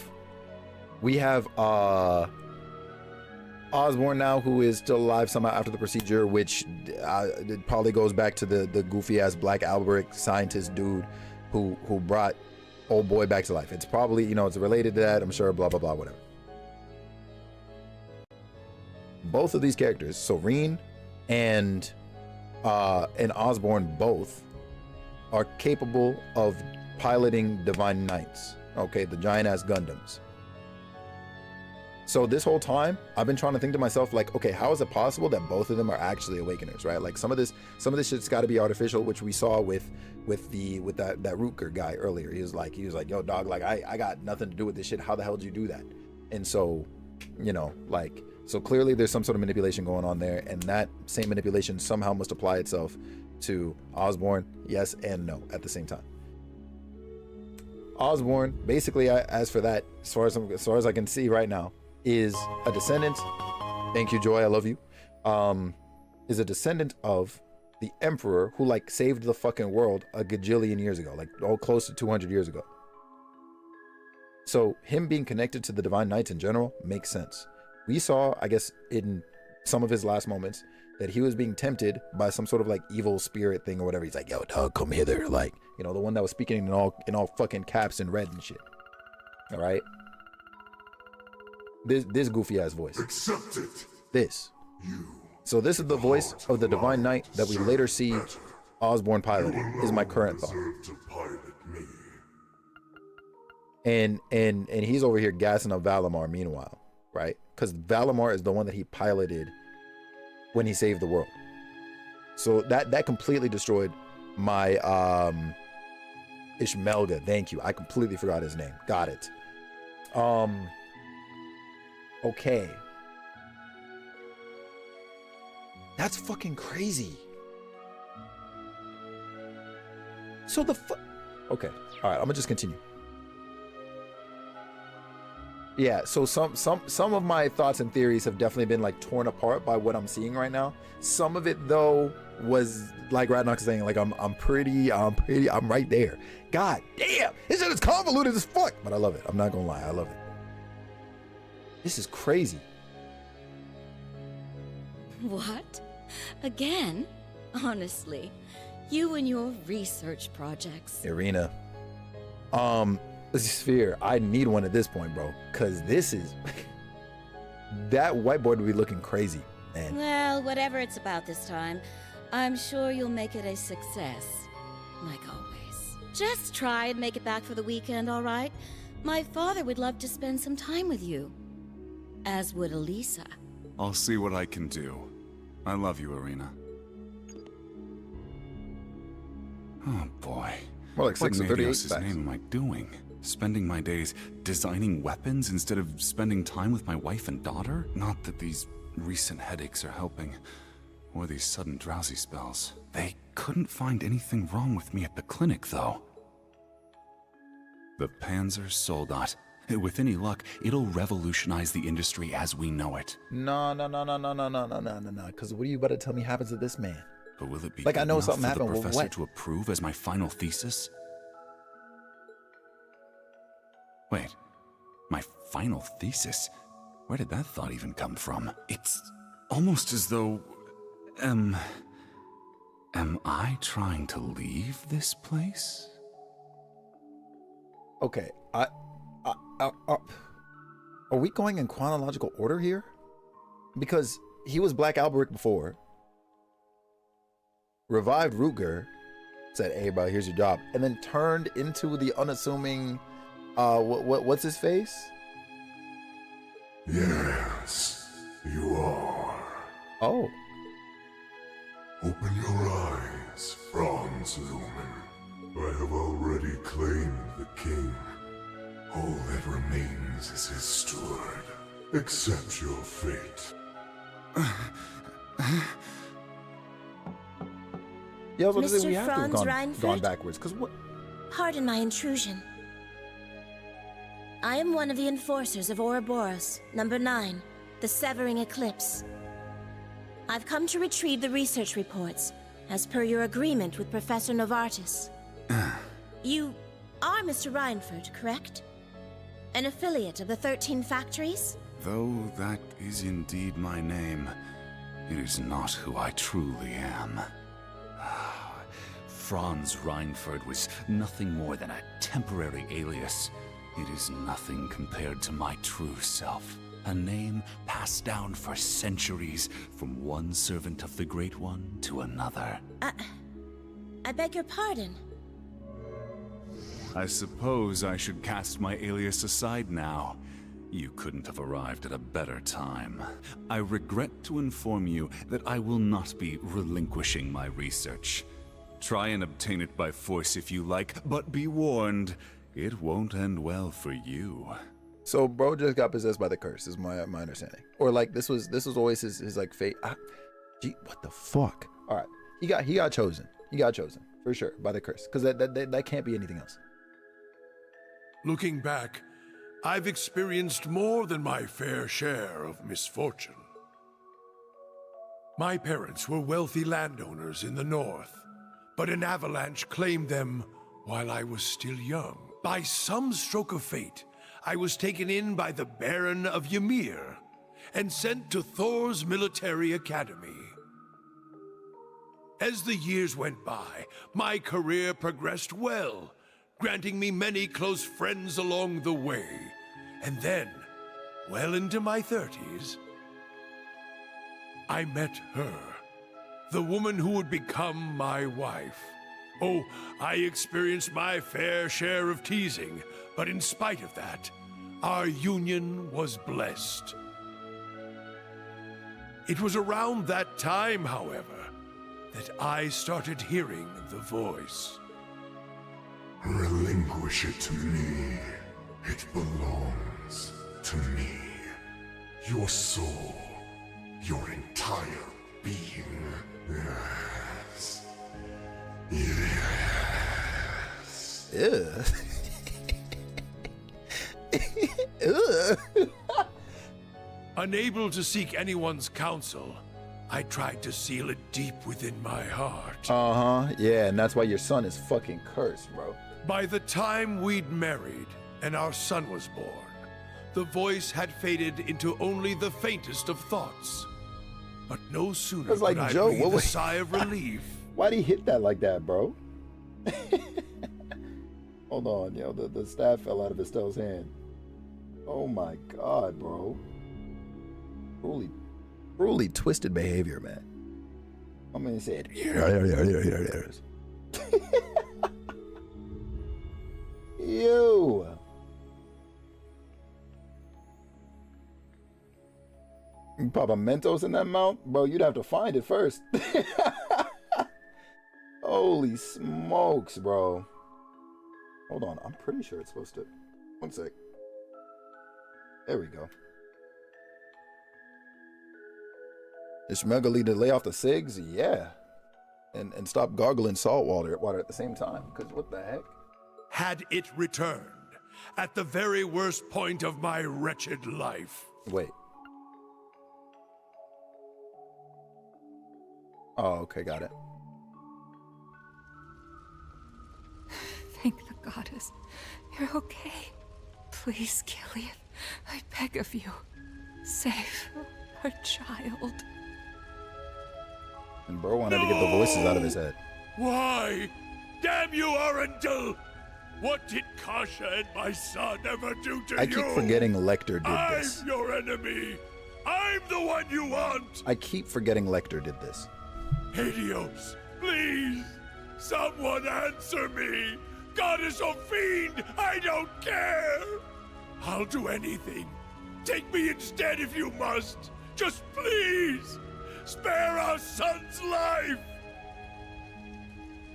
Osborn now, who is still alive somehow after the procedure, which it probably goes back to the goofy ass Black Alberic scientist dude who brought old boy back to life. It's probably, you know, it's related to that, I'm sure, blah blah blah, whatever. Both of these characters, Soreen and Osborn, both are capable of piloting Divine Knights. Okay, the giant ass Gundams. So this whole time, I've been trying to think to myself, like, okay, how is it possible that both of them are actually Awakeners, right? Like some of this shit's got to be artificial, which we saw with that Rutger guy earlier. He was like, yo, dog, like I got nothing to do with this shit. How the hell did you do that? And so, you know, like, so clearly there's some sort of manipulation going on there, and that same manipulation somehow must apply itself to Osborn. Yes and no at the same time. Osborn, basically, as for that, as far as I can see right now, is a descendant. Thank you, Joy. I love you. Is a descendant of the Emperor who like saved the fucking world a gajillion years ago, like all close to 200 years ago. So him being connected to the Divine Knights in general makes sense. We saw, I guess, in some of his last moments that he was being tempted by some sort of like evil spirit thing or whatever. He's like, yo, dog, come hither. Like, you know, the one that was speaking in all fucking caps and red and shit. All right. This goofy ass voice. Accept it. This. So this is the voice of the Divine Knight that we later see Osborn piloting, is my current thought. And he's over here gassing up Valimar meanwhile, right? Because Valimar is the one that he piloted when he saved the world. So that completely destroyed my Ishmelga. Thank you. I completely forgot his name. Got it. Okay. That's fucking crazy. So okay. All right, I'm gonna just continue. Yeah, so some of my thoughts and theories have definitely been like torn apart by what I'm seeing right now. Some of it though was like Radnox saying, like I'm right there. God damn, this shit is convoluted as fuck, but I love it. I'm not gonna lie, I love it. This is crazy. What? Again? Honestly, you and your research projects. Irina, Sphere, I need one at this point, bro, because this is that whiteboard would be looking crazy, man. Well, whatever it's about this time, I'm sure you'll make it a success, like always. Just try and make it back for the weekend, all right? My father would love to spend some time with you, as would Elisa. I'll see what I can do. I love you, Irina. Oh boy. More like 6 or 38 what name am I doing? Spending my days designing weapons instead of spending time with my wife and daughter? Not that these recent headaches are helping, or these sudden drowsy spells. They couldn't find anything wrong with me at the clinic, though. The Panzer Soldat. With any luck, it'll revolutionize the industry as we know it. No. Because what are you about to tell me happens to this man? But will it be like I know something for happened? the professor what? to approve as my final thesis? Wait, my final thesis? Where did that thought even come from? It's almost as though, am I trying to leave this place? Okay, are we going in chronological order here? Because he was Black Alberic before, revived Rutger, said, "Hey, bro, here's your job," and then turned into the unassuming, what's his face? Yes, you are. Oh. Open your eyes, Franz Lumen. I have already claimed the king. All that remains is his steward. Accept your fate. Yeah, I was going to say we Mr. have to have Franz gone Reinfeld? backwards. Because what? Pardon my intrusion. I am one of the enforcers of Ouroboros, number 9, the Severing Eclipse. I've come to retrieve the research reports, as per your agreement with Professor Novartis. You are Mr. Reinfeld, correct? An affiliate of the 13 factories? Though that is indeed my name, it is not who I truly am. Franz Reinfeld was nothing more than a temporary alias. It is nothing compared to my true self. A name passed down for centuries from one servant of the Great One to another. I beg your pardon. I suppose I should cast my alias aside now. You couldn't have arrived at a better time. I regret to inform you that I will not be relinquishing my research. Try and obtain it by force if you like, but be warned, it won't end well for you. So bro just got possessed by the curse, is my understanding. Or like this was always his like fate. Gee, what the fuck? All right, he got chosen. He got chosen for sure by the curse, because that can't be anything else. Looking back, I've experienced more than my fair share of misfortune. My parents were wealthy landowners in the north, but an avalanche claimed them while I was still young. By some stroke of fate, I was taken in by the Baron of Ymir and sent to Thor's military academy. As the years went by, my career progressed well, granting me many close friends along the way. And then, well into my 30s, I met her, the woman who would become my wife. Oh, I experienced my fair share of teasing, but in spite of that, our union was blessed. It was around that time, however, that I started hearing the voice. Relinquish it to me. It belongs to me. Your soul, your entire being. Yes. Yes. Ew. Ugh. Unable to seek anyone's counsel, I tried to seal it deep within my heart. Yeah, and that's why your son is fucking cursed, bro. By the time we'd married and our son was born, the voice had faded into only the faintest of thoughts. But no sooner It's like, could I Joe, breathe a sigh of relief. Why'd he hit that like that, bro? Hold on, yo, the staff fell out of Estelle's hand. Oh my god, bro. Truly twisted behavior, man. I'm gonna say it. You. You pop a Mentos in that mouth? Bro, you'd have to find it first. Holy smokes, bro. Hold on, I'm pretty sure it's supposed to... One sec. There we go. Is Megali to lay off the cigs? Yeah. And stop gargling salt water at the same time. Because what the heck? Had it returned at the very worst point of my wretched life. Wait. Oh, okay, got it. Thank the goddess. You're okay. Please, Killian, I beg of you. Save our child. And bro wanted to get the voices out of his head. Why? Damn you, Arundel! What did Kasha and my son ever do to you? I keep forgetting Lecter did this. I'm your enemy! I'm the one you want! I keep forgetting Lecter did this. Helios, please! Someone answer me! Goddess or fiend, I don't care! I'll do anything. Take me instead if you must. Just please! Spare our son's life!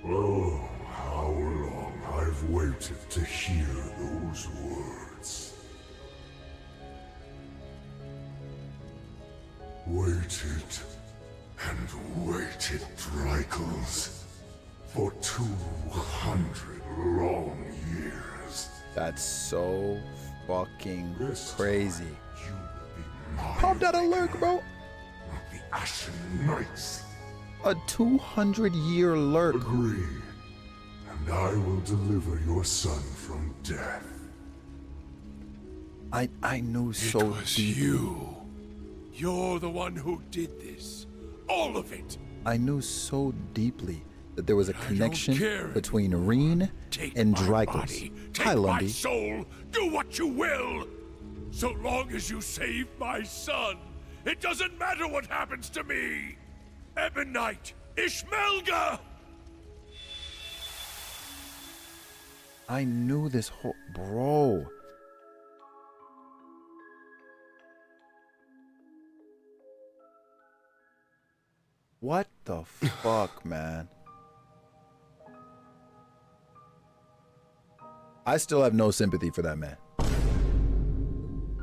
Oh, how long I've waited to hear those words. Waited and waited, Dreichels. 200 long years. That's so fucking crazy. Pop that alert, bro. The Ashen Knights. A 200-year lurk. Agree. And I will deliver your son from death. I knew so It was deeply. you. You're the one who did this. All of it. I knew so deeply that there was a connection care between Reen and my Drykos. body, Hi, take my Lundy. soul, do what you will. So long as you save my son, it doesn't matter what happens to me. Ebonite, Ishmelga! I knew this whole... Bro. What the fuck, man? I still have no sympathy for that man.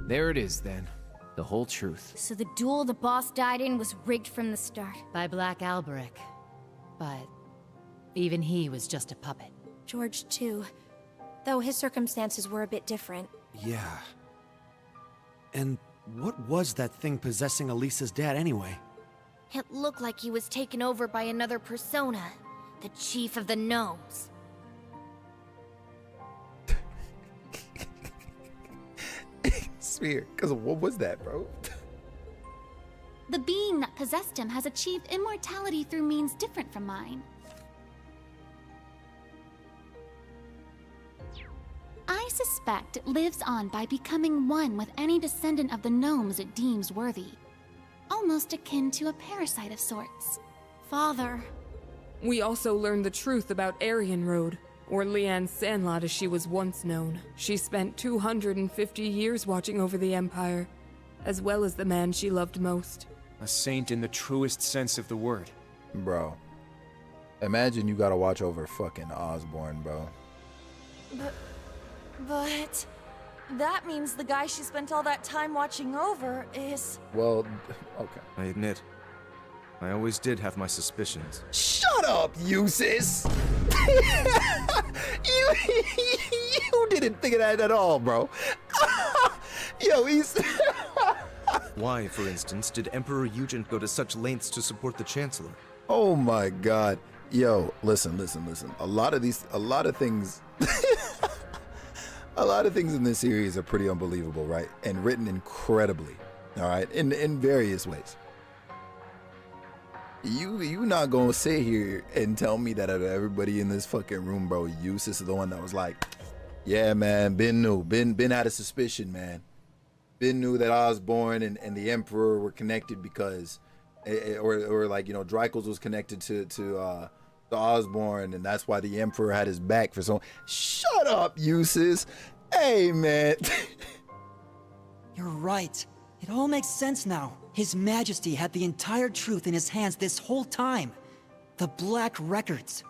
There it is, then. The whole truth. So the duel the boss died in was rigged from the start. By Black Alberic. But even he was just a puppet. George, too. Though his circumstances were a bit different. Yeah. And what was that thing possessing Elisa's dad anyway? It looked like he was taken over by another persona. The Chief of the Gnomes. Sphere, because what was that, bro? The being that possessed him has achieved immortality through means different from mine. I suspect it lives on by becoming one with any descendant of the gnomes it deems worthy. Almost akin to a parasite of sorts. Father. We also learned the truth about Aryan Road, or Leanne Sandlot as she was once known. She spent 250 years watching over the Empire, as well as the man she loved most. A saint in the truest sense of the word. Bro. Imagine you gotta watch over fucking Osborne, bro. But that means the guy she spent all that time watching over is... Well, okay. I admit, I always did have my suspicions. Shut up, Eustace! you didn't think of that at all, bro. Yo, he's... Why, for instance, did Emperor Eugen go to such lengths to support the Chancellor? Oh my god. Yo, listen. A lot of things... A lot of things in this series are pretty unbelievable, right? And written incredibly, all right? In various ways. You not gonna sit here and tell me that out of everybody in this fucking room, bro, Eustace is the one that was like, yeah, man, Ben knew. Ben had a suspicion, man. Ben knew that Osborne and the Emperor were connected because, or like, you know, Drykos was connected to Osborne, and that's why the Emperor had his back for so. Shut up, Eustace. Hey, man. You're right. It all makes sense now. His Majesty had the entire truth in his hands this whole time. The Black Records.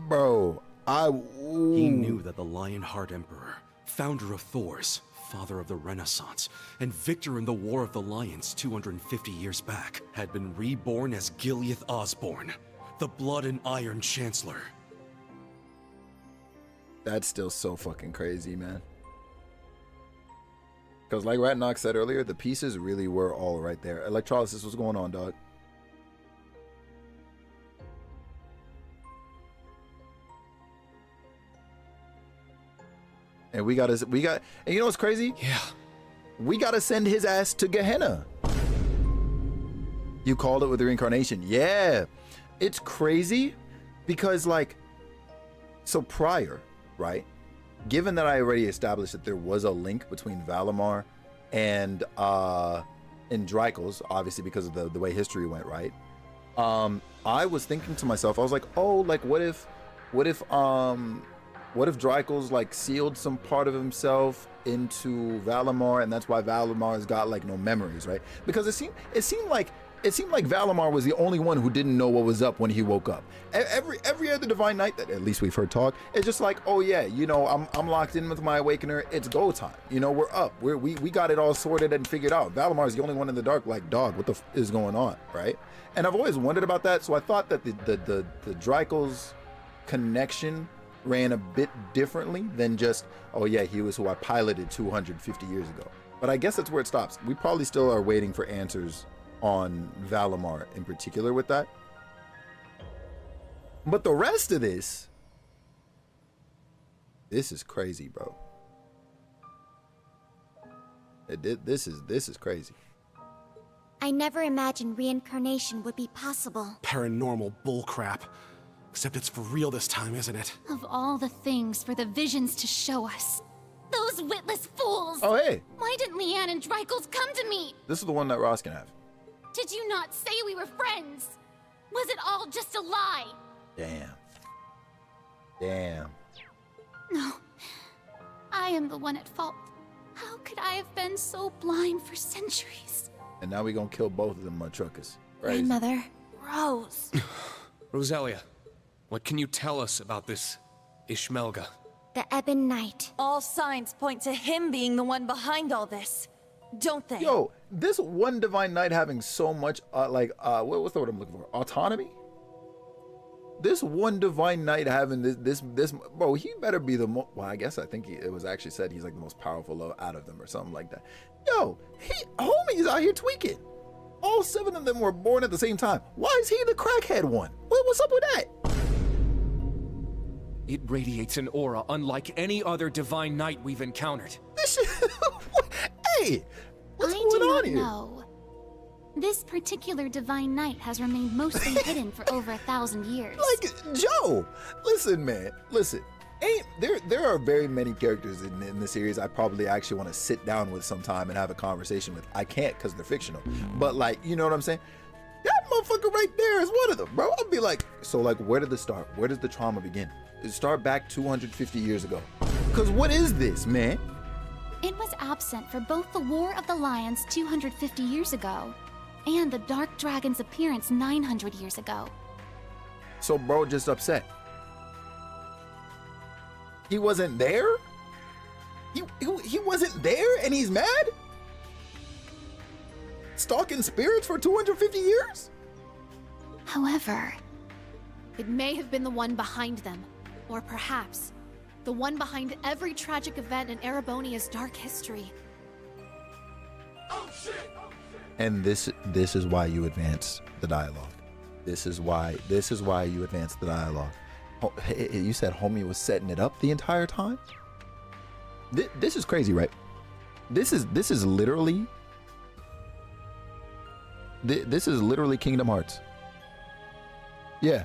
Bro, He knew that the Lionheart Emperor, founder of Thors, father of the Renaissance, and victor in the War of the Lions 250 years back, had been reborn as Gileath Osborne, the Blood and Iron Chancellor. That's still so fucking crazy, man. Because like Ratnox said earlier, the pieces really were all right there. Electrolysis, what's going on, dog? And and you know what's crazy? Yeah. We gotta send his ass to Gehenna. You called it with the reincarnation. Yeah. It's crazy because like, so prior, right? Given that I already established that there was a link between Valimar and Drykos, obviously because of the way history went, right? I was thinking to myself, I was like, oh, like what if Drykos like sealed some part of himself into Valimar, and that's why Valimar's got like no memories, right? Because it seemed like Valimar was the only one who didn't know what was up when he woke up. Every other Divine Knight that at least we've heard talk, it's just like, oh yeah, you know, I'm locked in with my Awakener. It's go time. You know, we're up. We got it all sorted and figured out. Valimar is the only one in the dark. Like, dog, what the f is going on, right? And I've always wondered about that. So I thought that the Drykos connection ran a bit differently than just, oh yeah, he was who I piloted 250 years ago. But I guess that's where it stops. We probably still are waiting for answers on Valimar in particular with that. But the rest of this is crazy, bro. This is crazy. I never imagined reincarnation would be possible. Paranormal bullcrap. Except it's for real this time, isn't it? Of all the things for the visions to show us. Those witless fools! Oh, hey! Why didn't Leanne and Drykuls come to me? This is the one that Ross can have. Did you not say we were friends? Was it all just a lie? Damn. Damn. No. I am the one at fault. How could I have been so blind for centuries? And now we gonna kill both of them motherfuckers. Grandmother. Rose. Rosalia, what can you tell us about this Ishmelga? The Ebon Knight. All signs point to him being the one behind all this, don't they? Yo, this one Divine Knight having so much, what's the word I'm looking for? Autonomy? This one Divine Knight having this, bro, he better be the most, well, I guess I think it was actually said he's like the most powerful out of them or something like that. Yo, homie's out here tweaking. All 7 of them were born at the same time. Why is he the crackhead one? What's up with that? It radiates an aura unlike any other Divine Knight we've encountered. Hey, what's I going do on not here? know. This particular Divine Knight has remained mostly hidden for over 1,000 years. Like, Joe, listen, man, listen. There are very many characters in the series I probably actually want to sit down with sometime and have a conversation with. I can't because they're fictional. But like, you know what I'm saying? That motherfucker right there is one of them, bro. I'll be like, so like, where did this start? Where does the trauma begin? It start back 250 years ago. Because what is this, man? It was absent for both the War of the Lions 250 years ago and the Dark Dragon's appearance 900 years ago. So bro just upset. He wasn't there? He wasn't there and he's mad? Stalking spirits for 250 years? However, it may have been the one behind them, or perhaps the one behind every tragic event in Erebonia's dark history. And this is why you advance the dialogue. This is why you advance the dialogue. Oh, you said homie was setting it up the entire time? This is crazy, right? This is literally Kingdom Hearts. Yeah.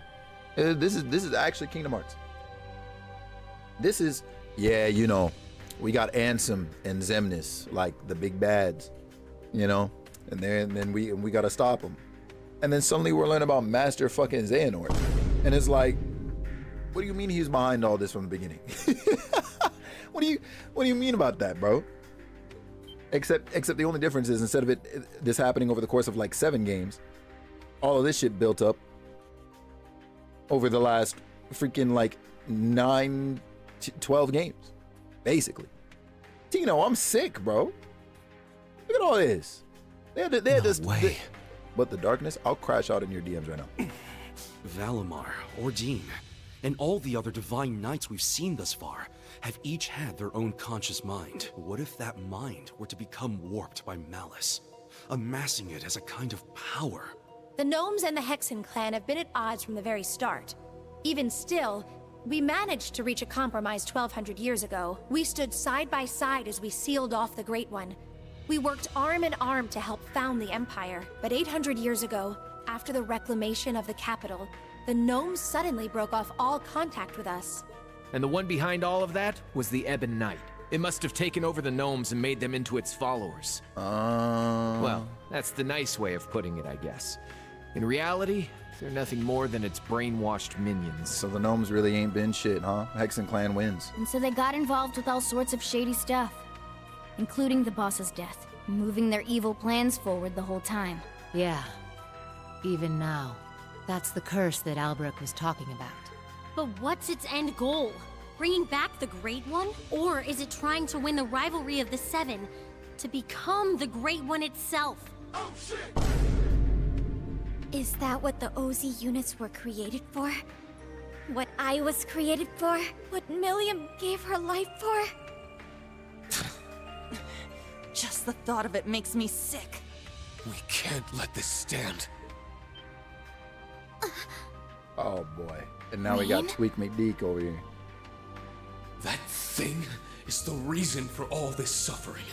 This is actually Kingdom Hearts. This is, yeah, you know, we got Ansem and Xemnas, like the big bads, you know, and then we gotta stop them. And then suddenly we're learning about Master fucking Xehanort. And it's like, what do you mean he's behind all this from the beginning? What do you mean about that, bro? Except the only difference is instead of this happening over the course of like 7 games, all of this shit built up over the last freaking like 12 games, basically. Tino, I'm sick, bro. Look at all this. They had this way. But the darkness, I'll crash out in your DMs right now. Valimar, Ordine, and all the other Divine Knights we've seen thus far have each had their own conscious mind. What if that mind were to become warped by malice, amassing it as a kind of power? The Gnomes and the Hexen clan have been at odds from the very start. Even still, we managed to reach a compromise 1,200 years ago. We stood side by side as we sealed off the Great One. We worked arm in arm to help found the Empire. But 800 years ago, after the reclamation of the capital, the Gnomes suddenly broke off all contact with us. And the one behind all of that was the Ebon Knight. It must have taken over the Gnomes and made them into its followers. Well, that's the nice way of putting it, I guess. In reality, they're nothing more than its brainwashed minions. So the Gnomes really ain't been shit, huh? Hexen clan wins. And so they got involved with all sorts of shady stuff, including the boss's death, moving their evil plans forward the whole time. Yeah. Even now. That's the curse that Albrecht was talking about. But what's its end goal? Bringing back the Great One? Or is it trying to win the rivalry of the Seven to become the Great One itself? Oh shit! Is that what the OZ units were created for? What I was created for? What Milliam gave her life for? Just the thought of it makes me sick. We can't let this stand. Oh boy. And now we got Tweak McDeek over here. That thing is the reason for all this suffering.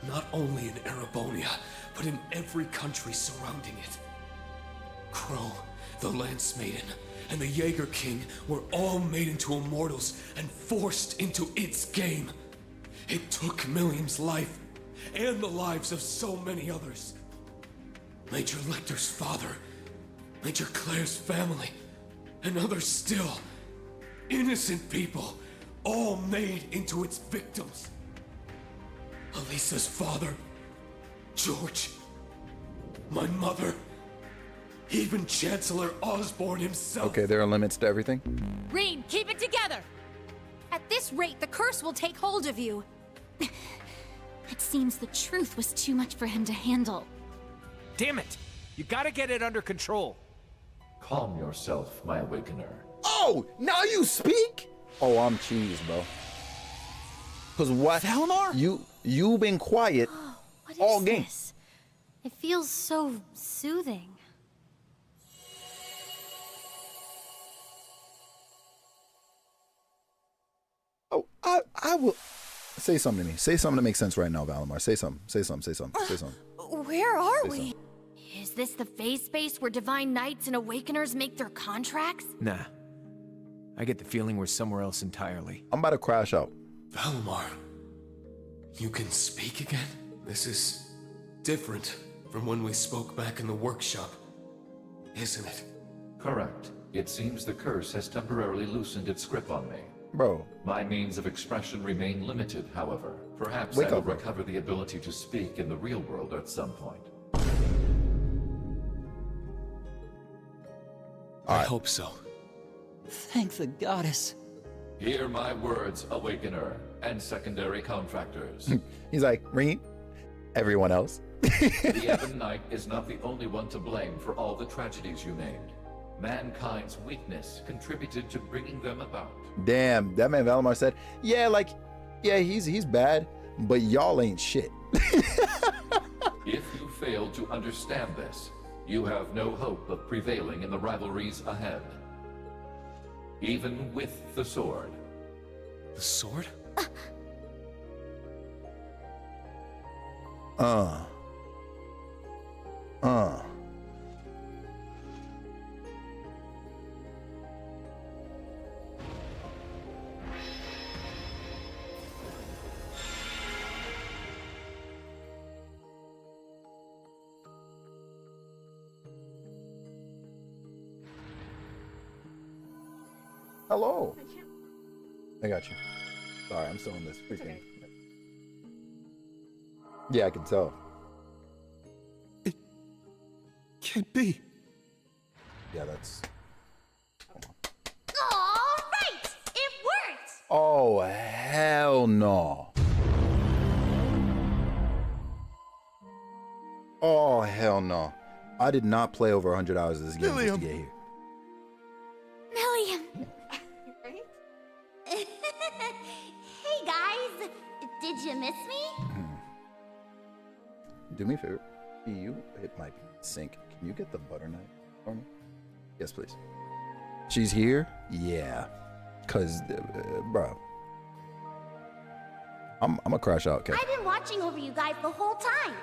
Not only in Erebonia, but in every country surrounding it. Crow, the Lance Maiden, and the Jaeger King were all made into immortals and forced into its game. It took Milliam's life, and the lives of so many others. Major Lecter's father, Major Claire's family, and others still. Innocent people, all made into its victims. Elisa's father, George, my mother, even Chancellor Osborne himself. Okay, there are limits to everything. Rean, keep it together! At this rate, the curse will take hold of you. It seems the truth was too much for him to handle. Damn it! You gotta get it under control. Calm yourself, my awakener. Oh, now you speak? Oh, I'm cheesed, bro. Cause what? Valimar? You been quiet all game. This? It feels so soothing. Oh, I will say something to me. Say something that makes sense right now, Valimar. Say something. Say something. Say something. Say something. Where are we? Something. Is this the phase space where Divine Knights and Awakeners make their contracts? Nah. I get the feeling we're somewhere else entirely. I'm about to crash out. Valimar, you can speak again? This is different from when we spoke back in the workshop, isn't it? Correct. It seems the curse has temporarily loosened its grip on me. Bro. My means of expression remain limited, however. Perhaps Wake I will up, bro. recover the ability to speak in the real world at some point. I hope so. Thank the goddess. Hear my words, Awakener, and secondary contractors. He's like, Rean, everyone else. The Ebon Knight is not the only one to blame for all the tragedies you named. Mankind's weakness contributed to bringing them about. Damn, that man Valimar said, yeah, he's bad, but y'all ain't shit. If you fail to understand this, you have no hope of prevailing in the rivalries ahead. Even with the sword. The sword? Hello. I got you. Sorry, I'm still in this freaking. Yeah, I can tell. Can't be. Yeah, that's. All right! It worked! Oh, hell no. Oh, hell no. I did not play over 100 hours of this game just to get here. Milliam! Hey guys! Did you miss me? Do me a favor. You hit my sink. Can you get the butter knife for me? Yes, please. She's here? Yeah. Cause, bro. I'm gonna crash out, okay? I've been watching over you guys the whole time.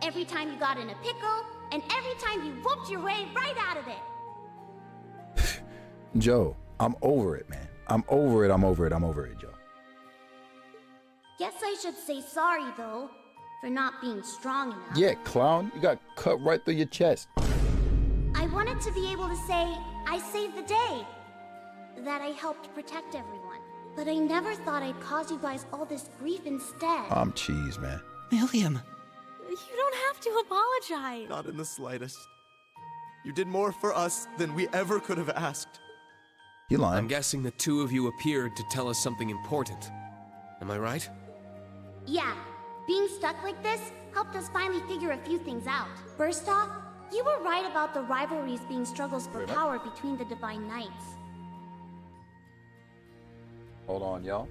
Every time you got in a pickle, and every time you whooped your way right out of it. Joe, I'm over it, man. I'm over it, Joe. Guess I should say sorry, though, for not being strong enough. Yeah, clown. You got cut right through your chest. I wanted to be able to say, I saved the day. That I helped protect everyone. But I never thought I'd cause you guys all this grief instead. I'm cheese, man. Milliam. You don't have to apologize. Not in the slightest. You did more for us than we ever could have asked. You lying. I'm guessing the two of you appeared to tell us something important. Am I right? Yeah, being stuck like this helped us finally figure a few things out. First off, you were right about the rivalries being struggles for power between the Divine Knights. Hold on, y'all.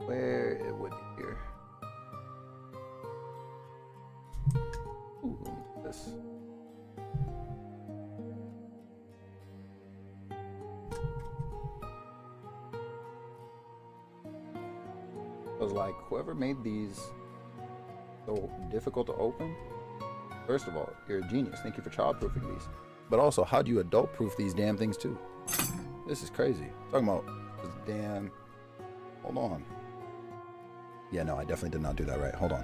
Where it would be here. Ooh, this. It was like whoever made these so difficult to open. First of all, you're a genius. Thank you for childproofing these. But also, how do you adult-proof these damn things too? This is crazy. Talking about this damn. Hold on. Yeah, no, I definitely did not do that right. Hold on.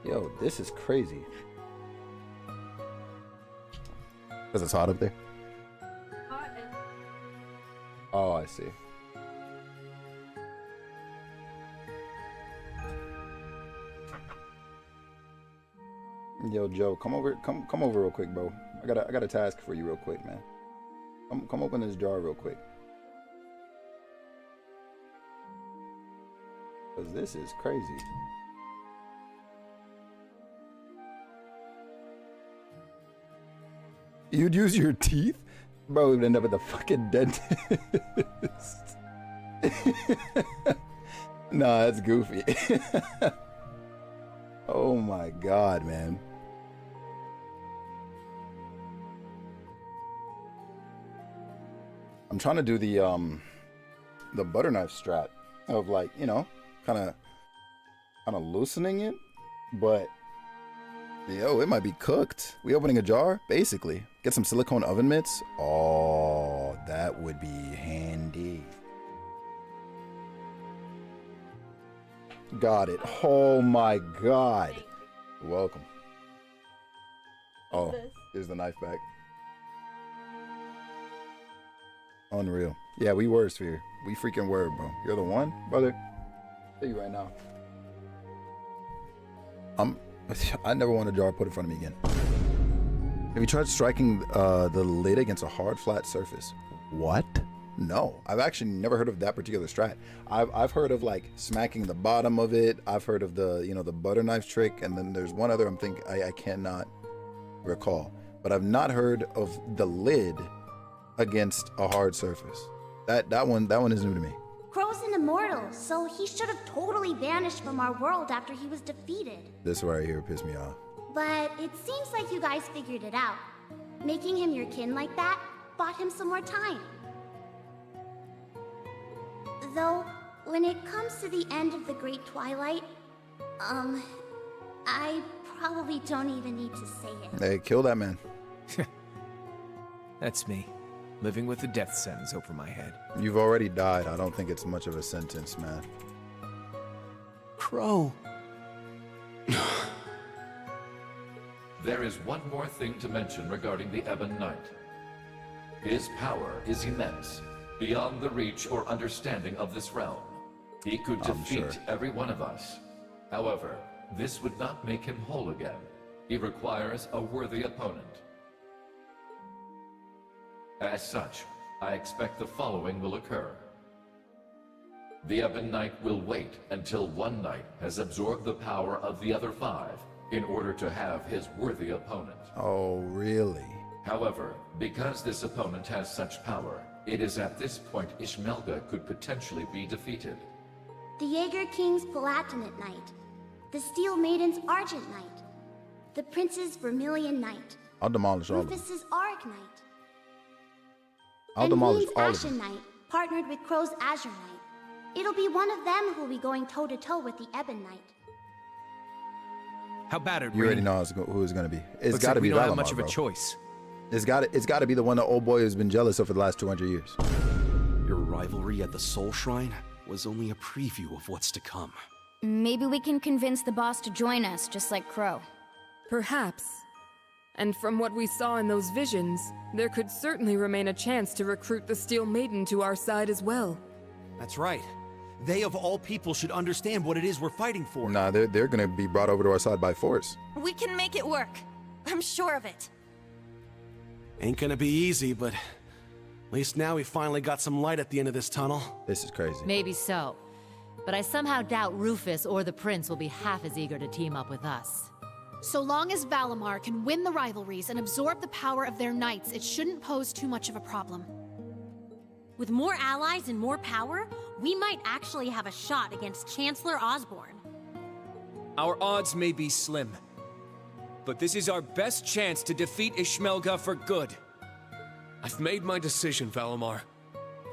Yo, this is crazy. Because it's hot up there? Oh, I see. Yo, Joe, come over real quick, bro. I got a task for you real quick, man. Come open this jar real quick. Cause this is crazy. You'd use your teeth? Bro, we'd end up at the fucking dentist. Nah, that's goofy. Oh my god, man. I'm trying to do the butter knife strat of, like, you know, kind of loosening it, but yo, it might be cooked. We opening a jar, basically. Get some silicone oven mitts. Oh, that would be handy. Got it. Oh my god. Welcome. Oh, here's the knife back. Unreal. Yeah, we were Sphere. We freaking were, bro. You're the one, brother. I'll tell you right now. I never want a jar put in front of me again. Have you tried striking the lid against a hard, flat surface? What? No, I've actually never heard of that particular strat. I've heard of like smacking the bottom of it. I've heard of the, you know, the butter knife trick, and then there's one other I cannot recall. But I've not heard of the lid against a hard surface. That one is new to me. Crow's an immortal, so he should have totally vanished from our world after he was defeated. This right here pissed me off. But it seems like you guys figured it out. Making him your kin like that bought him some more time. Though, when it comes to the end of the Great Twilight, I probably don't even need to say it. Hey, kill that man. That's me, living with a death sentence over my head. You've already died. I don't think it's much of a sentence, man. Crow. There is one more thing to mention regarding the Ebon Knight. His power is immense, beyond the reach or understanding of this realm. He could defeat every one of us. However, this would not make him whole again. He requires a worthy opponent. As such, I expect the following will occur. The Ebon Knight will wait until one knight has absorbed the power of the other 5 in order to have his worthy opponent. Oh, really? However, because this opponent has such power, it is at this point Ishmelga could potentially be defeated. The Jaeger King's Palatinate Knight, the Steel Maiden's Argent Knight, the Prince's Vermilion Knight, I'll demolish all of them. Rufus's Auric Knight, I'll and demolish Green's all of Ashen them. Knight, partnered with Crow's Azure Knight. It'll be one of them who'll be going toe-to-toe with the Ebon Knight. How battered? You already know who it's gonna be. It's Looks got to like we be don't have Valimar, much of a bro. choice. It's got to be the one the old boy has been jealous of for the last 200 years. Your rivalry at the Soul Shrine was only a preview of what's to come. Maybe we can convince the boss to join us, just like Crow. Perhaps. And from what we saw in those visions, there could certainly remain a chance to recruit the Steel Maiden to our side as well. That's right. They of all people should understand what it is we're fighting for. Nah, they're gonna be brought over to our side by force. We can make it work. I'm sure of it. Ain't gonna be easy, but at least now we finally got some light at the end of this tunnel. This is crazy. Maybe so. But I somehow doubt Rufus or the Prince will be half as eager to team up with us. So long as Valimar can win the rivalries and absorb the power of their knights, it shouldn't pose too much of a problem. With more allies and more power, we might actually have a shot against Chancellor Osborne. Our odds may be slim, but this is our best chance to defeat Ishmelga for good. I've made my decision, Valimar.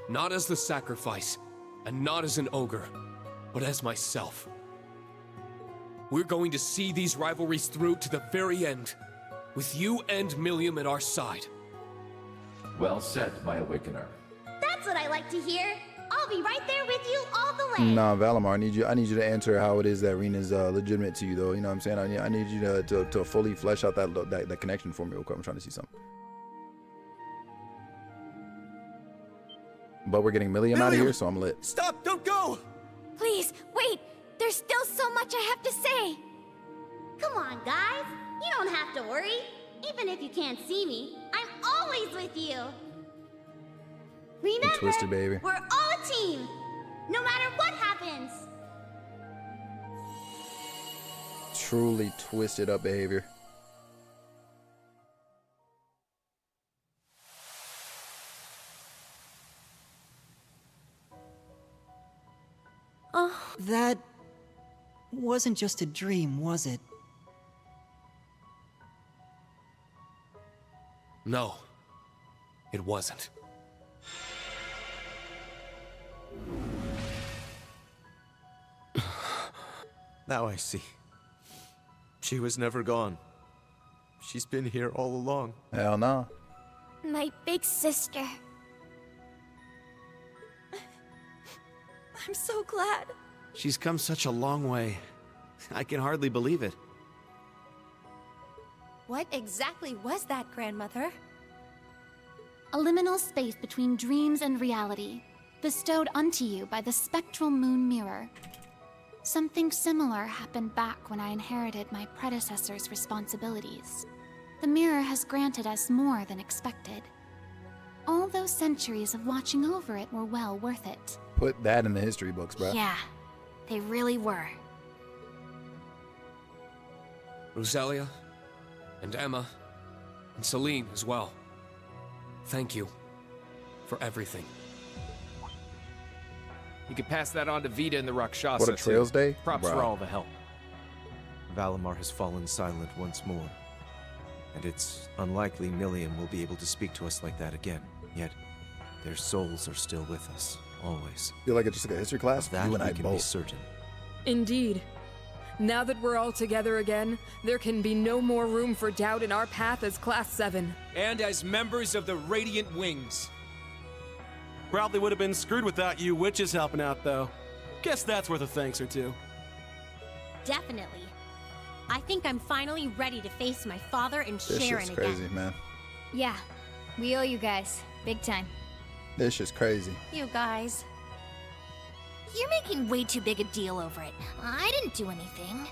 Not as the sacrifice, and not as an ogre, but as myself. We're going to see these rivalries through to the very end, with you and Millium at our side. Well said, my Awakener. That's what I like to hear. I'll be right there with you all the way. Nah, Valimar, I need you to answer how it is that Rena's legitimate to you, though. You know what I'm saying? I need you to fully flesh out that connection for me real quick. I'm trying to see something. But we're getting Millium out of here, so I'm lit. Stop! Don't go! Please, wait. There's still so much I have to say. Come on, guys. You don't have to worry. Even if you can't see me, I'm always with you. Remember, Twisted, baby. We're all a team, no matter what happens. Truly twisted up behavior. That wasn't just a dream, was it? No, it wasn't. Now I see. She was never gone. She's been here all along. Hell no. My big sister. I'm so glad. She's come such a long way. I can hardly believe it. What exactly was that, Grandmother? A liminal space between dreams and reality, bestowed unto you by the spectral moon mirror. Something similar happened back when I inherited my predecessor's responsibilities. The mirror has granted us more than expected. All those centuries of watching over it were well worth it. Put that in the history books, bro. Yeah, they really were. Roselia, and Emma, and Celine as well. Thank you for everything. You could pass that on to Vita and the Rakshasa. What a Trails Day? Props for Bro. all the help. Valimar has fallen silent once more. And it's unlikely Millium will be able to speak to us like that again. Yet, their souls are still with us, always. Feel like it's just like a history class? Of that You and I we can be both. certain. Indeed. Now that we're all together again, there can be no more room for doubt in our path as Class 7. And as members of the Radiant Wings. Probably would have been screwed without you witches helping out, though. Guess that's worth a thanks or two. Definitely. I think I'm finally ready to face my father and This Sharon shit's crazy, again. man. Yeah, we owe you guys. Big time. This shit's crazy. You guys. You're making way too big a deal over it. I didn't do anything.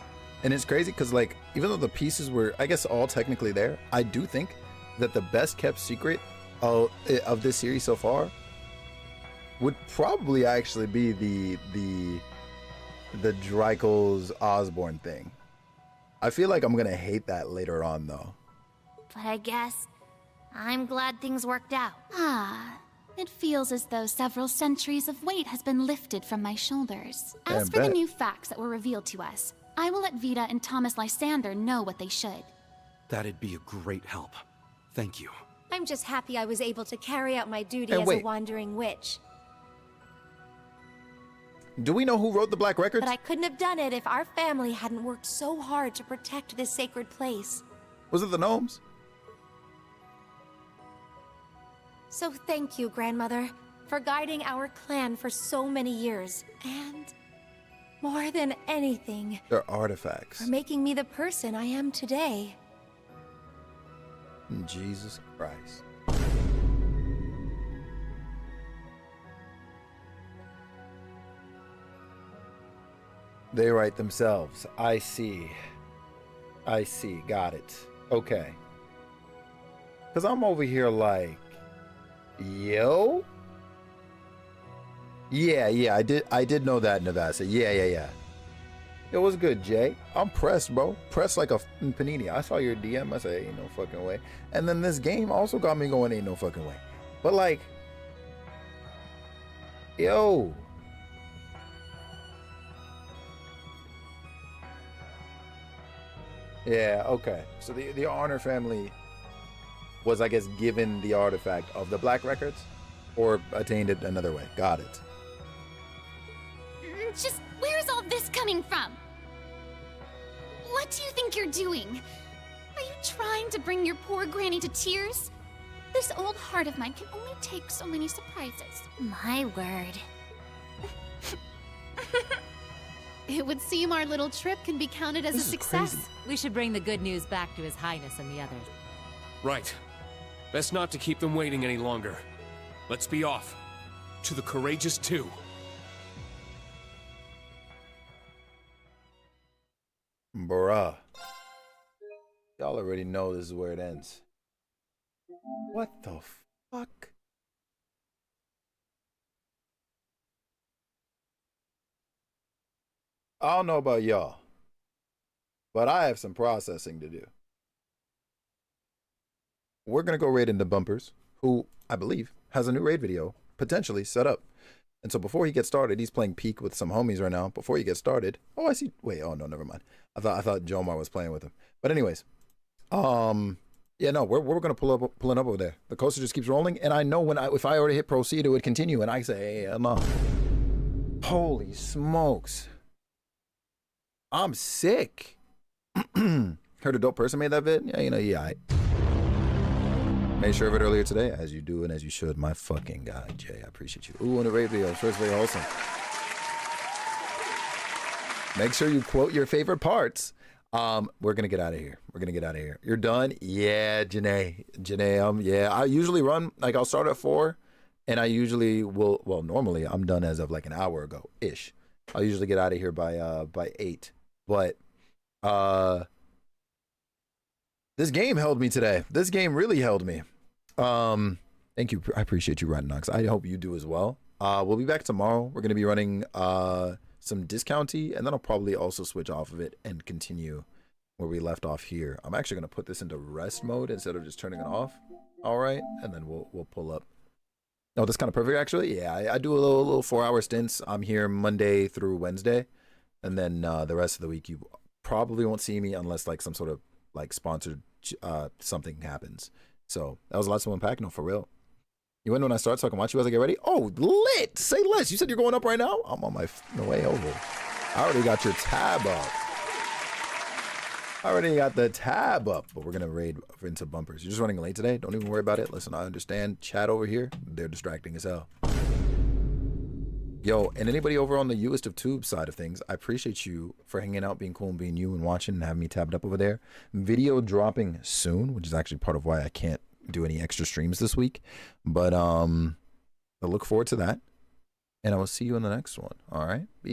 And it's crazy because, like, even though the pieces were, I guess, all technically there, I do think that the best kept secret of this series so far would probably actually be the Dreikel's Osborne thing. I feel like I'm gonna hate that later on, though. But I guess I'm glad things worked out. Ah, it feels as though several centuries of weight has been lifted from my shoulders. Yeah, As for the bet. new facts that were revealed to us, I will let Vita and Thomas Lysander know what they should. That'd be a great help. Thank you. I'm just happy I was able to carry out my duty Hey, as wait. a wandering witch. Do we know who wrote the Black Records? But I couldn't have done it if our family hadn't worked so hard to protect this sacred place. Was it the gnomes? So thank you, Grandmother, for guiding our clan for so many years. And more than anything, They're artifacts. for making me the person I am today. Jesus Christ. They write themselves. I see. I see. Got it. Okay. Because I'm over here like, yo? Yeah, I did know that, Navasa. Yeah. Yo, what's good, Jay? I'm pressed, bro. Pressed like a panini. I saw your DM. I said, ain't no fucking way. And then this game also got me going, ain't no fucking way. But like, yo. Yeah, okay. So the Honor family was, I guess, given the artifact of the Black Records or attained it another way. Got it. Just where's all this coming from? What do you think you're doing? Are you trying to bring your poor granny to tears? This old heart of mine can only take so many surprises. My word. It would seem our little trip can be counted as a success. We should bring the good news back to His Highness and the others. Right. Best not to keep them waiting any longer. Let's be off. To the Courageous 2. Bruh. Y'all already know this is where it ends. What the fuck? I don't know about y'all, but I have some processing to do. We're going to go raid into Bumpers, who, I believe, has a new raid video potentially set up. And so before he gets started, he's playing Peek with some homies right now. Before he gets started, oh, I see. Wait, oh no, never mind. I thought Jomar was playing with him. But anyways, yeah, no, we're gonna pulling up over there. The coaster just keeps rolling, and I know if I already hit proceed, it would continue, and I say, hey, no. Holy smokes, I'm sick. Heard a dope person made that vid. Yeah, yeah. Made sure of it earlier today, as you do and as you should. My fucking guy, Jay, I appreciate you. Ooh, on the raid video, first very wholesome. Make sure you quote your favorite parts. We're gonna get out of here. You're done? Yeah, Janae, yeah. I usually run, like, I'll start at 4, and I usually will, well, normally I'm done as of like an hour ago ish. I'll usually get out of here by 8. But this game held me today. This game really held me. Thank you. I appreciate you, Ratnox. I hope you do as well. We'll be back tomorrow. We're gonna be running some discounty, and then I'll probably also switch off of it and continue where we left off here. I'm actually gonna put this into rest mode instead of just turning it off. All right, and then we'll pull up. Oh, that's kind of perfect actually. Yeah, I do a little 4-hour stints. I'm here Monday through Wednesday, and then the rest of the week you probably won't see me unless like some sort of like sponsored something happens. So that was a lot to unpack. No, for real. You win when I start so I can watch you as I get ready? Oh, lit! Say less. You said you're going up right now? I'm on my way over. I already got your tab up. I already got the tab up, but we're going to raid into Bumpers. You're just running late today? Don't even worry about it. Listen, I understand. Chat over here, they're distracting as hell. Yo, and anybody over on the Uest of Tube side of things, I appreciate you for hanging out, being cool, and being you, and watching, and having me tabbed up over there. Video dropping soon, which is actually part of why I can't do any extra streams this week. But I look forward to that, and I will see you in the next one. All right?